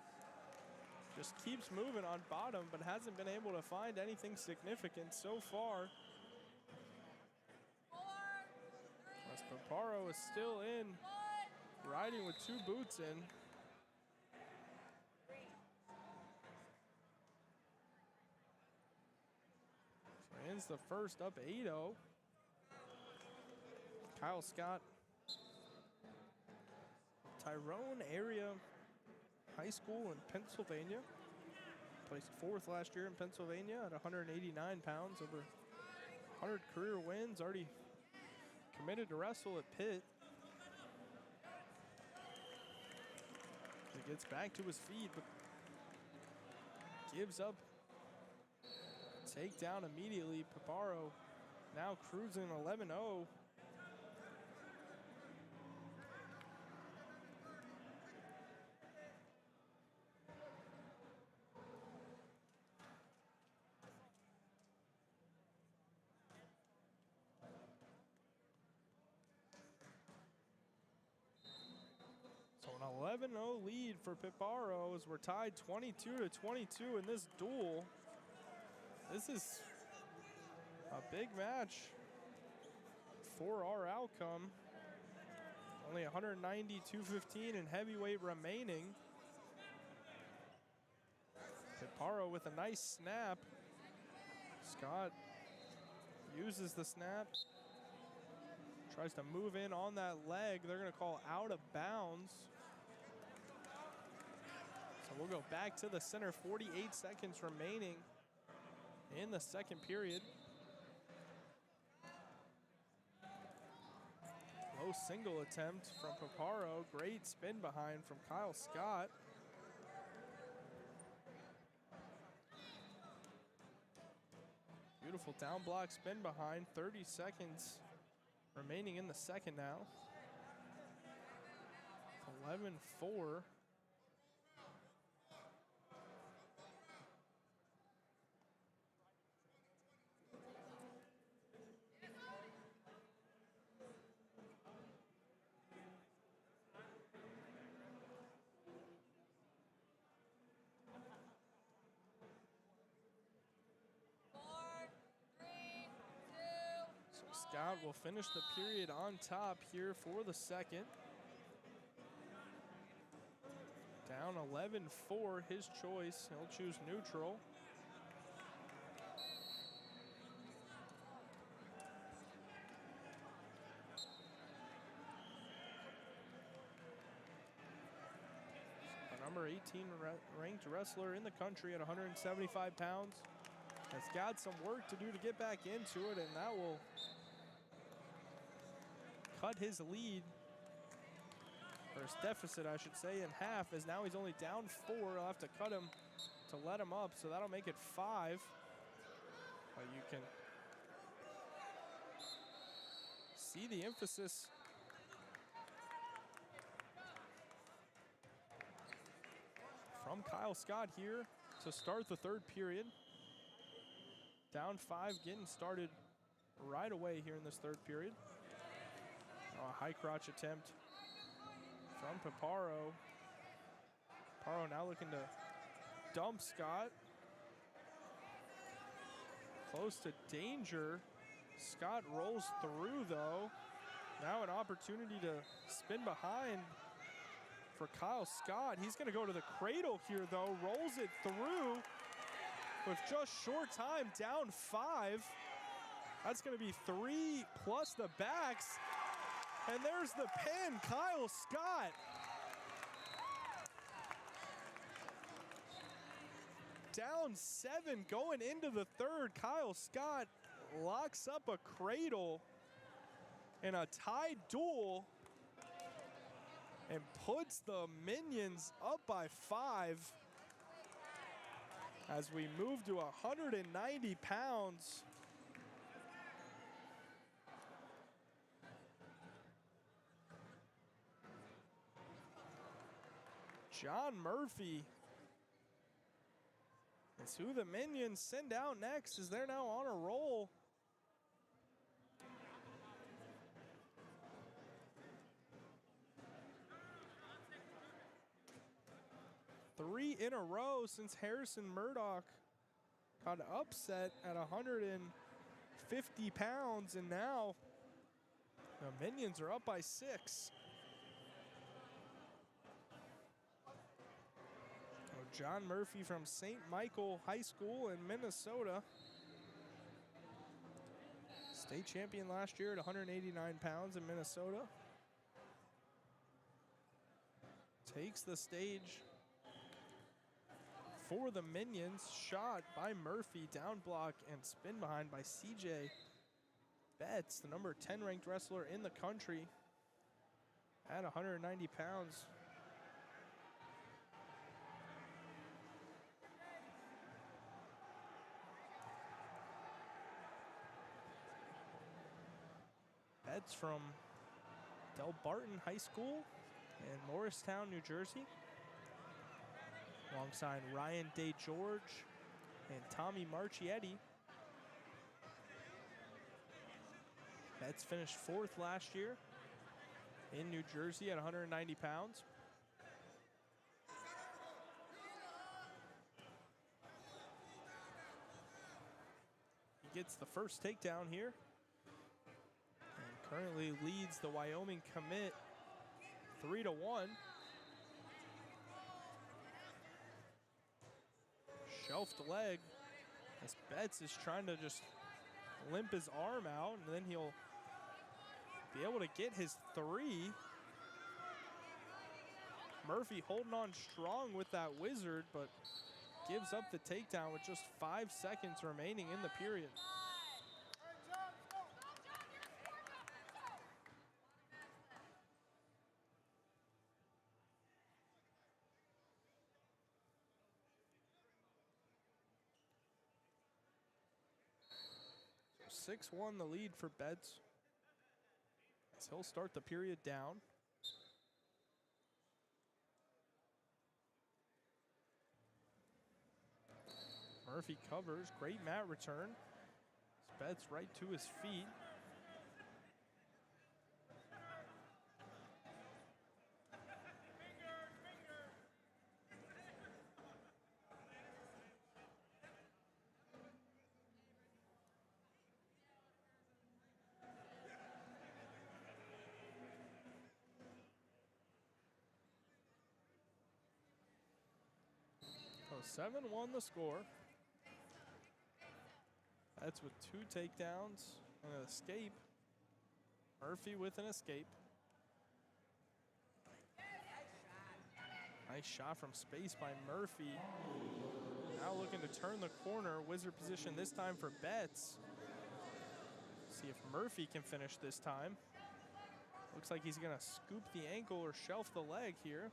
just keeps moving on bottom, but hasn't been able to find anything significant so far. As Paparo is still in, riding with 2 boots in. Ends the first up 8-0. Kyle Scott, Tyrone area high school in Pennsylvania. Placed 4th last year in Pennsylvania at 189 pounds, over 100 career wins, already committed to wrestle at Pitt. He gets back to his feet, but gives up. Takedown immediately. Paparo now cruising 11-0. So an 11-0 lead for Paparo as we're tied 22-22 in this duel. This is a big match for our outcome. Only 190, 215 in heavyweight remaining. Paparo with a nice snap. Scott uses the snap. Tries to move in on that leg. They're going to call out of bounds. So we'll go back to the center. 48 seconds remaining in the second period. Low single attempt from Paparo. Great spin behind from Kyle Scott. Beautiful down block spin behind. 30 seconds remaining in the second now. 11-4. Scott will finish the period on top here for the second. Down 11-4, his choice. He'll choose neutral. The number 18 ranked wrestler in the country at 175 pounds. Has got some work to do to get back into it, and that will cut his lead, or his deficit, I should say, in half, as now he's only down 4. I'll have to cut him to let him up, so that'll make it 5. But you can see the emphasis from Kyle Scott here to start the third period. Down 5, getting started right away here in this third period. A high crotch attempt from Paparo. Paparo now looking to dump Scott. Close to danger. Scott rolls through though. Now an opportunity to spin behind for Kyle Scott. He's gonna go to the cradle here though. Rolls it through with just short time, down 5. That's going to be 3 plus the backs. And there's the pin, Kyle Scott. Down 7 going into the third. Kyle Scott locks up a cradle in a tied duel and puts the Minions up by 5 as we move to 190 pounds. John Murphy is who the Minions send out next, as they're now on a roll. Three in a row since Harrison Murdoch got upset at 150 pounds, and now the Minions are up by 6. John Murphy from St. Michael High School in Minnesota. State champion last year at 189 pounds in Minnesota. Takes the stage for the Minions. Shot by Murphy, down block and spin behind by CJ Betts, the number 10 ranked wrestler in the country at 190 pounds. Betts from Del Barton High School in Morristown, New Jersey, alongside Ryan Day George and Tommy Marchietti. Betts finished 4th last year in New Jersey at 190 pounds. He gets the first takedown here. Currently leads the Wyoming commit 3-1. Shelved leg as Betts is trying to just limp his arm out, and then he'll be able to get his 3. Murphy holding on strong with that wizard, but gives up the takedown with just 5 seconds remaining in the period. So 6-1 the lead for Betts, as he'll start the period down. Murphy covers, great mat return. Betts right to his feet. So 7-1 the score. That's with 2 takedowns and an escape. Murphy with an escape. Nice shot from space by Murphy. Now looking to turn the corner. Wizard position this time for Betts. See if Murphy can finish this time. Looks like he's gonna scoop the ankle or shelf the leg here.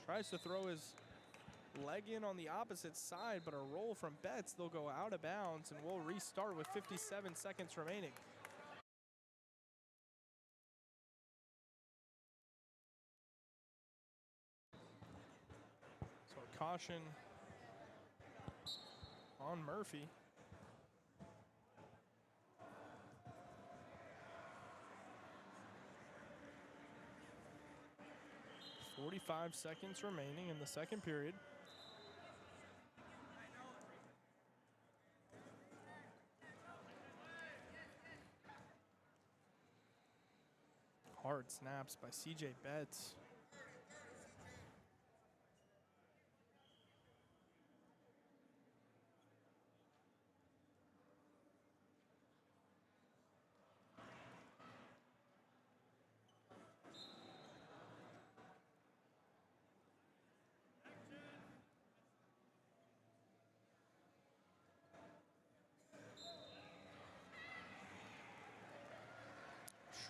Tries to throw his leg in on the opposite side, but a roll from Betts. They'll go out of bounds, and we'll restart with 57 seconds remaining. So caution on Murphy. .45 seconds remaining in the second period. Hard snaps by CJ Betts.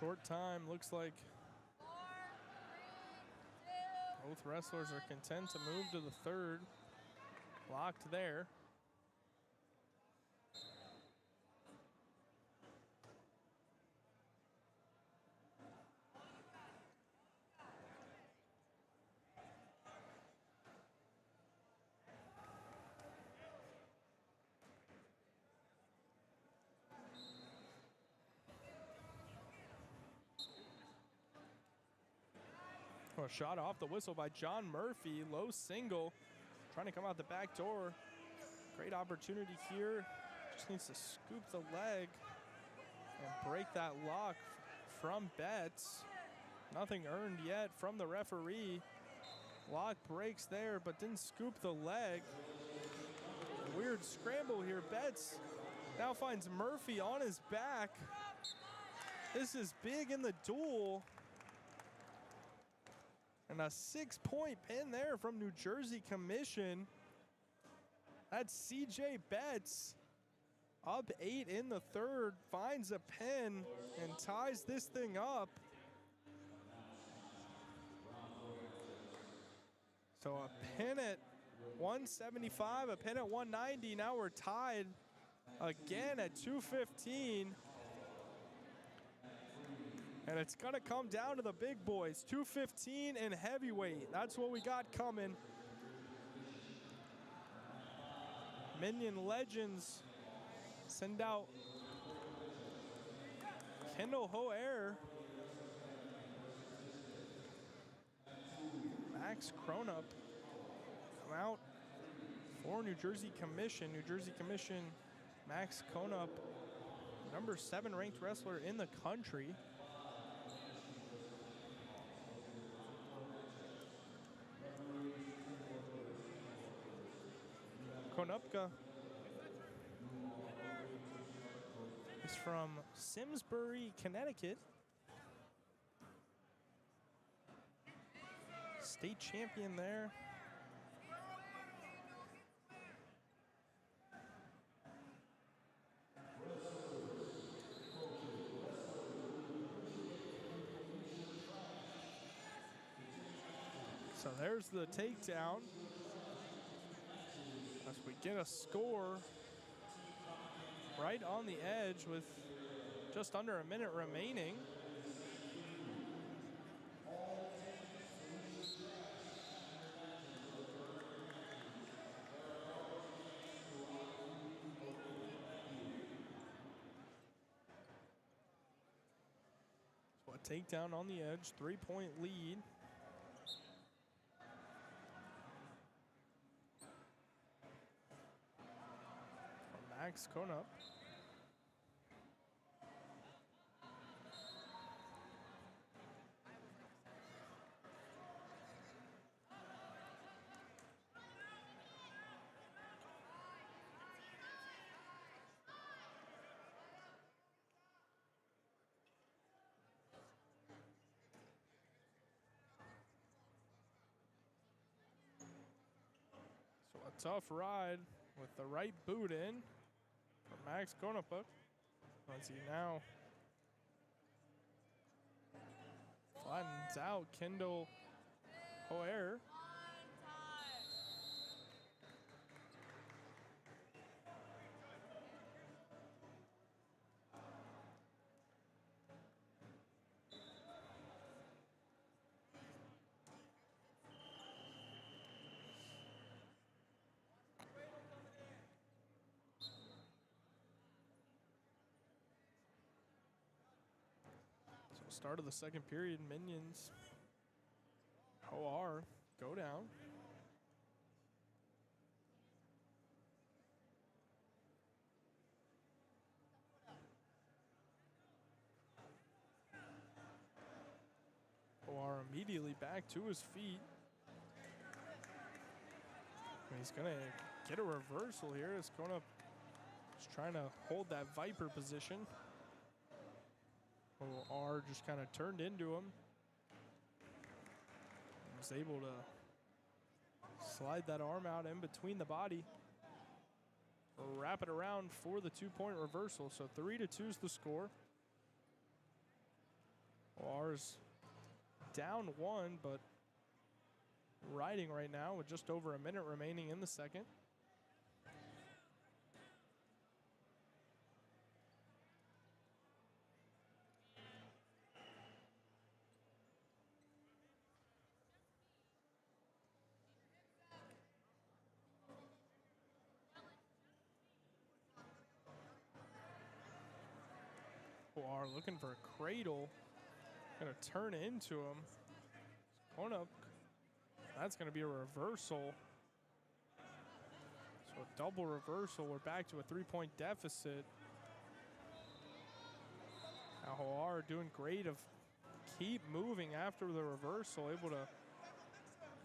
Short time, looks like both wrestlers are content to move to the third. Locked there. A shot off the whistle by John Murphy, low single, trying to come out the back door. Great opportunity here. Just needs to scoop the leg and break that lock from Betts. Nothing earned yet from the referee. Lock breaks there, but didn't scoop the leg. Weird scramble here. Betts now finds Murphy on his back. This is big in the duel. And a 6-point pin there from New Jersey Commission. That's CJ Betts, up 8 in the third, finds a pin and ties this thing up. So a pin at 175, a pin at 190. Now we're tied again at 215. And it's going to come down to the big boys. 215 in heavyweight. That's what we got coming. Minion Legends send out Kendall Hoare. Max Cronup come out for New Jersey Commission. New Jersey Commission, Max Cronup, number 7 ranked wrestler in the country. Konopka is from Simsbury, Connecticut. State champion there. So there's the takedown. As we get a score right on the edge with just under a minute remaining. So a takedown on the edge, 3-point lead. Max Cronup. So a tough ride with the right boot in. Max Konopuk. Let's see now. Flattens out Kendall Hoare. Start of the second period, Minions, OR, go down. OR immediately back to his feet. And he's gonna get a reversal here. It's going up, just trying to hold that Viper position. OR just kind of turned into him. Was able to slide that arm out in between the body. Wrap it around for the 2-point reversal. So 3-2 is the score. Ours down 1, but riding right now with just over a minute remaining in the second. Are looking for a cradle. Gonna turn into him. Going up. That's gonna be a reversal. So a double reversal. We're back to a 3-point deficit. Now Hoare doing great of keep moving after the reversal, able to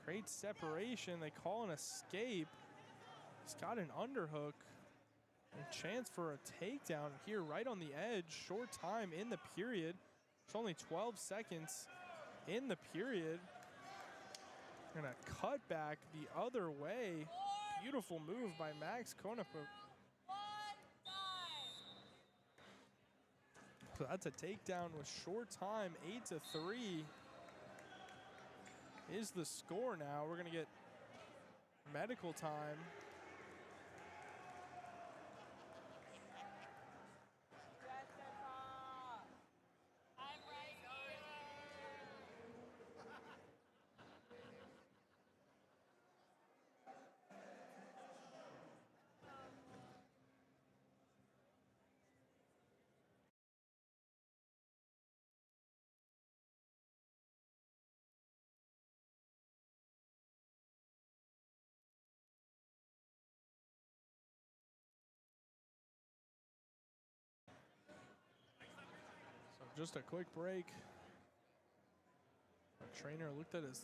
create separation. They call an escape. He's got an underhook. And chance for a takedown here right on the edge. Short time in the period. It's only 12 seconds in the period. And a cutback the other way. Beautiful move by Max Konopuk. So that's a takedown with short time. 8-3 is the score now. We're going to get medical time. Just a quick break. Our trainer looked at his.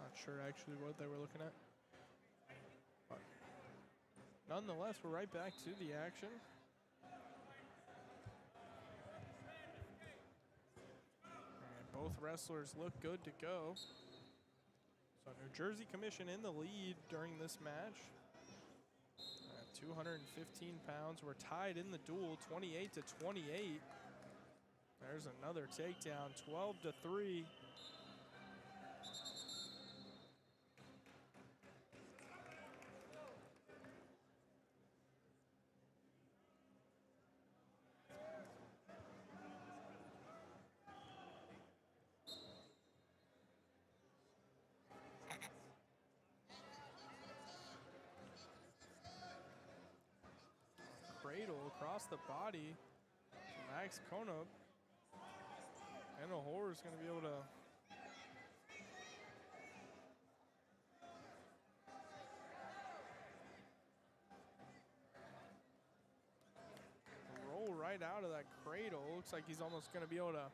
Not sure actually what they were looking at. But nonetheless, we're right back to the action. And both wrestlers look good to go. So New Jersey Commission in the lead during this match. 215 pounds. We're tied in the duel, 28-28. There's another takedown, 12-3. Cradle across the body. Max Konop. And Hoare is going to be able to roll right out of that cradle. Looks like he's almost going to be able to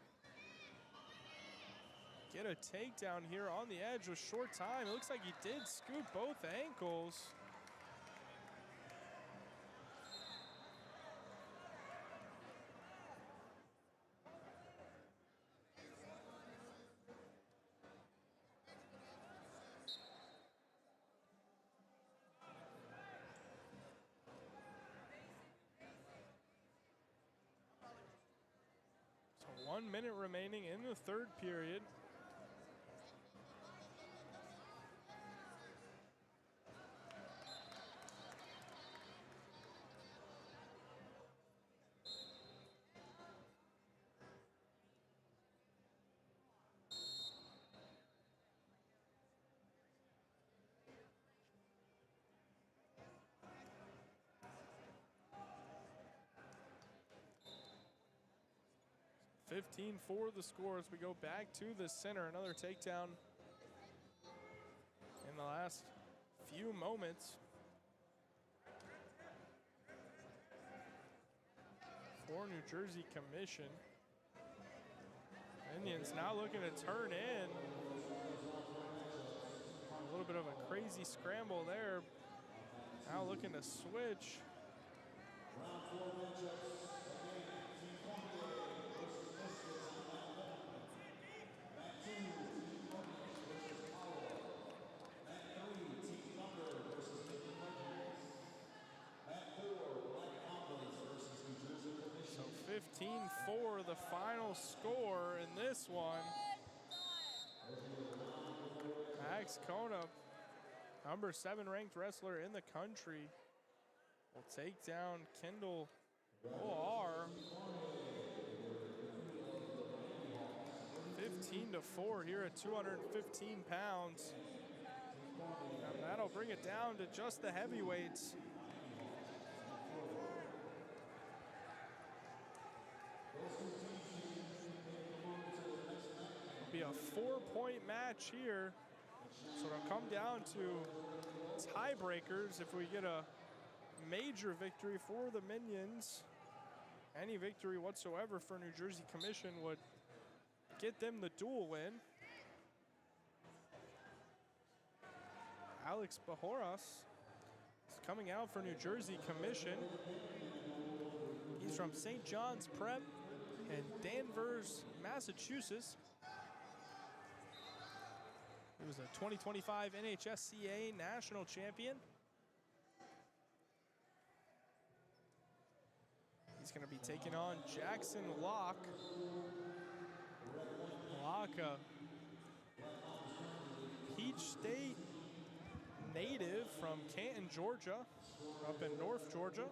get a takedown here on the edge with short time. It looks like he did scoop both ankles. So 1 minute remaining in the third period. (15-4) the score as we go back to the center. Another takedown in the last few moments. For New Jersey Commission. Indians now looking to turn in. A little bit of a crazy scramble there. Now looking to switch. for the final score in this one. Max Kona, number 7 ranked wrestler in the country, will take down Kendall OR 15-4 here at 215 pounds. And that'll bring it down to just the heavyweights. It'll be a 4-point match here. So it'll come down to tiebreakers if we get a major victory for the Minions. Any victory whatsoever for New Jersey Commission would get them the dual win. Alex Bajoras is coming out for New Jersey Commission. He's from St. John's Prep in Danvers, Massachusetts. He was a 2025 NHSCA national champion. He's going to be taking on Jackson Locke. Locke, a Peach State native from Canton, Georgia, up in North Georgia.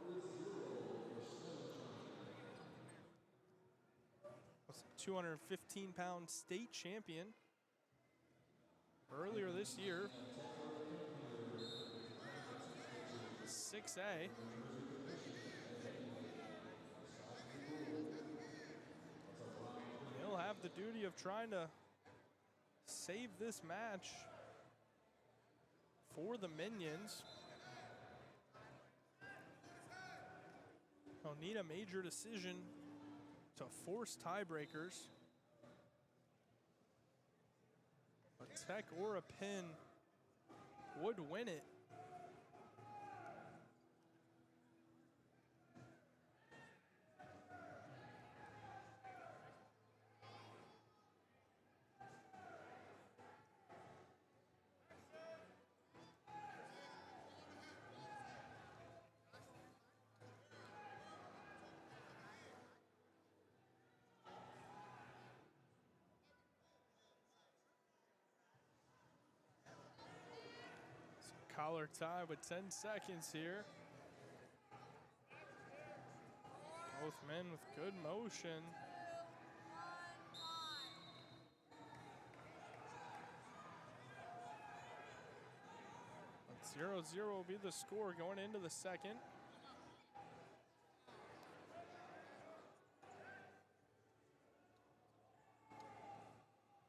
Was a 215-pound state champion earlier this year. 6A. He'll have the duty of trying to save this match for the Minions. He'll need a major decision to force tiebreakers. A tech or a pin would win it. Collar tie with 10 seconds here. Both men with good motion. 0-0 will be the score going into the second.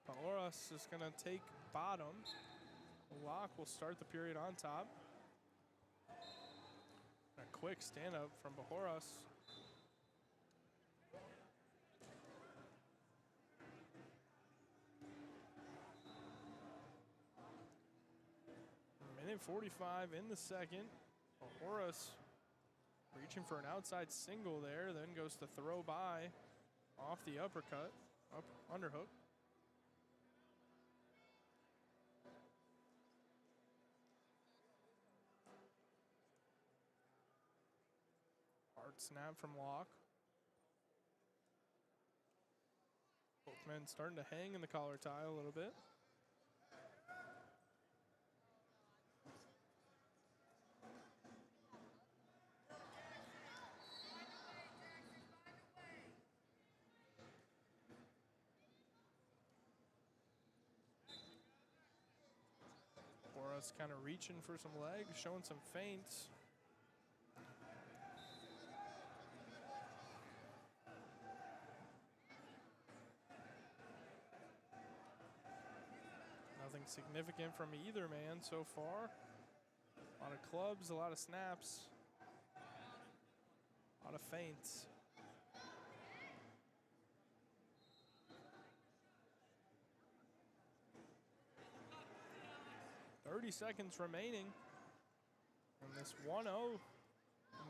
Bajoras is going to take bottom. Locke will start the period on top. A quick stand up from Bajoras. Minute 45 in the second. Bajoras reaching for an outside single there, then goes to throw by off the uppercut, underhook. Snap from Locke. Both men starting to hang in the collar tie a little bit. Boras kind of reaching for some legs, showing some feints. Nothing significant from either man so far. A lot of clubs, a lot of snaps, a lot of feints. 30 seconds remaining in this 1-0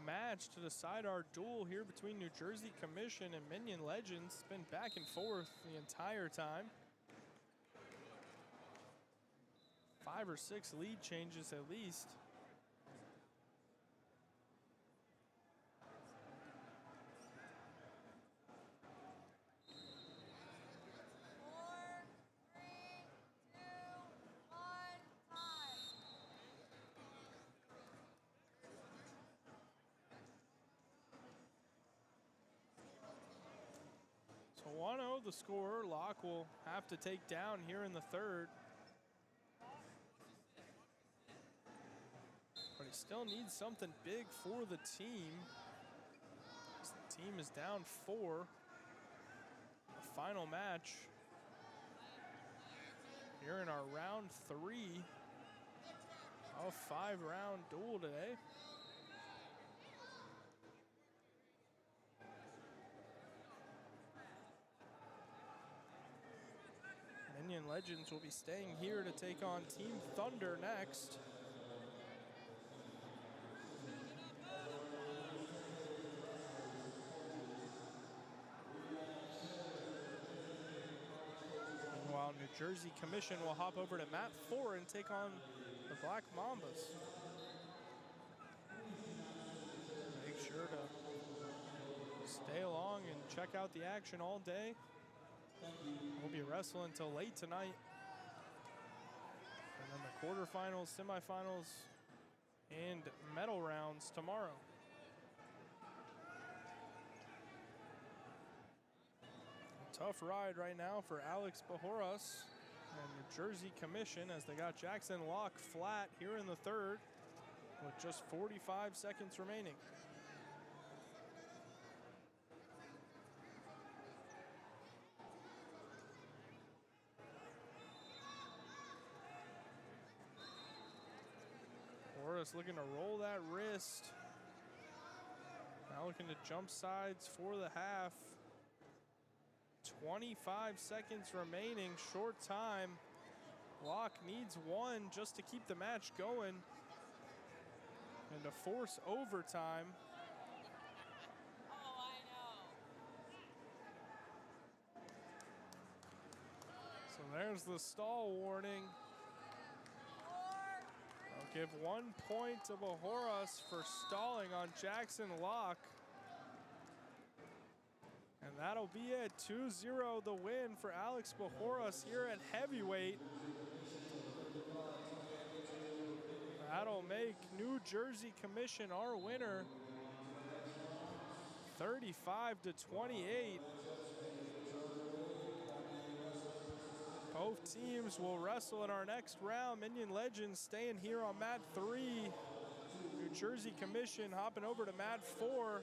match to decide our duel here between New Jersey Commission and Minion Legends. It's been back and forth the entire time. 5 or 6 lead changes at least. the score. Locke will have to take down here in the third. But he still needs something big for the team. The team is down 4. The final match here in our round 3 of 5-round duel today. Minion Legends will be staying here to take on Team Thunder next. Meanwhile, New Jersey Commission will hop over to map 4 and take on the Black Mambas. Make sure to stay along and check out the action all day. We'll be wrestling till late tonight. And then the quarterfinals, semifinals, and medal rounds tomorrow. Tough ride right now for Alex Bajoras and New Jersey Commission as they got Jackson Locke flat here in the third with just 45 seconds remaining. Bajoras looking to roll that wrist. Now looking to jump sides for the half. 25 seconds remaining, short time. Locke needs 1 just to keep the match going and to force overtime. Oh, I know. So there's the stall warning. I'll give 1 point to Bajoras for stalling on Jackson Locke. And that'll be it, 2-0 the win for Alex Bajoras here at heavyweight. That'll make New Jersey Commission our winner, 35-28. Both teams will wrestle in our next round. Minion Legends staying here on mat 3. New Jersey Commission hopping over to mat 4.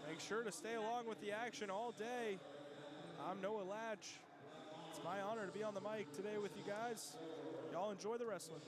Make sure to stay along with the action all day. I'm Noah Latch. It's my honor to be on the mic today with you guys. Y'all enjoy the wrestling.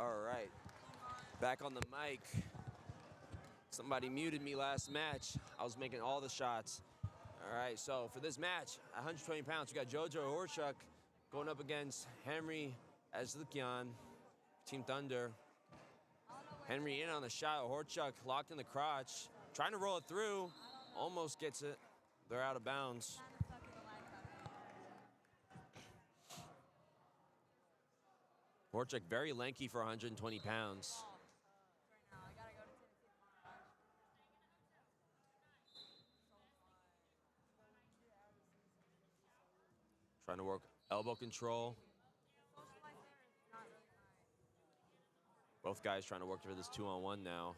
All right, back on the mic. Somebody muted me last match. I was making all the shots. All right, so for this match, 120 pounds, we got Jojo Horchuk going up against Henry Azlukian, Team Thunder. Henry in on the shot, Horchuk locked in the crotch, trying to roll it through, almost gets it. They're out of bounds. Horchuk very lanky for 120 pounds. Trying to work elbow control. Both guys trying to work for this 2-on-1 now.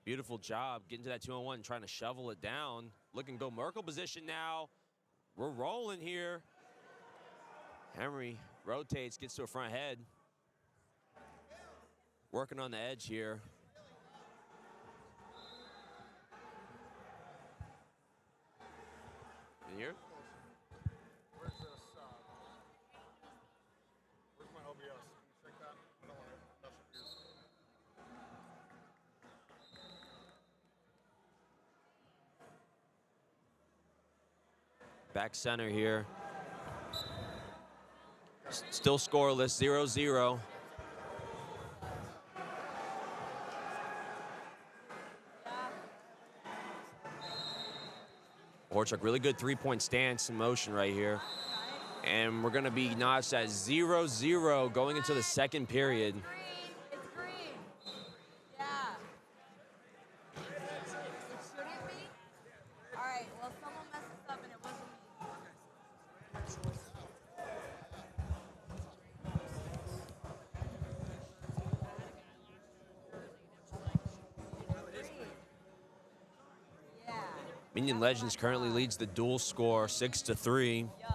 Beautiful job getting to that 2-on-1, trying to shovel it down. Looking go Merkle position now. We're rolling here. Henry rotates, gets to a front head. Working on the edge here. In here? Where's this? Where's my OBS? Can you check that? I don't want to mess with yours. Back center here. Still scoreless, 0-0. Horchuk, really good three-point stance in motion right here. And we're going to be notched at 0-0 going into the second period. It's green. Yeah. It shouldn't be? All right, well, someone messed this up and it wasn't me. Yeah. Minion Legends currently leads the dual score 6-3. Yeah.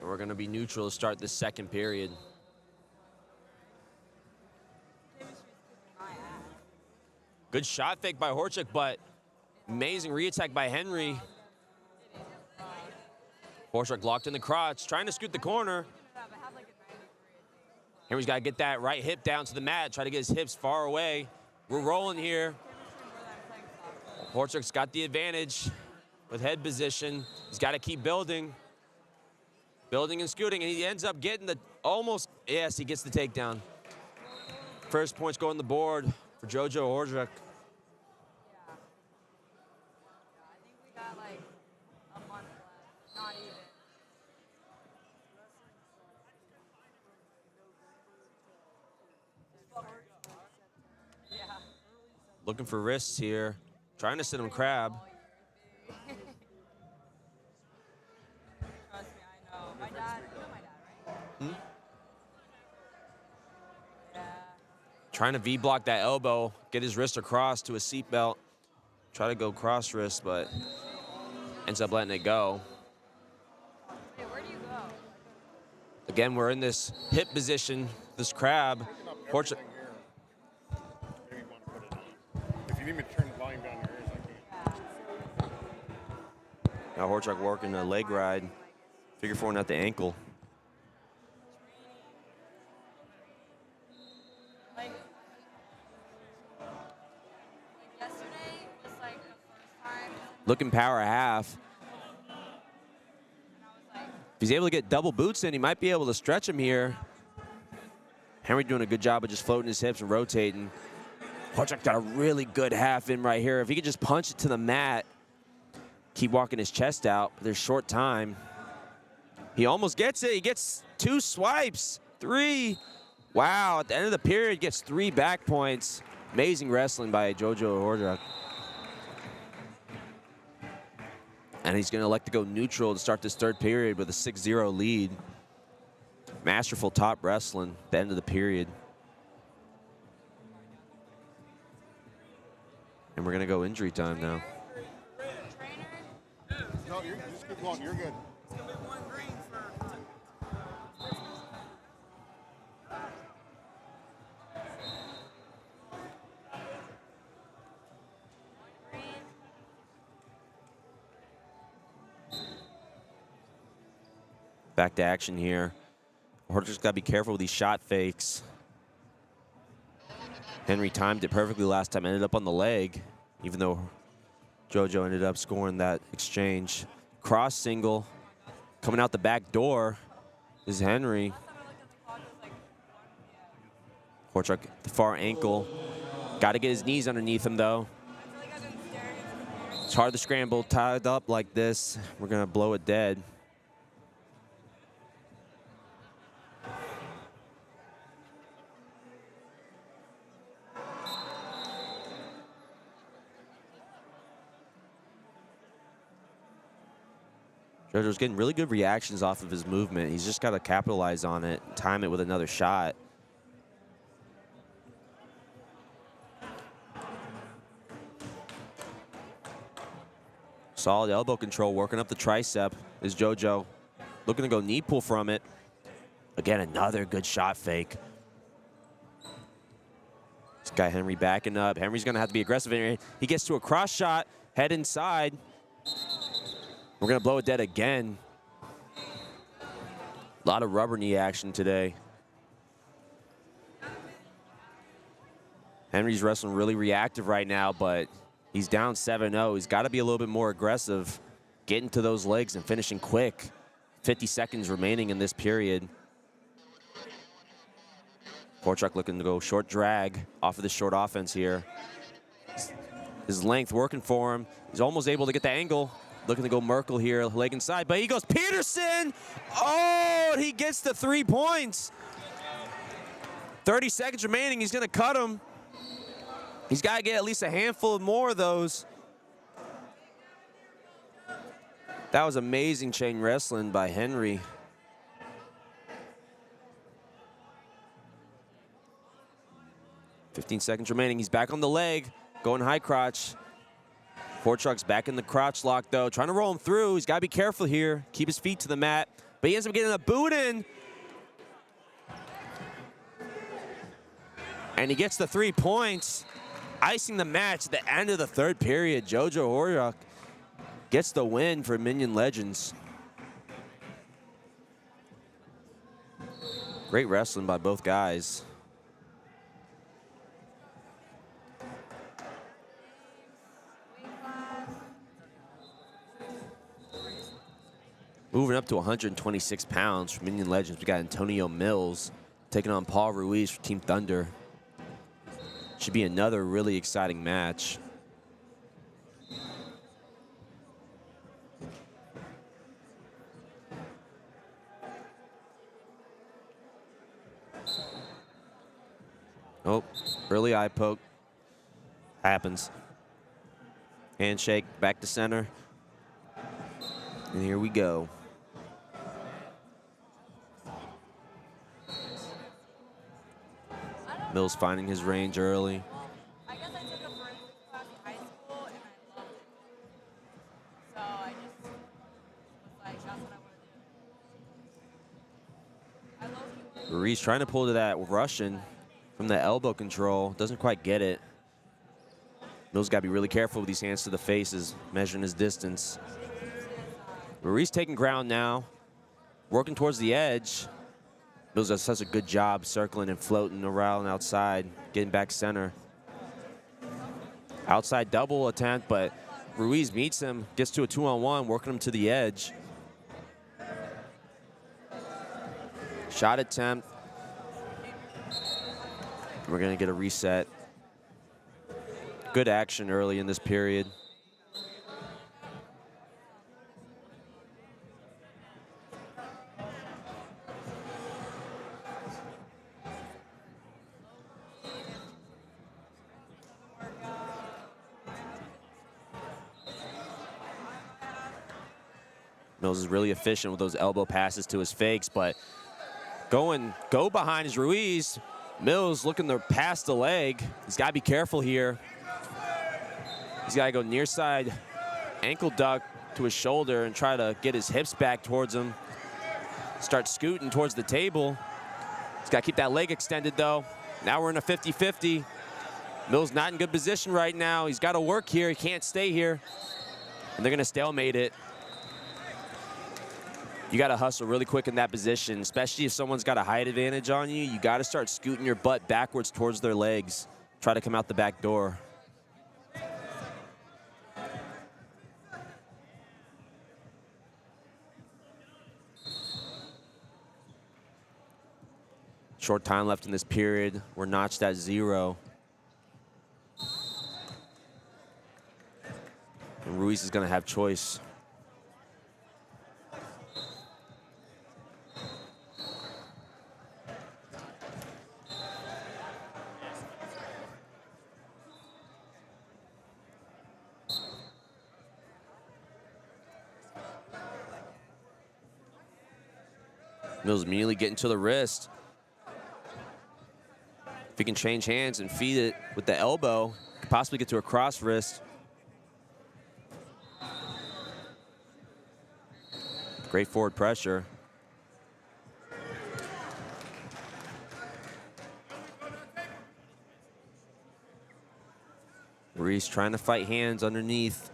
And we're going to be neutral to start the second period. Good shot fake by Horchuk, but amazing re-attack by Henry. Horchuk locked in the crotch, trying to scoot the corner. Henry's got to get that right hip down to the mat, try to get his hips far away. We're rolling here. Horchuk's got the advantage with head position. He's got to keep building. Building and scooting, and he ends up getting the almost, yes, he gets the takedown. First points go on the board for Jojo Horchuk. Yeah. I think we got like a month left. Not even. Yeah. Looking for wrists here. Trying to sit him crab. Trust me, I know. My dad, you know my dad, right? Yeah. Trying to V-block that elbow, get his wrist across to a seatbelt. Try to go cross wrist, but ends up letting it go. Hey, where do you go? Again, we're in this hip position, this crab. Horchuk, Maybe you want to put it on. If you need me to turn the volume down your ears, I can. now Horchuk working a leg ride. Figure four at the ankle. Like yesterday was like the first time. Looking power half. And I was like, If he's able to get double boots in, he might be able to stretch him here. Henry doing a good job of just floating his hips and rotating. Horchuk got a really good half in right here. If he could just punch it to the mat, keep walking his chest out, but there's short time. He almost gets it. He gets 2 swipes, 3. Wow, at the end of the period, gets 3 back points. Amazing wrestling by Jojo Horchuk. And he's going to elect to go neutral to start this third period with a 6-0 lead. Masterful top wrestling at the end of the period. And we're going to go injury time now. No, you're just keep going. You're good. Back to action here. Horchak's got to be careful with these shot fakes. Henry timed it perfectly last time, ended up on the leg, even though JoJo ended up scoring that exchange. Cross single, coming out the back door is Henry. Horchak, the far ankle. Got to get his knees underneath him, though. It's hard to scramble, tied up like this. We're going to blow it dead. JoJo's getting really good reactions off of his movement. He's just got to capitalize on it, time it with another shot. Solid elbow control, working up the tricep is JoJo. Looking to go knee pull from it. Again, another good shot fake. This guy Henry backing up. Henry's gonna have to be aggressive here. He gets to a cross shot, head inside. We're gonna blow it dead again. A lot of rubber knee action today. Henry's wrestling really reactive right now, but he's down 7-0. He's got to be a little bit more aggressive, getting to those legs and finishing quick. 50 seconds remaining in this period. Horchak looking to go short drag off of the short offense here. His length working for him. He's almost able to get the angle. Looking to go Merkel here, leg inside, but he goes Peterson. Oh, and he gets the 3 points. 30 seconds remaining. He's going to cut him. He's got to get at least a handful more of those. That was amazing chain wrestling by Henry. $15 seconds remaining. He's back on the leg, going high crotch. Horchak's back in the crotch lock, though. Trying to roll him through. He's got to be careful here. Keep his feet to the mat. But he ends up getting a boot in. And he gets the 3 points. Icing the match at the end of the third period. JoJo Horchak gets the win for Minion Legends. Great wrestling by both guys. Moving up to 126 pounds for Minion Legends, we got Antonio Mills taking on Paul Ruiz for Team Thunder. Should be another really exciting match. Oh, early eye poke. Happens. Handshake, back to center. And here we go. Mills finding his range early. I guess I took a forensics class in high school and I loved it. So I just was like, that's what I want to do. Ruiz trying to pull to that Russian from the elbow control. Doesn't quite get it. Mills got to be really careful with these hands to the faces, measuring his distance. Ruiz taking ground now, working towards the edge. Mills does such a good job circling and floating around outside, getting back center. Outside double attempt, but Ruiz meets him, gets to a 2-on-1, working him to the edge. Shot attempt. We're gonna get a reset. Good action early in this period. Mills is really efficient with those elbow passes to his fakes, but go behind his Ruiz. Mills looking to pass the leg. He's got to be careful here. He's got to go near side ankle duck to his shoulder and try to get his hips back towards him. Start scooting towards the table. He's got to keep that leg extended, though. Now we're in a 50-50. Mills not in good position right now. He's got to work here. He can't stay here. And they're going to stalemate it. You got to hustle really quick in that position, especially if someone's got a height advantage on you. You got to start scooting your butt backwards towards their legs. Try to come out the back door. Short time left in this period. We're notched at 0. And Ruiz is going to have choice. Mills immediately getting to the wrist. If he can change hands and feed it with the elbow, could possibly get to a cross wrist. Great forward pressure. Ruiz trying to fight hands underneath.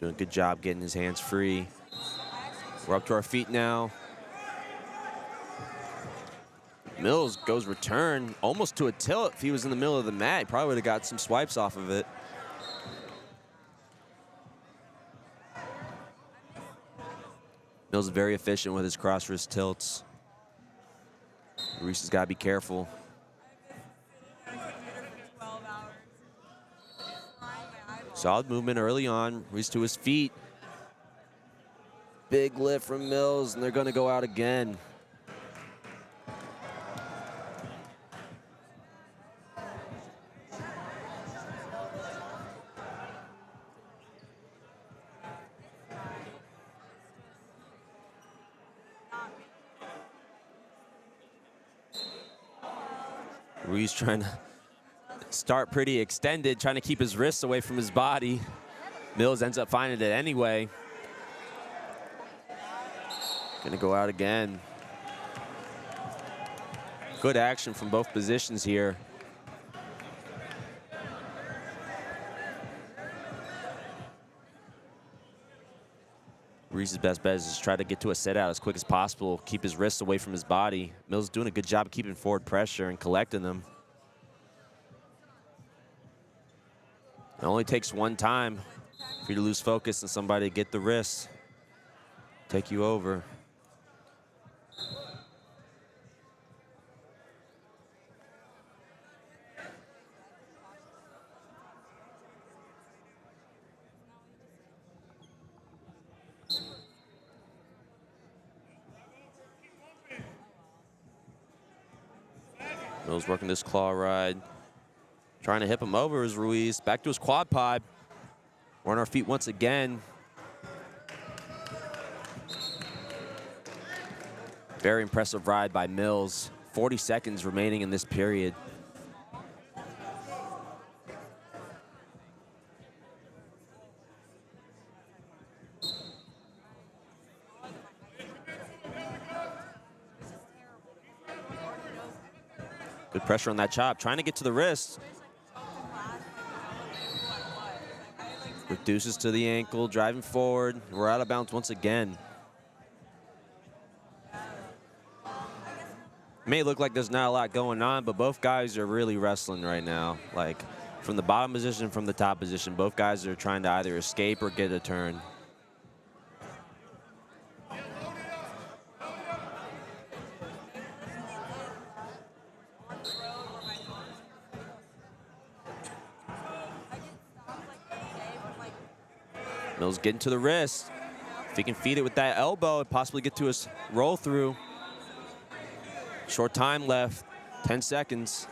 Doing a good job getting his hands free. We're up to our feet now. Mills goes return, almost to a tilt. If he was in the middle of the mat, he probably would have got some swipes off of it. Mills is very efficient with his cross wrist tilts. Ruiz has got to be careful. Solid movement early on. Ruiz to his feet. Big lift from Mills, and they're going to go out again. Ruiz trying to start pretty extended, trying to keep his wrists away from his body. Mills ends up finding it anyway. Gonna go out again. Good action from both positions here. Ruiz's best bet is just try to get to a set out as quick as possible, keep his wrists away from his body. Mills doing a good job of keeping forward pressure and collecting them. It only takes one time for you to lose focus and somebody to get the wrist, take you over. Mills working this claw ride. Trying to hip him over is Ruiz. Back to his quad pod. We're on our feet once again. Very impressive ride by Mills. 40 seconds remaining in this period. Good pressure on that chop, trying to get to the wrist. Reduces to the ankle, driving forward. We're out of bounds once again. May look like there's not a lot going on, but both guys are really wrestling right now. Like from the bottom position, from the top position, both guys are trying to either escape or get a turn. Mills getting to the wrist. If he can feed it with that elbow and possibly get to his roll through. Short time left, 10 seconds.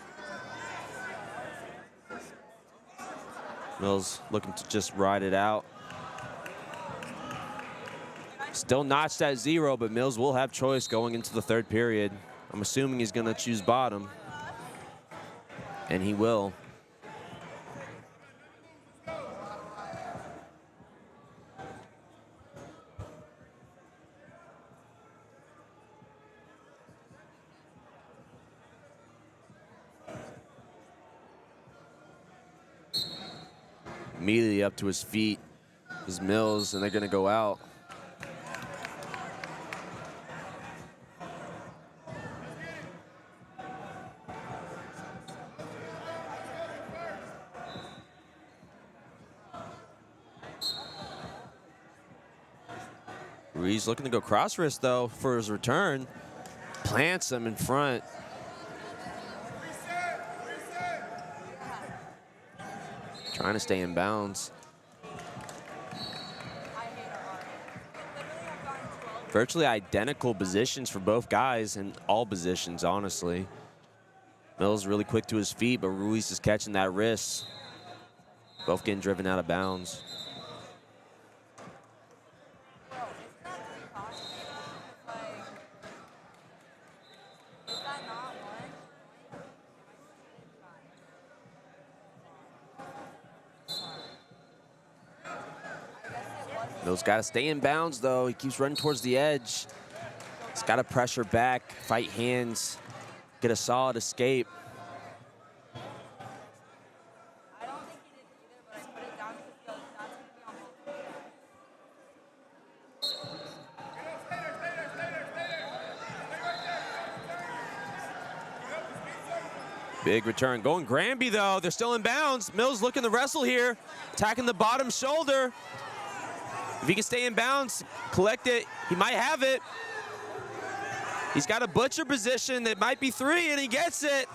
Mills looking to just ride it out. Still notched at 0, but Mills will have choice going into the third period. I'm assuming he's gonna choose bottom, and he will. Immediately up to his feet is Mills, and they're going to go out. Ruiz looking to go cross wrist, though, for his return. Plants him in front. Trying to stay in bounds. Virtually identical positions for both guys in all positions, honestly. Mills really quick to his feet, but Ruiz is catching that wrist. Both getting driven out of bounds. Mills got to stay in bounds, though. He keeps running towards the edge. He's got to pressure back, fight hands, get a solid escape. I don't think he did either, but I put it down because that's going to be on both. Big return. Going Granby, though. They're still in bounds. Mills looking to wrestle here. Attacking the bottom shoulder. If he can stay in bounds, collect it, he might have it. He's got a butcher position that might be 3, and he gets it.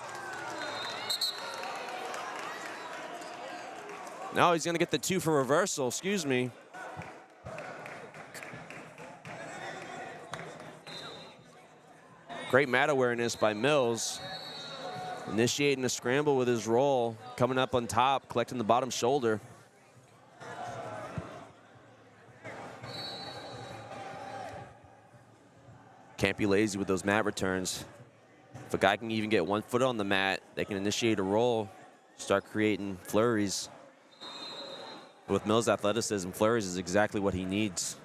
No, he's going to get the 2 for reversal, excuse me. Great mat awareness by Mills. Initiating a scramble with his roll, coming up on top, collecting the bottom shoulder. Can't be lazy with those mat returns. If a guy can even get 1 foot on the mat, they can initiate a roll, start creating flurries. With Mills' athleticism, flurries is exactly what he needs.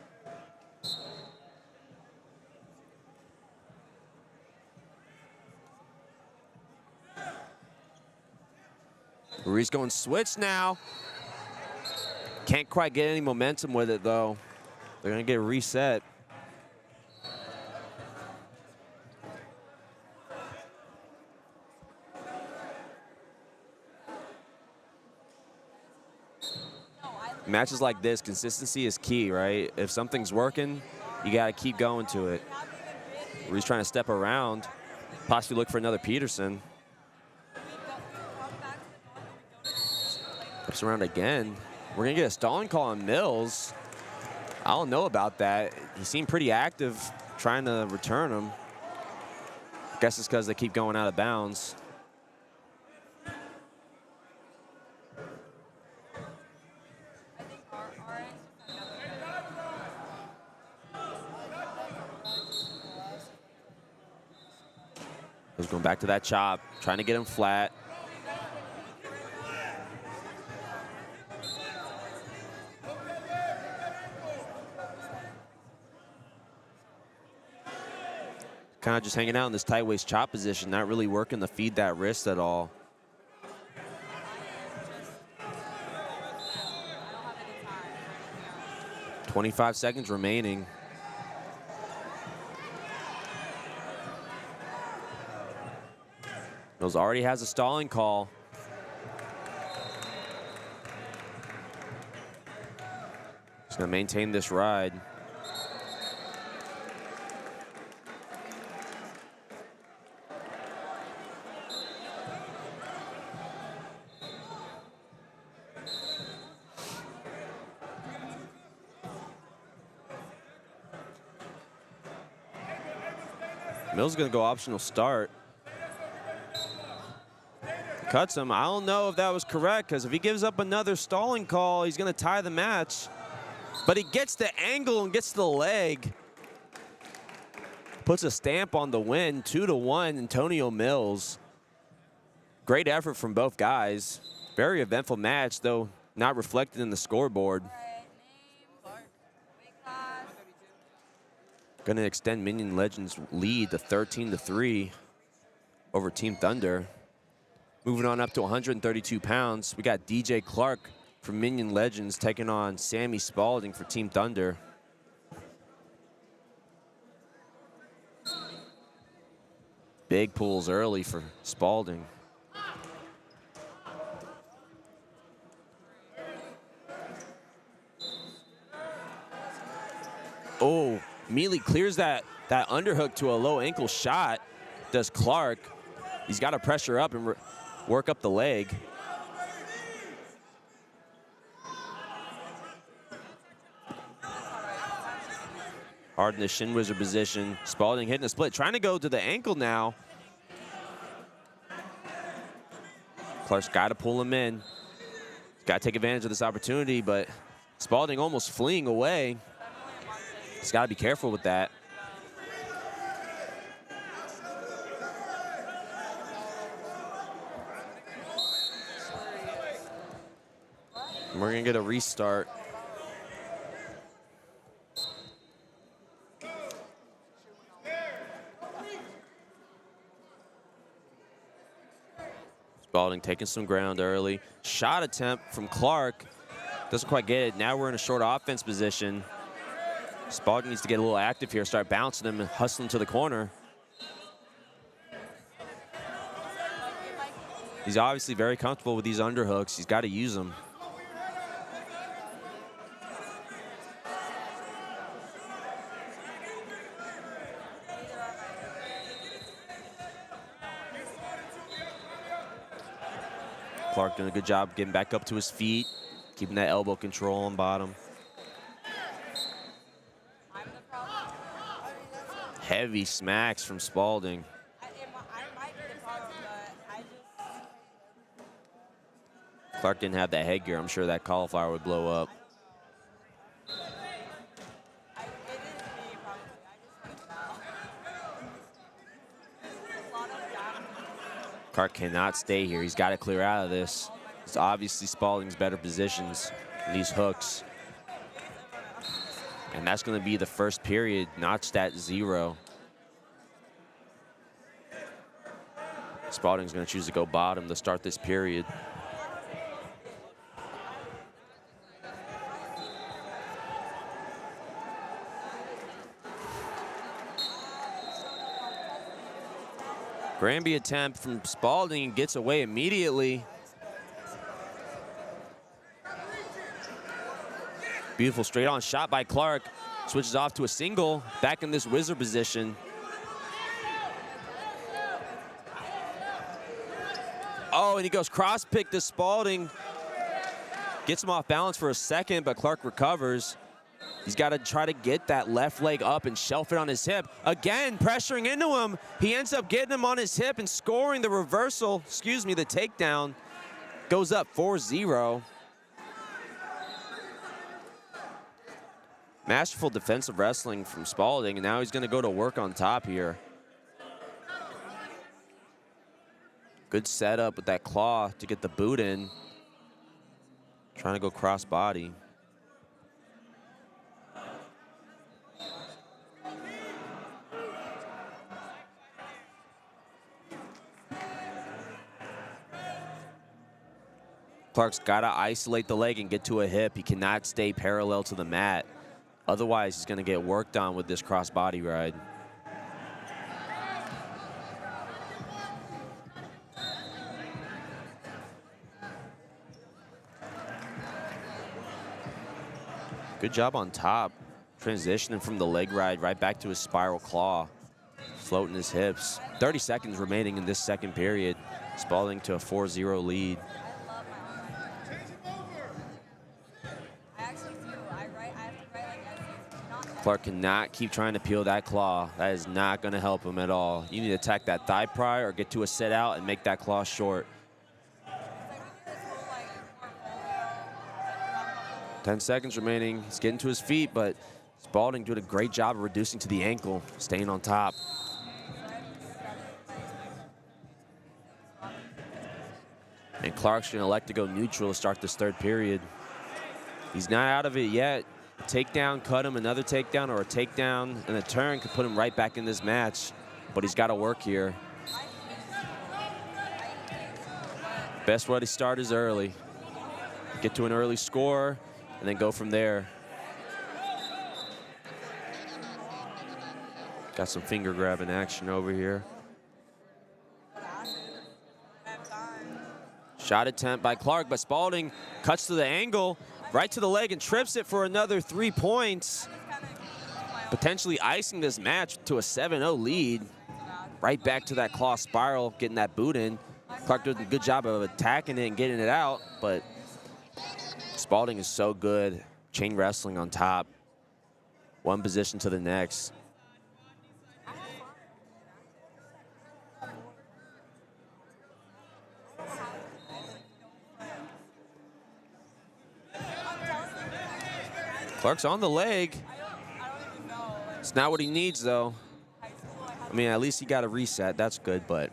Ruiz going switch now. Can't quite get any momentum with it, though. They're going to get reset. Matches like this, consistency is key, right? If something's working, you got to keep going to it. Ruiz trying to step around, possibly look for another Peterson. Steps around again. We're going to get a stalling call on Mills. I don't know about that. He seemed pretty active trying to return him. Guess it's because they keep going out of bounds. He's going back to that chop, trying to get him flat. Kind of just hanging out in this tight waist chop position, not really working to feed that wrist at all. "25 seconds remaining. Mills already has a stalling call. He's going to maintain this ride. Mills is going to go optional start. Cuts him. I don't know if that was correct, because if he gives up another stalling call, he's going to tie the match. But he gets the angle and gets the leg. Puts a stamp on the win, 2-1, Antonio Mills. Great effort from both guys. Very eventful match, though not reflected in the scoreboard. Going to extend Minion Legends' lead to 13-3 over Team Thunder. Moving on up to 132 pounds, we got DJ Clark from Minion Legends taking on Sammy Spalding for Team Thunder. Big pulls early for Spalding. Oh, Immediately clears that underhook to a low ankle shot, does Clark. He's got to pressure up and work up the leg. Hard in the shin wizard position. Spalding hitting a split, trying to go to the ankle now. Clark's got to pull him in. Got to take advantage of this opportunity, but Spalding almost fleeing away. He's got to be careful with that. And we're going to get a restart. Spalding taking some ground early. Shot attempt from Clark. Doesn't quite get it. Now we're in a short offense position. Spalding needs to get a little active here, start bouncing him and hustling to the corner. He's obviously very comfortable with these underhooks. He's got to use them. Clark doing a good job getting back up to his feet, keeping that elbow control on bottom. Heavy smacks from Spalding. Clark didn't have that headgear. I'm sure that cauliflower would blow up. Clark cannot stay here. He's got to clear out of this. It's obviously Spalding's better positions in these hooks. And that's going to be the first period, notched at 0. Spalding's going to choose to go bottom to start this period. Granby attempt from Spalding gets away immediately. Beautiful straight on shot by Clark. Switches off to a single, back in this wizard position. Oh, and he goes cross pick to Spalding. Gets him off balance for a second, but Clark recovers. He's got to try to get that left leg up and shelf it on his hip. Again, pressuring into him. He ends up getting him on his hip and scoring the reversal, the takedown. Goes up 4-0. Masterful defensive wrestling from Spalding, and now he's going to go to work on top here. Good setup with that claw to get the boot in. Trying to go cross body. Clark's got to isolate the leg and get to a hip. He cannot stay parallel to the mat. Otherwise, he's going to get worked on with this cross-body ride. Good job on top. Transitioning from the leg ride right back to his spiral claw. Floating his hips. 30 seconds remaining in this second period. Spalding to a 4-0 lead. Clark cannot keep trying to peel that claw. That is not going to help him at all. You need to attack that thigh pry or get to a sit out and make that claw short. 10 seconds remaining. He's getting to his feet, but Spalding doing a great job of reducing to the ankle, staying on top. And Clark's going to elect to go neutral to start this third period. He's not out of it yet. Takedown, cut him, another takedown, or a takedown and a turn could put him right back in this match. But he's got to work here. Best way to start is early. Get to an early score and then go from there. Got some finger grabbing action over here. Shot attempt by Clark, but Spalding cuts to the angle. Right to the leg and trips it for another 3 points. potentially icing this match to a 7-0 lead. Right back to that claw spiral, getting that boot in. Clark does a good job of attacking it and getting it out, but Spalding is so good. Chain wrestling on top. One position to the next. Clark's on the leg. It's not what he needs, though. I mean, at least he got a reset. That's good, but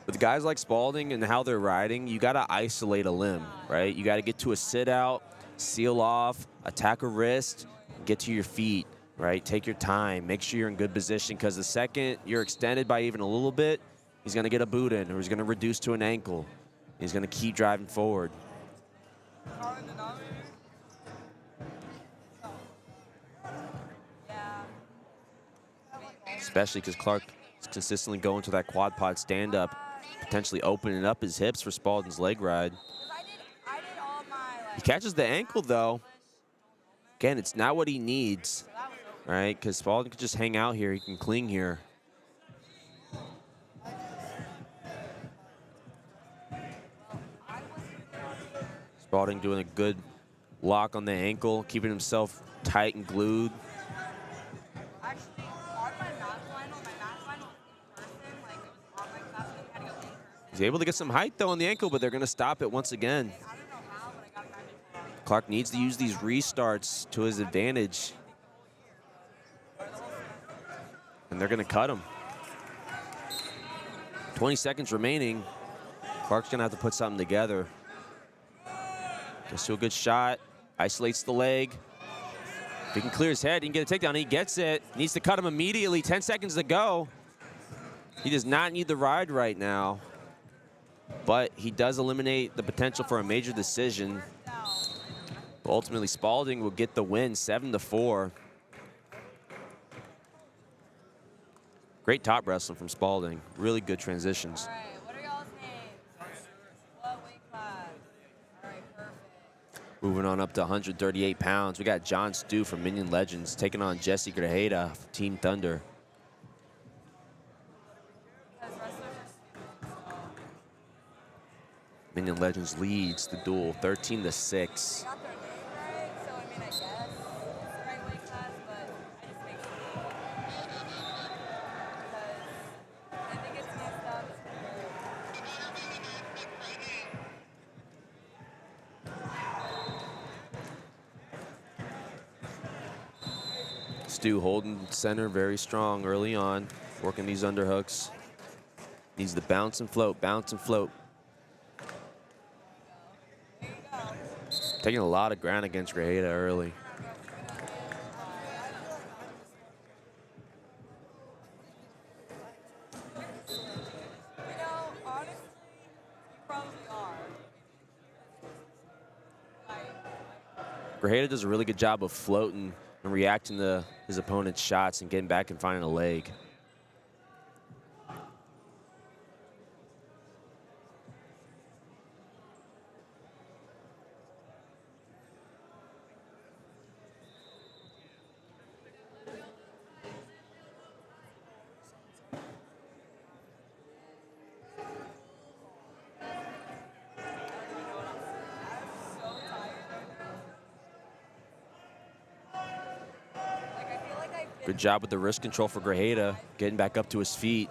with guys like Spalding and how they're riding, you got to isolate a limb, right? You got to get to a sit out, seal off, attack a wrist, get to your feet, right? Take your time. Make sure you're in good position, because the second you're extended by even a little bit, he's going to get a boot in, or he's going to reduce to an ankle. He's going to keep driving forward. Especially because Clark is consistently going to that quad pod stand-up, potentially opening up his hips for Spalding's leg ride. He catches the ankle, though. Again, it's not what he needs, right? Because Spalding can just hang out here. He can cling here. Spalding doing a good lock on the ankle, keeping himself tight and glued. He's able to get some height, though, on the ankle, but they're going to stop it once again. Clark needs to use these restarts to his advantage. And they're going to cut him. 20 seconds remaining. Clark's going to have to put something together. Gets to a good shot. Isolates the leg. If he can clear his head, he can get a takedown. He gets it. Needs to cut him immediately. 10 seconds to go. He does not need the ride right now. But he does eliminate the potential for a major decision. But ultimately, Spalding will get the win, 7-4. Great top wrestling from Spalding. Really good transitions. All right, what are y'all's names? What weight class? All right, perfect. Moving on up to 138 pounds, we got John Stu from Minion Legends taking on Jesse Grajeda from Team Thunder. Minion Legends leads the duel, 13-6. Got their name right, so I mean, I guess it's the right weight class, but I just make sure because I think it's messed up. Stu holding center very strong early on, working these underhooks. Needs to bounce and float, bounce and float. Taking a lot of ground against Grajeda early. You know, honestly, you probably are. Grajeda does a really good job of floating and reacting to his opponent's shots and getting back and finding a leg. Good job with the wrist control for Grajeda, getting back up to his feet.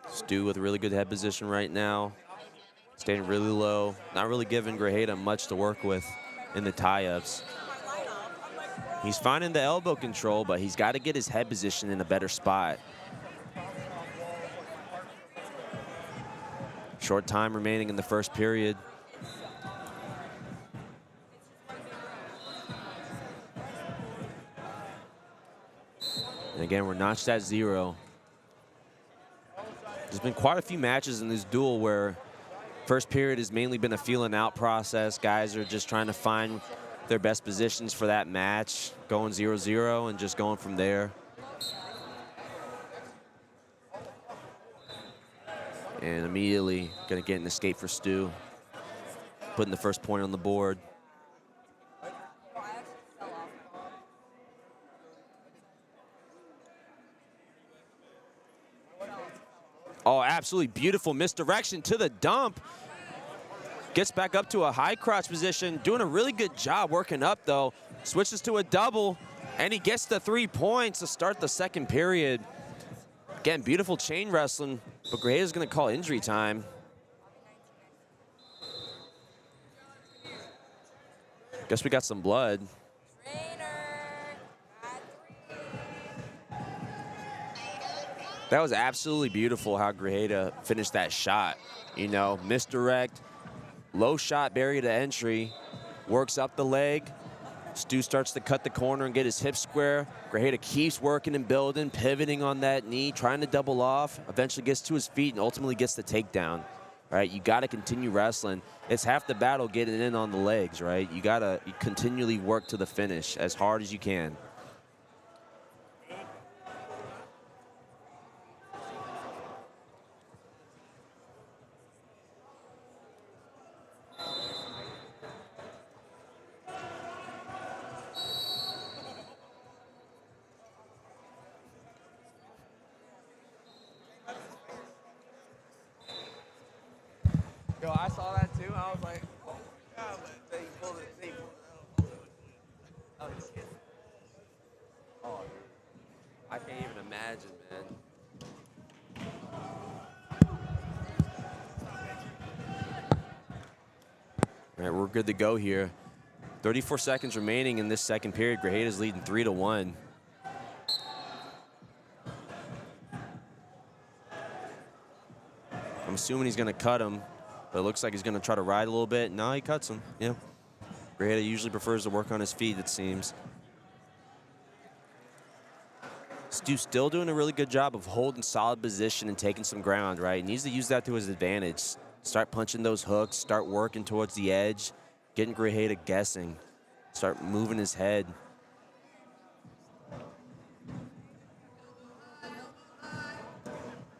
Stu with a really good head position right now. Staying really low, not really giving Grajeda much to work with in the tie-ups. He's finding the elbow control, but he's got to get his head position in a better spot. Short time remaining in the first period. And again, we're notched at 0. There's been quite a few matches in this duel where first period has mainly been a feeling out process. Guys are just trying to find their best positions for that match, going 0-0 and just going from there. And immediately gonna get an escape for Stu, putting the first point on the board. Oh, absolutely beautiful misdirection to the dump. Gets back up to a high crotch position, doing a really good job working up though. Switches to a double, and he gets the 3 points to start the second period. Again, beautiful chain wrestling, but Grajeda's gonna call injury time. Guess we got some blood. That was absolutely beautiful how Grajeda finished that shot. You know, misdirect, low shot buried to entry, works up the leg. Stu starts to cut the corner and get his hip square. Grajeda keeps working and building, pivoting on that knee, trying to double off, eventually gets to his feet and ultimately gets the takedown. Right, you gotta continue wrestling. It's half the battle getting in on the legs, right? You gotta continually work to the finish as hard as you can. Yo, I saw that too. I was like, oh my God, they pulled it. They pulled it out. Oh, shit. Oh, I can't even imagine, man. All right, we're good to go here. 34 seconds remaining in this second period. Grajeda's leading 3-1. I'm assuming he's gonna cut him, but it looks like he's gonna try to ride a little bit. No, he cuts him, yeah. Grajeda usually prefers to work on his feet, it seems. Stu's still doing a really good job of holding solid position and taking some ground, right? He needs to use that to his advantage. Start punching those hooks, start working towards the edge, getting Grajeda guessing, start moving his head.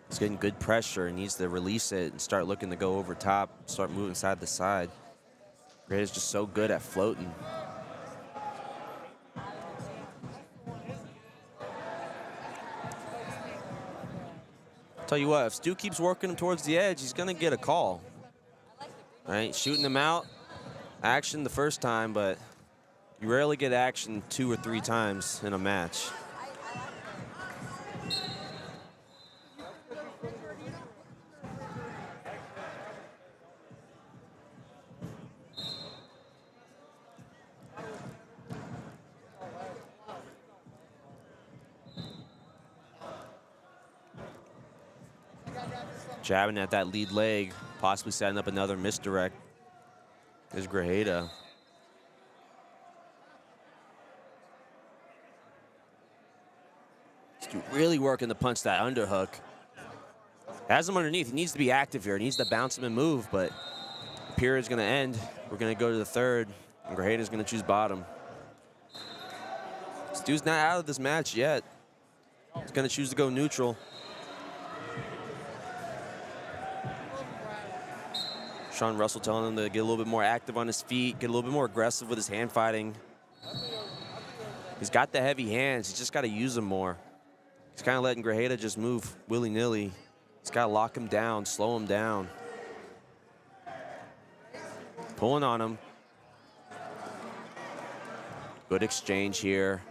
He's getting good pressure and needs to release it and start looking to go over top, start moving side to side. Grajeda's just so good at floating. Tell you what, if Stu keeps working him towards the edge, he's gonna get a call. Right, shooting him out, action the first time, but you rarely get action 2 or 3 times in a match. Jabbing at that lead leg, possibly setting up another misdirect. There's Grajeda. Stu really working to punch that underhook. Has him underneath. He needs to be active here. He needs to bounce him and move, but the period's going to end. We're going to go to the third, and Grajeda's going to choose bottom. Stu's not out of this match yet. He's going to choose to go neutral. Sean Russell telling him to get a little bit more active on his feet, get a little bit more aggressive with his hand fighting. He's got the heavy hands. He's just got to use them more. He's kind of letting Grajeda just move willy-nilly. He's got to lock him down, slow him down. Pulling on him. Good exchange here.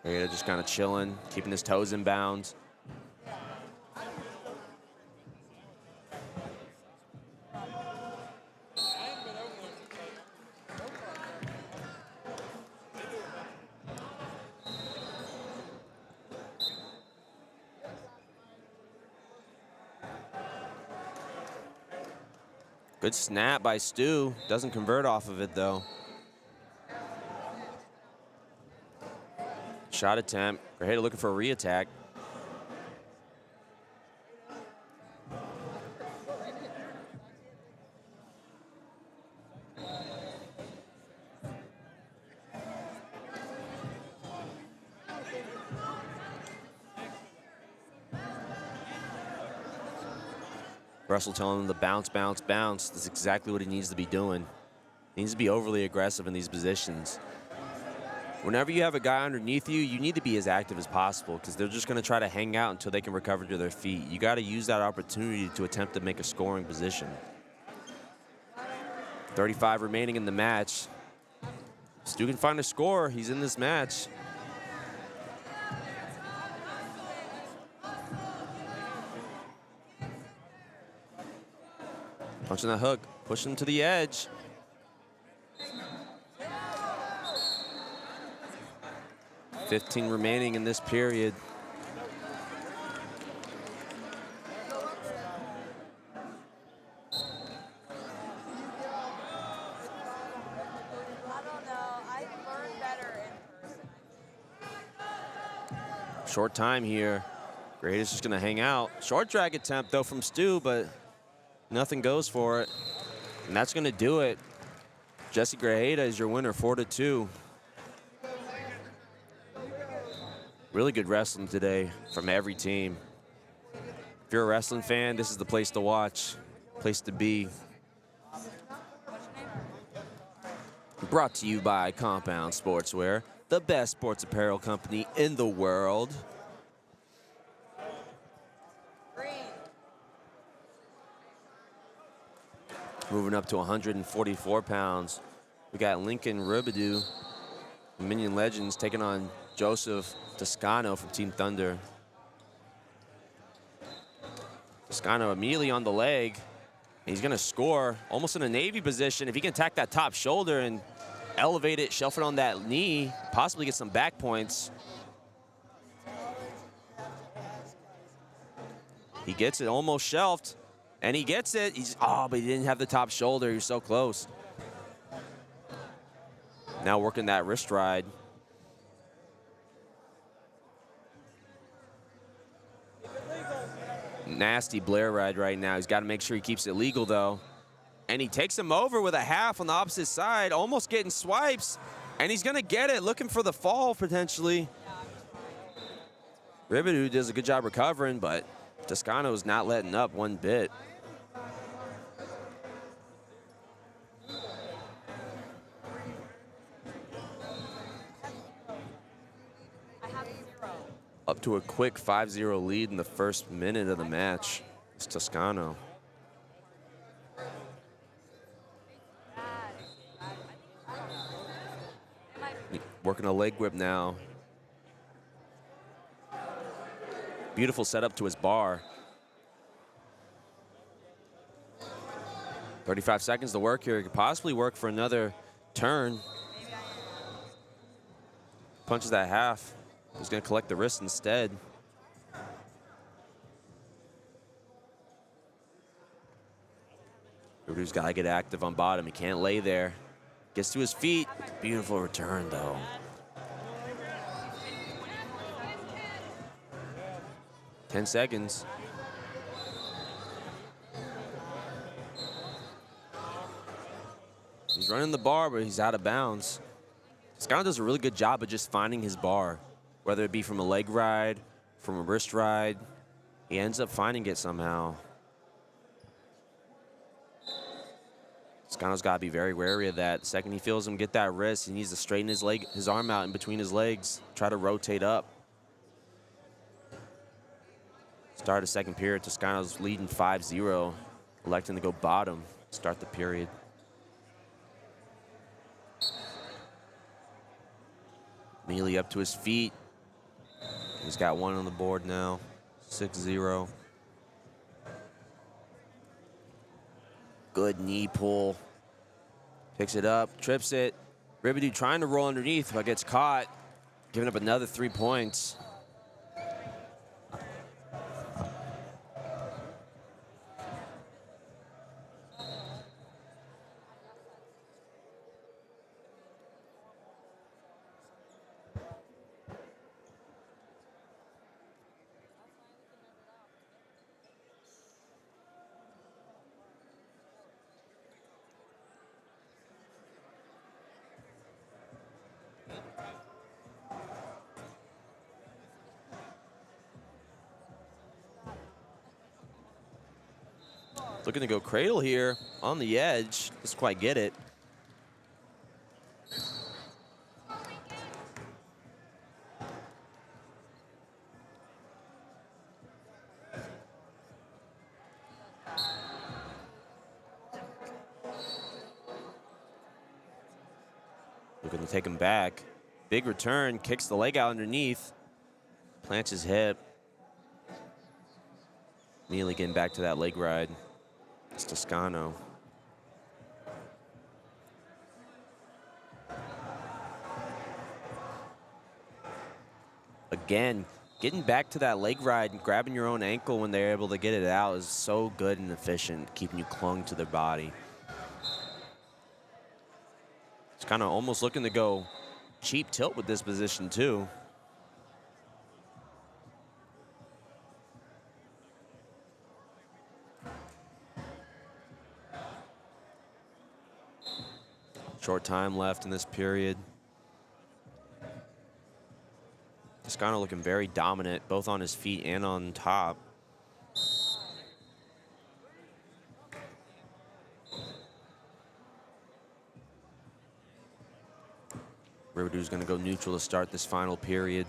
Grajeda just kind of chilling, keeping his toes in bounds. Good snap by Stu. Doesn't convert off of it, though. shot attempt. Grajeda looking for a re-attack. Russell telling him to bounce, bounce, bounce. That's exactly what he needs to be doing. He needs to be overly aggressive in these positions. Whenever you have a guy underneath you, you need to be as active as possible because they're just going to try to hang out until they can recover to their feet. You got to use that opportunity to attempt to make a scoring position. 35 remaining in the match. Stu can find a score. He's in this match. Punching that hook, pushing him to the edge. $15 remaining in this period. Short time here. Grajeda's just gonna hang out. Short drag attempt though from Stu, but nothing goes for it. And that's gonna do it. Jesse Grajeda is your winner, 4-2. Really good wrestling today from every team. If you're a wrestling fan, this is the place to watch, place to be. Brought to you by Compound Sportswear, the best sports apparel company in the world. Moving up to 144 pounds, we got Lincoln Ribadu, Minion Legends, taking on Joseph Toscano from Team Thunder. Toscano immediately on the leg. He's gonna score almost in a Navy position. If he can attack that top shoulder and elevate it, shelf it on that knee, possibly get some back points. He gets it almost shelved, and he gets it. But he didn't have the top shoulder. He was so close. Now working that wrist ride. Nasty Blair ride right now. He's got to make sure he keeps it legal, though. And he takes him over with a half on the opposite side, almost getting swipes. And he's going to get it, looking for the fall, potentially. Ribadu does a good job recovering, but Toscano's not letting up one bit. Up to a quick 5-0 lead in the first minute of the match. It's Toscano. Working a leg whip now. Beautiful setup to his bar. 35 seconds to work here. He could possibly work for another turn. Punches that half. He's going to collect the wrist instead. Ruby's got to get active on bottom. He can't lay there. Gets to his feet. Beautiful return, though. Ten seconds. He's running the bar, but he's out of bounds. Scott does a really good job of just finding his bar. Whether it be from a leg ride, from a wrist ride, he ends up finding it somehow. Scano's got to be very wary of that. The second he feels him get that wrist, he needs to straighten his arm out in between his legs, try to rotate up. Start of second period, Toscano's leading 5-0, electing to go bottom, start the period. Mealy up to his feet. He's got one on the board now, 6-0. Good knee pull. Picks it up, trips it. Ribadu trying to roll underneath, but gets caught. Giving up another 3 points. Looking to go cradle here on the edge. Doesn't quite get it. Looking to take him back. Big return, kicks the leg out underneath. Plants his hip. Nearly getting back to that leg ride. It's Toscano. Again, getting back to that leg ride and grabbing your own ankle when they're able to get it out is so good and efficient, keeping you clung to their body. It's kind of almost looking to go cheap tilt with this position too. Short time left in this period. Toscano looking very dominant, both on his feet and on top. Riverdu's gonna go neutral to start this final period.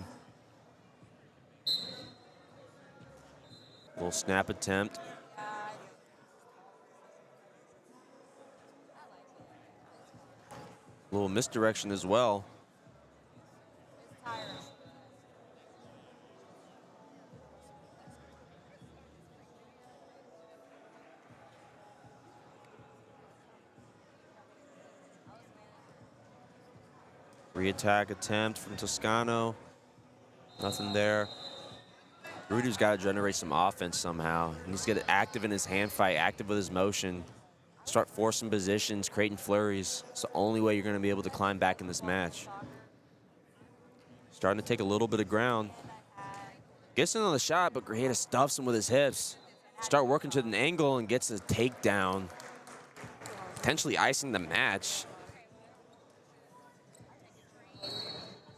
Little snap attempt. Little misdirection as well. Re-attack attempt from Toscano. Nothing there. Rudy's got to generate some offense somehow. He needs to get active in his hand fight, active with his motion. Start forcing positions, creating flurries. It's the only way you're going to be able to climb back in this match. Starting to take a little bit of ground. Gets in on the shot, but Grajeda stuffs him with his hips. Start working to an angle and gets a takedown. Potentially icing the match.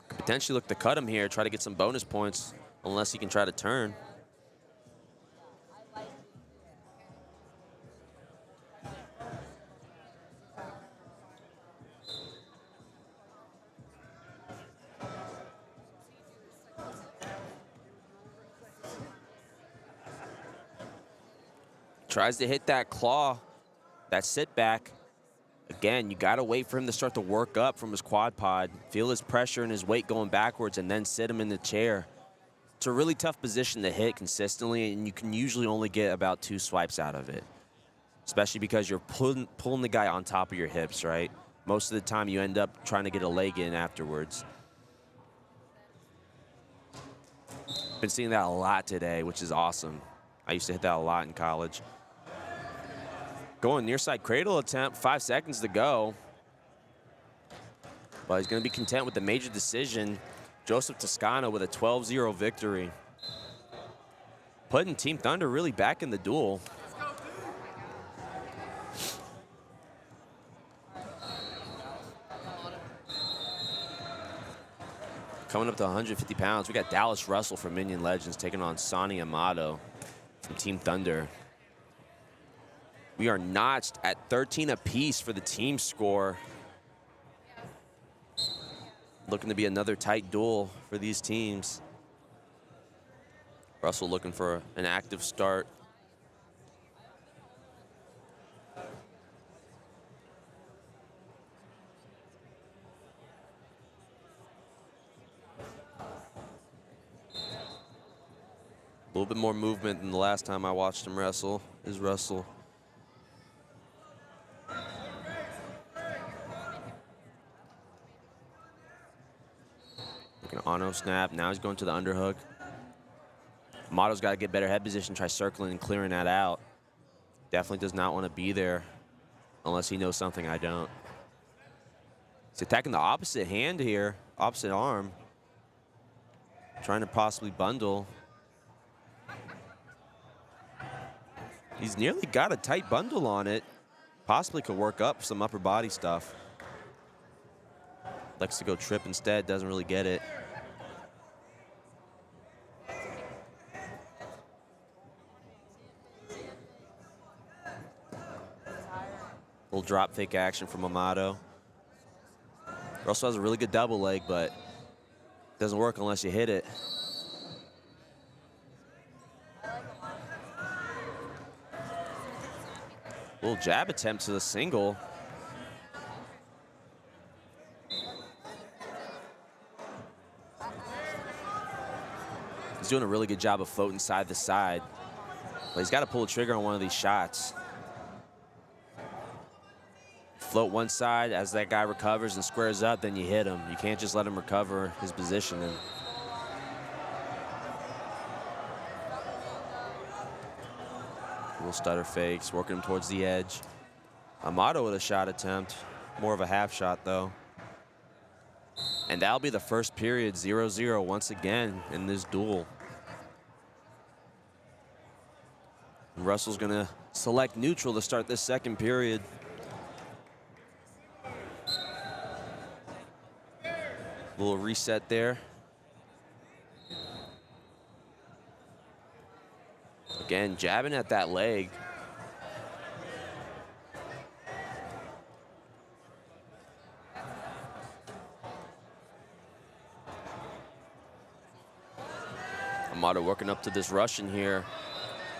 Could potentially look to cut him here, try to get some bonus points, unless he can try to turn. Tries to hit that claw, that sit back. Again, you gotta wait for him to start to work up from his quad pod, feel his pressure and his weight going backwards, and then sit him in the chair. It's a really tough position to hit consistently, and you can usually only get about 2 swipes out of it, especially because you're pulling the guy on top of your hips, right? Most of the time, you end up trying to get a leg in afterwards. Been seeing that a lot today, which is awesome. I used to hit that a lot in college. Going near side cradle attempt, 5 seconds to go. But he's going to be content with the major decision. Joseph Toscano with a 12-0 victory. Putting Team Thunder really back in the duel. Coming up to 150 pounds, we got Dallas Russell from Minion Legends taking on Sonny Amato from Team Thunder. We are notched at 13 apiece for the team score. Looking to be another tight duel for these teams. Russell looking for an active start. A little bit more movement than the last time I watched him wrestle is Russell. Looking at Ano snap. Now he's going to the underhook. Amato's got to get better head position, try circling and clearing that out. Definitely does not want to be there unless he knows something I don't. He's attacking the opposite hand here, opposite arm. Trying to possibly bundle. He's nearly got a tight bundle on it. Possibly could work up some upper body stuff. Likes to go trip instead, doesn't really get it. Little drop fake action from Amato. Russell has a really good double leg, but doesn't work unless you hit it. Little jab attempt to the single. He's doing a really good job of floating side to side. But he's got to pull the trigger on one of these shots. Float one side as that guy recovers and squares up, then you hit him. You can't just let him recover his positioning. Little stutter fakes, working him towards the edge. Amato with a shot attempt. More of a half shot, though. And that'll be the first period, 0-0 once again in this duel. And Russell's gonna select neutral to start this second period. Little reset there. Again, jabbing at that leg. Amato working up to this Russian here.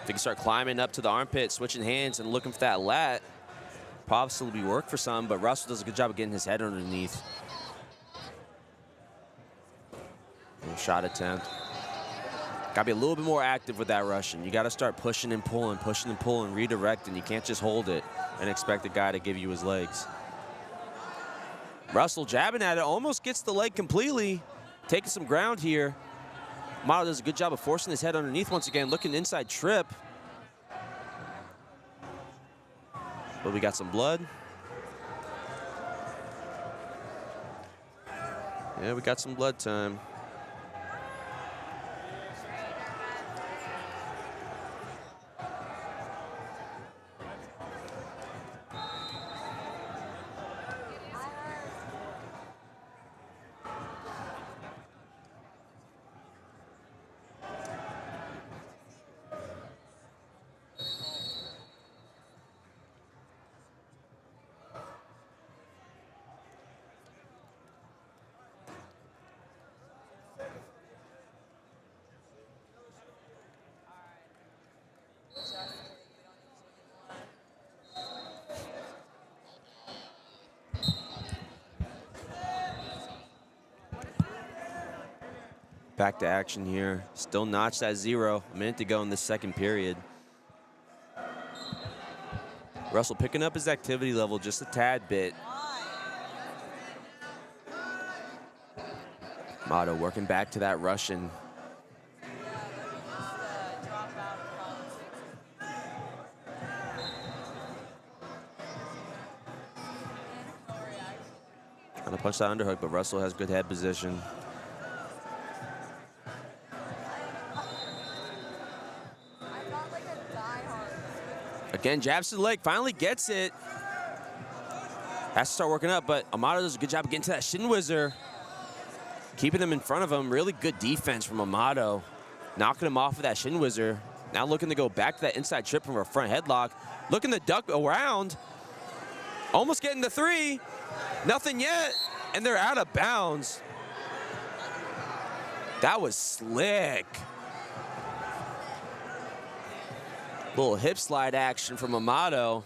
If he can start climbing up to the armpit, switching hands and looking for that lat, possibly work for some, but Russell does a good job of getting his head underneath. Little shot attempt. Got to be a little bit more active with that Russian. You got to start pushing and pulling, redirecting. You can't just hold it and expect the guy to give you his legs. Russell jabbing at it, almost gets the leg completely, taking some ground here. Amato does a good job of forcing his head underneath once again, looking inside trip. But we got some blood. Yeah, we got some blood time. Back to action here. Still notched at 0. A minute to go in this second period. Russell picking up his activity level just a tad bit. Amato working back to that Russian. Trying to punch that underhook, but Russell has good head position. Again, jabs to the leg, finally gets it. Has to start working up, but Amato does a good job of getting to that shin whizzer. Keeping him in front of him, really good defense from Amato. Knocking him off of that shin whizzer. Now looking to go back to that inside trip from a front headlock. Looking to duck around. Almost getting the 3. Nothing yet, and they're out of bounds. That was slick. Little hip slide action from Amato.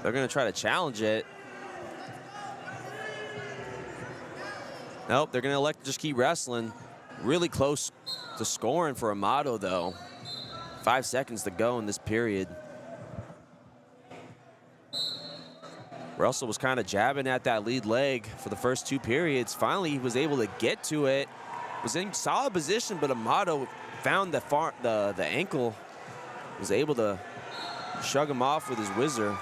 They're gonna try to challenge it. Nope, they're gonna elect to just keep wrestling. Really close to scoring for Amato though. 5 seconds to go in this period. Russell was kind of jabbing at that lead leg for the first 2 periods. Finally, he was able to get to it. Was in solid position, but Amato found the ankle. Was able to shrug him off with his whizzer.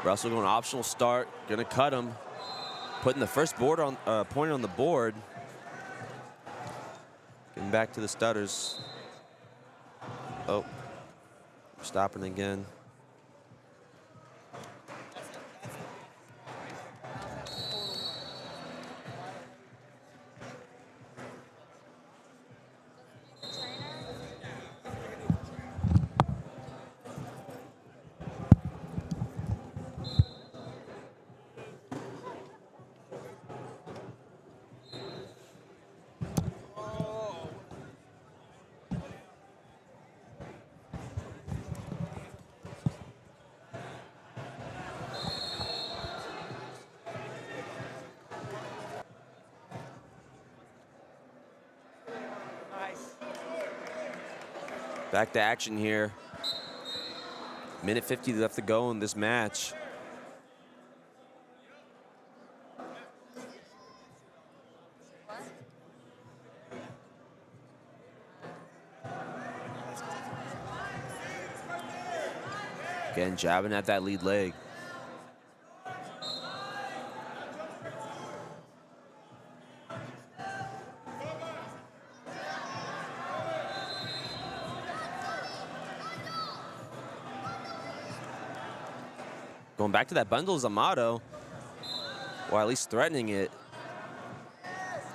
Russell going optional start, gonna cut him. Putting the first point on the board. Getting back to the stutters. Oh, stopping again. Back to action here. Minute 50 left to go in this match. Again, jabbing at that lead leg. Going back to that bundle is Amato, or at least threatening it.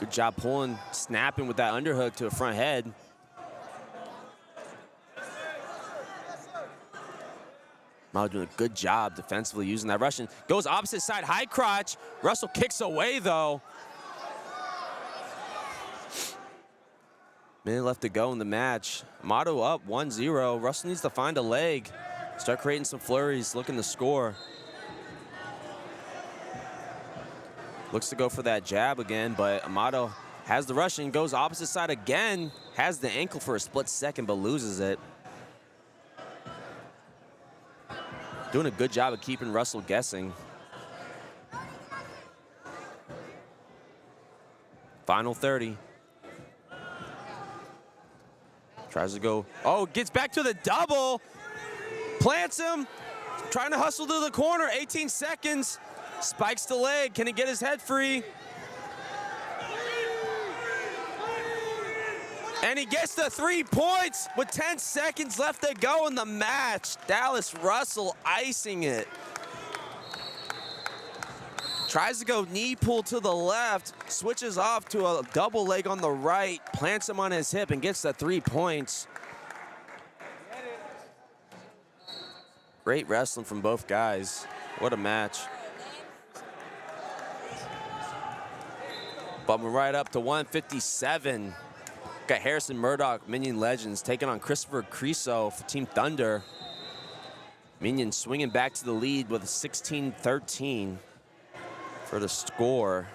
Good job pulling, snapping with that underhook to a front head. Amato doing a good job defensively using that Russian. Goes opposite side, high crotch. Russell kicks away though. Minute left to go in the match. Amato up 1-0. Russell needs to find a leg. Start creating some flurries, looking to score. Looks to go for that jab again, but Amato has the Russian, goes opposite side again, has the ankle for a split second, but loses it. Doing a good job of keeping Russell guessing. Final 30. Tries to go, oh, gets back to the double. Plants him, trying to hustle to the corner, 18 seconds. Spikes the leg, can he get his head free? And he gets the 3 points with 10 seconds left to go in the match. Dallas Russell icing it. Tries to go knee pull to the left, switches off to a double leg on the right, plants him on his hip and gets the 3 points. Great wrestling from both guys. What a match. Bumping right up to 157. Got Harrison Murdoch, Minion Legends, taking on Christopher Creso for Team Thunder. Minion swinging back to the lead with a 16-13 for the score.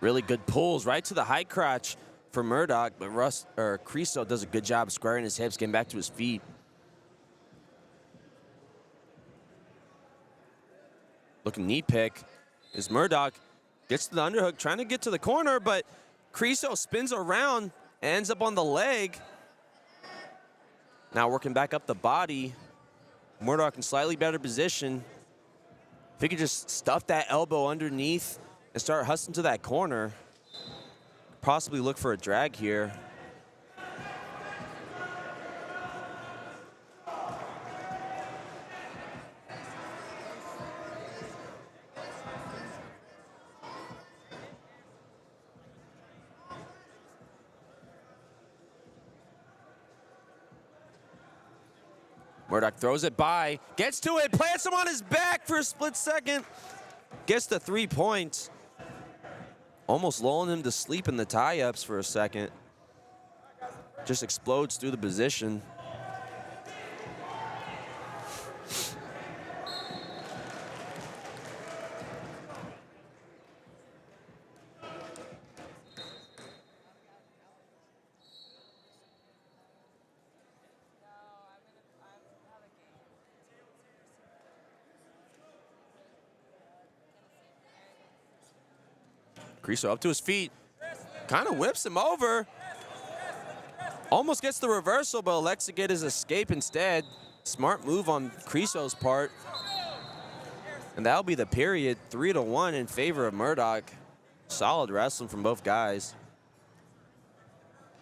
Really good pulls right to the high crotch for Murdoch, but Creso does a good job of squaring his hips, getting back to his feet. Looking knee pick is Murdoch. Gets to the underhook, trying to get to the corner, but Creso spins around, ends up on the leg. Now working back up the body. Murdoch in slightly better position. If he could just stuff that elbow underneath and start hustling to that corner, possibly look for a drag here. Murdoch throws it by, gets to it, plants him on his back for a split second, gets the 3 points. Almost lulling him to sleep in the tie-ups for a second. Just explodes through the position. Creso up to his feet, kind of whips him over. Almost gets the reversal, but elects to get his escape instead. Smart move on Creso's part. And that'll be the period, 3-1 in favor of Murdoch. Solid wrestling from both guys.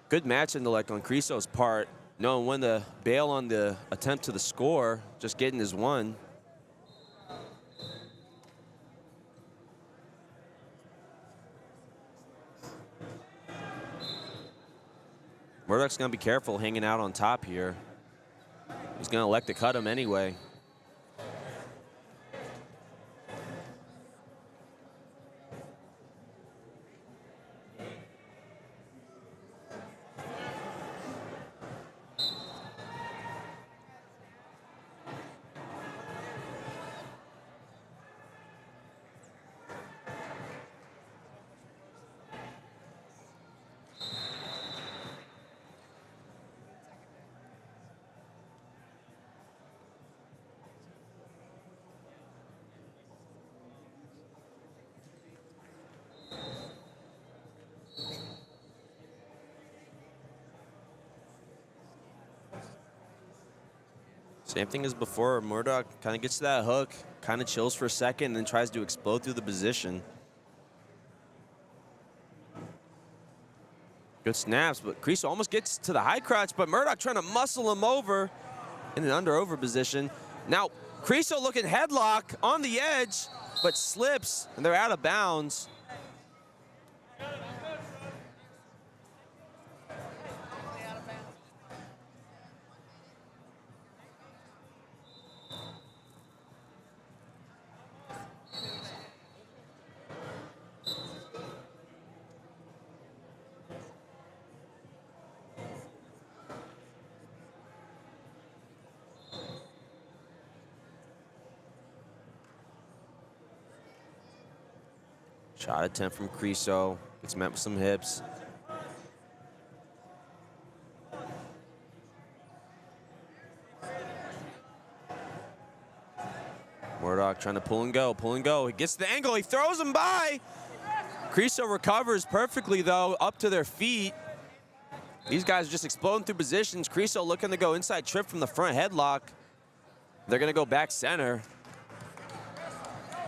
Good match intellect on Creso's part, knowing when to bail on the attempt to the score, just getting his one. Murdoch's gonna be careful hanging out on top here. He's going to elect to cut him anyway. Same thing as before. Murdoch kind of gets to that hook, kind of chills for a second, and then tries to explode through the position. Good snaps, but Creasel almost gets to the high crotch, but Murdoch trying to muscle him over in an under-over position. Now, Creasel looking headlock on the edge, but slips, and they're out of bounds. Shot attempt from Creasel. Gets met with some hips. Murdoch trying to pull and go, pull and go. He gets the angle, he throws him by. Creasel recovers perfectly though, up to their feet. These guys are just exploding through positions. Creasel looking to go inside trip from the front headlock. They're gonna go back center.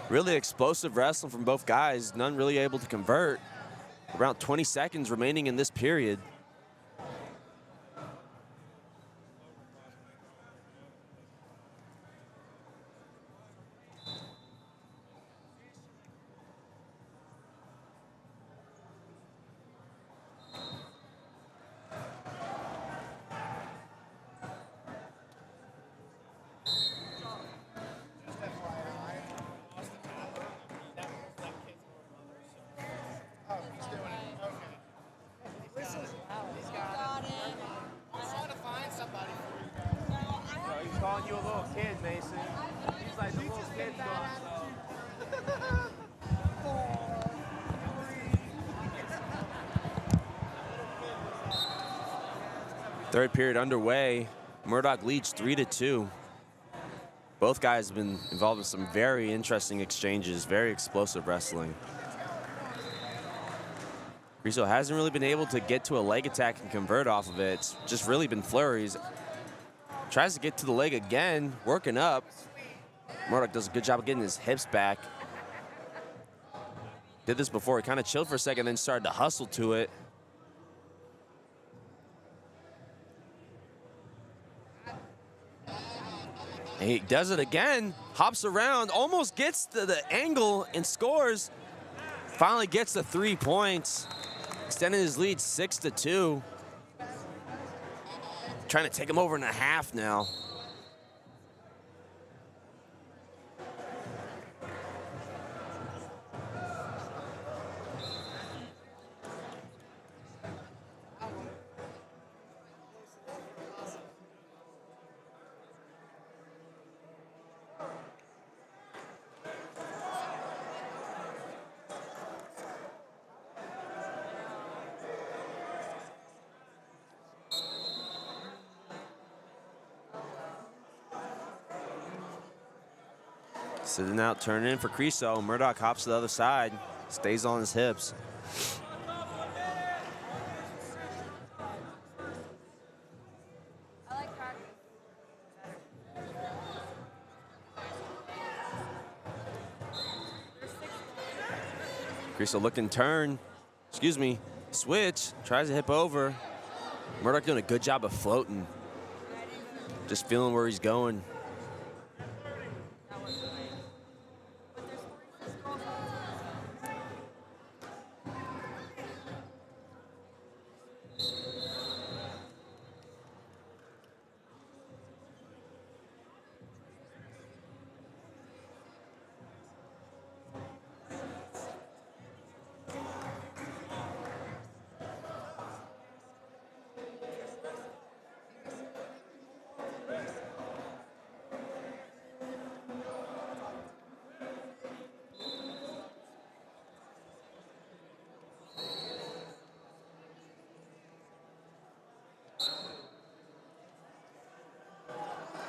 Really explosive wrestling from both guys. None really able to convert. Around 20 seconds remaining in this period. Calling you a little kid, Mason. He's like the little kid Third period underway. Murdoch leads 3-2. Both guys have been involved in some very interesting exchanges, very explosive wrestling. Creasel hasn't really been able to get to a leg attack and convert off of it. It's just really been flurries. Tries to get to the leg again, working up. Murdoch does a good job of getting his hips back. Did this before, he kind of chilled for a second, then started to hustle to it. And he does it again, hops around, almost gets to the angle and scores. Finally gets the 3 points, extending his lead 6-2. Trying to take him over in a half now. Sitting out, turning in for Creasel. Murdoch hops to the other side, stays on his hips. Creasel looking turn, switch, tries to hip over. Murdoch doing a good job of floating. Just feeling where he's going.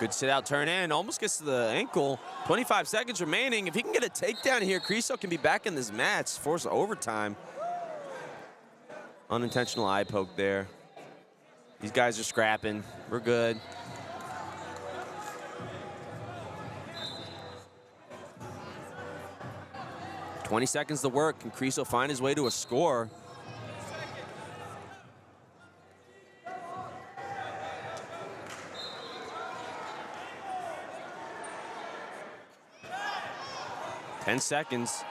Good sit out, turn in, almost gets to the ankle. 25 seconds remaining. If he can get a takedown here, Creso can be back in this match, force overtime. Unintentional eye poke there. These guys are scrapping. We're good. "20 seconds to work. Can Creso find his way to a score? Ten seconds.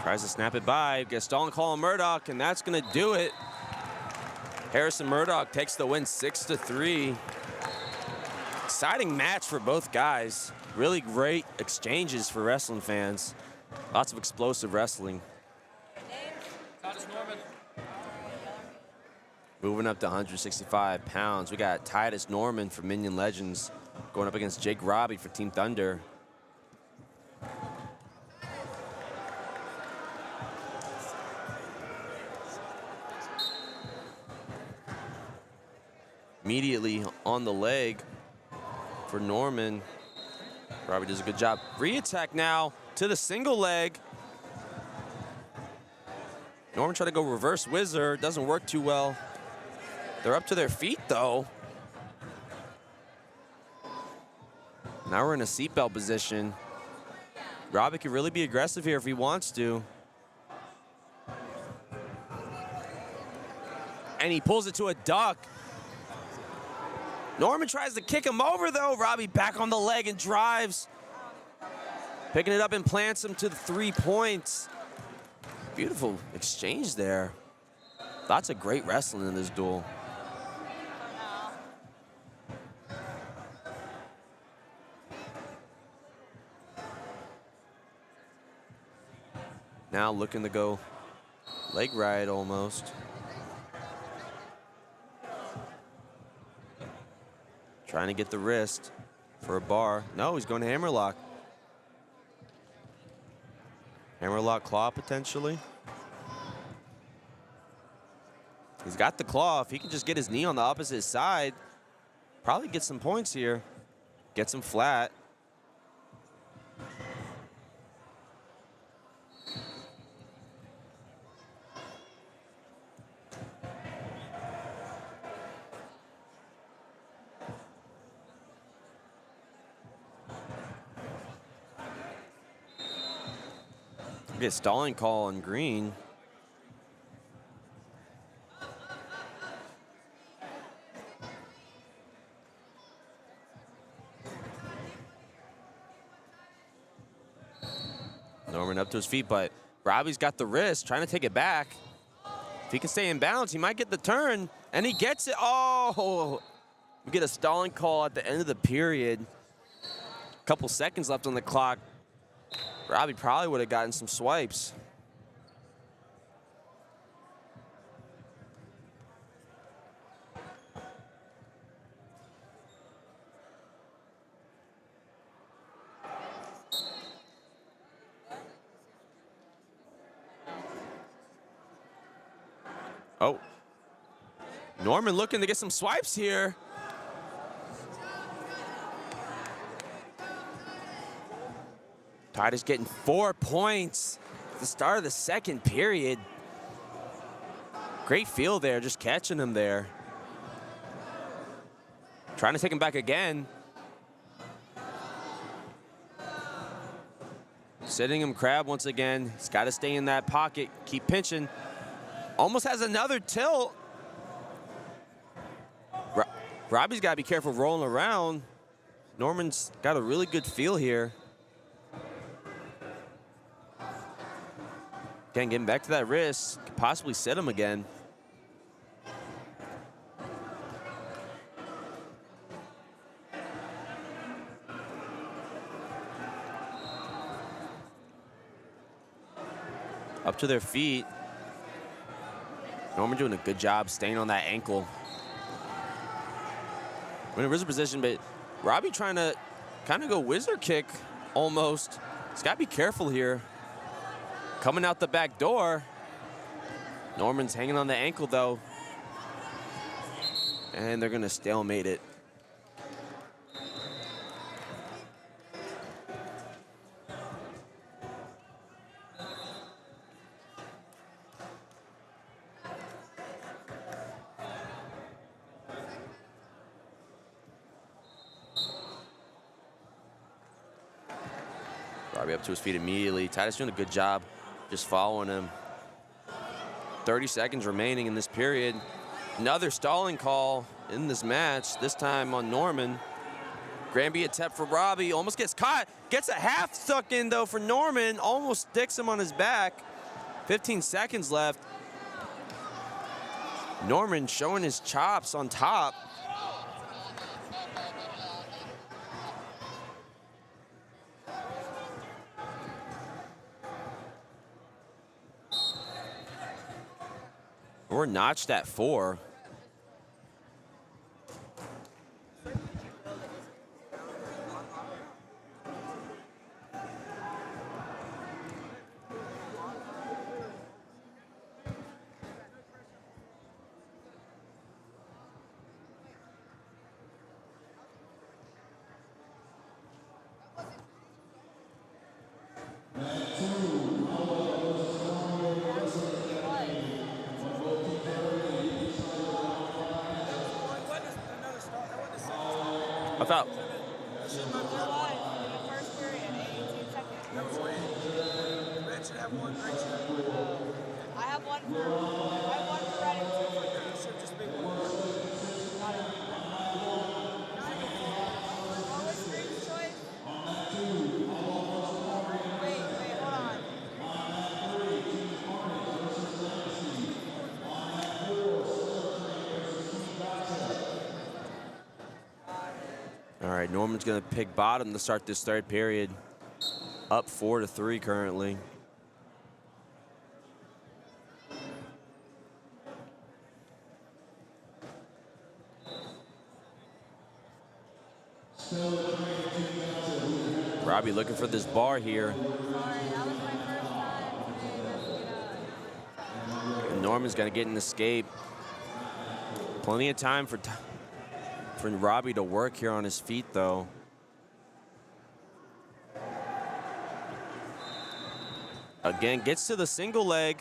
Tries to snap it by. Gets stalling call on Murdoch, and that's going to do it. Harrison Murdoch takes the win 6-3. Exciting match for both guys. Really great exchanges for wrestling fans. Lots of explosive wrestling. Moving up to 165 pounds, we got Titus Norman from Minion Legends going up against Jake Robbie for Team Thunder. Immediately on the leg for Norman. Robbie does a good job. Re-attack now to the single leg. Norman trying to go reverse wizard. Doesn't work too well. They're up to their feet, though. Now we're in a seatbelt position. Robbie can really be aggressive here if he wants to. And he pulls it to a duck. Norman tries to kick him over, though. Robbie back on the leg and drives. Picking it up and plants him to the 3 points. Beautiful exchange there. Lots of great wrestling in this duel. Now looking to go leg ride almost. Trying to get the wrist for a bar. No, he's going to hammerlock. Hammerlock claw potentially. He's got the claw. If he can just get his knee on the opposite side, probably get some points here. Gets him flat. Get stalling call on green. Norman up to his feet, but Robbie's got the wrist, trying to take it back. If he can stay in bounds, he might get the turn, and he gets it. Oh, we get a stalling call at the end of the period. A couple seconds left on the clock. Robbie probably would have gotten some swipes. Oh. Norman looking to get some swipes here. Titus getting 4 points at the start of the second period. Great feel there, just catching him there. Trying to take him back again. Sitting him crab once again. He's got to stay in that pocket, keep pinching. Almost has another tilt. Robbie's got to be careful rolling around. Norman's got a really good feel here. Again, getting back to that wrist, could possibly set him again. Up to their feet. Norman doing a good job staying on that ankle. We're in a wizard position, but Robbie trying to kind of go wizard kick almost. He's got to be careful here. Coming out the back door. Norman's hanging on the ankle, though. And they're going to stalemate it. Robbie up to his feet immediately. Titus doing a good job just following him. 30 seconds remaining in this period. Another stalling call in this match, this time on Norman. Granby attempt for Robbie, almost gets caught. Gets a half stuck in though for Norman, almost sticks him on his back. 15 seconds left. Norman showing his chops on top. We're notched at 4. I thought. I have one for red and 2 for green. Should just be one. What was Green's choice? Wait, hold on. All right, Norman's going to pick bottom to start this third period. Up 4-3 currently. Robbie looking for this bar here. And Norman's got to get an escape. Plenty of time for Robbie to work here on his feet, though. Again, gets to the single leg.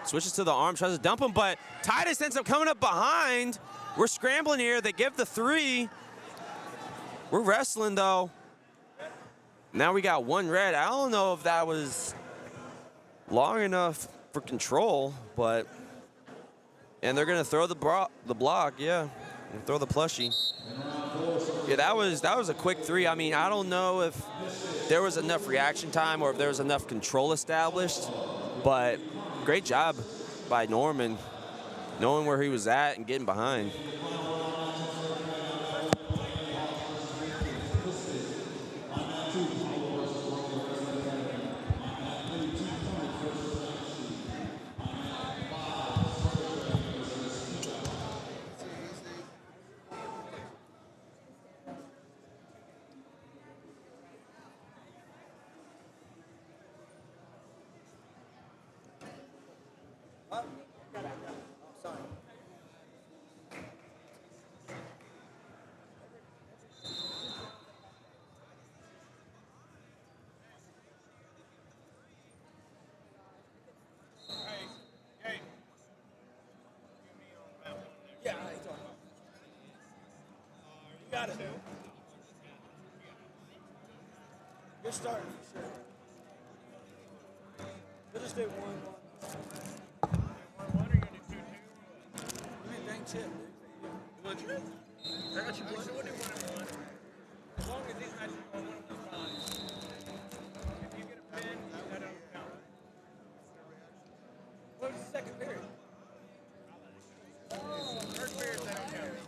Switches to the arm, tries to dump him, but Titus ends up coming up behind. We're scrambling here. They give the 3. We're wrestling, though. Now we got 1 red. I don't know if that was long enough for control, but... And they're going to throw the block, yeah. And throw the plushie. Yeah, that was a quick 3. I mean, I don't know if there was enough reaction time or if there was enough control established, but great job by Norman, knowing where he was at and getting behind. Got it. You're starting for sure. We'll just do 1-1. What are you gonna do? 2-2? You mean dang chip, dude. What you? I got you. We'll do 1-1. As long as these matches are 1-1 ties. If you get a pin, that don't count. What was the second period? First period, that don't count.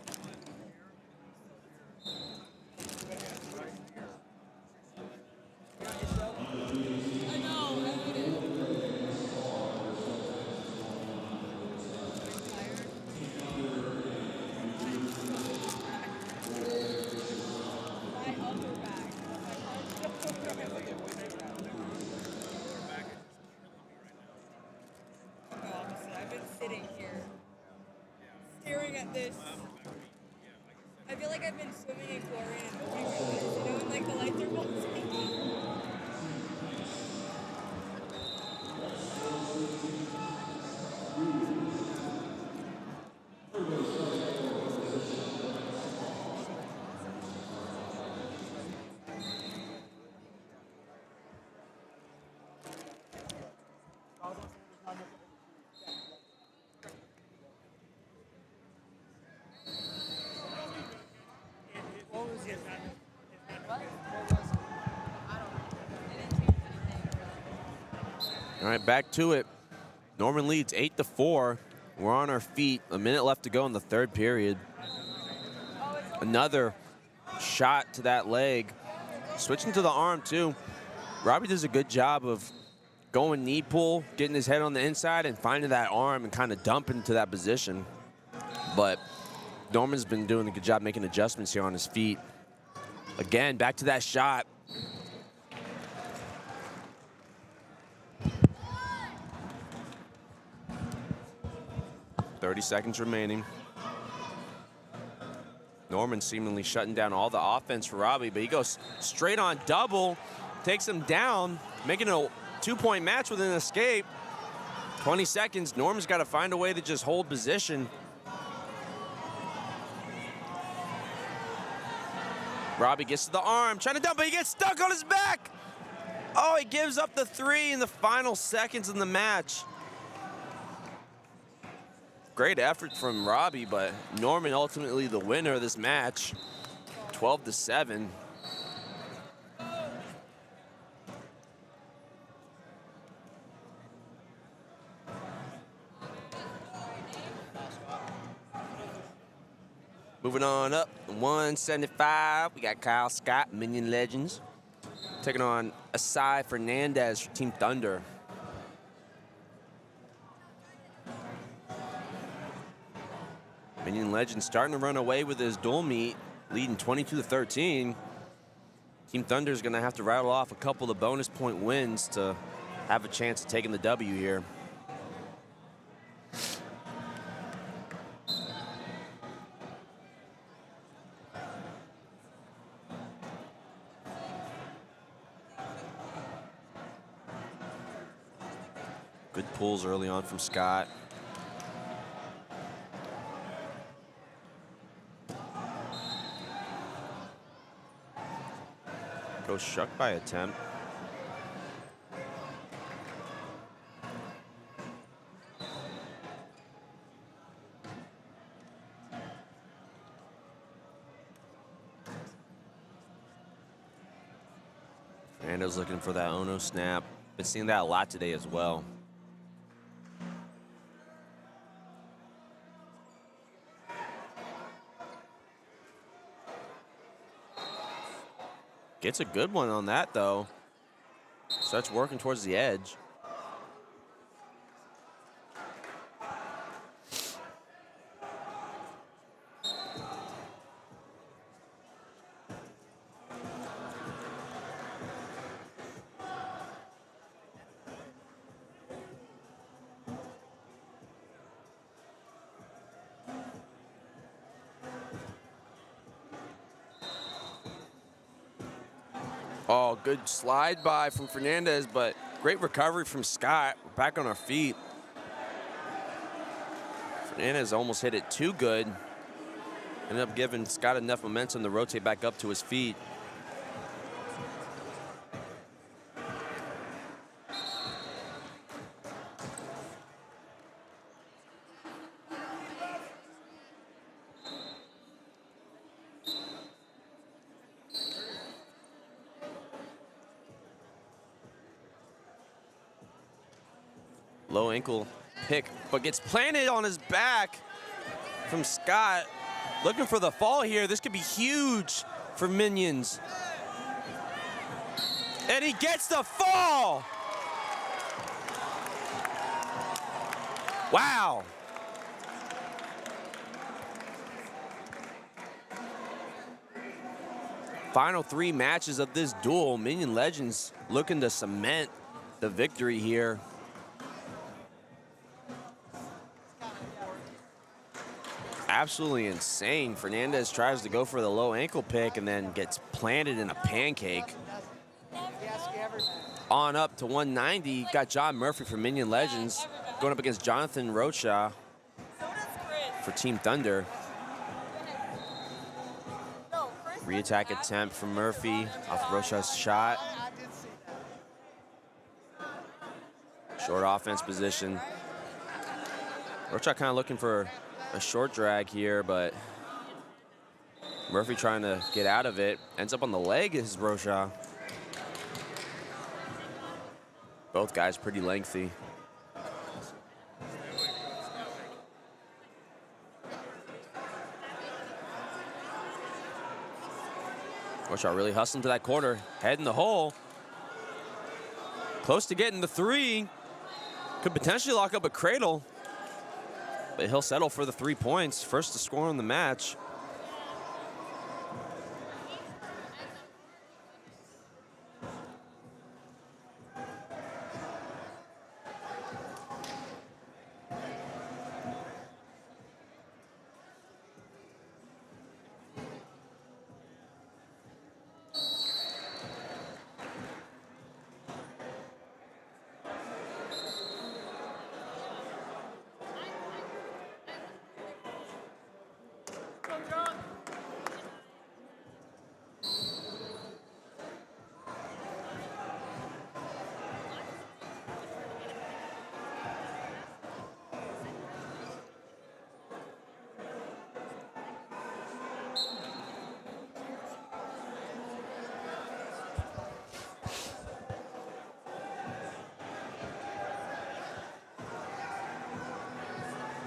I've been sitting here staring at this feel like I've been swimming in chlorine and moving my legs, you know, and like the lights are pulsing. All right, back to it. Norman leads 8-4. We're on our feet. A minute left to go in the third period. Another shot to that leg. Switching to the arm, too. Robbie does a good job of going knee pull, getting his head on the inside, and finding that arm and kind of dumping to that position. But Norman's been doing a good job making adjustments here on his feet. Again, back to that shot. .30 seconds remaining. Norman seemingly shutting down all the offense for Robbie, but he goes straight on double, takes him down, making a 2-point match with an escape. 20 seconds. Norman's got to find a way to just hold position. Robbie gets to the arm, trying to dump, but he gets stuck on his back. Oh, he gives up the 3 in the final seconds in the match. Great effort from Robbie, but Norman ultimately the winner of this match, 12-7. Moving on up, 175, we got Kyle Scott, Minion Legends, taking on Asai Fernandez for Team Thunder. Minion Legends starting to run away with his dual meet, leading 22-13. Team Thunder is going to have to rattle off a couple of bonus point wins to have a chance of taking the W here. Good pulls early on from Scott. Goes shuck by attempt. Fernando's looking for that Ono snap. Been seeing that a lot today as well. Gets a good one on that, though. Starts working towards the edge. Oh, good slide by from Fernandez, but great recovery from Scott. We're back on our feet. Fernandez almost hit it too good. Ended up giving Scott enough momentum to rotate back up to his feet. Low ankle pick, but gets planted on his back from Scott. Looking for the fall here. This could be huge for Minions. And he gets the fall. Wow. Final 3 matches of this duel. Minion Legends looking to cement the victory here. absolutely insane. Fernandez tries to go for the low ankle pick and then gets planted in a pancake. On up to 190, got John Murphy from Minion Legends going up against Jonathan Rocha for Team Thunder. Re-attack attempt from Murphy off Rocha's shot. Short offense position. Rocha kind of looking for a short drag here, but Murphy trying to get out of it. Ends up on the leg is Rocha. Both guys pretty lengthy. Rocha really hustling to that corner. Head in the hole. Close to getting the three. Could potentially lock up a cradle. But he'll settle for the 3 points. First to score in the match.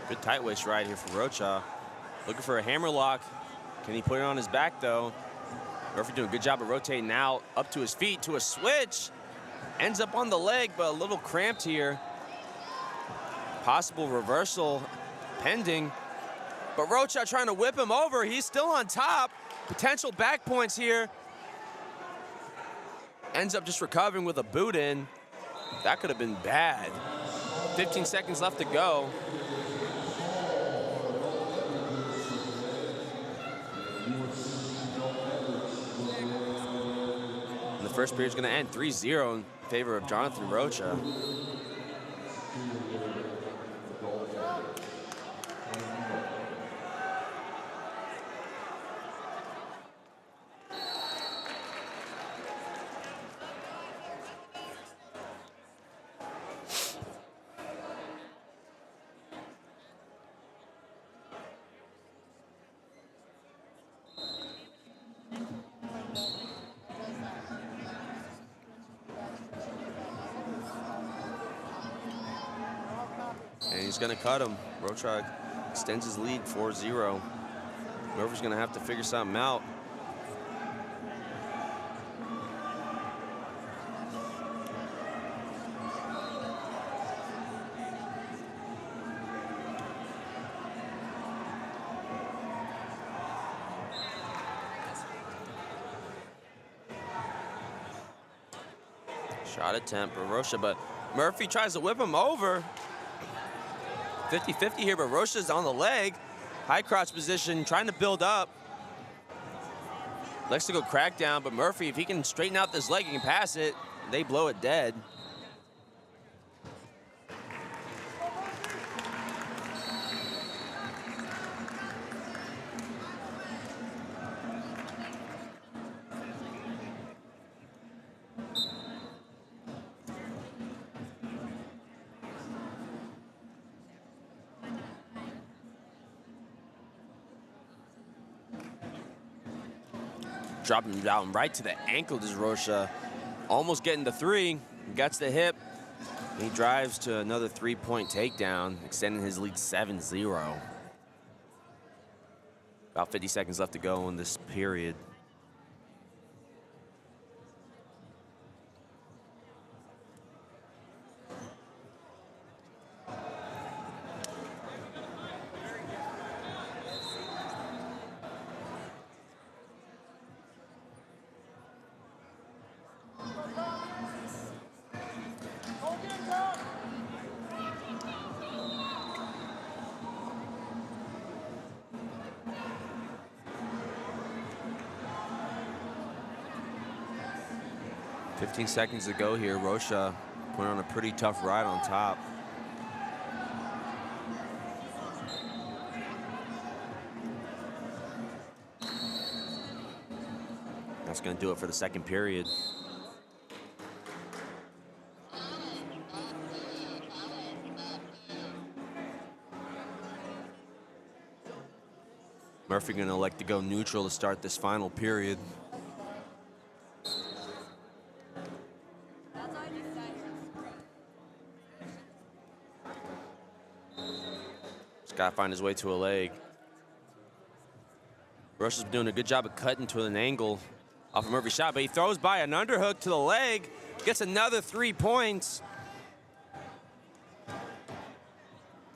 Good tight waist ride here for Rocha. Looking for a hammer lock. Can he put it on his back though? Murphy doing a good job of rotating out, up to his feet, to a switch. Ends up on the leg, but a little cramped here. Possible reversal pending. But Rocha trying to whip him over. He's still on top. Potential back points here. Ends up just recovering with a boot in. That could have been bad. 15 seconds left to go. And the first period's gonna end 3-0 in favor of Jonathan Rocha. And he's gonna cut him. Rocha extends his lead 4-0. Murphy's gonna have to figure something out. Shot attempt for Rocha, but Murphy tries to whip him over. 50-50 here, but Rocha's on the leg. High crotch position, trying to build up. Likes to go crack down, but Murphy, if he can straighten out this leg, he can pass it. They blow it dead. Dropping him down right to the ankle, does Rocha. Almost getting the three, gets the hip. He drives to another 3-point takedown, extending his lead 7-0. About 50 seconds left to go in this period. 15 seconds to go here. Rocha put on a pretty tough ride on top. That's going to do it for the second period. Murphy going to elect to go neutral to start this final period. Just got to find his way to a leg. Rocha's doing a good job of cutting to an angle off of Murphy's shot, but he throws by an underhook to the leg, gets another 3 points.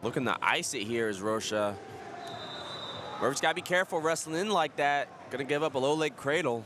Looking to ice it here is Rocha. Murphy's got to be careful wrestling in like that. Gonna give up a low leg cradle.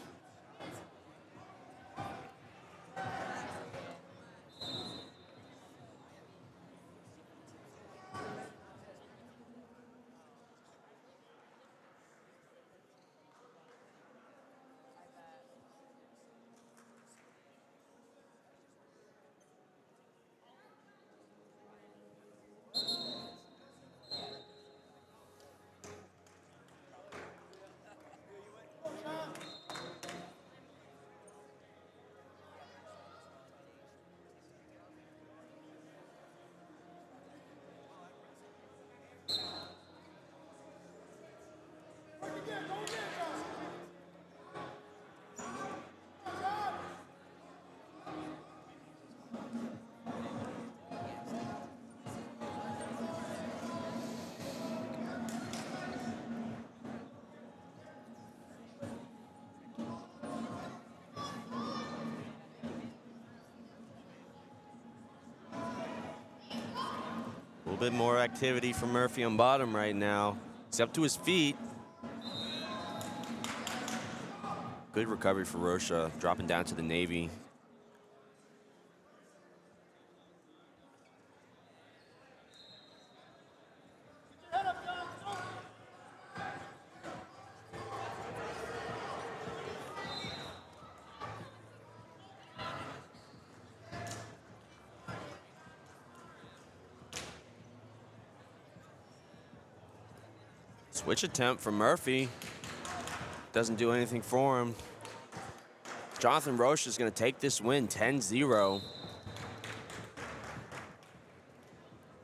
A little bit more activity from Murphy on bottom right now. He's up to his feet. Good recovery for Rocha, dropping down to the Navy. Switch attempt from Murphy. Doesn't do anything for him. Jonathan Rocha is going to take this win 10-0.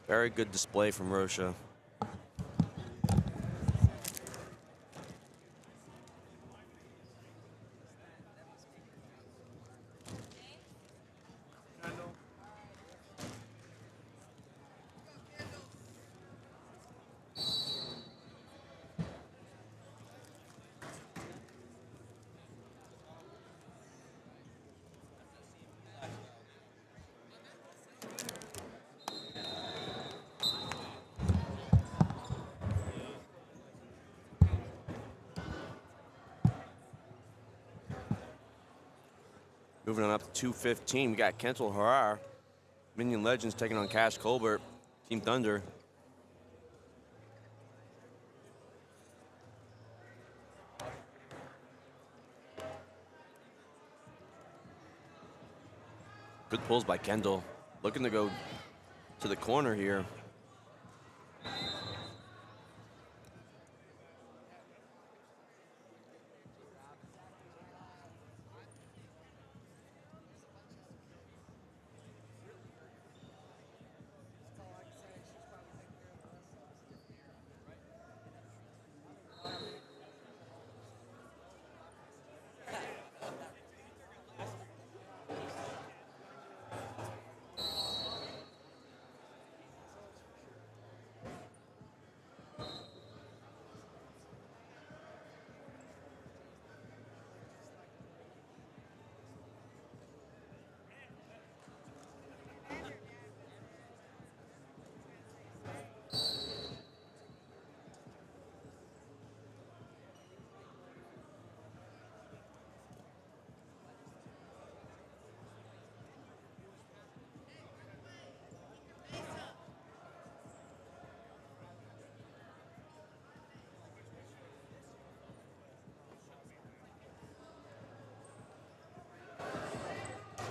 Very good display from Rocha. Moving on up to 2:15, we got Kentel Harar, Minion Legends taking on Cash Colbert, Team Thunder. Good pulls by Kendall, looking to go to the corner here.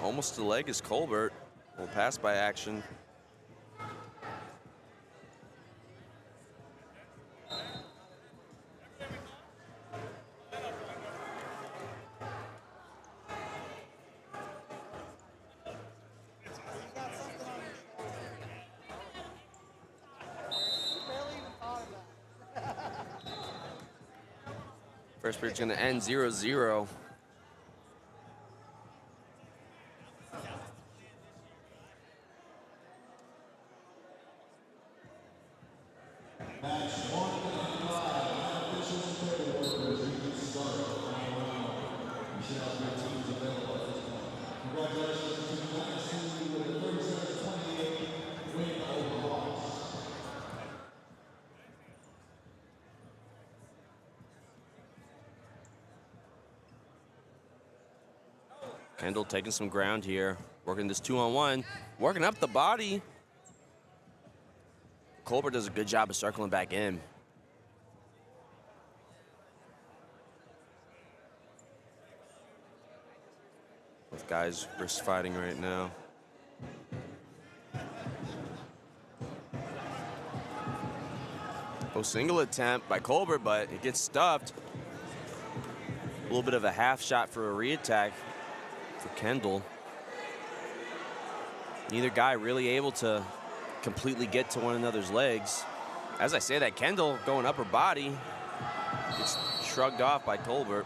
almost to the leg is Colbert. Will pass by action. First period's going to end 0-0. Kendall taking some ground here, working this 2-on-1, working up the body. Colbert does a good job of circling back in. Both guys wrist fighting right now. Oh, single attempt by Colbert, but it gets stuffed. A little bit of a half shot for a re-attack for Kendall. Neither guy really able to completely get to one another's legs. As I say that, Kendall going upper body gets shrugged off by Colbert.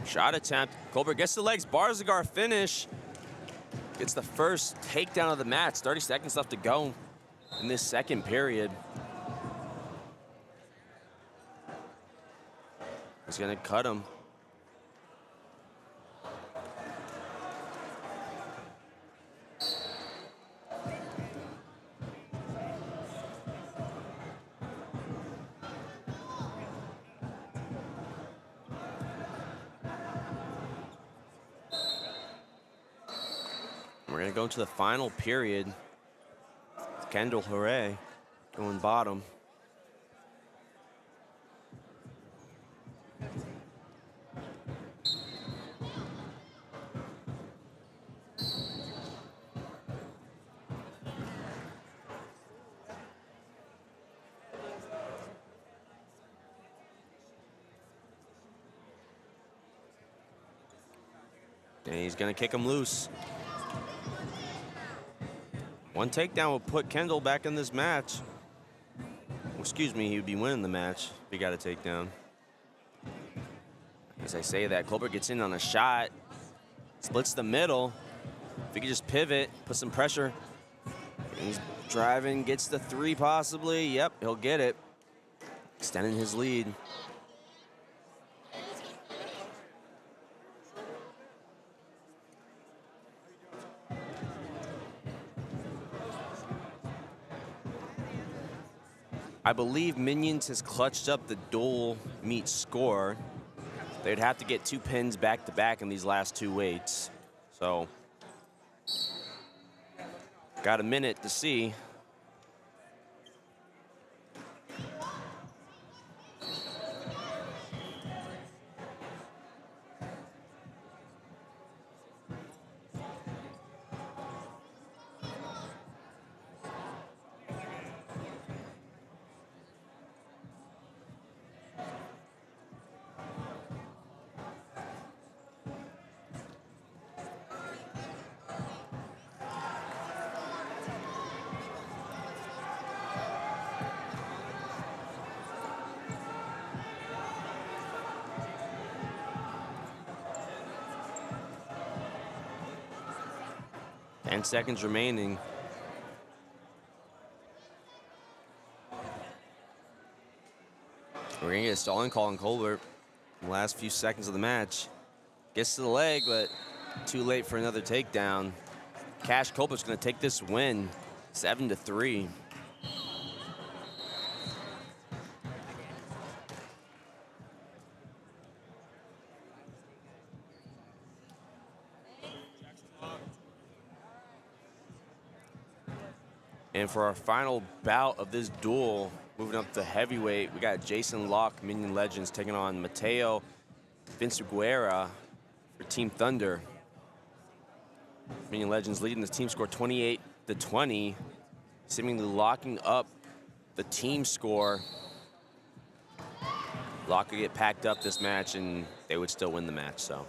Shot attempt. Colbert gets the legs. Barzagar finish. Gets the first takedown of the match. 30 seconds left to go in this second period. He's going to cut him. We're going to go into the final period. Kendall, hooray, going bottom. And he's going to kick him loose. One takedown will put Kendall back in this match. Excuse me, he would be winning the match if he got a takedown. As I say that, Colbert gets in on a shot, splits the middle. If he could just pivot, put some pressure. He's driving, gets the three possibly. Yep, he'll get it. Extending his lead. I believe Minions has clutched up the dual meet score. They'd have to get 2 pins back to back in these last 2 weights. So, got a minute to see. Seconds remaining. We're gonna get a stalling call on Colbert in the last few seconds of the match. Gets to the leg, but too late for another takedown. Cash Colbert's gonna take this win 7-3. And for our final bout of this duel, moving up to heavyweight, we got Jason Locke, Minion Legends, taking on Mateo Vinciguerra for Team Thunder. Minion Legends leading the team score 28-20, seemingly locking up the team score. Locke could get packed up this match and they would still win the match, so.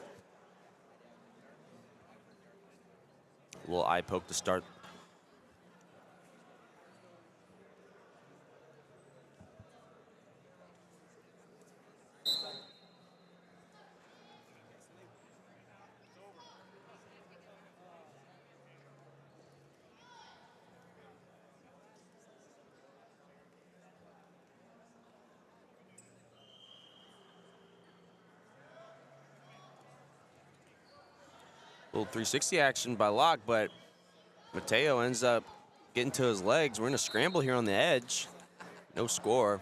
A little eye poke to start. Little 360 action by Locke, but Mateo ends up getting to his legs. We're in a scramble here on the edge. No score.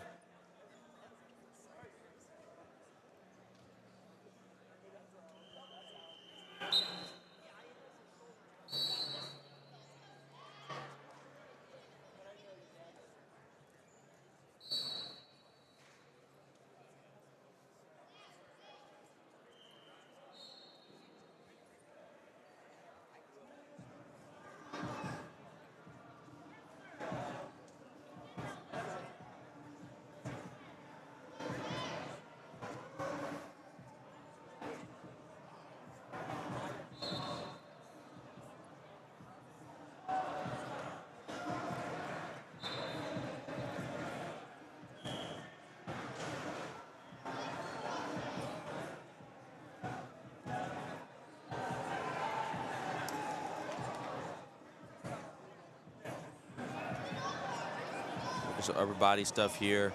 Some upper body stuff here.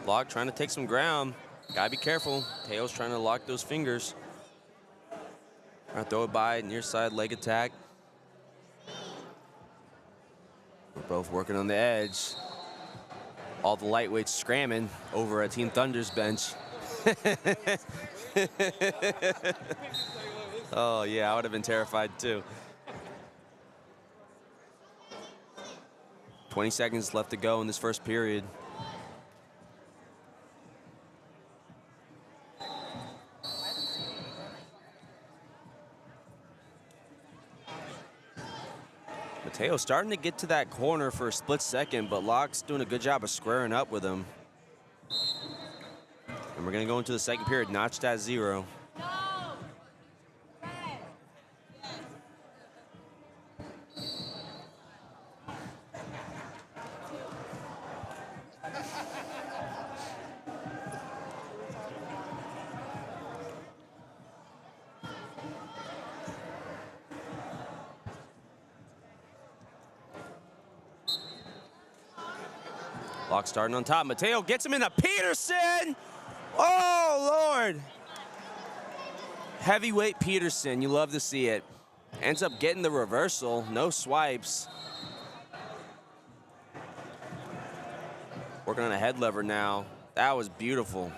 Locke trying to take some ground. Gotta be careful. Mateo's trying to lock those fingers. Trying to throw it by, near side leg attack. We're both working on the edge. All the lightweights scramming over at Team Thunder's bench. Oh yeah, I would have been terrified too. 20 seconds left to go in this first period. Mateo starting to get to that corner for a split second, but Locke's doing a good job of squaring up with him. And we're gonna go into the second period, notched at 0. Locke starting on top. Mateo gets him in the Peterson. Oh, Lord. Heavyweight Peterson. You love to see it. Ends up getting the reversal. No swipes. Working on a head lever now. That was beautiful.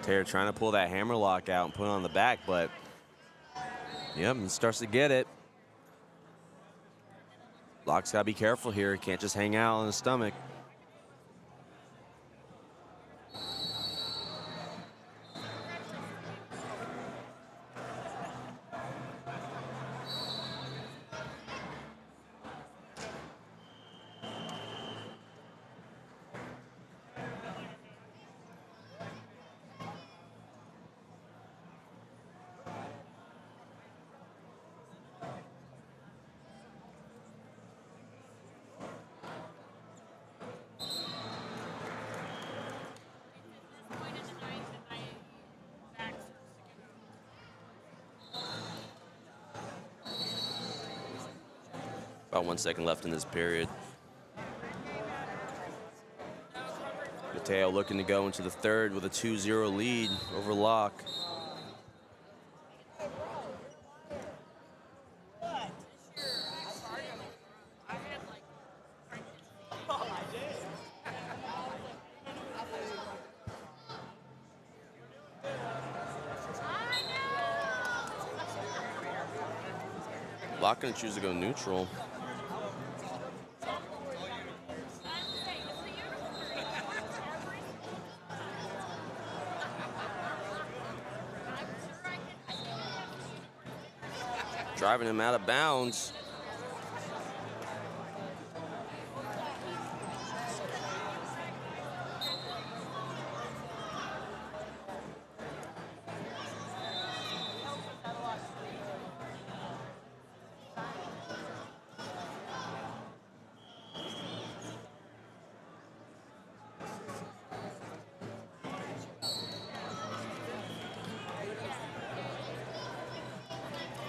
Taylor trying to pull that hammer lock out and put it on the back, but yep, he starts to get it. Locke's got to be careful here. He can't just hang out on his stomach. About 1 second left in this period. Mateo looking to go into the third with a 2-0 lead over Locke. Locke gonna choose to go neutral. Driving him out of bounds.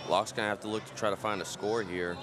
Locke's gonna have to look to try to find a score here.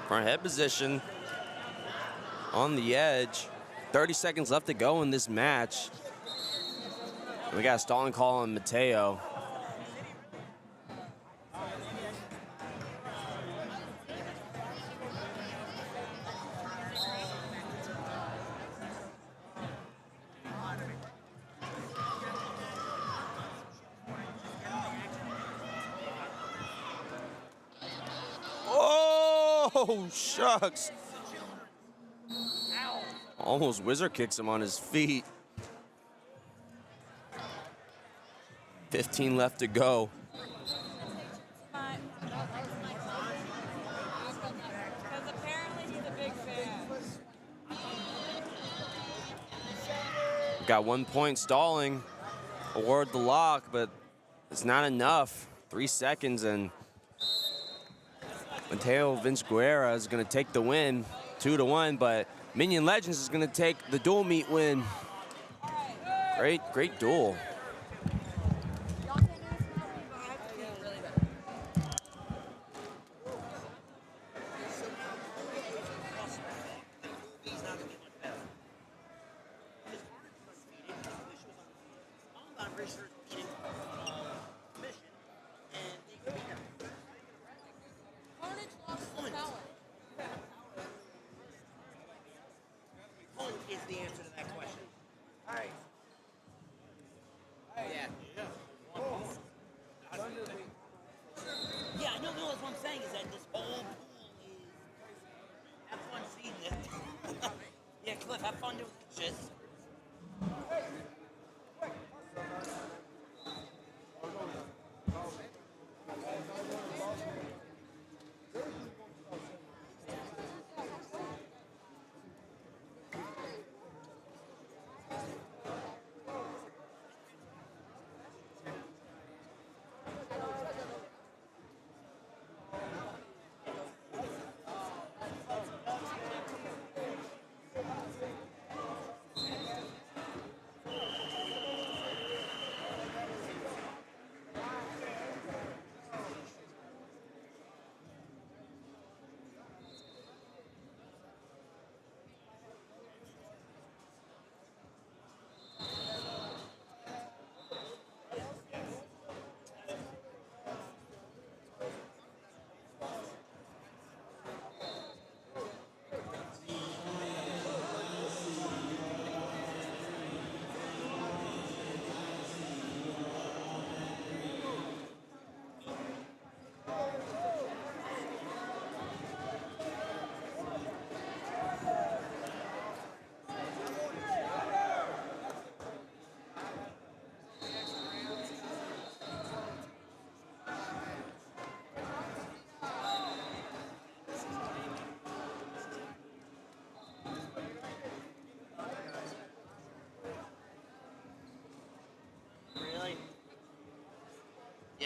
Front head position on the edge. 30 seconds left to go in this match. We got a stalling call on Mateo. Oh, shucks. Almost wizard kicks him on his feet. 15 left to go. Got 1 point stalling. Award the lock, but it's not enough. 3 seconds and Mateo Vinsguerra is going to take the win, 2-1, but Minion Legends is going to take the dual meet win. Great duel.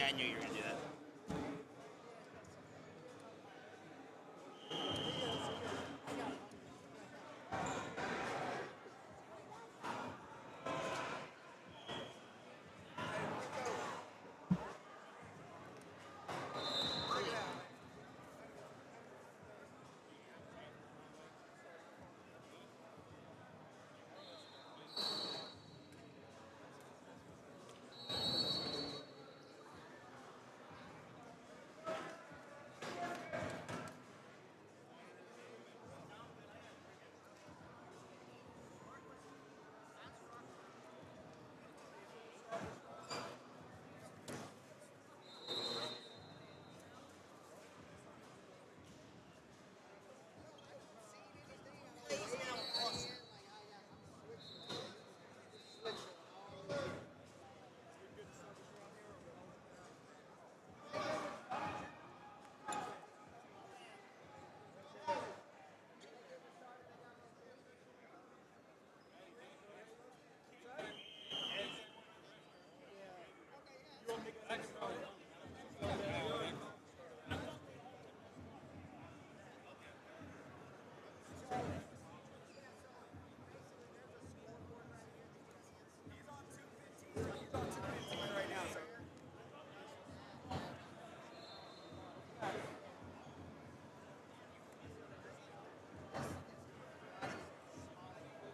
Yeah, I knew you were gonna do that.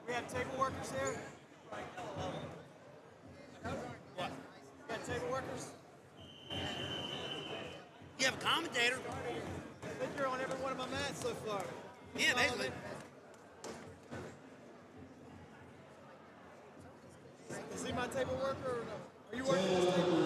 We have table workers here? What? We have table workers? You have a commentator? I think you're on every one of my mats so far. Yeah, basically. Is he my table worker or no? Are you working this table?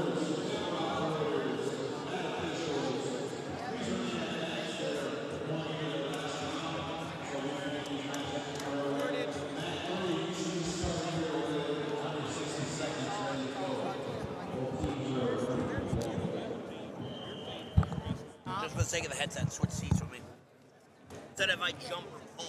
Just for the sake of the headset, switch seats with me. Instead of I jump or pull.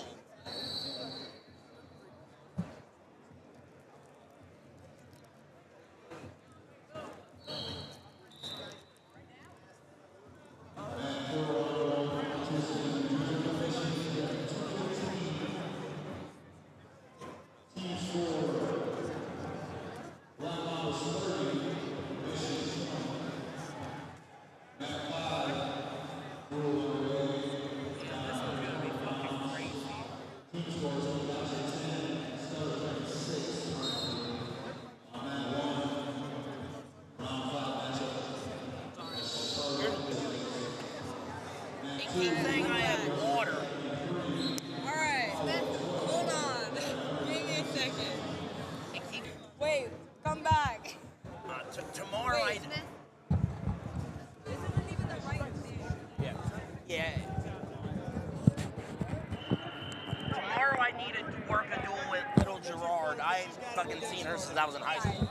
Keep saying I have water. Alright, hold on. Give me a second. Wait, come back. Tomorrow Wait, Smith? This isn't even the right thing. Yeah. Tomorrow I need to work a duel with little Gerard. I ain't fucking seen her since I was in high school.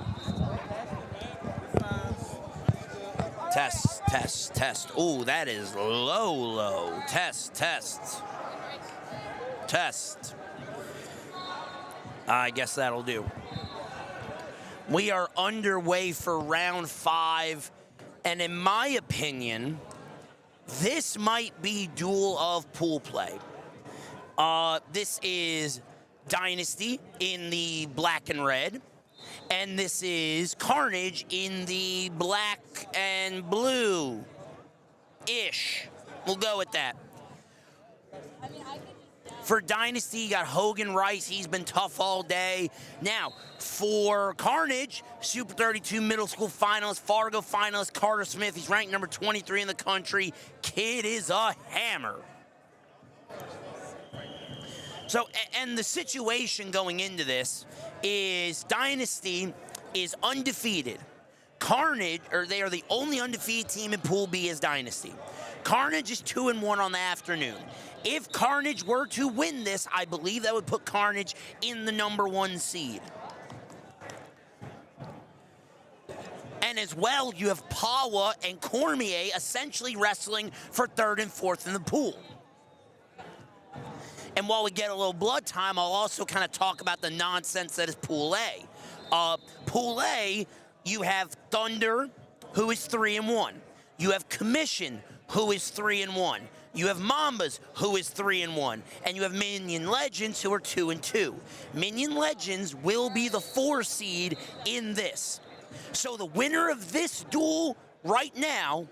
Test, test, test. Ooh, that is low, low. Test, test. Test. I guess that'll do. We are underway for round 5, and in my opinion, this might be duel of pool play. This is Dynasty in the black and red, and this is Carnage in the black and blue-ish. We'll go with that. For Dynasty, you got Hogan Rice. He's been tough all day. Now, for Carnage, Super 32 middle school finalist, Fargo finalist, Carter Smith. He's ranked number 23 in the country. Kid is a hammer. So, and the situation going into this is Dynasty is undefeated. Carnage, or they are the only undefeated team in Pool B as Dynasty. Carnage is 2-1 on the afternoon. If Carnage were to win this, I believe that would put Carnage in the number 1 seed. And as well, you have Pawa and Cormier essentially wrestling for 3rd and 4th in the pool. And while we get a little blood time, I'll also kind of talk about the nonsense that is Pool A. Pool A, you have Thunder, who is 3-1. You have Commission, who is 3-1. You have Mambas, who is 3-1. And you have Minion Legends, who are 2-2. Minion Legends will be the 4 seed in this. So the winner of this duel right now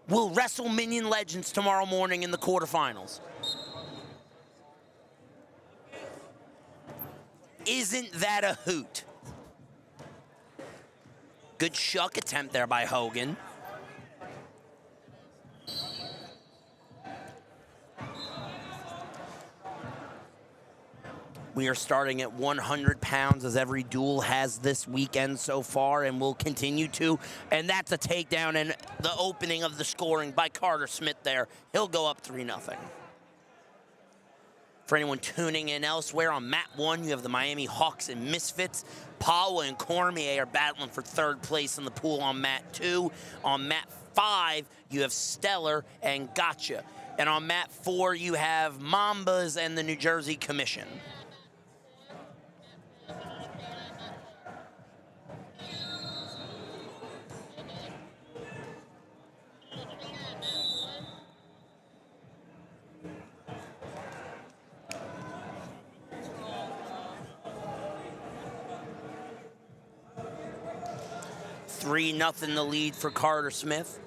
will wrestle Minion Legends tomorrow morning in the quarterfinals. Isn't that a hoot? Good shuck attempt there by Hogan. We are starting at 100 pounds, as every duel has this weekend so far, and will continue to. And that's a takedown and the opening of the scoring by Carter Smith there. He'll go up 3-0. For anyone tuning in elsewhere, on mat 1, you have the Miami Hawks and Misfits. Pawa and Cormier are battling for 3rd place in the pool on mat 2. On mat 5, you have Stellar and Gotcha. And on mat 4, you have Mambas and the New Jersey Commission. Nothing the lead for Carter Smith.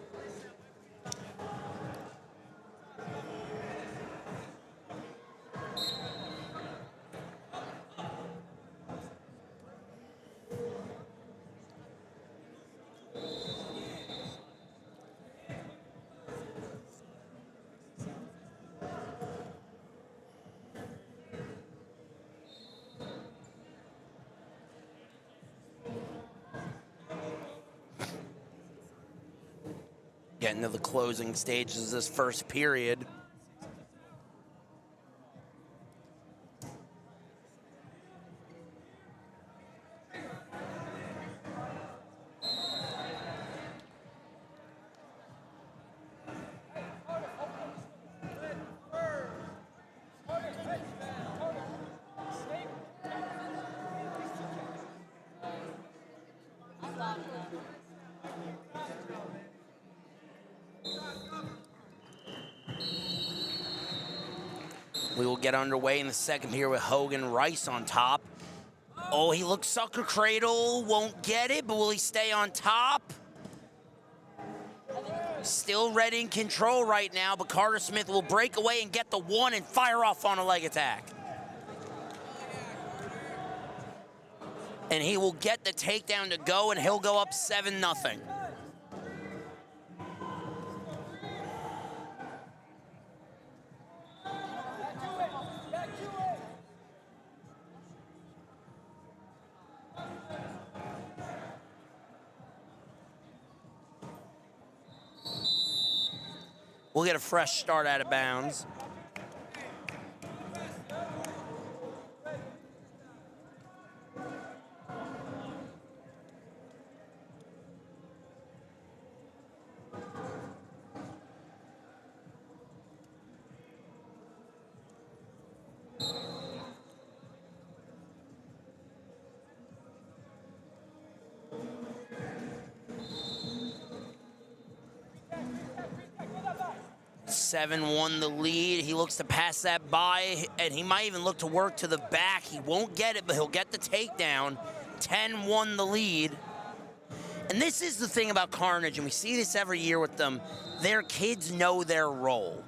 Getting to the closing stages of this first period. We will get underway in the second here with Hogan Rice on top. Oh, he looks sucker cradle, won't get it, but will he stay on top? Still ready in control right now, but Carter Smith will break away and get the 1 and fire off on a leg attack. And he will get the takedown to go, and he'll go up 7-0. We'll get a fresh start out of bounds. Seven won the lead. He looks to pass that by, and he might even look to work to the back. He won't get it, but he'll get the takedown. 10 won the lead. And this is the thing about Carnage, and we see this every year with them. Their kids know their role.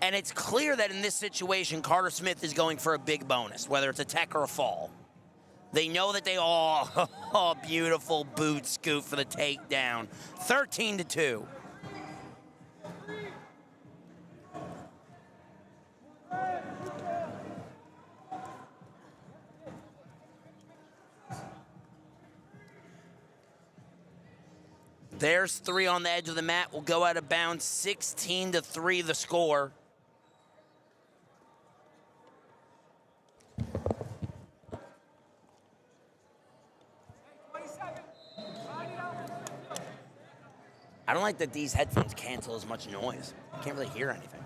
And it's clear that in this situation, Carter Smith is going for a big bonus, whether it's a tech or a fall. They know that they all, beautiful boot scoop for the takedown. 13-2. There's 3 on the edge of the mat. Will go out of bounds. 16-3 the score. I don't like that these headphones cancel as much noise. I can't really hear anything.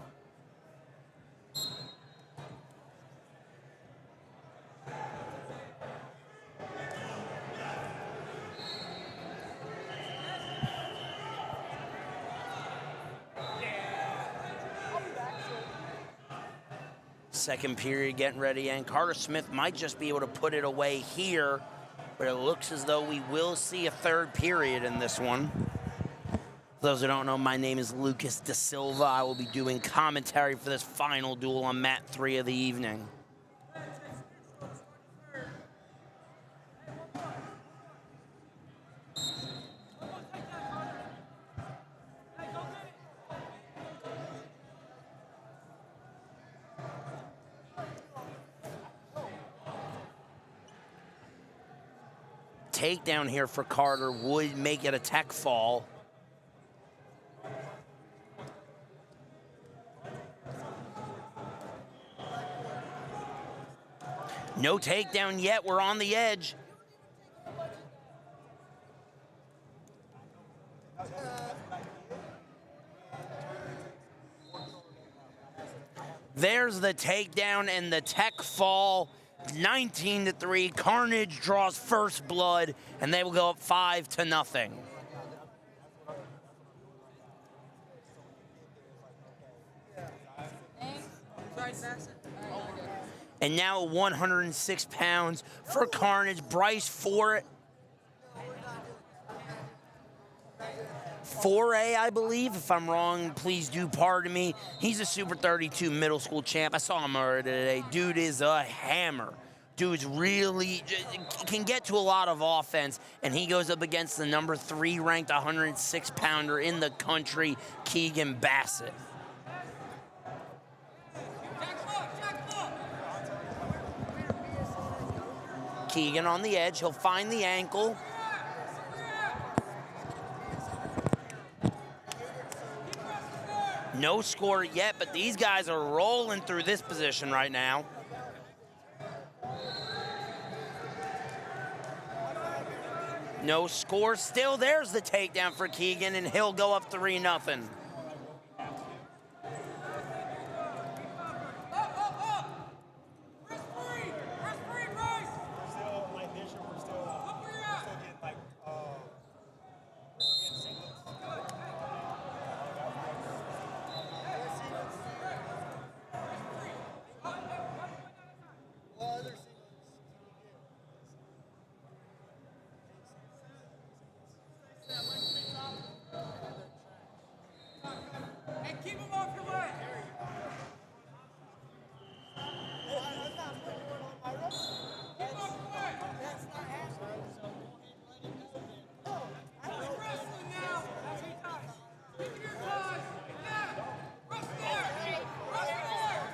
Second period getting ready, and Carter Smith might just be able to put it away here, but it looks as though we will see a third period in this one. For those who don't know, my name is Lucas Da Silva. I will be doing commentary for this final duel on mat 3 of the evening. Takedown here for Carter would make it a tech fall. No takedown yet. We're on the edge. There's the takedown and the tech fall. 19-3. Carnage draws first blood, and they will go up 5-0. And now 106 pounds for Carnage. Bryce for 4A, I believe. If I'm wrong, please do pardon me. He's a Super 32 middle school champ. I saw him already today. Dude is a hammer. Dude's really can get to a lot of offense, and he goes up against the number 3 ranked 106 pounder in the country, Keegan Basset. Keegan on the edge. He'll find the ankle. No score yet, but these guys are rolling through this position right now. No score still. There's the takedown for Keegan, and he'll go up 3-0.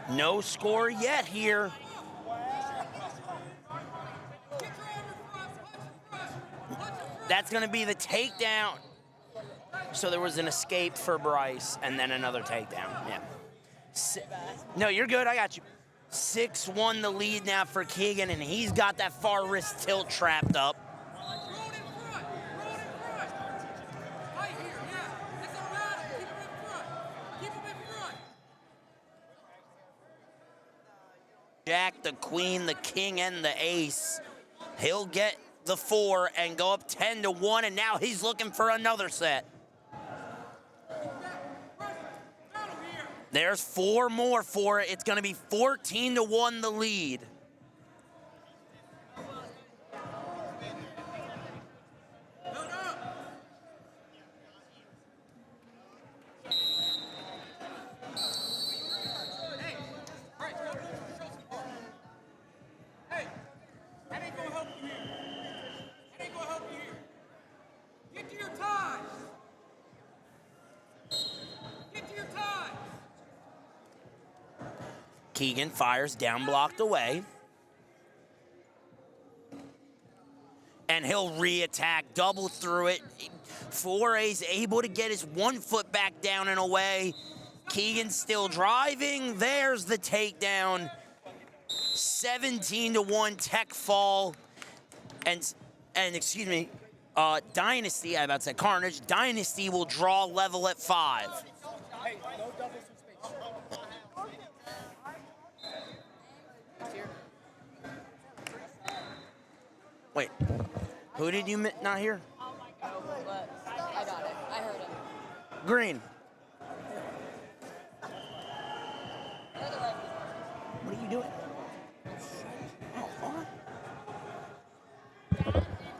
No score yet here. That's going to be the takedown. So there was an escape for Bryce and then another takedown. Yeah. No, you're good. I got you. 6-1 the lead now for Keegan, and he's got that far wrist tilt trapped up. Jack, the queen, the king, and the ace. He'll get the 4 and go up 10-1, and now he's looking for another set. There's 4 more for it. It's going to be 14-1 the lead. Keegan fires down blocked away. And he'll re-attack, double through it. 4A's able to get his 1 foot back down and away. Keegan's still driving. There's the takedown. 17-1 tech fall. And excuse me, Dynasty, I about to say Carnage. Dynasty will draw level at 5. Wait, who did you not hear? No, but I got it. I heard it. Green. What are do it.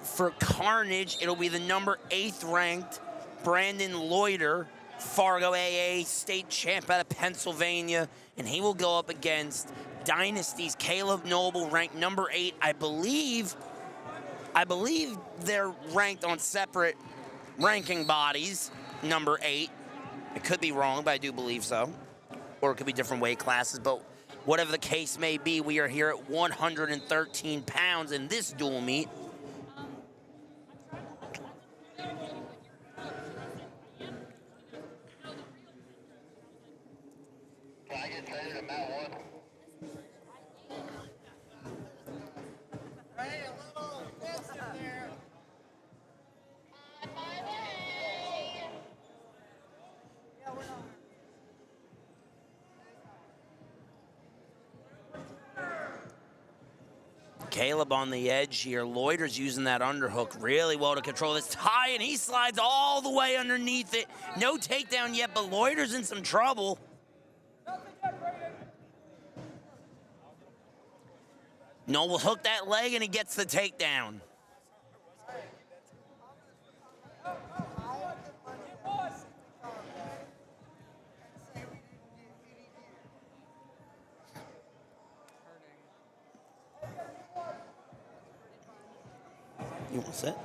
For Carnage, it'll be the number 8th ranked Brandon Loiter, Fargo AA state champ out of Pennsylvania, and he will go up against Dynasty's Caleb Noble, ranked number 8. I believe they're ranked on separate ranking bodies, number 8. I could be wrong, but I do believe so. Or it could be different weight classes, but whatever the case may be, we are here at 113 pounds in this dual meet. Caleb on the edge here. Loiter's using that underhook really well to control this tie, and he slides all the way underneath it. No takedown yet, but Loiter's in some trouble. Noble hooked that leg, and he gets the takedown. You want to sit?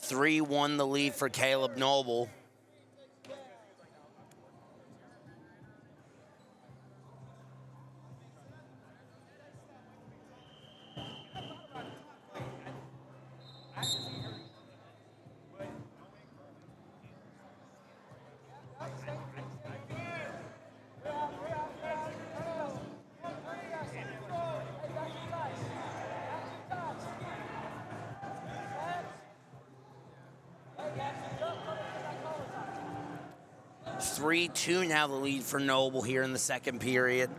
3-1 the lead for Caleb Noble. Three-two now the lead for Noble here in the second period.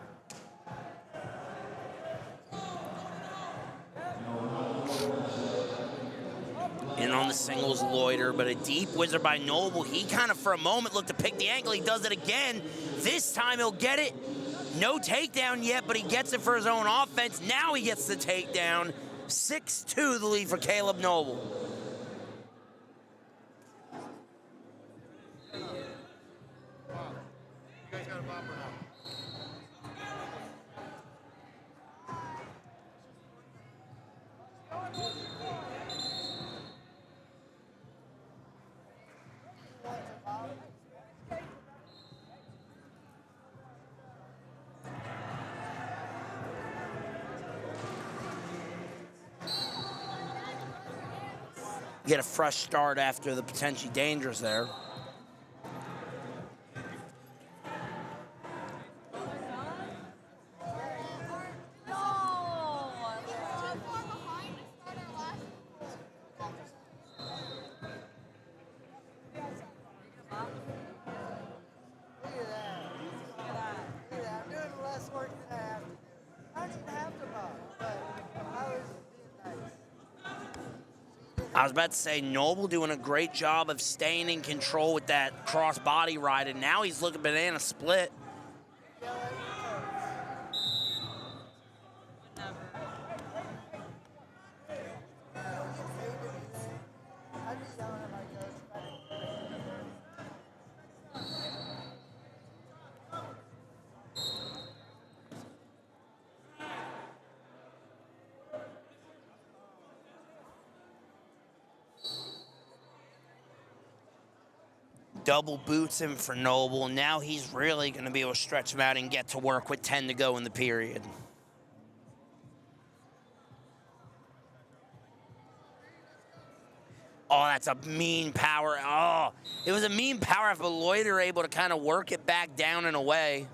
In on the singles Loiter, but a deep whizzer by Noble. He kind of for a moment looked to pick the ankle. He does it again. This time he'll get it. No takedown yet, but he gets it for his own offense. Now he gets the takedown. 6-2 the lead for Caleb Noble. Get a fresh start after the potentially dangerous there. I was about to say, Noble doing a great job of staying in control with that cross body ride, and now he's looking banana split. Double boots him for Noble. Now he's really going to be able to stretch him out and get to work with 10 to go in the period. Oh, that's a mean power. Oh, it was a mean power if a Loiter able to kind of work it back down and away.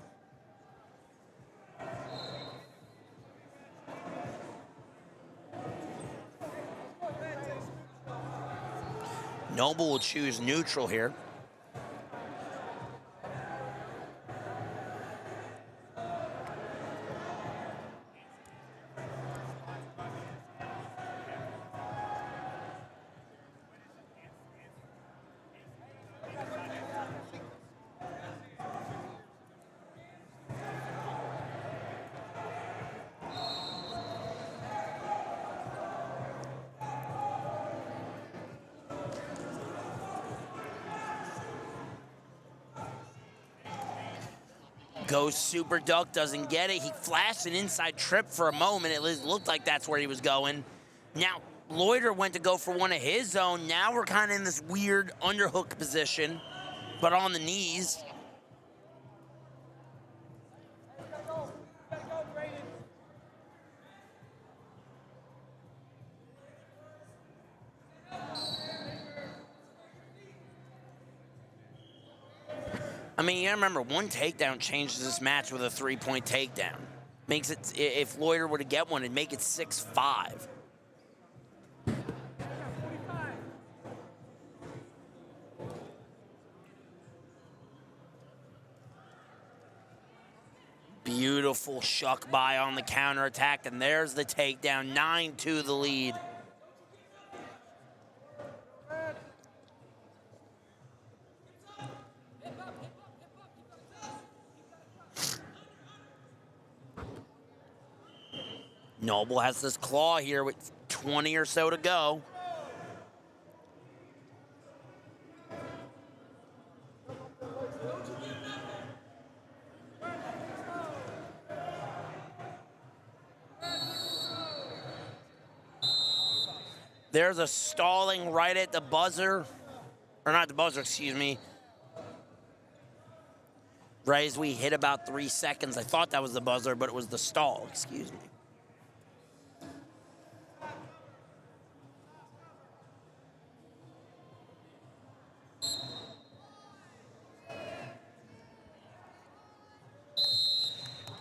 Noble will choose neutral here. Goes super duck, doesn't get it. He flashed an inside trip for a moment. It looked like that's where he was going. Now, Loiter went to go for one of his own. Now we're kind of in this weird underhook position, but on the knees. I mean, you gotta remember, one takedown changes this match with a 3-point takedown. Makes it, if Loiter were to get one, it'd make it 6-5. Beautiful shuck by on the counterattack, and there's the takedown. 9-2 the lead. Noble has this claw here with 20 or so to go. There's a stalling right at the buzzer. Or not the buzzer, excuse me. Right as we hit about 3 seconds. I thought that was the buzzer, but it was the stall, excuse me.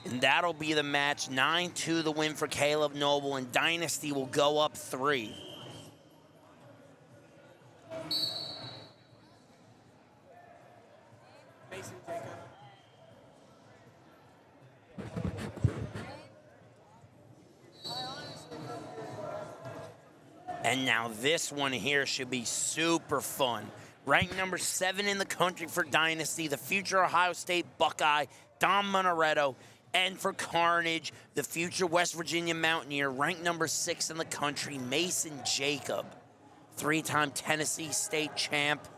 And that'll be the match. 9-2 the win for Caleb Noble, and Dynasty will go up 3. And now this one here should be super fun. Ranked number 7 in the country for Dynasty, the future Ohio State Buckeye, Dom Monaretto. And for Carnage, the future West Virginia Mountaineer, ranked number 6 in the country, Mason Jacob, 3-time Tennessee State champ.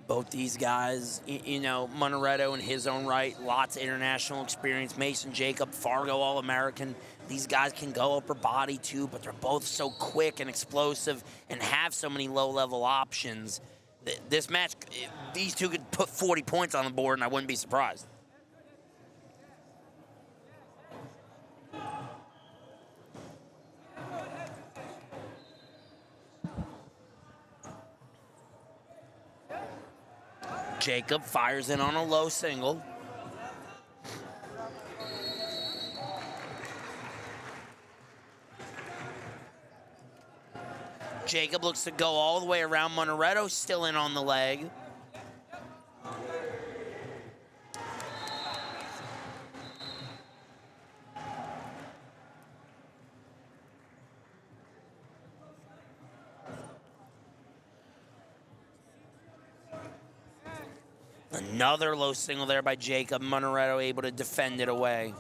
Both these guys, you know, Monaretto in his own right, lots of international experience. Mason Jacob, Fargo All-American. These guys can go upper body too, but they're both so quick and explosive and have so many low-level options. This match, these two could put 40 points on the board, and I wouldn't be surprised. Jacob fires in on a low single. Jacob looks to go all the way around. Monaretto still in on the leg. Another low single there by Jacob. Monaretto able to defend it away.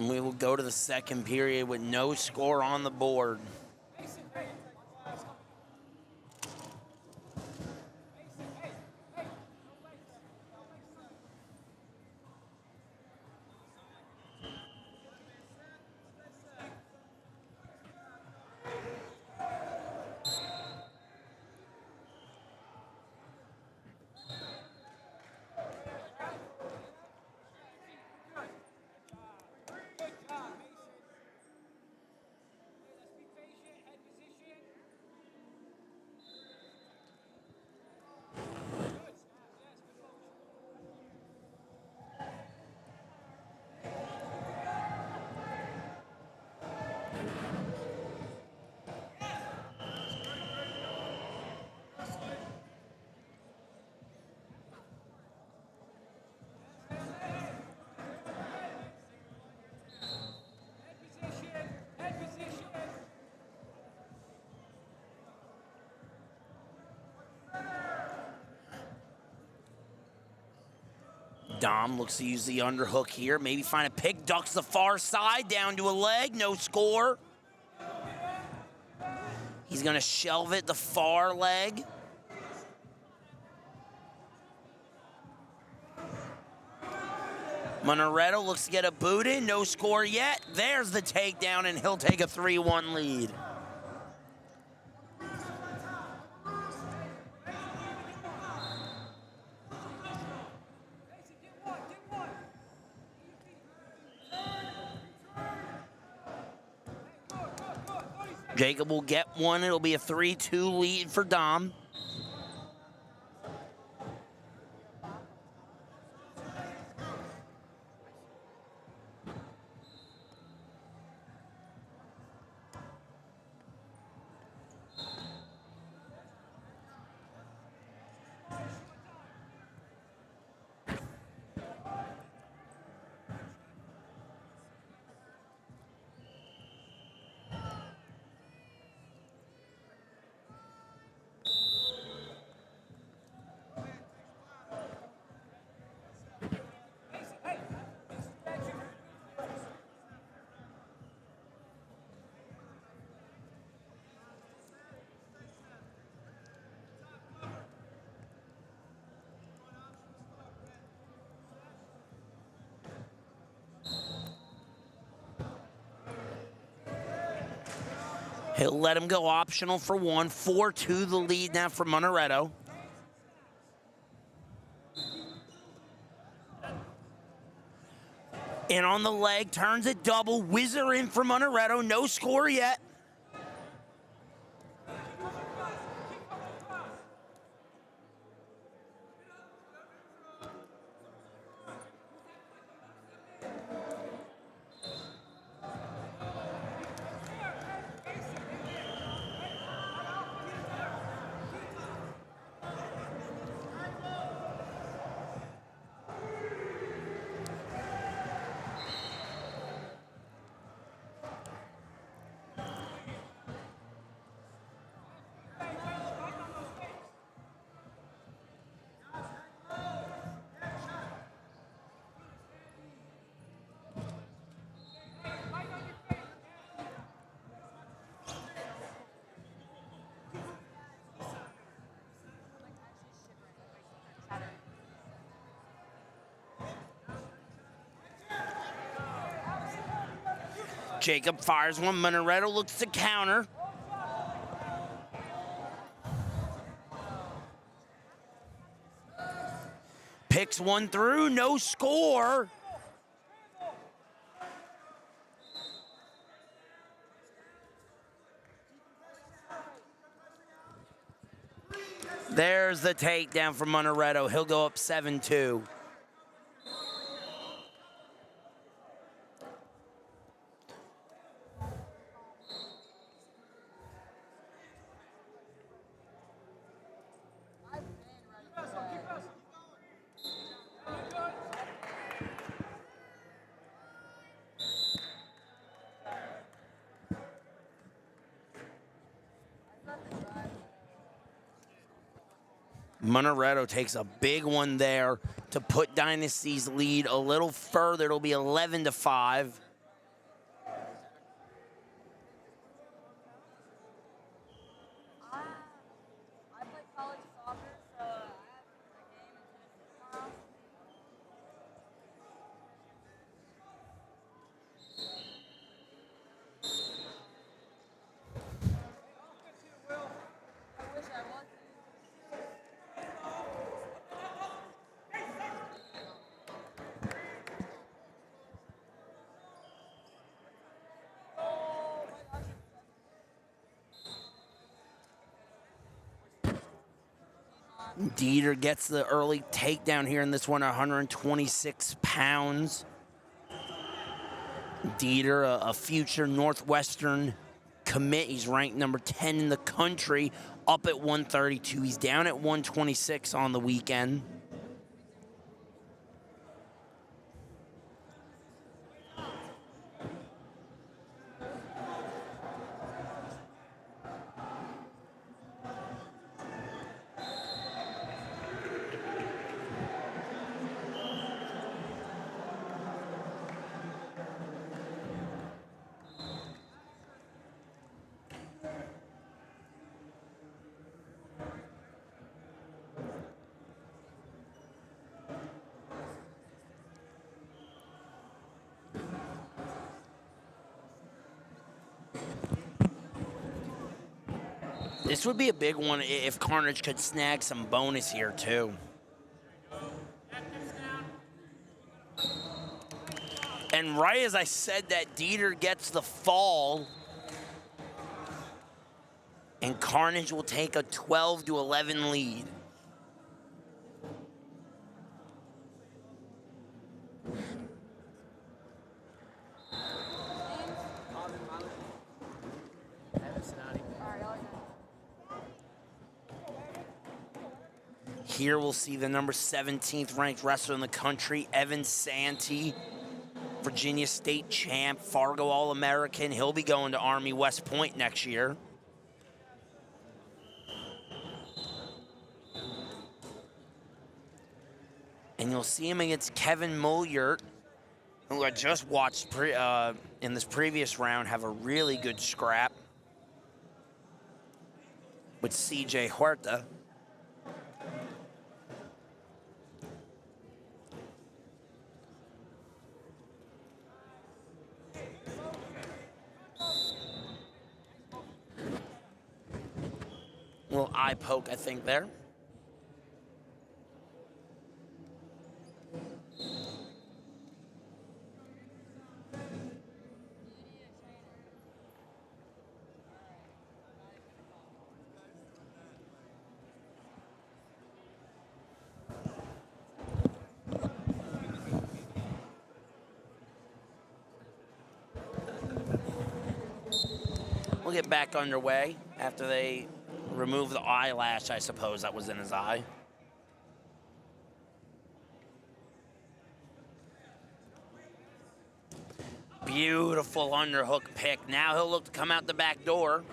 And we will go to the second period with no score on the board. Dom looks to use the underhook here. Maybe find a pick. Ducks the far side down to a leg. No score. He's going to shelve it the far leg. Monaretto looks to get a boot in. No score yet. There's the takedown, and he'll take a 3-1 lead. Jacob will get one. It'll be a 3-2 lead for Dom. He'll let him go optional for one. 4-2 the lead now for Monaretto. And on the leg, turns it double. Whizzer in for Monaretto. No score yet. Jacob fires one. Monaretto looks to counter. Picks one through, no score. There's the takedown from Monaretto. He'll go up 7-2. Monaretto takes a big one there to put Dynasty's lead a little further. It'll be 11-5. Dieter gets the early takedown here in this one, 126 pounds. Dieter, a future Northwestern commit. He's ranked number 10 in the country, up at 132. He's down at 126 on the weekend. This would be a big one if Carnage could snag some bonus here, too. And right as I said that, Dieter gets the fall. And Carnage will take a 12-11 lead. Here we'll see the number 17th ranked wrestler in the country, Evan Santee, Virginia State champ, Fargo All-American. He'll be going to Army West Point next year. And you'll see him against Kevin Myart, who I just watched in this previous round have a really good scrap with CJ Huerta. Little eye poke, I think, there. We'll get back underway after they remove the eyelash, I suppose, that was in his eye. Beautiful underhook pick. Now he'll look to come out the back door.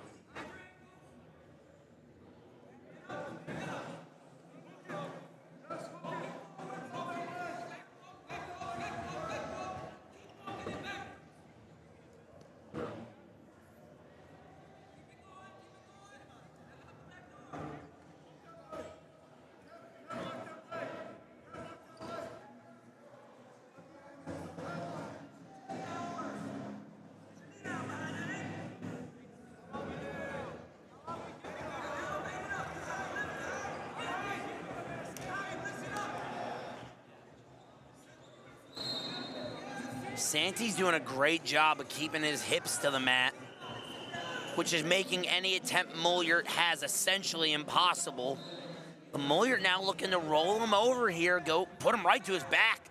Santee's doing a great job of keeping his hips to the mat, which is making any attempt Myart has essentially impossible. But Myart now looking to roll him over here, go put him right to his back.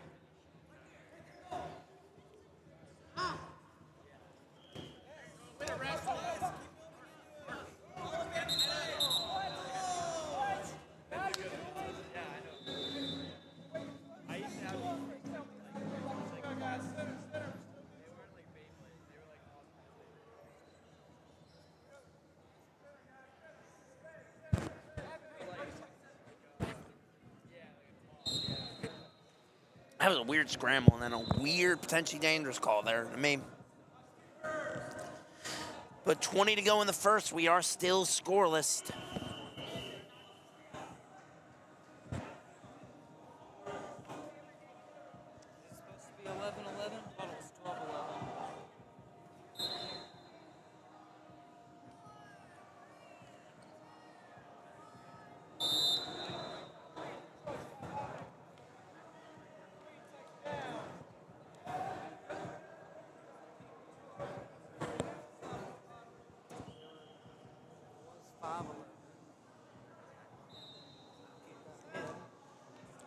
That was a weird scramble and then a weird, potentially dangerous call there to me. But 20 to go in the first. We are still scoreless.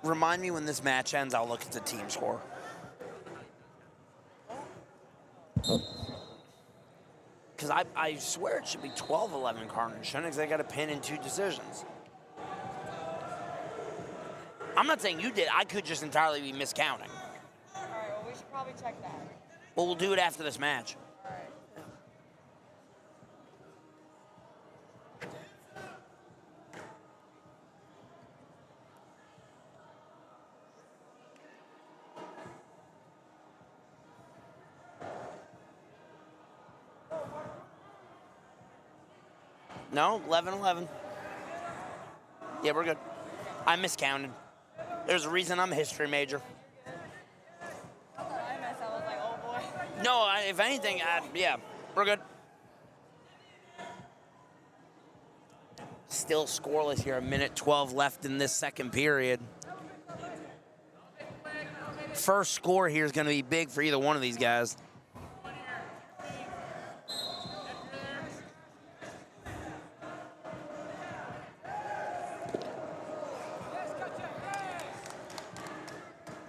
remind me when this match ends, I'll look at the team score. Because I swear it should be 12-11 Carnage, because they got a pin in 2 decisions. I'm not saying you did. I could just entirely be miscounting. All right, well, we should probably check that. Well, we'll do it after this match. All right. No, 11-11. Yeah, we're good. I miscounted. There's a reason I'm a history major. I thought I messed up. I was like, oh boy. No, if anything, yeah, we're good. Still scoreless here. 1:12 left in this second period. First score here is going to be big for either one of these guys.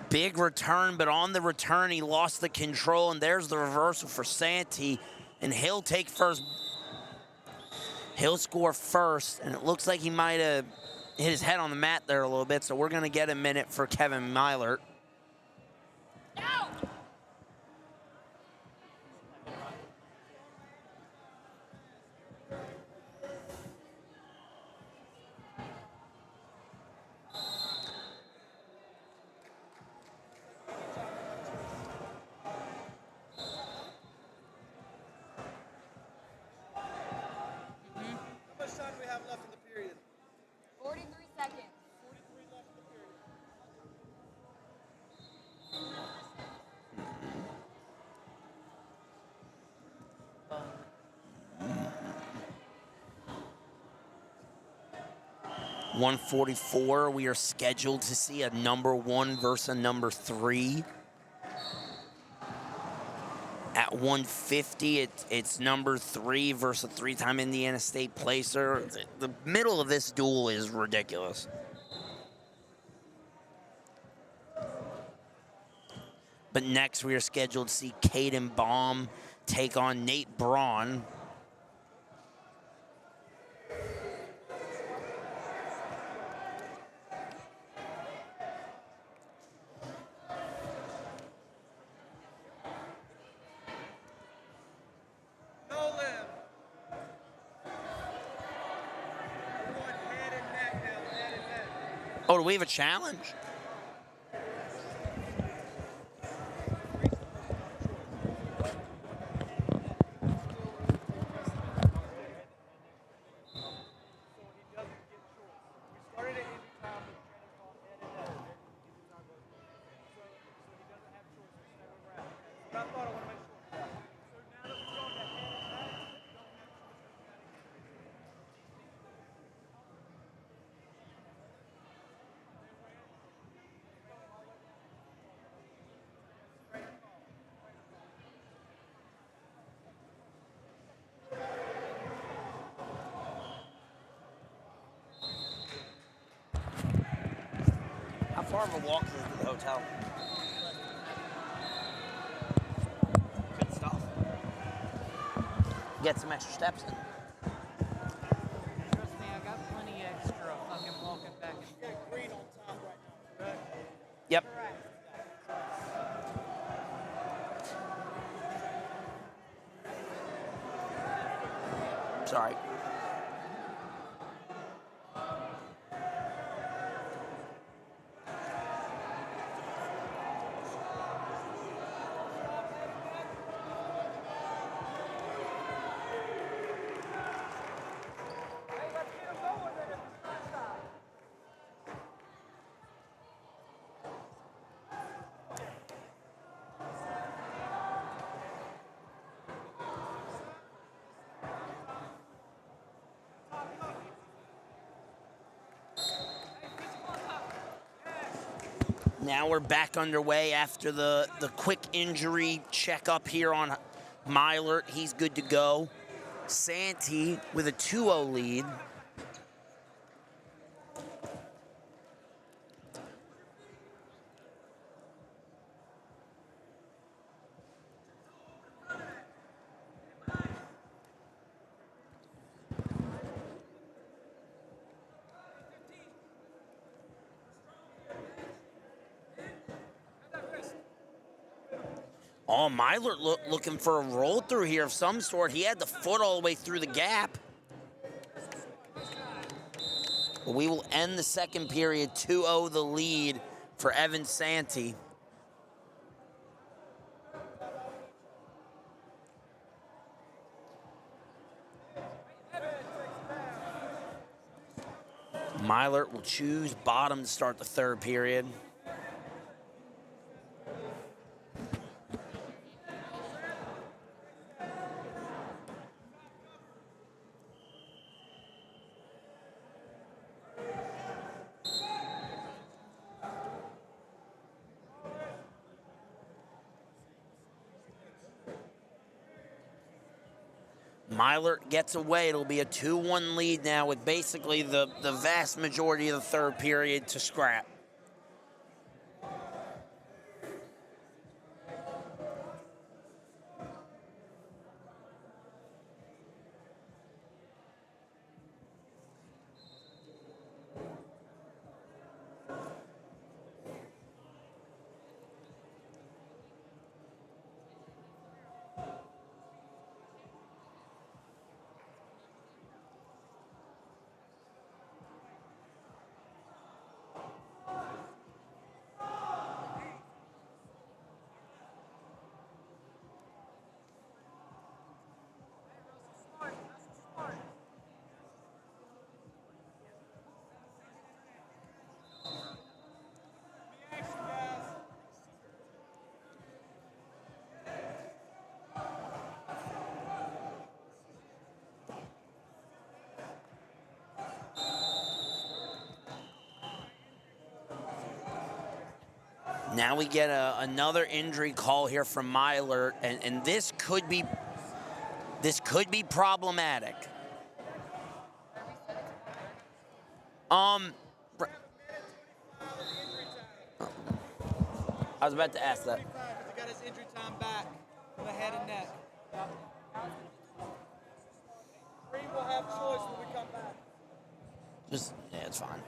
Big return, but on the return, he lost the control, and there's the reversal for Santee, and he'll take first. He'll score first, and it looks like he might have hit his head on the mat there a little bit, so we're going to get a minute for Kevin Myart. How much time do we have left in the period? 43 seconds. 43 left in the period. 144, we are scheduled to see a number 1 versus a number 3. At 150, it's number 3 versus a 3-time Indiana State placer. The middle of this duel is ridiculous. But next, we are scheduled to see Caden Baum take on Nate Braun. Oh, do we have a challenge? How far of a walk is it to the hotel? Good stuff. Get some extra steps in. Trust me, I got plenty extra fucking walking back and forth. Green on top right now, correct? Yep. Sorry. Now we're back underway after the quick injury checkup here on Myart. He's good to go. Santee with a 2-0 lead. Oh, Myart looking for a roll through here of some sort. He had the foot all the way through the gap. We will end the second period 2-0 the lead for Evan Santee. Myart will choose bottom to start the third period. Myart gets away. It'll be a 2-1 lead now with basically the vast majority of the third period to scrap. Now we get another injury call here from Myart, and this could be problematic. I was about to ask that. He got his injury time back on the head and neck. Bree will have choice when we come back. Yeah, it's fine.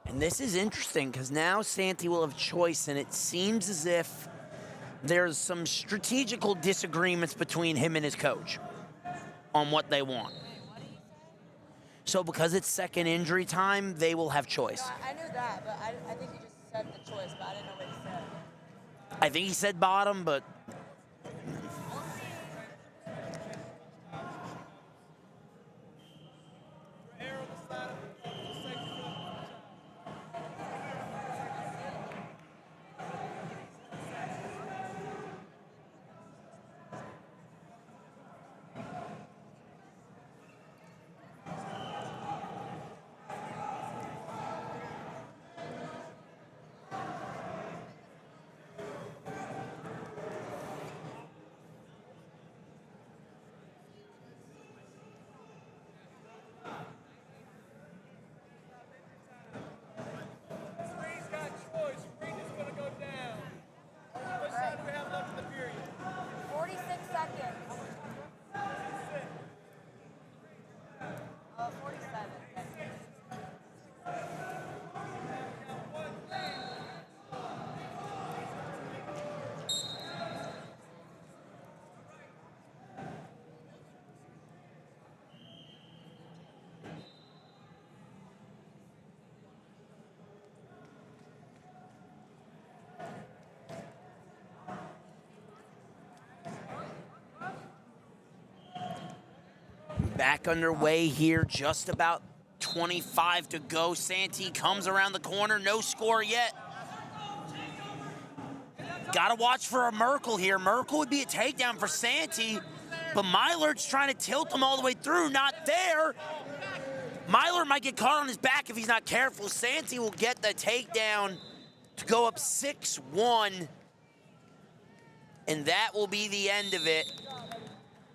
And this is interesting because now Santee will have choice, and it seems as if there's some strategical disagreements between him and his coach on what they want. So because it's second injury time, they will have choice. No, I knew that, but I think he just said the choice, but I didn't know what he said. I think he said bottom, but back underway here, just about 25 to go. Santee comes around the corner, no score yet. Gotta watch for a Merkel here. Merkel would be a takedown for Santee, but Myart's trying to tilt him all the way through, not there. Myart might get caught on his back if he's not careful. Santee will get the takedown to go up 6-1, and that will be the end of it.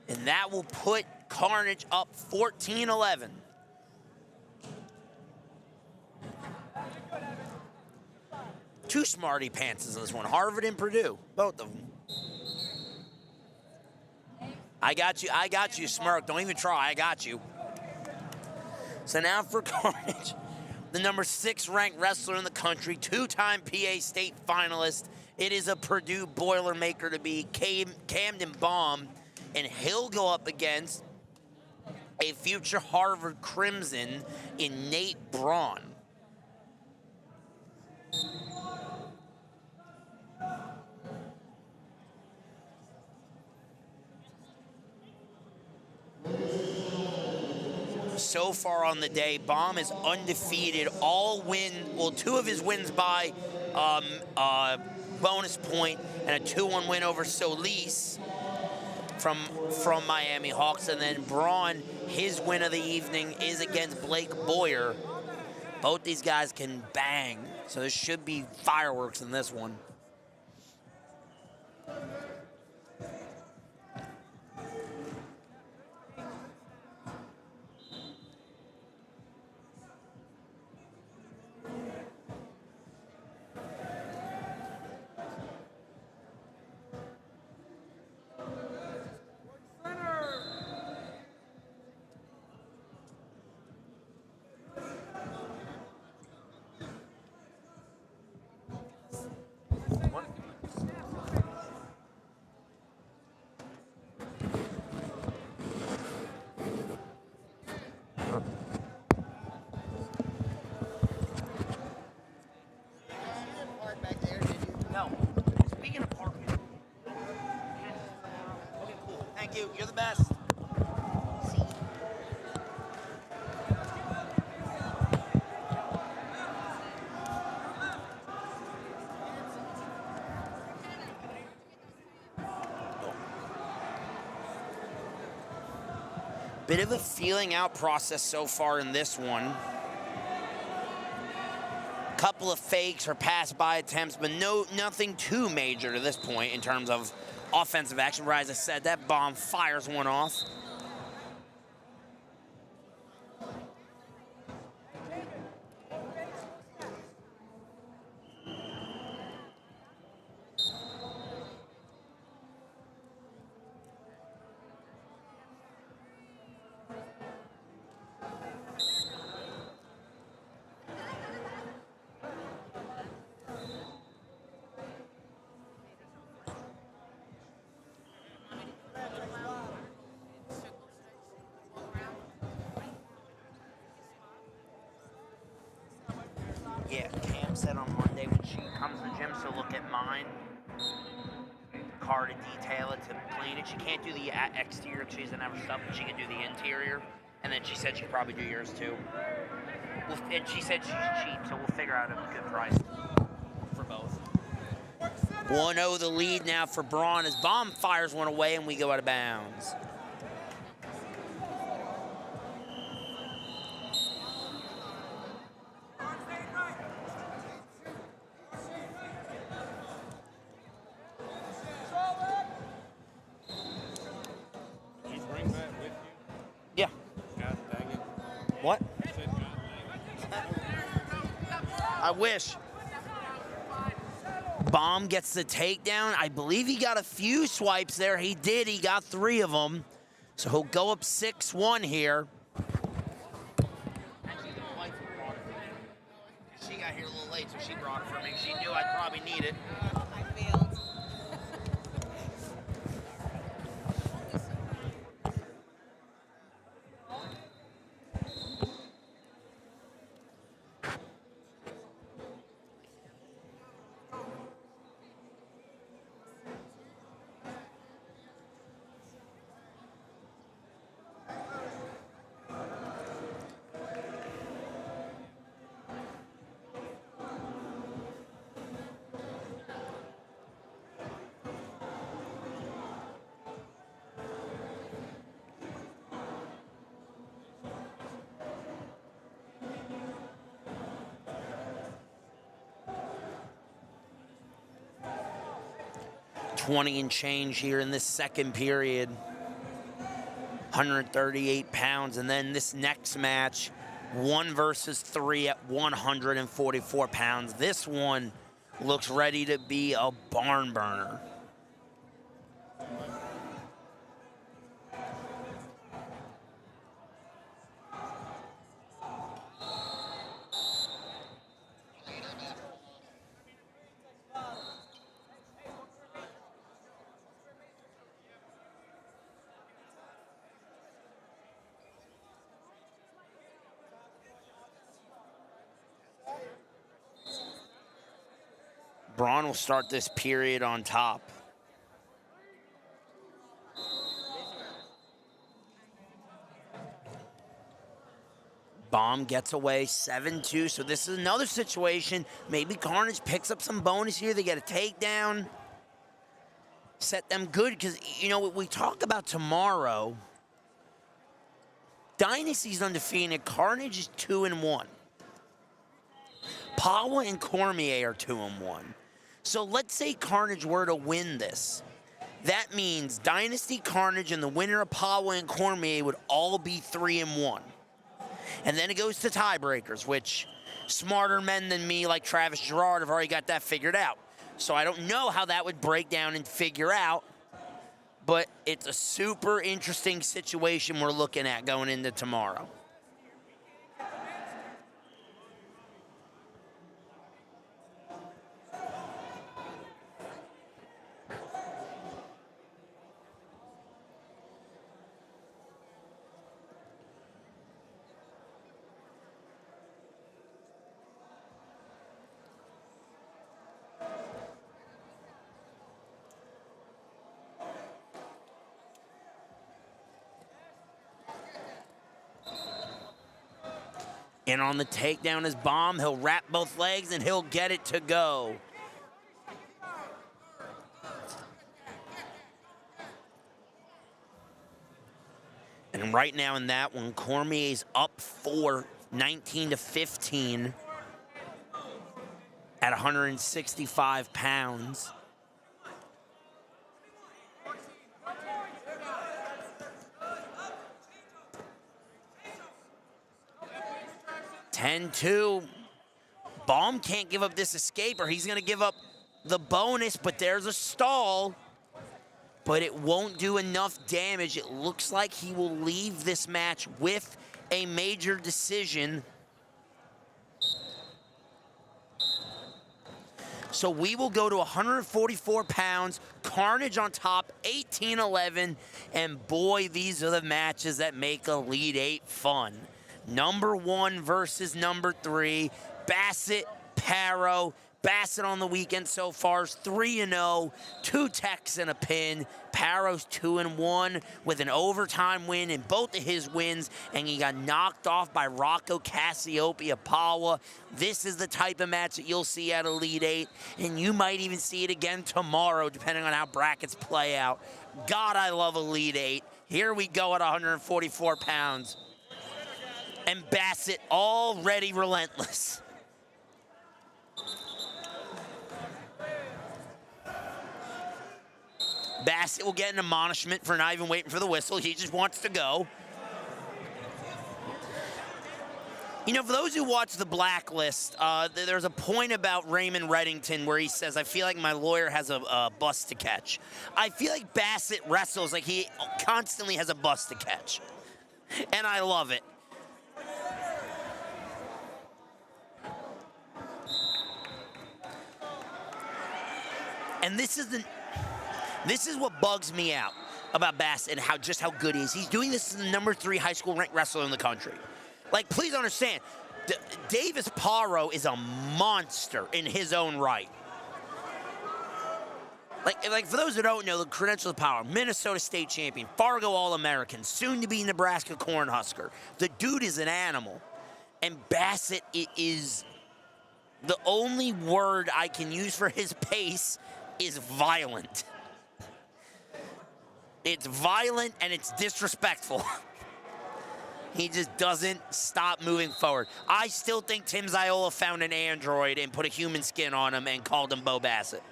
And that will put Carnage up 14-11. Two smarty pantses in this one. Harvard and Purdue, both of them. I got you, Smirk. Don't even try, I got you. So now for Carnage, the number 6 ranked wrestler in the country, 2-time PA state finalist. It is a Purdue Boilermaker to be Camden Baum, and he'll go up against a future Harvard Crimson in Nate Braun. So far on the day, Baum is undefeated. Two of his wins by bonus point, and a 2-1 win over Solis from Miami Hawks. And then Braun, his win of the evening is against Blake Boyer. Both these guys can bang, so there should be fireworks in this one. You're the best. Bit of a feeling out process so far in this one. Couple of fakes or pass-by attempts, but nothing too major to this point in terms of offensive action, where, as I said, that Baum fires one off. Yeah, Cam said on Monday when she comes to the gym, she'll look at mine, car to detail it, to clean it. She can't do the exterior because she doesn't have her stuff, but she can do the interior. And then she said she'd probably do yours too. And she said she's cheap, so we'll figure out a good price for both. 1-0 the lead now for Braun as Baum fires one away and we go out of bounds. What? I wish. Baum gets the takedown. I believe he got a few swipes there. He did. He got 3 of them. So he'll go up 6-1 here. She got here a little late, so she brought it for me. She knew I'd probably need it. I failed. 20 and change here in this second period. 138 pounds. And then this next match, 1 versus 3 at 144 pounds. This one looks ready to be a barn burner. Braun will start this period on top. Bomb gets away 7-2, so this is another situation. Maybe Carnage picks up some bonus here. They get a takedown. Set them good, because, you know, we talk about tomorrow. Dynasty's undefeated. Carnage is 2-1. Pawa and Cormier are 2-1. So let's say Carnage were to win this. That means Dynasty, Carnage, and the winner of Pawa and Cormier would all be 3-1. And then it goes to tiebreakers, which smarter men than me, like Travis Gerard, have already got that figured out. So I don't know how that would break down and figure out, but it's a super interesting situation we're looking at going into tomorrow. And on the takedown is Bomb. He'll wrap both legs and he'll get it to go. And right now in that one, Cormier's up 19-15 at 165 pounds. 10-2. Bomb can't give up this escape, or he's going to give up the bonus, but there's a stall. But it won't do enough damage. It looks like he will leave this match with a major decision. So we will go to 144 pounds, Carnage on top, 18-11, and boy, these are the matches that make Elite 8 fun. Number 1 versus number 3, Basset, Paro. Basset on the weekend so far is 3-0, 2 techs and a pin. Paro's 2-1 with an overtime win in both of his wins, and he got knocked off by Rocco Casiopi of Pawa. This is the type of match that you'll see at Elite 8, and you might even see it again tomorrow, depending on how brackets play out. God, I love Elite 8. Here we go at 144 pounds. And Basset already relentless. Basset will get an admonishment for not even waiting for the whistle. He just wants to go. You know, for those who watch The Blacklist, there's a point about Raymond Reddington where he says, I feel like my lawyer has a bus to catch. I feel like Basset wrestles like he constantly has a bus to catch. And I love it. And this is what bugs me out about Basset and how good he is. He's doing this as the number 3 high school ranked wrestler in the country. Like, please understand, Davis Paro is a monster in his own right. Like for those who don't know, the credentials of power: Minnesota State champion, Fargo All-American, soon to be Nebraska Cornhusker. The dude is an animal, and Basset is the only word I can use for his pace is violent. It's violent and it's disrespectful. He just doesn't stop moving forward. I still think Tim Ziola found an android and put a human skin on him and called him Bo Basset.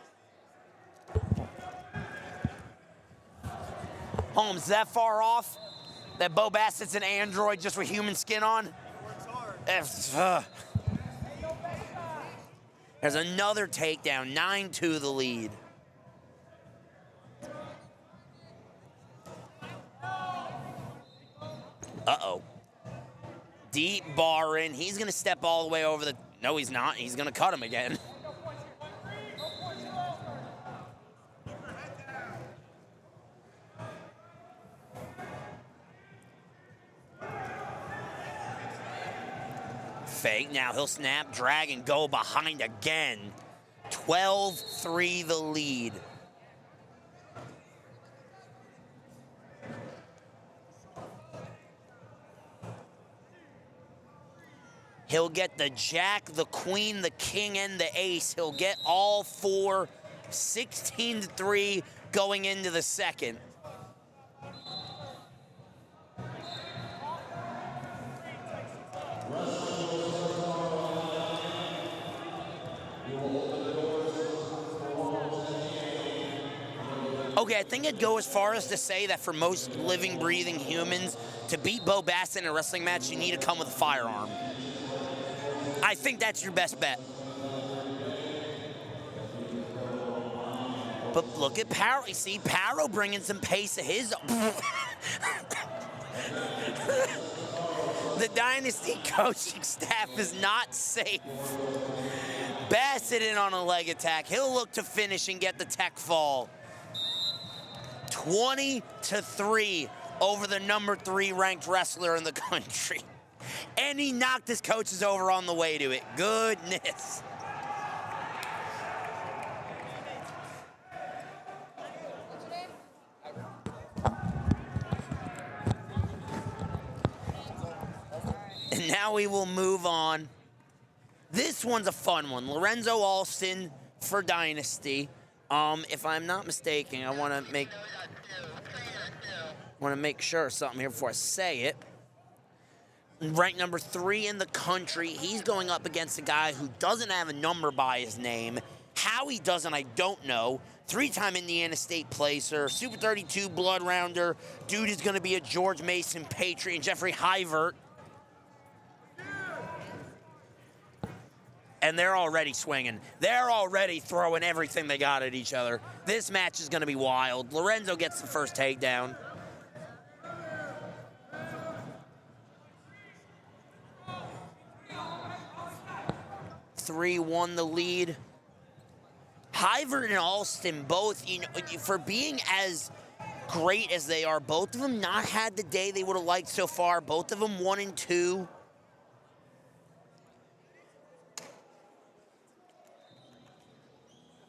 Holmes, is that far off? That Bo Bassett's an android just with human skin on? Works hard. There's another takedown, 9-2 the lead. Uh-oh. Deep bar in. He's going to step all the way over the... No, he's not. He's going to cut him again. Fake. Now he'll snap, drag, and go behind again. 12-3 the lead. He'll get the jack, the queen, the king, and the ace. He'll get all four. 16-3 going into the second. Okay, I think I'd go as far as to say that for most living, breathing humans, to beat Bo Basset in a wrestling match, you need to come with a firearm. I think that's your best bet. But look at Paro. You see, Paro bringing some pace of his own. The Dynasty coaching staff is not safe. Basset in on a leg attack. He'll look to finish and get the tech fall. 20-3 over the number 3 ranked wrestler in the country. And he knocked his coaches over on the way to it. Goodness. And now we will move on. This one's a fun one. Lorenzo Alston for Dynasty. If I'm not mistaken, I want to make sure of something here before I say it. Ranked number 3 in the country. He's going up against a guy who doesn't have a number by his name. How he doesn't, I don't know. 3-time Indiana State placer, Super 32 blood rounder. Dude is going to be a George Mason Patriot, and Jeffrey Hyvert. And they're already swinging. They're already throwing everything they got at each other. This match is going to be wild. Lorenzo gets the first takedown. Won the lead. Hyvert and Alston both, you know, for being as great as they are, both of them not had the day they would have liked so far. Both of them 1-2.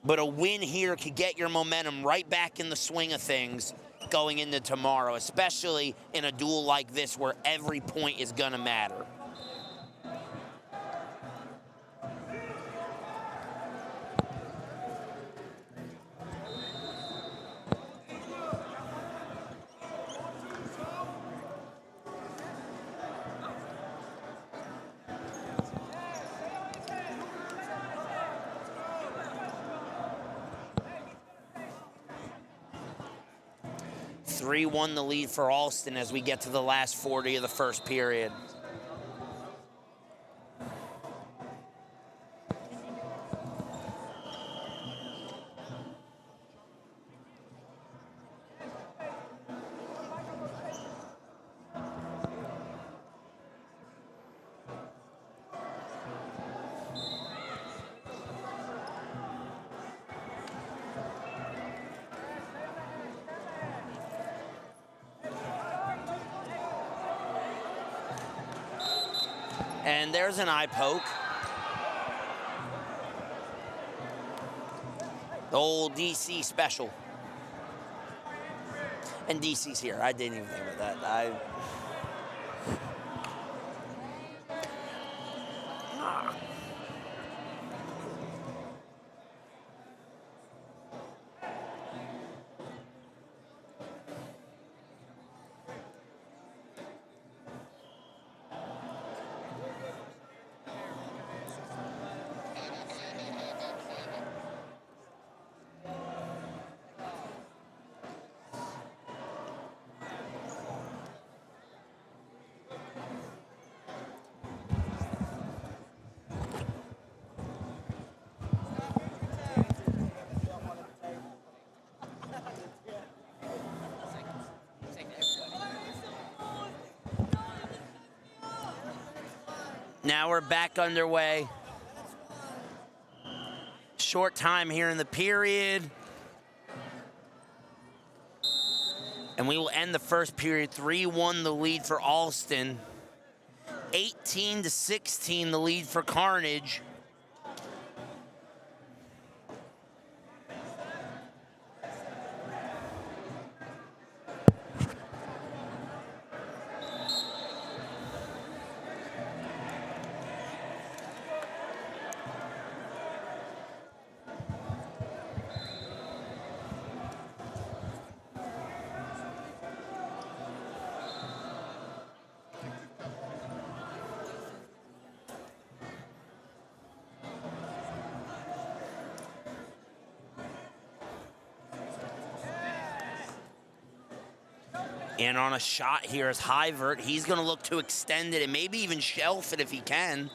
But a win here could get your momentum right back in the swing of things going into tomorrow, especially in a duel like this where every point is going to matter. Won the lead for Alston as we get to the last 40 of the first period. And there's an eye poke. The old DC special. And DC's here. I didn't even think about that. Now we're back underway. Short time here in the period. And we will end the first period 3-1 the lead for Alston. 18-16 the lead for Carnage. And on a shot here is Hyvert. He's going to look to extend it and maybe even shelf it if he can.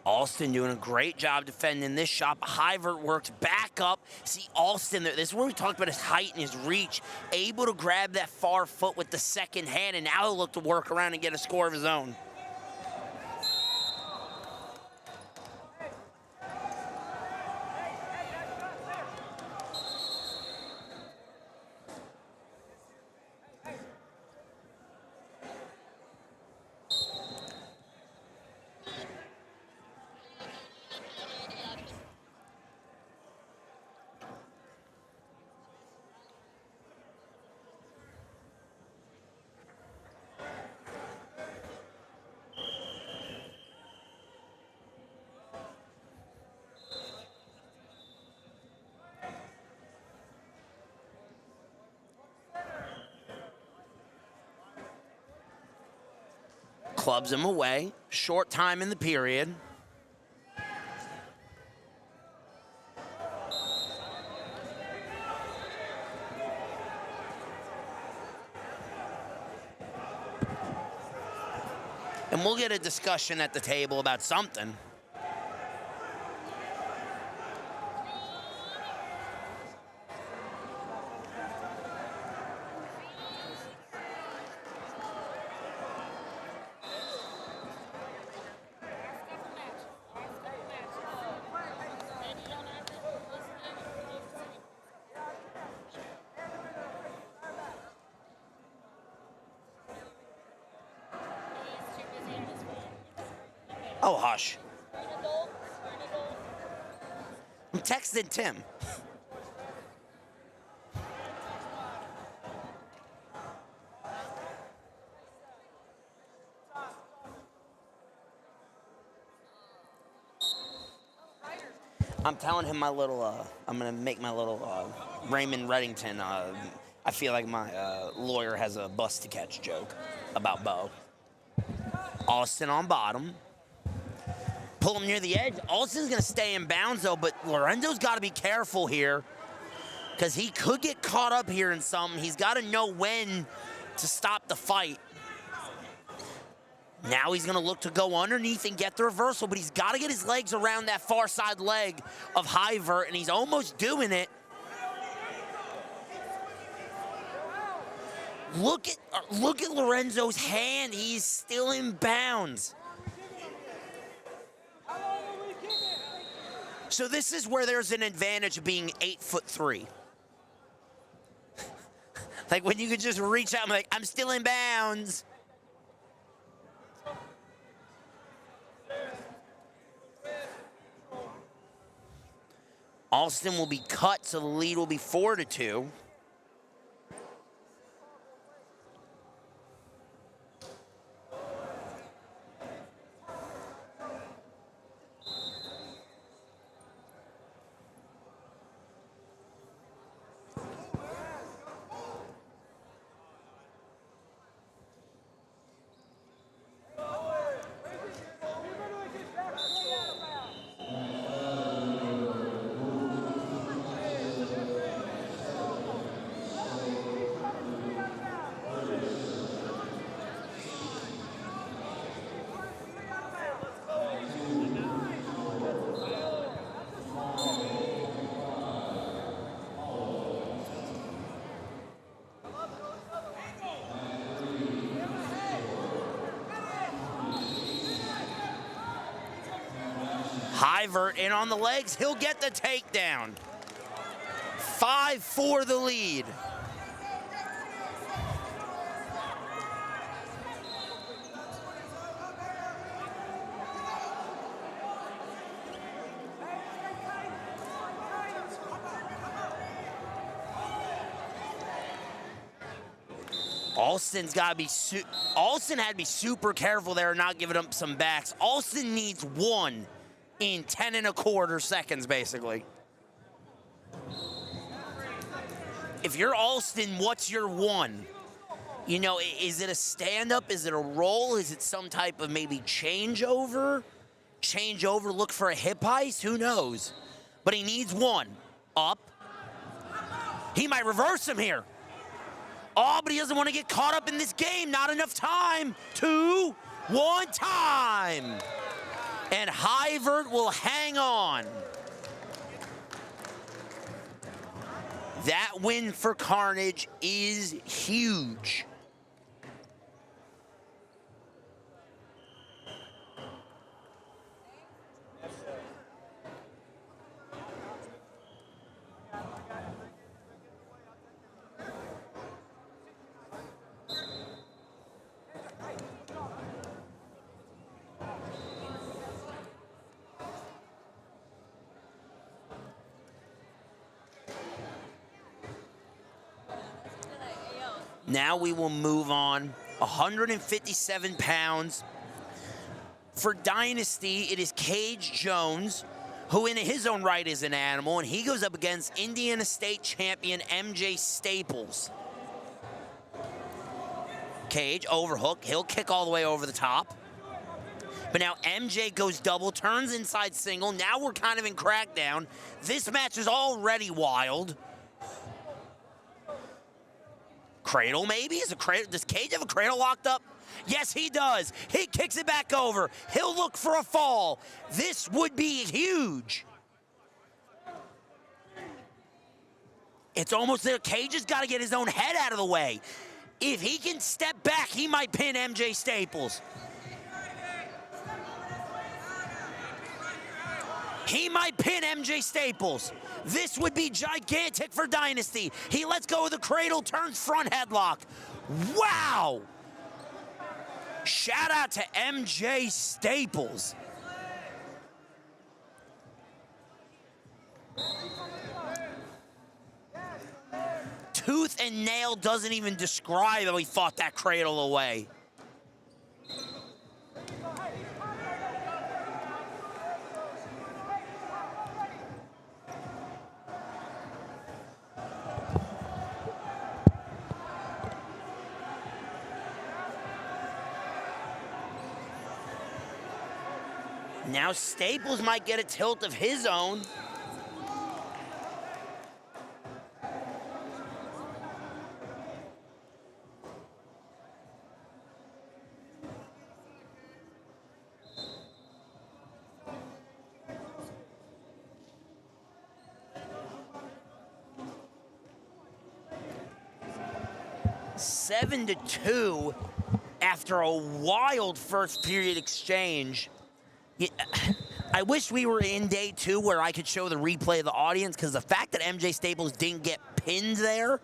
Alston doing a great job defending this shot. Hyvert works back up. See Alston there. This is where we talked about his height and his reach. Able to grab that far foot with the second hand, and now he'll look to work around and get a score of his own. Clubs him away. Short time in the period. And we'll get a discussion at the table about something. Oh, hush. I'm texting Tim. I'm telling him my little, I'm going to make my little Raymond Reddington, I feel like my lawyer has a bus to catch joke about Bo. Alston on bottom. Pull him near the edge. Alston's going to stay in bounds, though, but Lorenzo's got to be careful here because he could get caught up here in something. He's got to know when to stop the fight. Now he's going to look to go underneath and get the reversal, but he's got to get his legs around that far side leg of Hyvert, and he's almost doing it. Look at Lorenzo's hand. He's still in bounds. So this is where there's an advantage of being 8'3". Like when you could just reach out and be like, I'm still in bounds. Alston will be cut, so the lead will be 4-2. Wyard in on the legs. He'll get the takedown. 5-4 the lead. Alston's got to be Alston had to be super careful there and not giving up some backs. Alston needs one in 10 1/4 seconds, basically. If you're Alston, what's your one? You know, is it a stand-up? Is it a roll? Is it some type of maybe changeover? Changeover, look for a hip heist? Who knows? But he needs one. Up. He might reverse him here. Oh, but he doesn't want to get caught up in this game. Not enough time. 2, 1 time. And Wyard will hang on. That win for Carnage is huge. Now we will move on. 157 pounds. For Dynasty, it is Cage Jones, who in his own right is an animal, and he goes up against Indiana State champion MJ Staples. Cage, overhook. He'll kick all the way over the top. But now MJ goes double, turns inside single. Now we're kind of in crackdown. This match is already wild. Cradle, maybe? Does Cage have a cradle locked up? Yes, he does. He kicks it back over. He'll look for a fall. This would be huge. It's almost there. Cage has got to get his own head out of the way. If he can step back, he might pin MJ Staples. He might pin MJ Staples. This would be gigantic for Dynasty. He lets go of the cradle, turns front headlock. Wow! Shout out to MJ Staples. Tooth and nail doesn't even describe how he fought that cradle away. Now Staples might get a tilt of his own. Seven to 2 after a wild first period exchange. I wish we were in day 2 where I could show the replay of the audience, because the fact that MJ Staples didn't get pinned there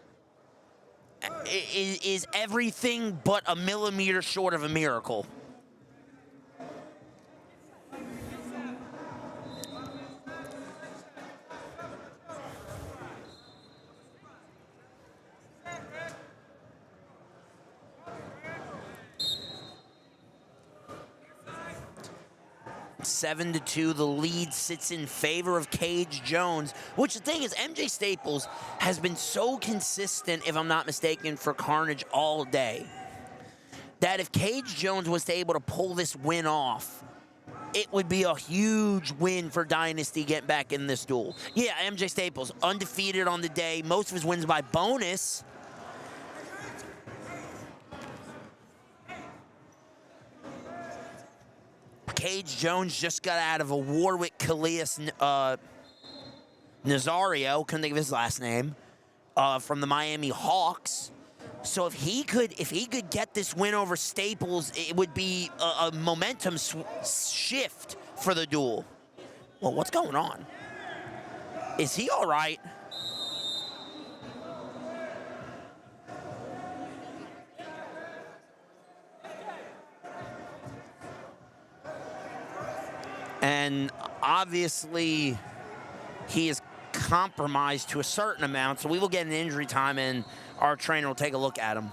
is everything but a millimeter short of a miracle. Seven to 2, the lead sits in favor of Cage Jones, which the thing is, MJ Staples has been so consistent, if I'm not mistaken, for Carnage all day, that if Cage Jones was able to pull this win off, it would be a huge win for Dynasty getting back in this duel. Yeah, MJ Staples, undefeated on the day, most of his wins by bonus. Cage Jones just got out of a war with Callias Nazario, couldn't think of his last name, from the Miami Hawks. So if he could get this win over Staples, it would be a momentum shift for the duel. Well, what's going on? Is he all right? And obviously, he is compromised to a certain amount, so we will get an injury time, and our trainer will take a look at him.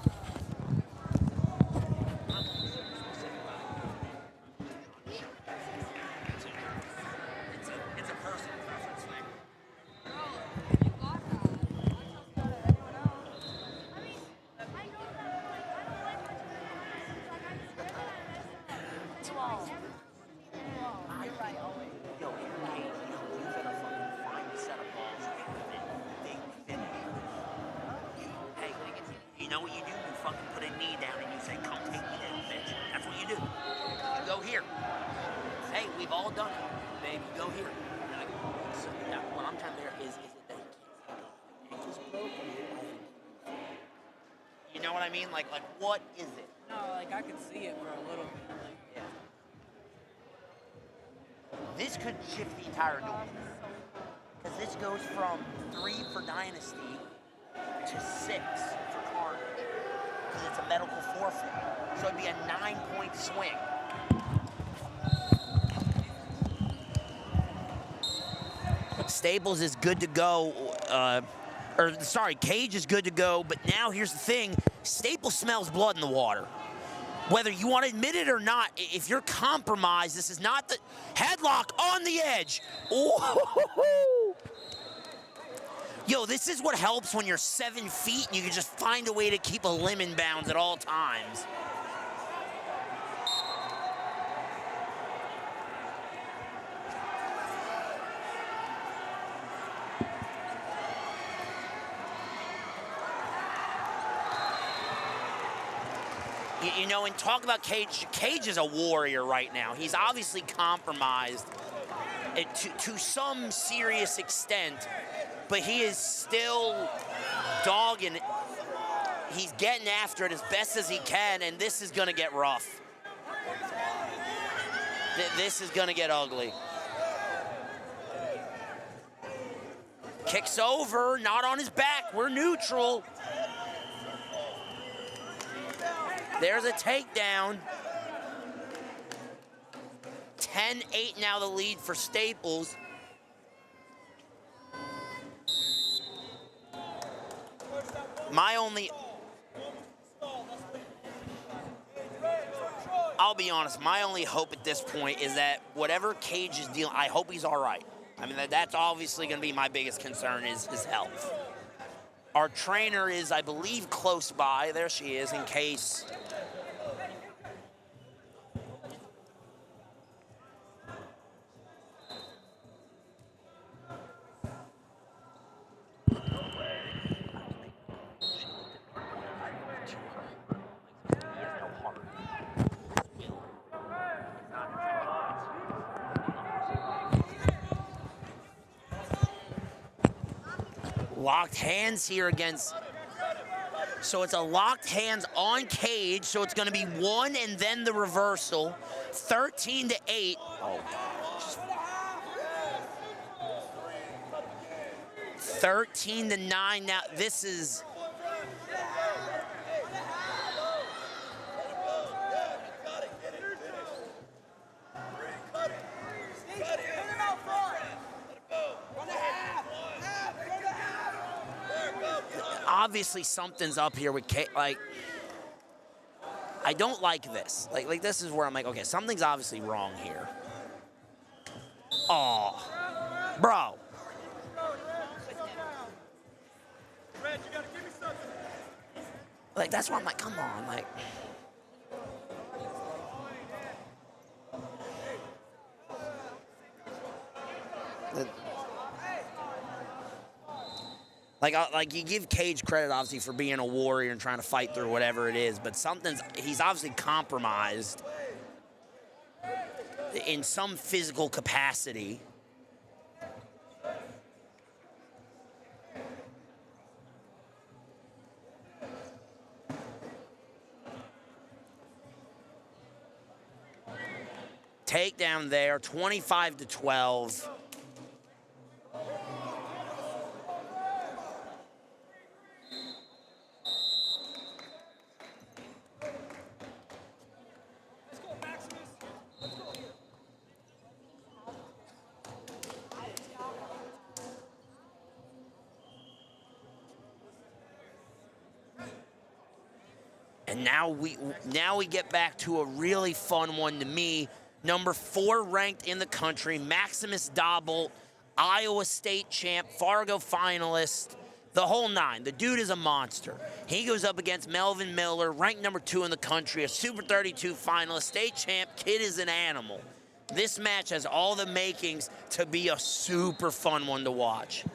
You know what you do? You fucking put a knee down and you say, come take me down, bitch. That's what you do. You go here. Hey, we've all done it. Baby, go here. So now, what I'm trying to figure out is it that he ankle's broken? You know what I mean? Like what is it? No, like I could see it for a little bit. Like, Yeah. This could shift the entire duel. Because this goes from 3 for Dynasty to 6 for Carnage. Because it's a medical forfeit. So it'd be a 9-point swing. Staples is good to go. Cage is good to go. But now here's the thing. Staples smells blood in the water. Whether you want to admit it or not, if you're compromised, this is not the headlock on the edge. Ooh. Yo, this is what helps when you're 7 feet and you can just find a way to keep a limb in bounds at all times. You know, and talk about Cage. Cage is a warrior right now. He's obviously compromised to some serious extent, but he is still dogging it. He's getting after it as best as he can, and this is going to get rough. This is going to get ugly. Kicks over, not on his back. We're neutral. There's a takedown. 10-8 now the lead for Staples. I'll be honest, my only hope at this point is that whatever Cage is dealing, I hope he's all right. I mean, that's obviously going to be my biggest concern is his health. Our trainer is, I believe, close by. There she is, in case. Locked hands here against, so it's a locked hands on Cage, so it's going to be 1 and then the reversal. 13-8. Oh, 13-9 now. This is, obviously something's up here with Cage. Like, I don't like this. Like this is where I'm like, okay, something's obviously wrong here. Oh, bro. Like, that's why I'm like, come on, like. Like you give Cage credit, obviously, for being a warrior and trying to fight through whatever it is, but he's obviously compromised in some physical capacity. takedown there, 25-12. And now we get back to a really fun one to me. Number 4 ranked in the country, Maximus Dobbelt, Iowa State champ, Fargo finalist, the whole 9. The dude is a monster. He goes up against Melvin Miller, ranked number 2 in the country, a Super 32 finalist, state champ. Kid is an animal. This match has all the makings to be a super fun one to watch.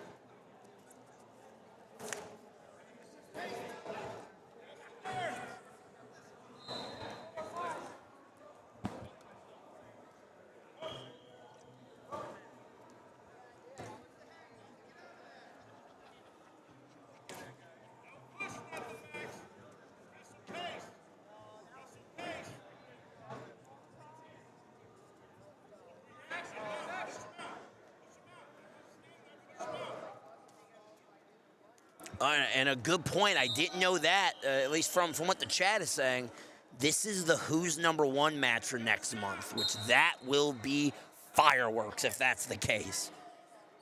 And a good point. I didn't know that, at least from what the chat is saying. This is the Who's Number 1 match for next month, which that will be fireworks if that's the case.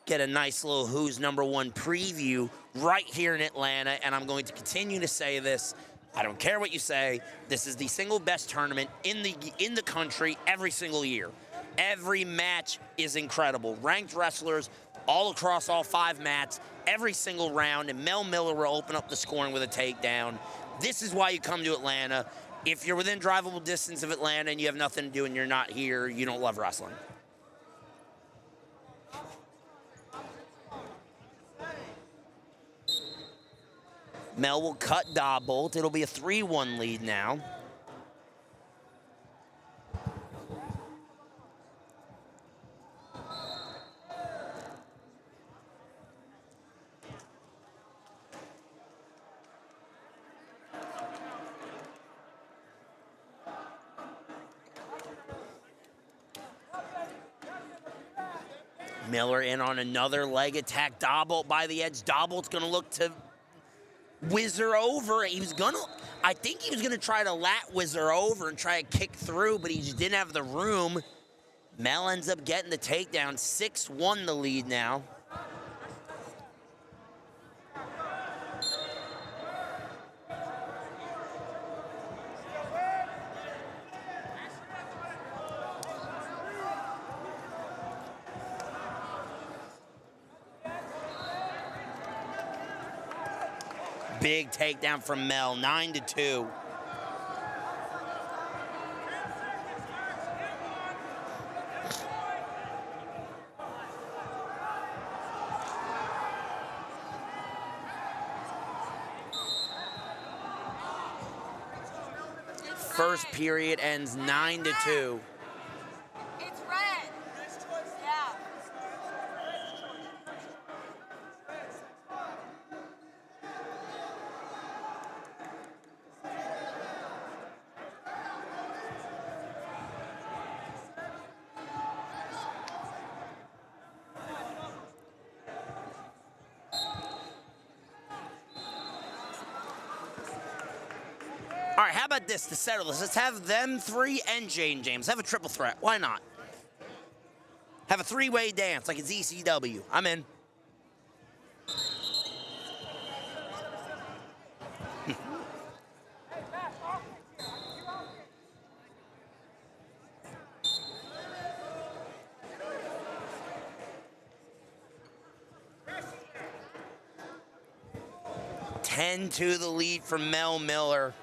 Get a nice little Who's Number 1 preview right here in Atlanta, and I'm going to continue to say this. I don't care what you say. This is the single best tournament in the country every single year. Every match is incredible. Ranked wrestlers all across all 5 mats, every single round, and Mel Miller will open up the scoring with a takedown. This is why you come to Atlanta. If you're within drivable distance of Atlanta and you have nothing to do and you're not here, you don't love wrestling. Mel will cut Dobbelt. It'll be a 3-1 lead now. Miller in on another leg attack. Dobbelt by the edge. Dobbelt's going to look to whizzer over. I think he was going to try to lat whizzer over and try to kick through, but he just didn't have the room. Mel ends up getting the takedown. 6-1 the lead now. Big takedown from Mel, 9-2. First period ends 9-2. It's red. Yeah. All right, how about this to settle this? Let's have them 3 and Jane James. Have a triple threat. Why not? Have a 3-way dance like it's ECW. I'm in. to the lead from Mel Miller.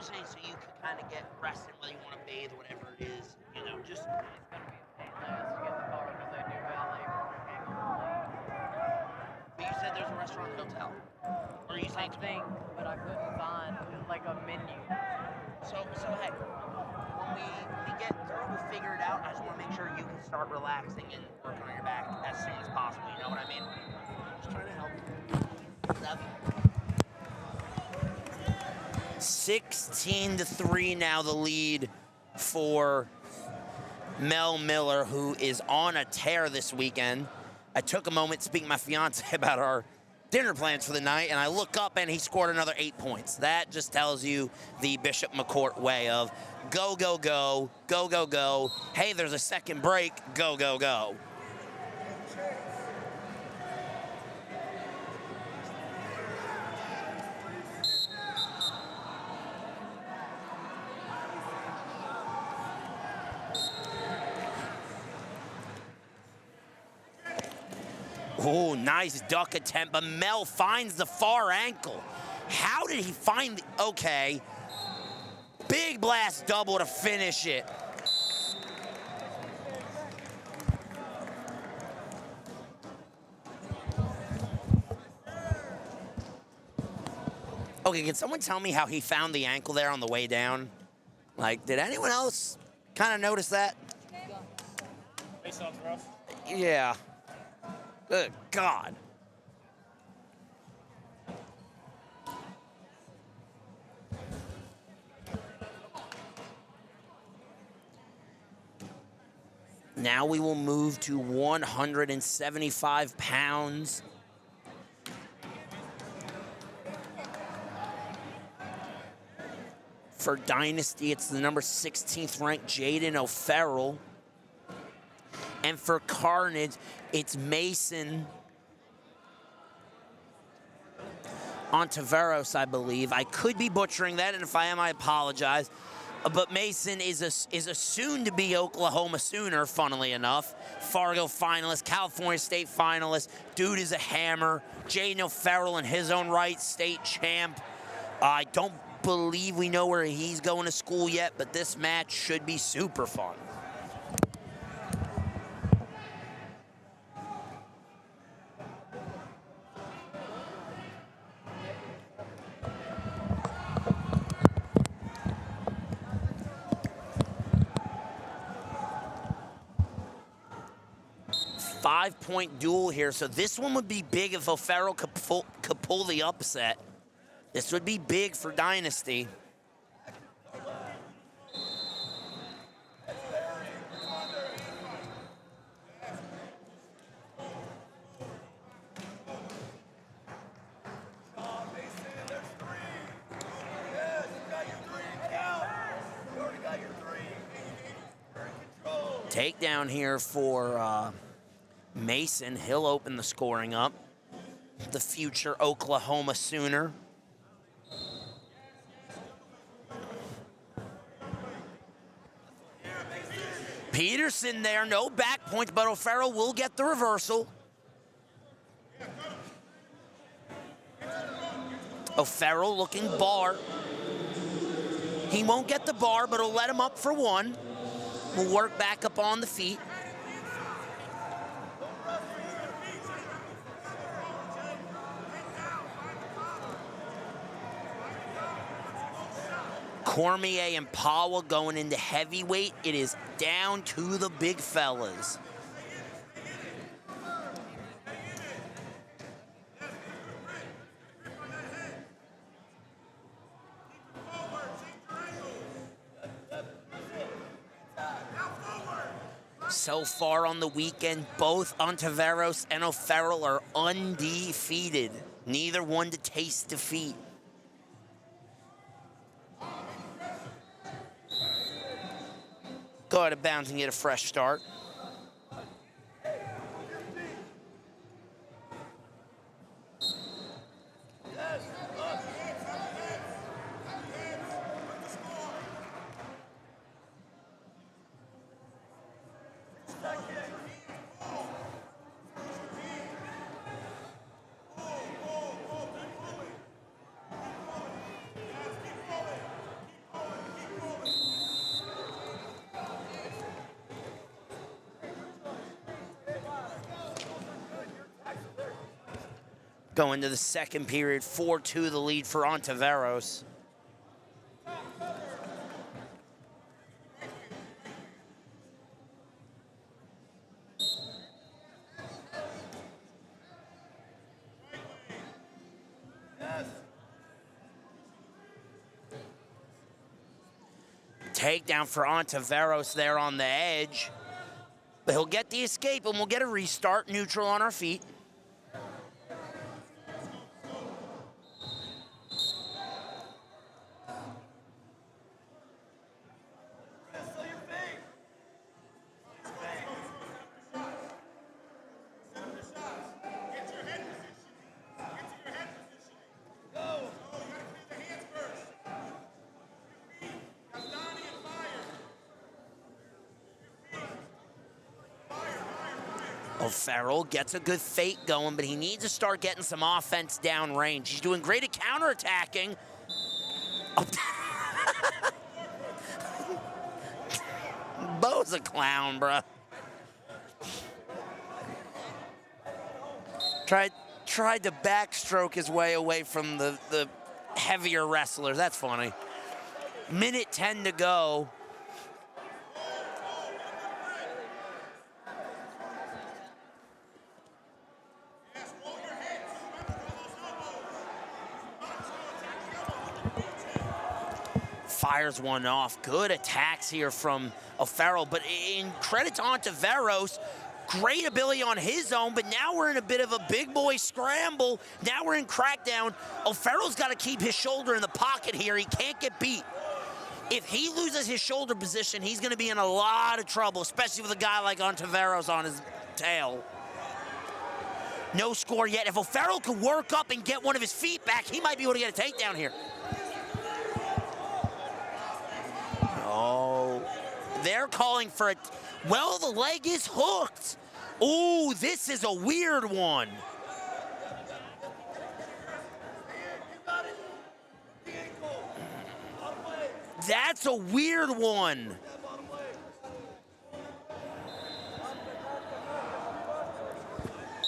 saying? So you can kind of get rested, whether you want to bathe or whatever it is. You know, just. It's gonna be a pain in the ass to get the car because they do valet parking only. But you said there's a restaurant and hotel. Or are you I saying? think, but I couldn't find like a menu. So hey, when we get through, we'll figure it out. I just want to make sure you can start relaxing and working on your back as soon as possible. You know what I mean? Just trying to help you. Love you. 16-3 now the lead for Mel Miller, who is on a tear this weekend. I took a moment to speak to my fiance about our dinner plans for the night, and I look up and he scored another 8 points. That just tells you the Bishop McCourt way of go, go, go, go, go, go. Hey, there's a second break. Go, go, go. Oh, nice duck attempt, but Mel finds the far ankle. How did he find the, okay. Big blast double to finish it. Okay, can someone tell me how he found the ankle there on the way down? Like, did anyone else kind of notice that? Face off rough. Yeah. Good God. Now we will move to 175 pounds. For Dynasty, it's the number 16th ranked Jaden O'Farrell. And for Carnage, it's Mason Ontiveros, I believe. I could be butchering that, and if I am, I apologize. But Mason is a soon-to-be Oklahoma Sooner, funnily enough. Fargo finalist, California State finalist. Dude is a hammer. Jaden O'Farrell in his own right, state champ. I don't believe we know where he's going to school yet, but this match should be super fun. 5-point duel here, so this one would be big if O'Farrell could pull the upset. This would be big for Dynasty. Takedown here for Mason. He'll open the scoring up. The future Oklahoma Sooner. Peterson there, no back points, but O'Farrell will get the reversal. O'Farrell looking bar. He won't get the bar, but he'll let him up for one. We'll work back up on the feet. Cormier and Pawa going into heavyweight. It is down to the big fellas. So far on the weekend, both Ontiveros and O'Farrell are undefeated. Neither one to taste defeat. Go out of bounds and get a fresh start. Going to the second period, 4-2 the lead for Ontiveros. Takedown for Ontiveros there on the edge. But he'll get the escape and we'll get a restart, neutral on our feet. Ferrell gets a good fake going, but he needs to start getting some offense downrange. He's doing great at counterattacking. Oh. Bo's a clown, bruh. Tried to backstroke his way away from the heavier wrestlers. That's funny. Minute 10 to go. Fires one off. Good attacks here from Ferrell, but in credit to Ontiveros, great ability on his own, but now we're in a bit of a big boy scramble. Now we're in crackdown. Ferrell's got to keep his shoulder in the pocket here. He can't get beat. If he loses his shoulder position, he's going to be in a lot of trouble, especially with a guy like Ontiveros on his tail. No score yet. If Ferrell could work up and get one of his feet back, he might be able to get a takedown here. Oh, they're calling for it. Well, the leg is hooked. Ooh, this is a weird one. That's a weird one.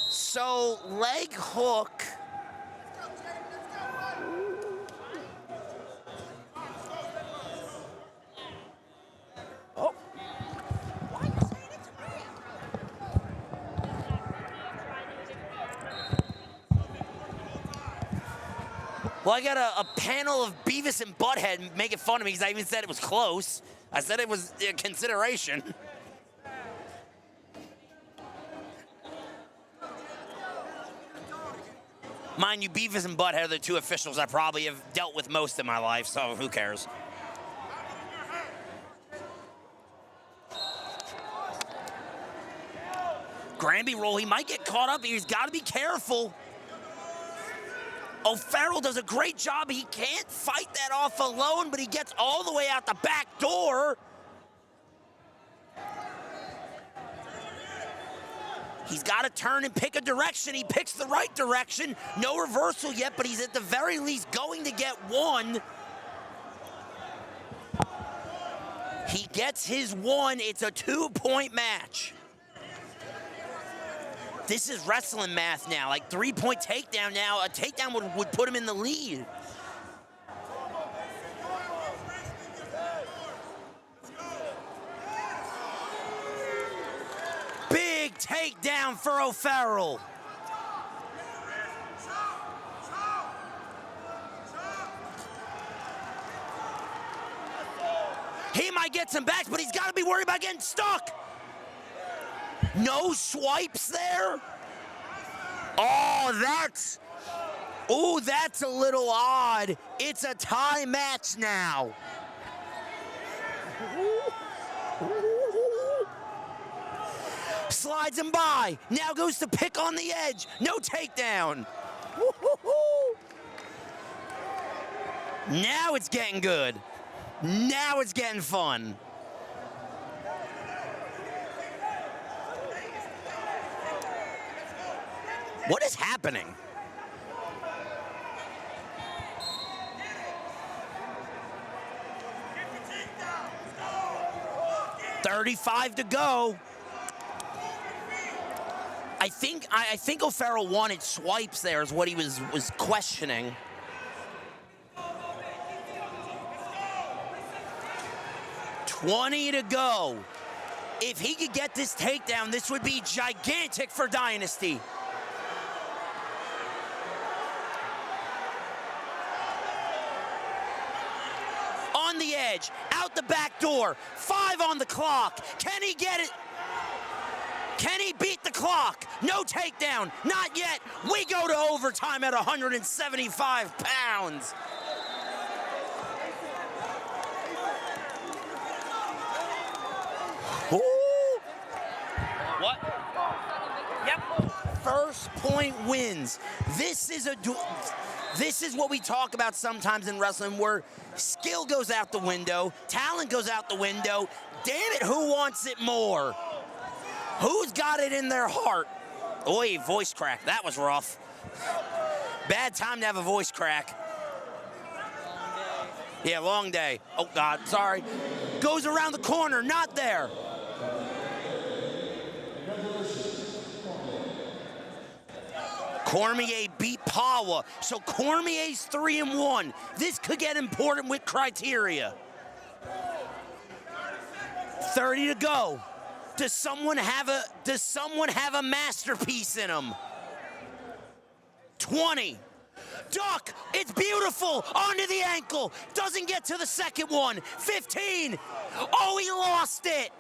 So, leg hook. Oh. Well, I got a panel of Beavis and Butthead making fun of me because I even said it was close. I said it was a consideration. Mind you, Beavis and Butthead are the two officials I probably have dealt with most in my life, so who cares? Granby roll, he might get caught up. He's got to be careful. Ferrell does a great job. He can't fight that off alone, but he gets all the way out the back door. He's got to turn and pick a direction. He picks the right direction. No reversal yet, but he's at the very least going to get one. He gets his one. It's a 2-point match. This is wrestling math now, like 3-point takedown now. A takedown would put him in the lead. Big takedown for Ferrell. He might get some backs, but he's got to be worried about getting stuck. No swipes there. That's a little odd. It's a tie match now. Slides him by. Now goes to pick on the edge. No takedown. Now it's getting good. Now it's getting fun. What is happening? $35 to go. I think O'Farrell wanted swipes there is what he was questioning. $20 to go. If he could get this takedown, this would be gigantic for Dynasty. On the edge, out the back door, 5 on the clock. Can he get it? Can he beat the clock? No takedown, not yet. We go to overtime at 175 pounds. Ooh. What? Yep. First point wins. This is what we talk about sometimes in wrestling, where skill goes out the window, talent goes out the window. Damn it, who wants it more? Who's got it in their heart? Oi, voice crack. That was rough. Bad time to have a voice crack. Yeah, long day. Oh, God, sorry. Goes around the corner, not there. Cormier beat Pawa, so Cormier's 3-1. This could get important with criteria. 30 to go. Does someone have a masterpiece in him? 20. Duck, it's beautiful, onto the ankle. Doesn't get to the second one. 15. Oh, he lost it.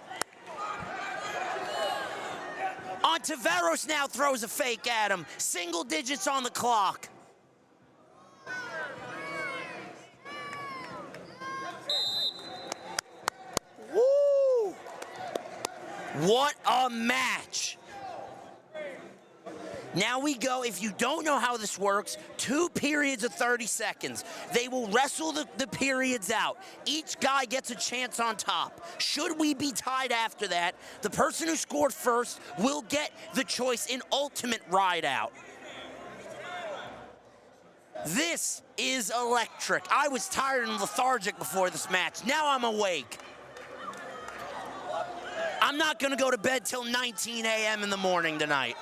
Ontiveros now throws a fake at him. Single digits on the clock. Woo! What a match. Now we go, if you don't know how this works, 2 periods of 30 seconds. They will wrestle the periods out. Each guy gets a chance on top. Should we be tied after that, the person who scored first will get the choice in ultimate ride out. This is electric. I was tired and lethargic before this match. Now I'm awake. I'm not gonna go to bed till 19 a.m. in the morning tonight.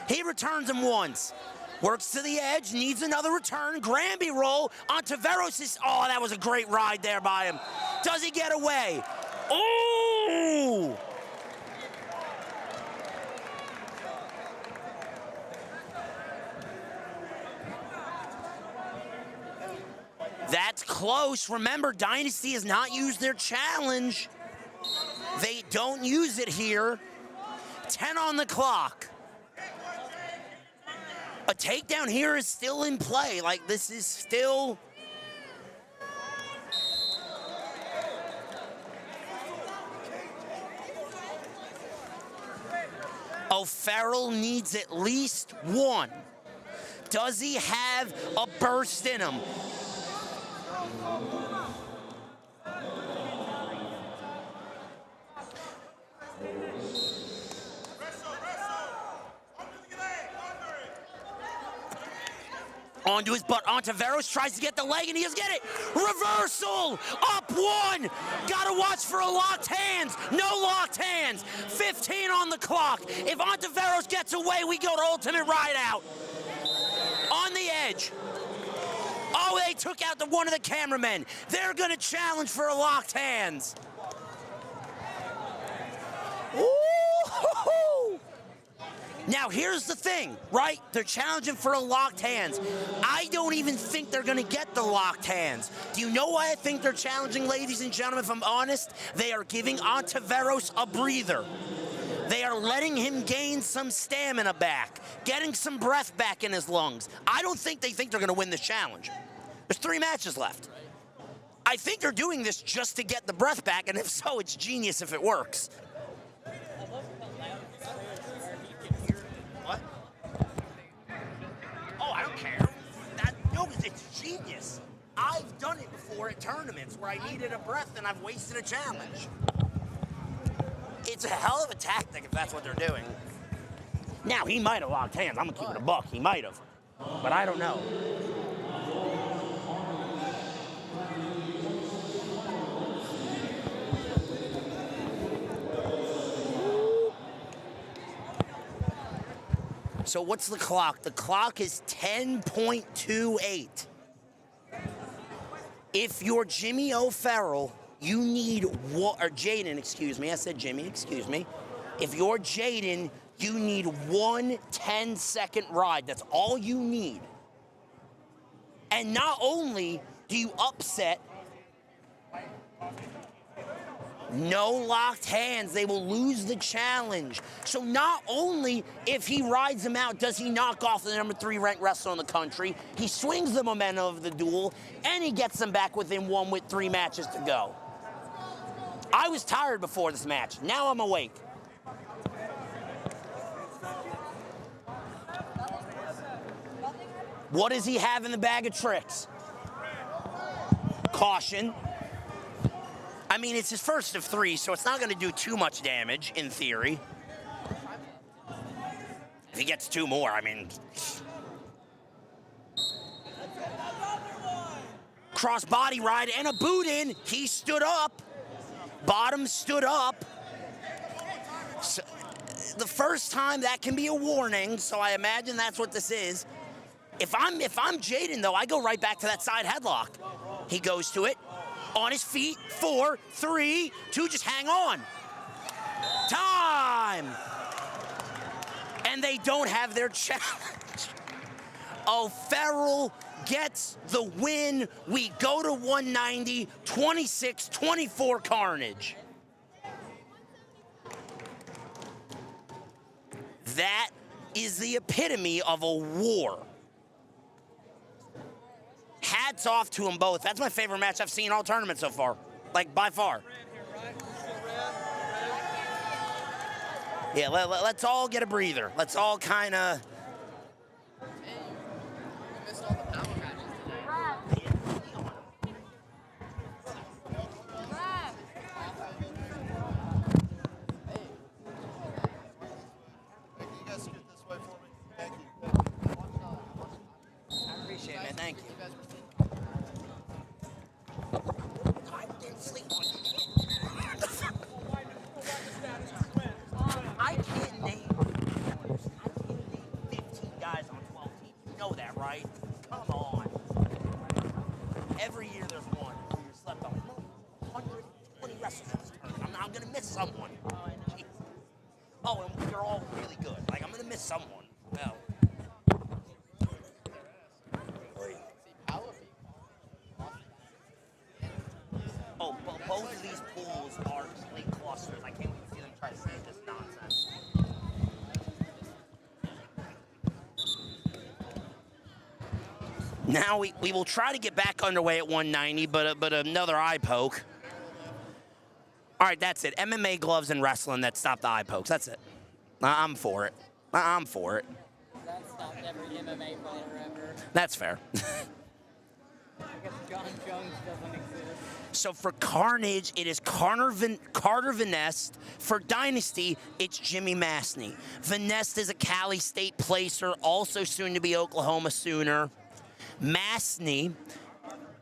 He returns him once. Works to the edge, needs another return. Granby roll. Ontiveros is, oh, that was a great ride there by him. Does he get away? Ooh! That's close. Remember, Dynasty has not used their challenge. They don't use it here. 10 on the clock. A takedown here is still in play. Like, this is still... Ferrell needs at least one. Does he have a burst in him? Onto his butt. Ontiveros tries to get the leg, and he doesn't get it. Reversal! Up 1! Gotta watch for a locked hands. No locked hands. 15 on the clock. If Ontiveros gets away, we go to ultimate ride out. On the edge. Oh, they took out one of the cameramen. They're gonna challenge for a locked hands. Ooh-hoo-hoo. Now, here's the thing, right? They're challenging for a locked hands. I don't even think they're going to get the locked hands. Do you know why I think they're challenging, ladies and gentlemen, if I'm honest? They are giving Ontiveros a breather. They are letting him gain some stamina back, getting some breath back in his lungs. I don't think they think they're going to win this challenge. There's 3 matches left. I think they're doing this just to get the breath back, and if so, it's genius if it works. What? Oh, I don't care. No, it's genius. I've done it before at tournaments where I needed a breath and I've wasted a challenge. It's a hell of a tactic if that's what they're doing. Now, he might have locked hands. I'm going to keep it a buck. He might have. But I don't know. So what's the clock? The clock is 10.28. If you're Jimmy O'Ferrell, you need or Jaden, excuse me. I said Jimmy, excuse me. If you're Jaden, you need one 10-second ride. That's all you need. And not only do you upset, no locked hands, they will lose the challenge. So not only if he rides him out does he knock off the number 3 ranked wrestler in the country, he swings the momentum of the duel, and he gets them back within 1 with 3 matches to go. I was tired before this match. Now I'm awake. What does he have in the bag of tricks? Caution. I mean, it's his first of 3, so it's not going to do too much damage, in theory. If he gets 2 more, I mean... Cross body ride and a boot in. He stood up. Bottom stood up. So, the first time, that can be a warning, so I imagine that's what this is. If I'm Jaden, though, I go right back to that side headlock. He goes to it. On his feet. 4, 3, 2, just hang on. Time! And they don't have their challenge. O'Ferrell gets the win. We go to 190, 26-24 Carnage. That is the epitome of a war. Hats off to them both. That's my favorite match I've seen all tournament so far. Like, by far. Yeah, let's all get a breather. Let's all kind of... Both of these pools are complete clusters. I can't wait to see them try to save this nonsense. Now we will try to get back underway at 190, but another eye poke. All right, that's it. MMA gloves and wrestling that stop the eye pokes. That's it. I'm for it. I'm for it. That stopped every MMA fighter ever. That's fair. I guess John Jones doesn't exist. So for Carnage, it is Carter Vanest. For Dynasty, it's Jimmy Massey. Vanest is a Cali State placer, also soon to be Oklahoma Sooner. Massey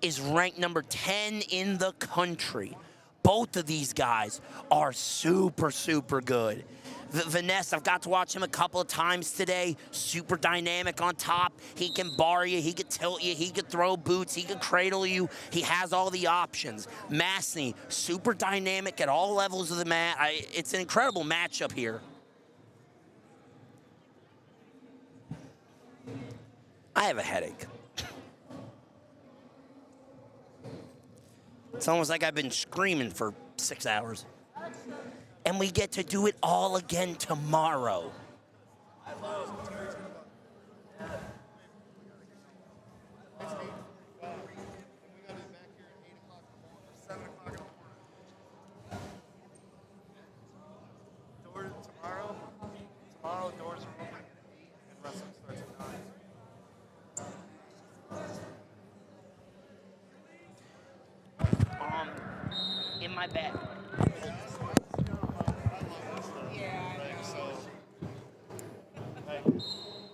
is ranked number 10 in the country. Both of these guys are super, super good. Vanessa, I've got to watch him a couple of times today. Super dynamic on top. He can bar you. He could tilt you. He could throw boots. He could cradle you. He has all the options. Massey, super dynamic at all levels of the mat. It's an incredible matchup here. I have a headache. It's almost like I've been screaming for 6 hours. And we get to do it all again tomorrow. Tomorrow doors are open and wrestling starts at 9. In my bed.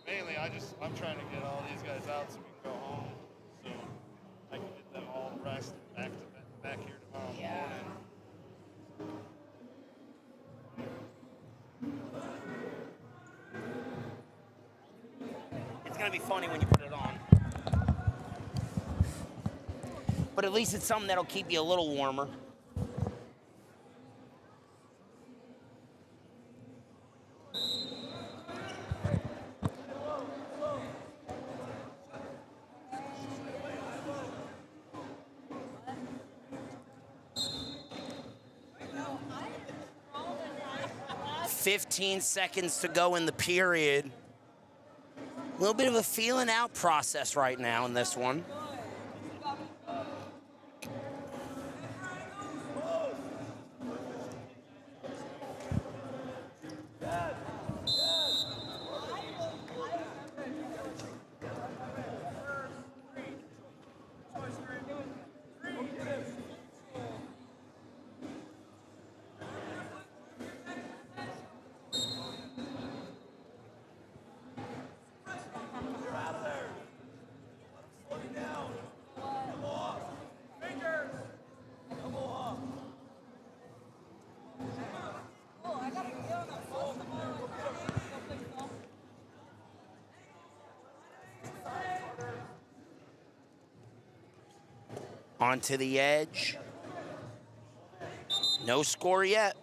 Mainly, I'm trying to get all these guys out so we can go home, so I can get them all rested back here tomorrow morning. gonna be funny when you put it on. But at least it's something that'll keep you a little warmer. "15 seconds to go in the period." A little bit of a feeling out process right now in this one. Onto the edge. No score yet.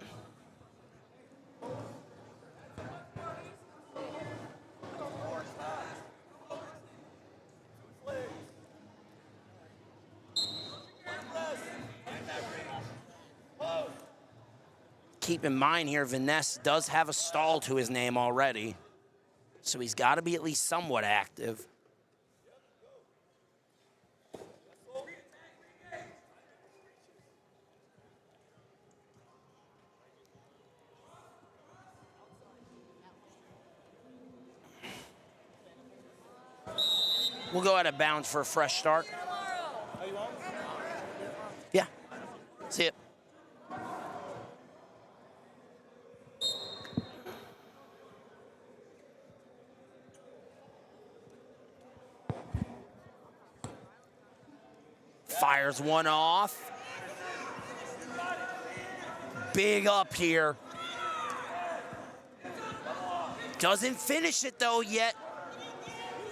Keep in mind here, Vanessa does have a stall to his name already, so he's got to be at least somewhat active. We'll go out of bounds for a fresh start. Yeah. See it. Fires one off. Big up here. Doesn't finish it though yet.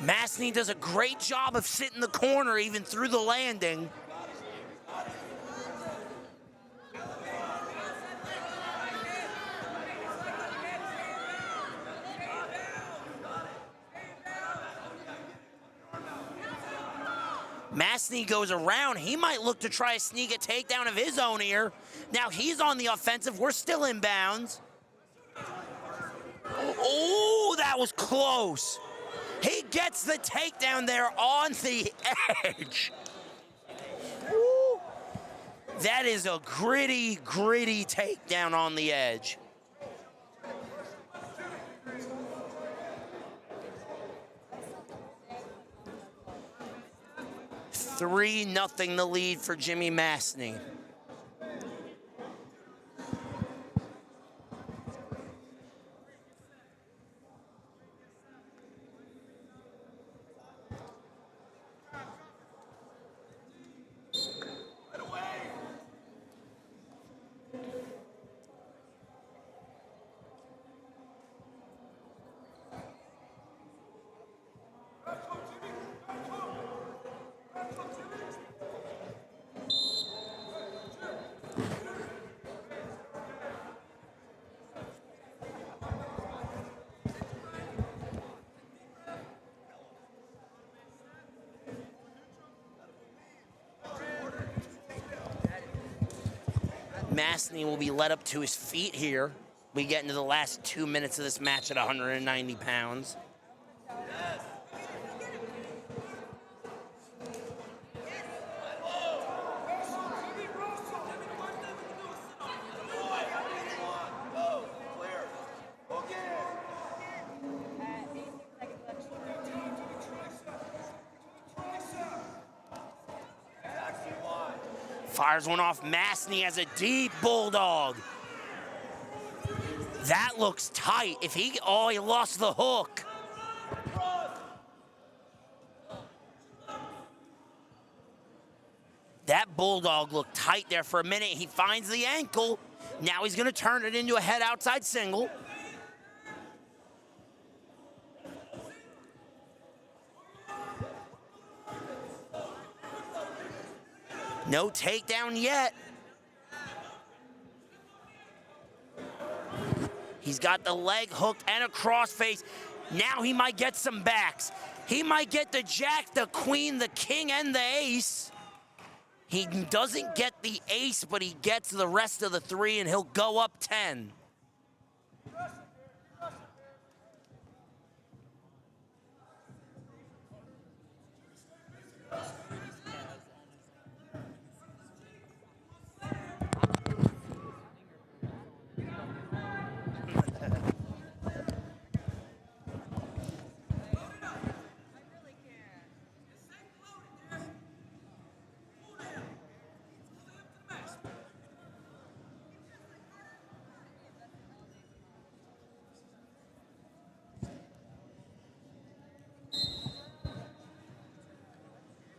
Massey does a great job of sitting the corner even through the landing. Massey goes around. He might look to try to sneak a takedown of his own here. Now he's on the offensive. We're still in bounds. Oh, that was close. He gets the takedown there on the edge. Woo. That is a gritty, gritty takedown on the edge. Three nothing the lead for Jimmy Massey. Massey will be led up to his feet here. We get into the last 2 minutes of this match at 190 pounds. Fires one off. Massey has a deep bulldog. That looks tight. If he, oh, he lost the hook. That bulldog looked tight there for a minute. He finds the ankle. Now he's going to turn it into a head outside single. No takedown yet. He's got the leg hooked and a crossface. Now he might get some backs. He might get the jack, the queen, the king, and the ace. He doesn't get the ace, but he gets the rest of the three, and he'll go up 10.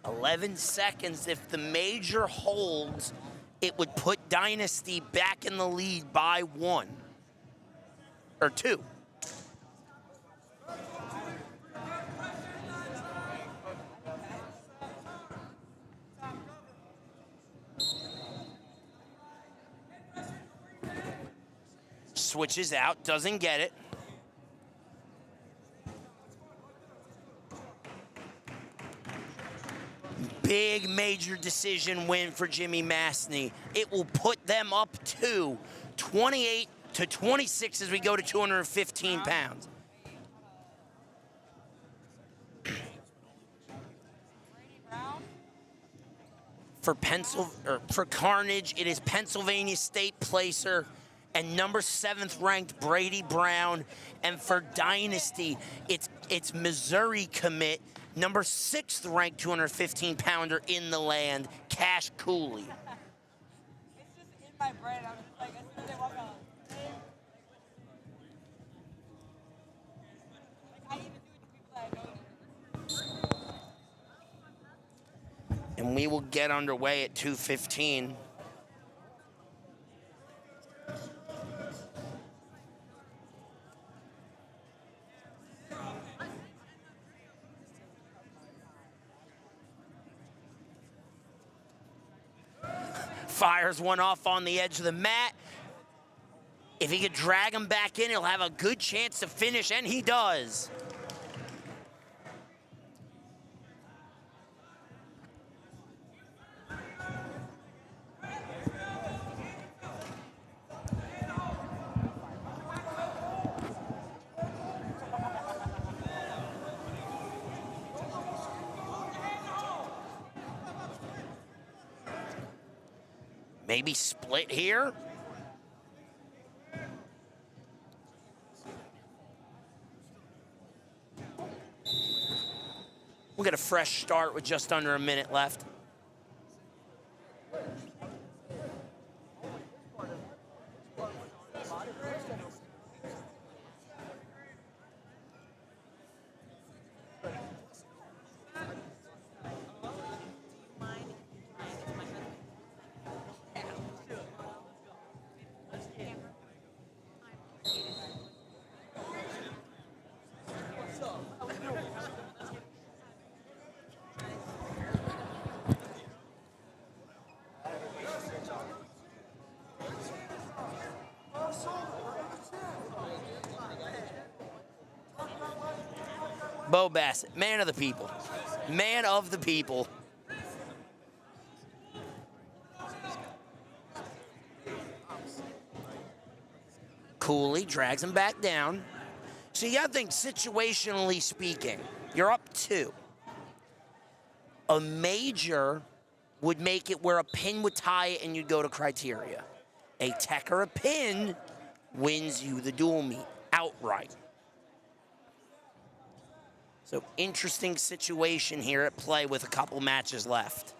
"11 seconds. If the major holds, it would put Dynasty back in the lead by 1 or 2. Switches out, doesn't get it. Big major decision win for Jimmy Massey. It will put them up to 28 to 26 as we go to 215 pounds. For Carnage, it is Pennsylvania State placer and number 7th ranked Brady Brown. And for Dynasty, it's Missouri commit, number 6th ranked 215 pounder in the land, Cash Coolie. It's just in my brain. I'm just like, as soon as they walk out, I even do it to people that I know. And we will get underway at 2:15. Fires one off on the edge of the mat. If he could drag him back in, he'll have a good chance to finish, and he does. Maybe split here. We'll get a fresh start with just under a minute left. Bo Basset, man of the people. Man of the people. Coolie drags him back down. So you gotta think, situationally speaking, you're up 2. A major would make it where a pin would tie it and you'd go to criteria. A tech or a pin wins you the dual meet outright. So interesting situation here at play with a couple matches left.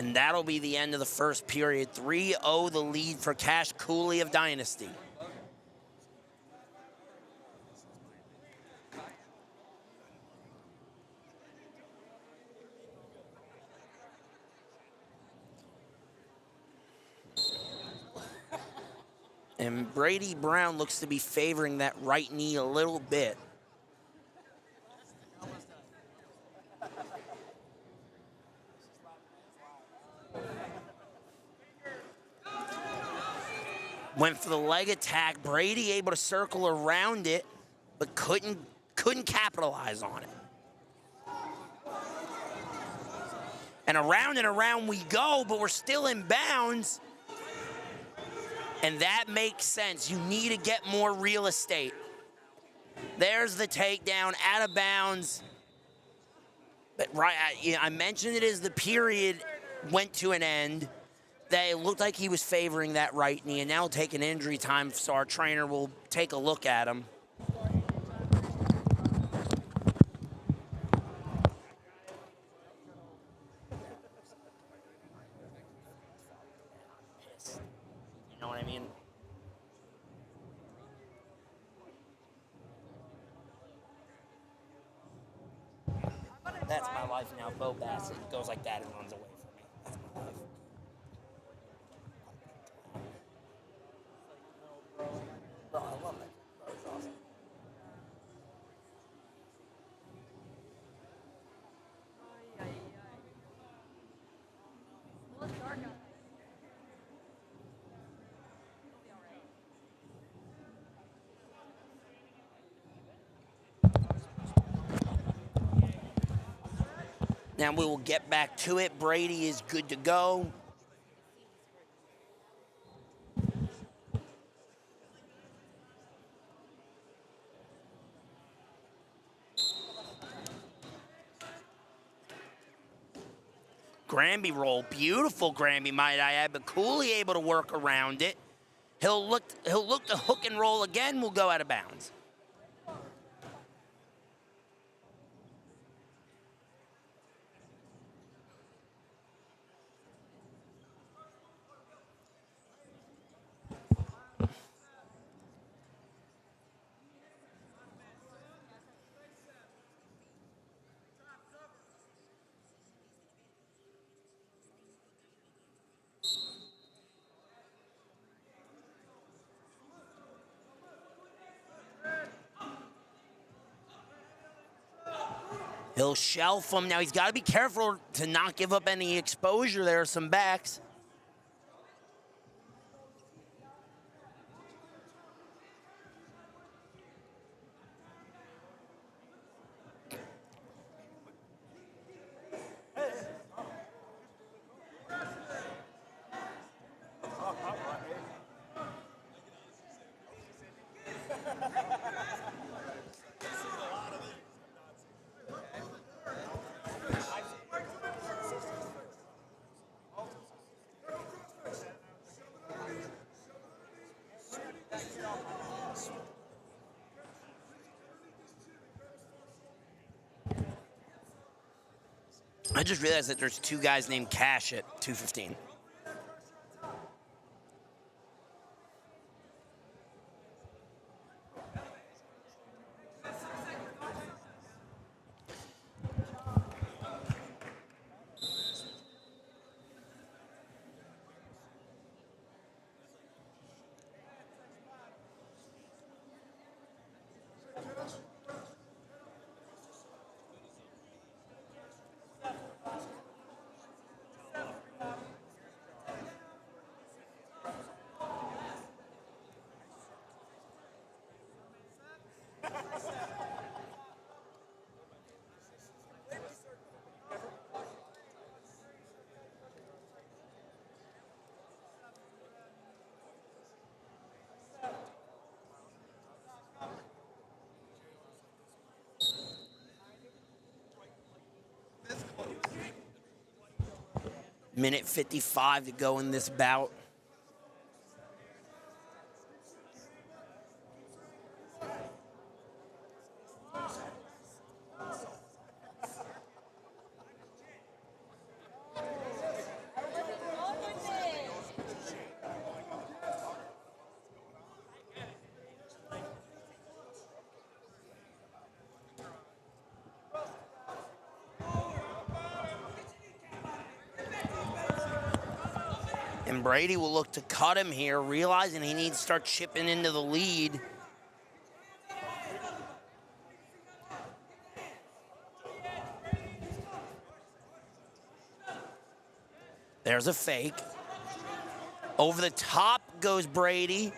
And that'll be the end of the first period. 3-0 the lead for Cash Coolie of Dynasty. And Brady Brown looks to be favoring that right knee a little bit. Went for the leg attack. Brady able to circle around it, but couldn't capitalize on it. And around we go, but we're still in bounds. And that makes sense. You need to get more real estate. There's the takedown, out of bounds. But right, I mentioned it as the period went to an end, that it looked like he was favoring that right knee, and now taking injury time, so our trainer will take a look at him. You know what I mean? That's my life now. Bo Basset goes like that and runs away from me. That's my life. Bro, I love that. Bro, it's awesome. Well, it's dark out there. Now we will get back to it. Brady is good to go. Granby roll, beautiful Granby, might I add, but Coolie able to work around it. He'll look to hook and roll again. We'll go out of bounds. He'll shelf him. Now he's got to be careful to not give up any exposure. There are some backs. I just realized that there's two guys named Cash at 215. Minute 55 to go in this bout. And Brady will look to cut him here, realizing he needs to start chipping into the lead. There's a fake. Over the top goes Brady.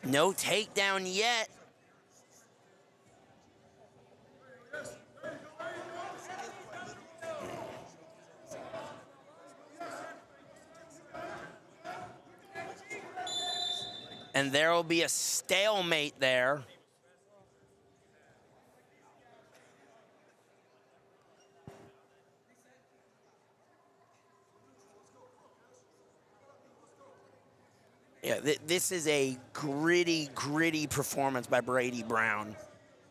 No takedown yet. And there will be a stalemate there. Yeah, this is a gritty performance by Brady Brown.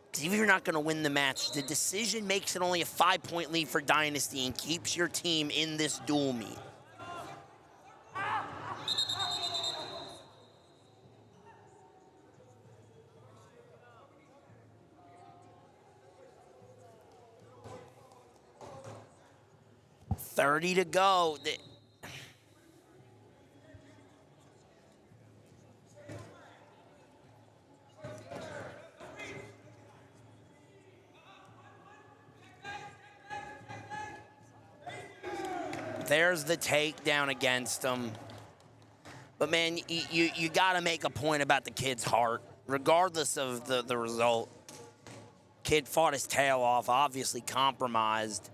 Because even if you're not going to win the match, the decision makes it only a 5-point lead for Dynasty and keeps your team in this dual meet. $30 to go. There's the takedown against him. But, man, you got to make a point about the kid's heart, regardless of the result. Kid fought his tail off, obviously compromised.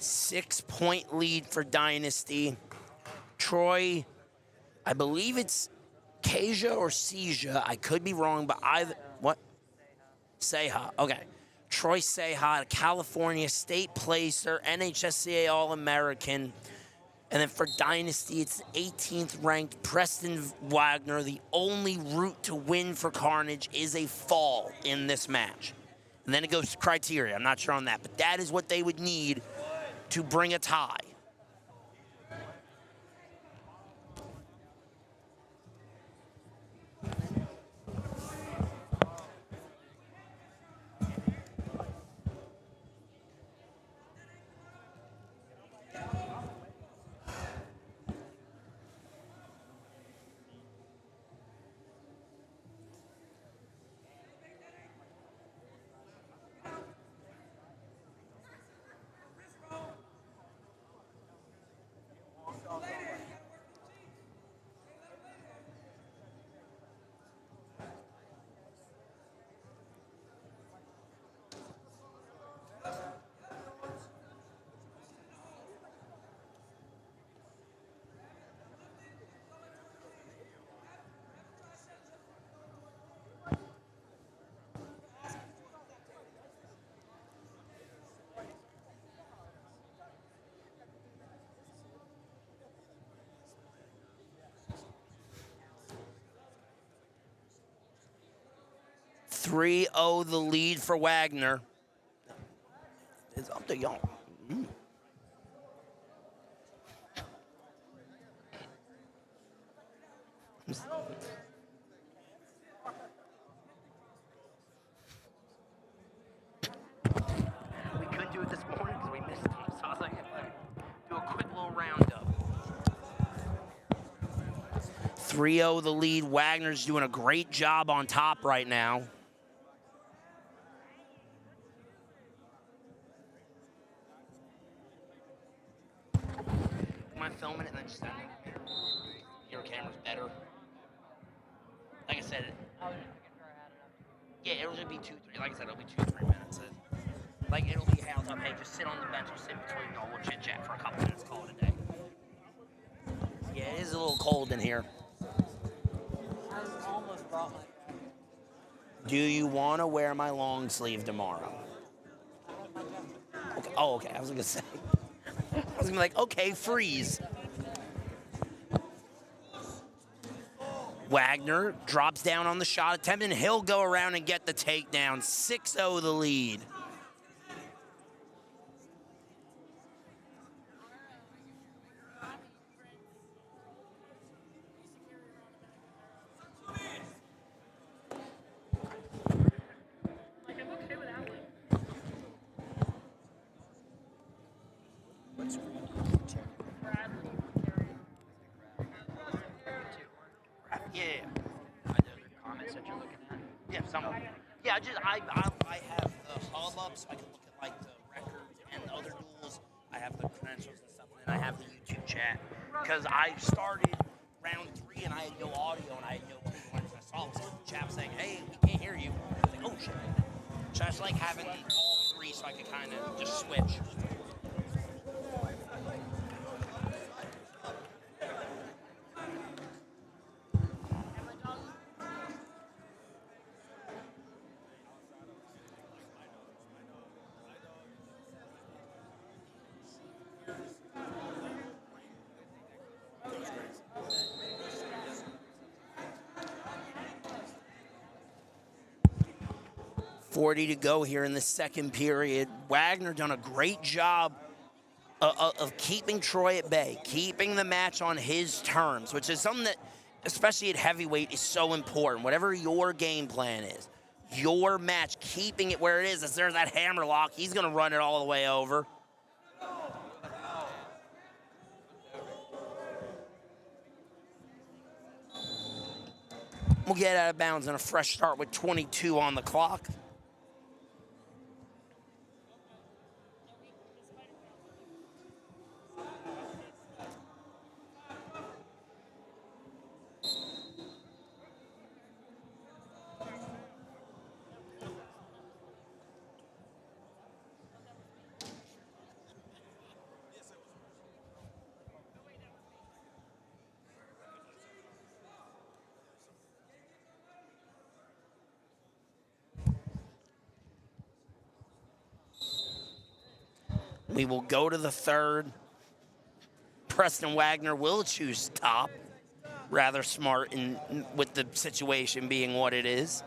Six-point lead for Dynasty. Troy, I believe it's Casia or Seja. I could be wrong, but what? Seja. Okay. Troy Seja, a California State placer, NHSCA All-American. And then for Dynasty, it's 18th ranked Preston Wagner. The only route to win for Carnage is a fall in this match. And then it goes to criteria. I'm not sure on that, but that is what they would need to bring a tie. .30 the lead for Wagner. It's up to y'all. We couldn't do it this morning because we missed him, so I was like, do a quick little roundup. 3-0 the lead. Wagner's doing a great job on top right now. You want to film it and then just send it? Your camera's better. Like I said, yeah, it'll just be 2-3. Like I said, it'll be 2-3 minutes. Like it'll be held up. Hey, just sit on the bench or sit between. No, we'll chit chat for a couple minutes. Call it a day. Yeah, it is a little cold in here. I almost brought my jacket. Do you want to wear my long sleeve tomorrow? Okay. Oh, okay. I was gonna say. I was gonna be like, okay, freeze. Wagner drops down on the shot attempt, and he'll go around and get the takedown. 6-0 the lead. Yeah. Comments that you're looking at. Yeah, yeah, I have the hub up so I can look at like the records and the other duels. I have the credentials and stuff, and then I have the YouTube chat. Because I started round 3 and I had no audio and I had no clue. I saw the chat saying, "Hey, we can't hear you." I was like, "Oh shit." So I just like having all 3 so I could kind of just switch. 40 to go here in the second period. Wagner done a great job of keeping Troy at bay, keeping the match on his terms, which is something that, especially at heavyweight, is so important. Whatever your game plan is, your match, keeping it where it is. If there's that hammerlock, he's going to run it all the way over. We'll get out of bounds and a fresh start with 22 on the clock. We will go to the third. Preston Wagner will choose top. Rather smart with the situation being what it is.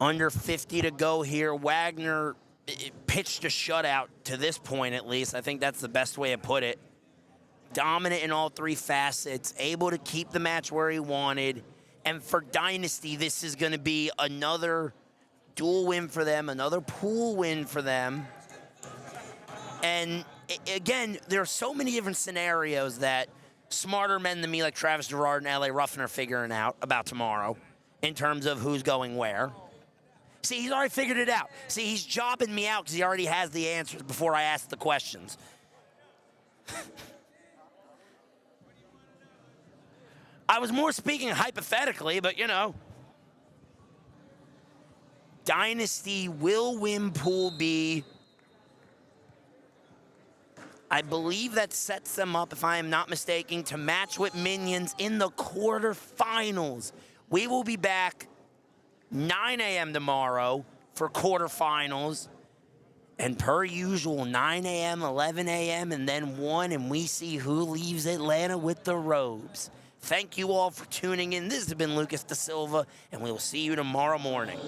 Under 50 to go here. Wagner pitched a shutout to this point, at least. I think that's the best way to put it. Dominant in all 3 facets, able to keep the match where he wanted. And for Dynasty, this is going to be another dual win for them, another pool win for them. And again, there are so many different scenarios that smarter men than me, like Travis Gerard and LA Ruffin, are figuring out about tomorrow in terms of who's going where. See, he's already figured it out. See, he's jobbing me out because he already has the answers before I ask the questions. I was more speaking hypothetically, but you know. Dynasty will win Pool B. I believe that sets them up, if I am not mistaken, to match with Minions in the quarterfinals. We will be back 9 a.m. tomorrow for quarterfinals. And per usual, 9 a.m., 11 a.m., and then 1, and we see who leaves Atlanta with the robes. Thank you all for tuning in. This has been Lucas Da Silva, and we will see you tomorrow morning.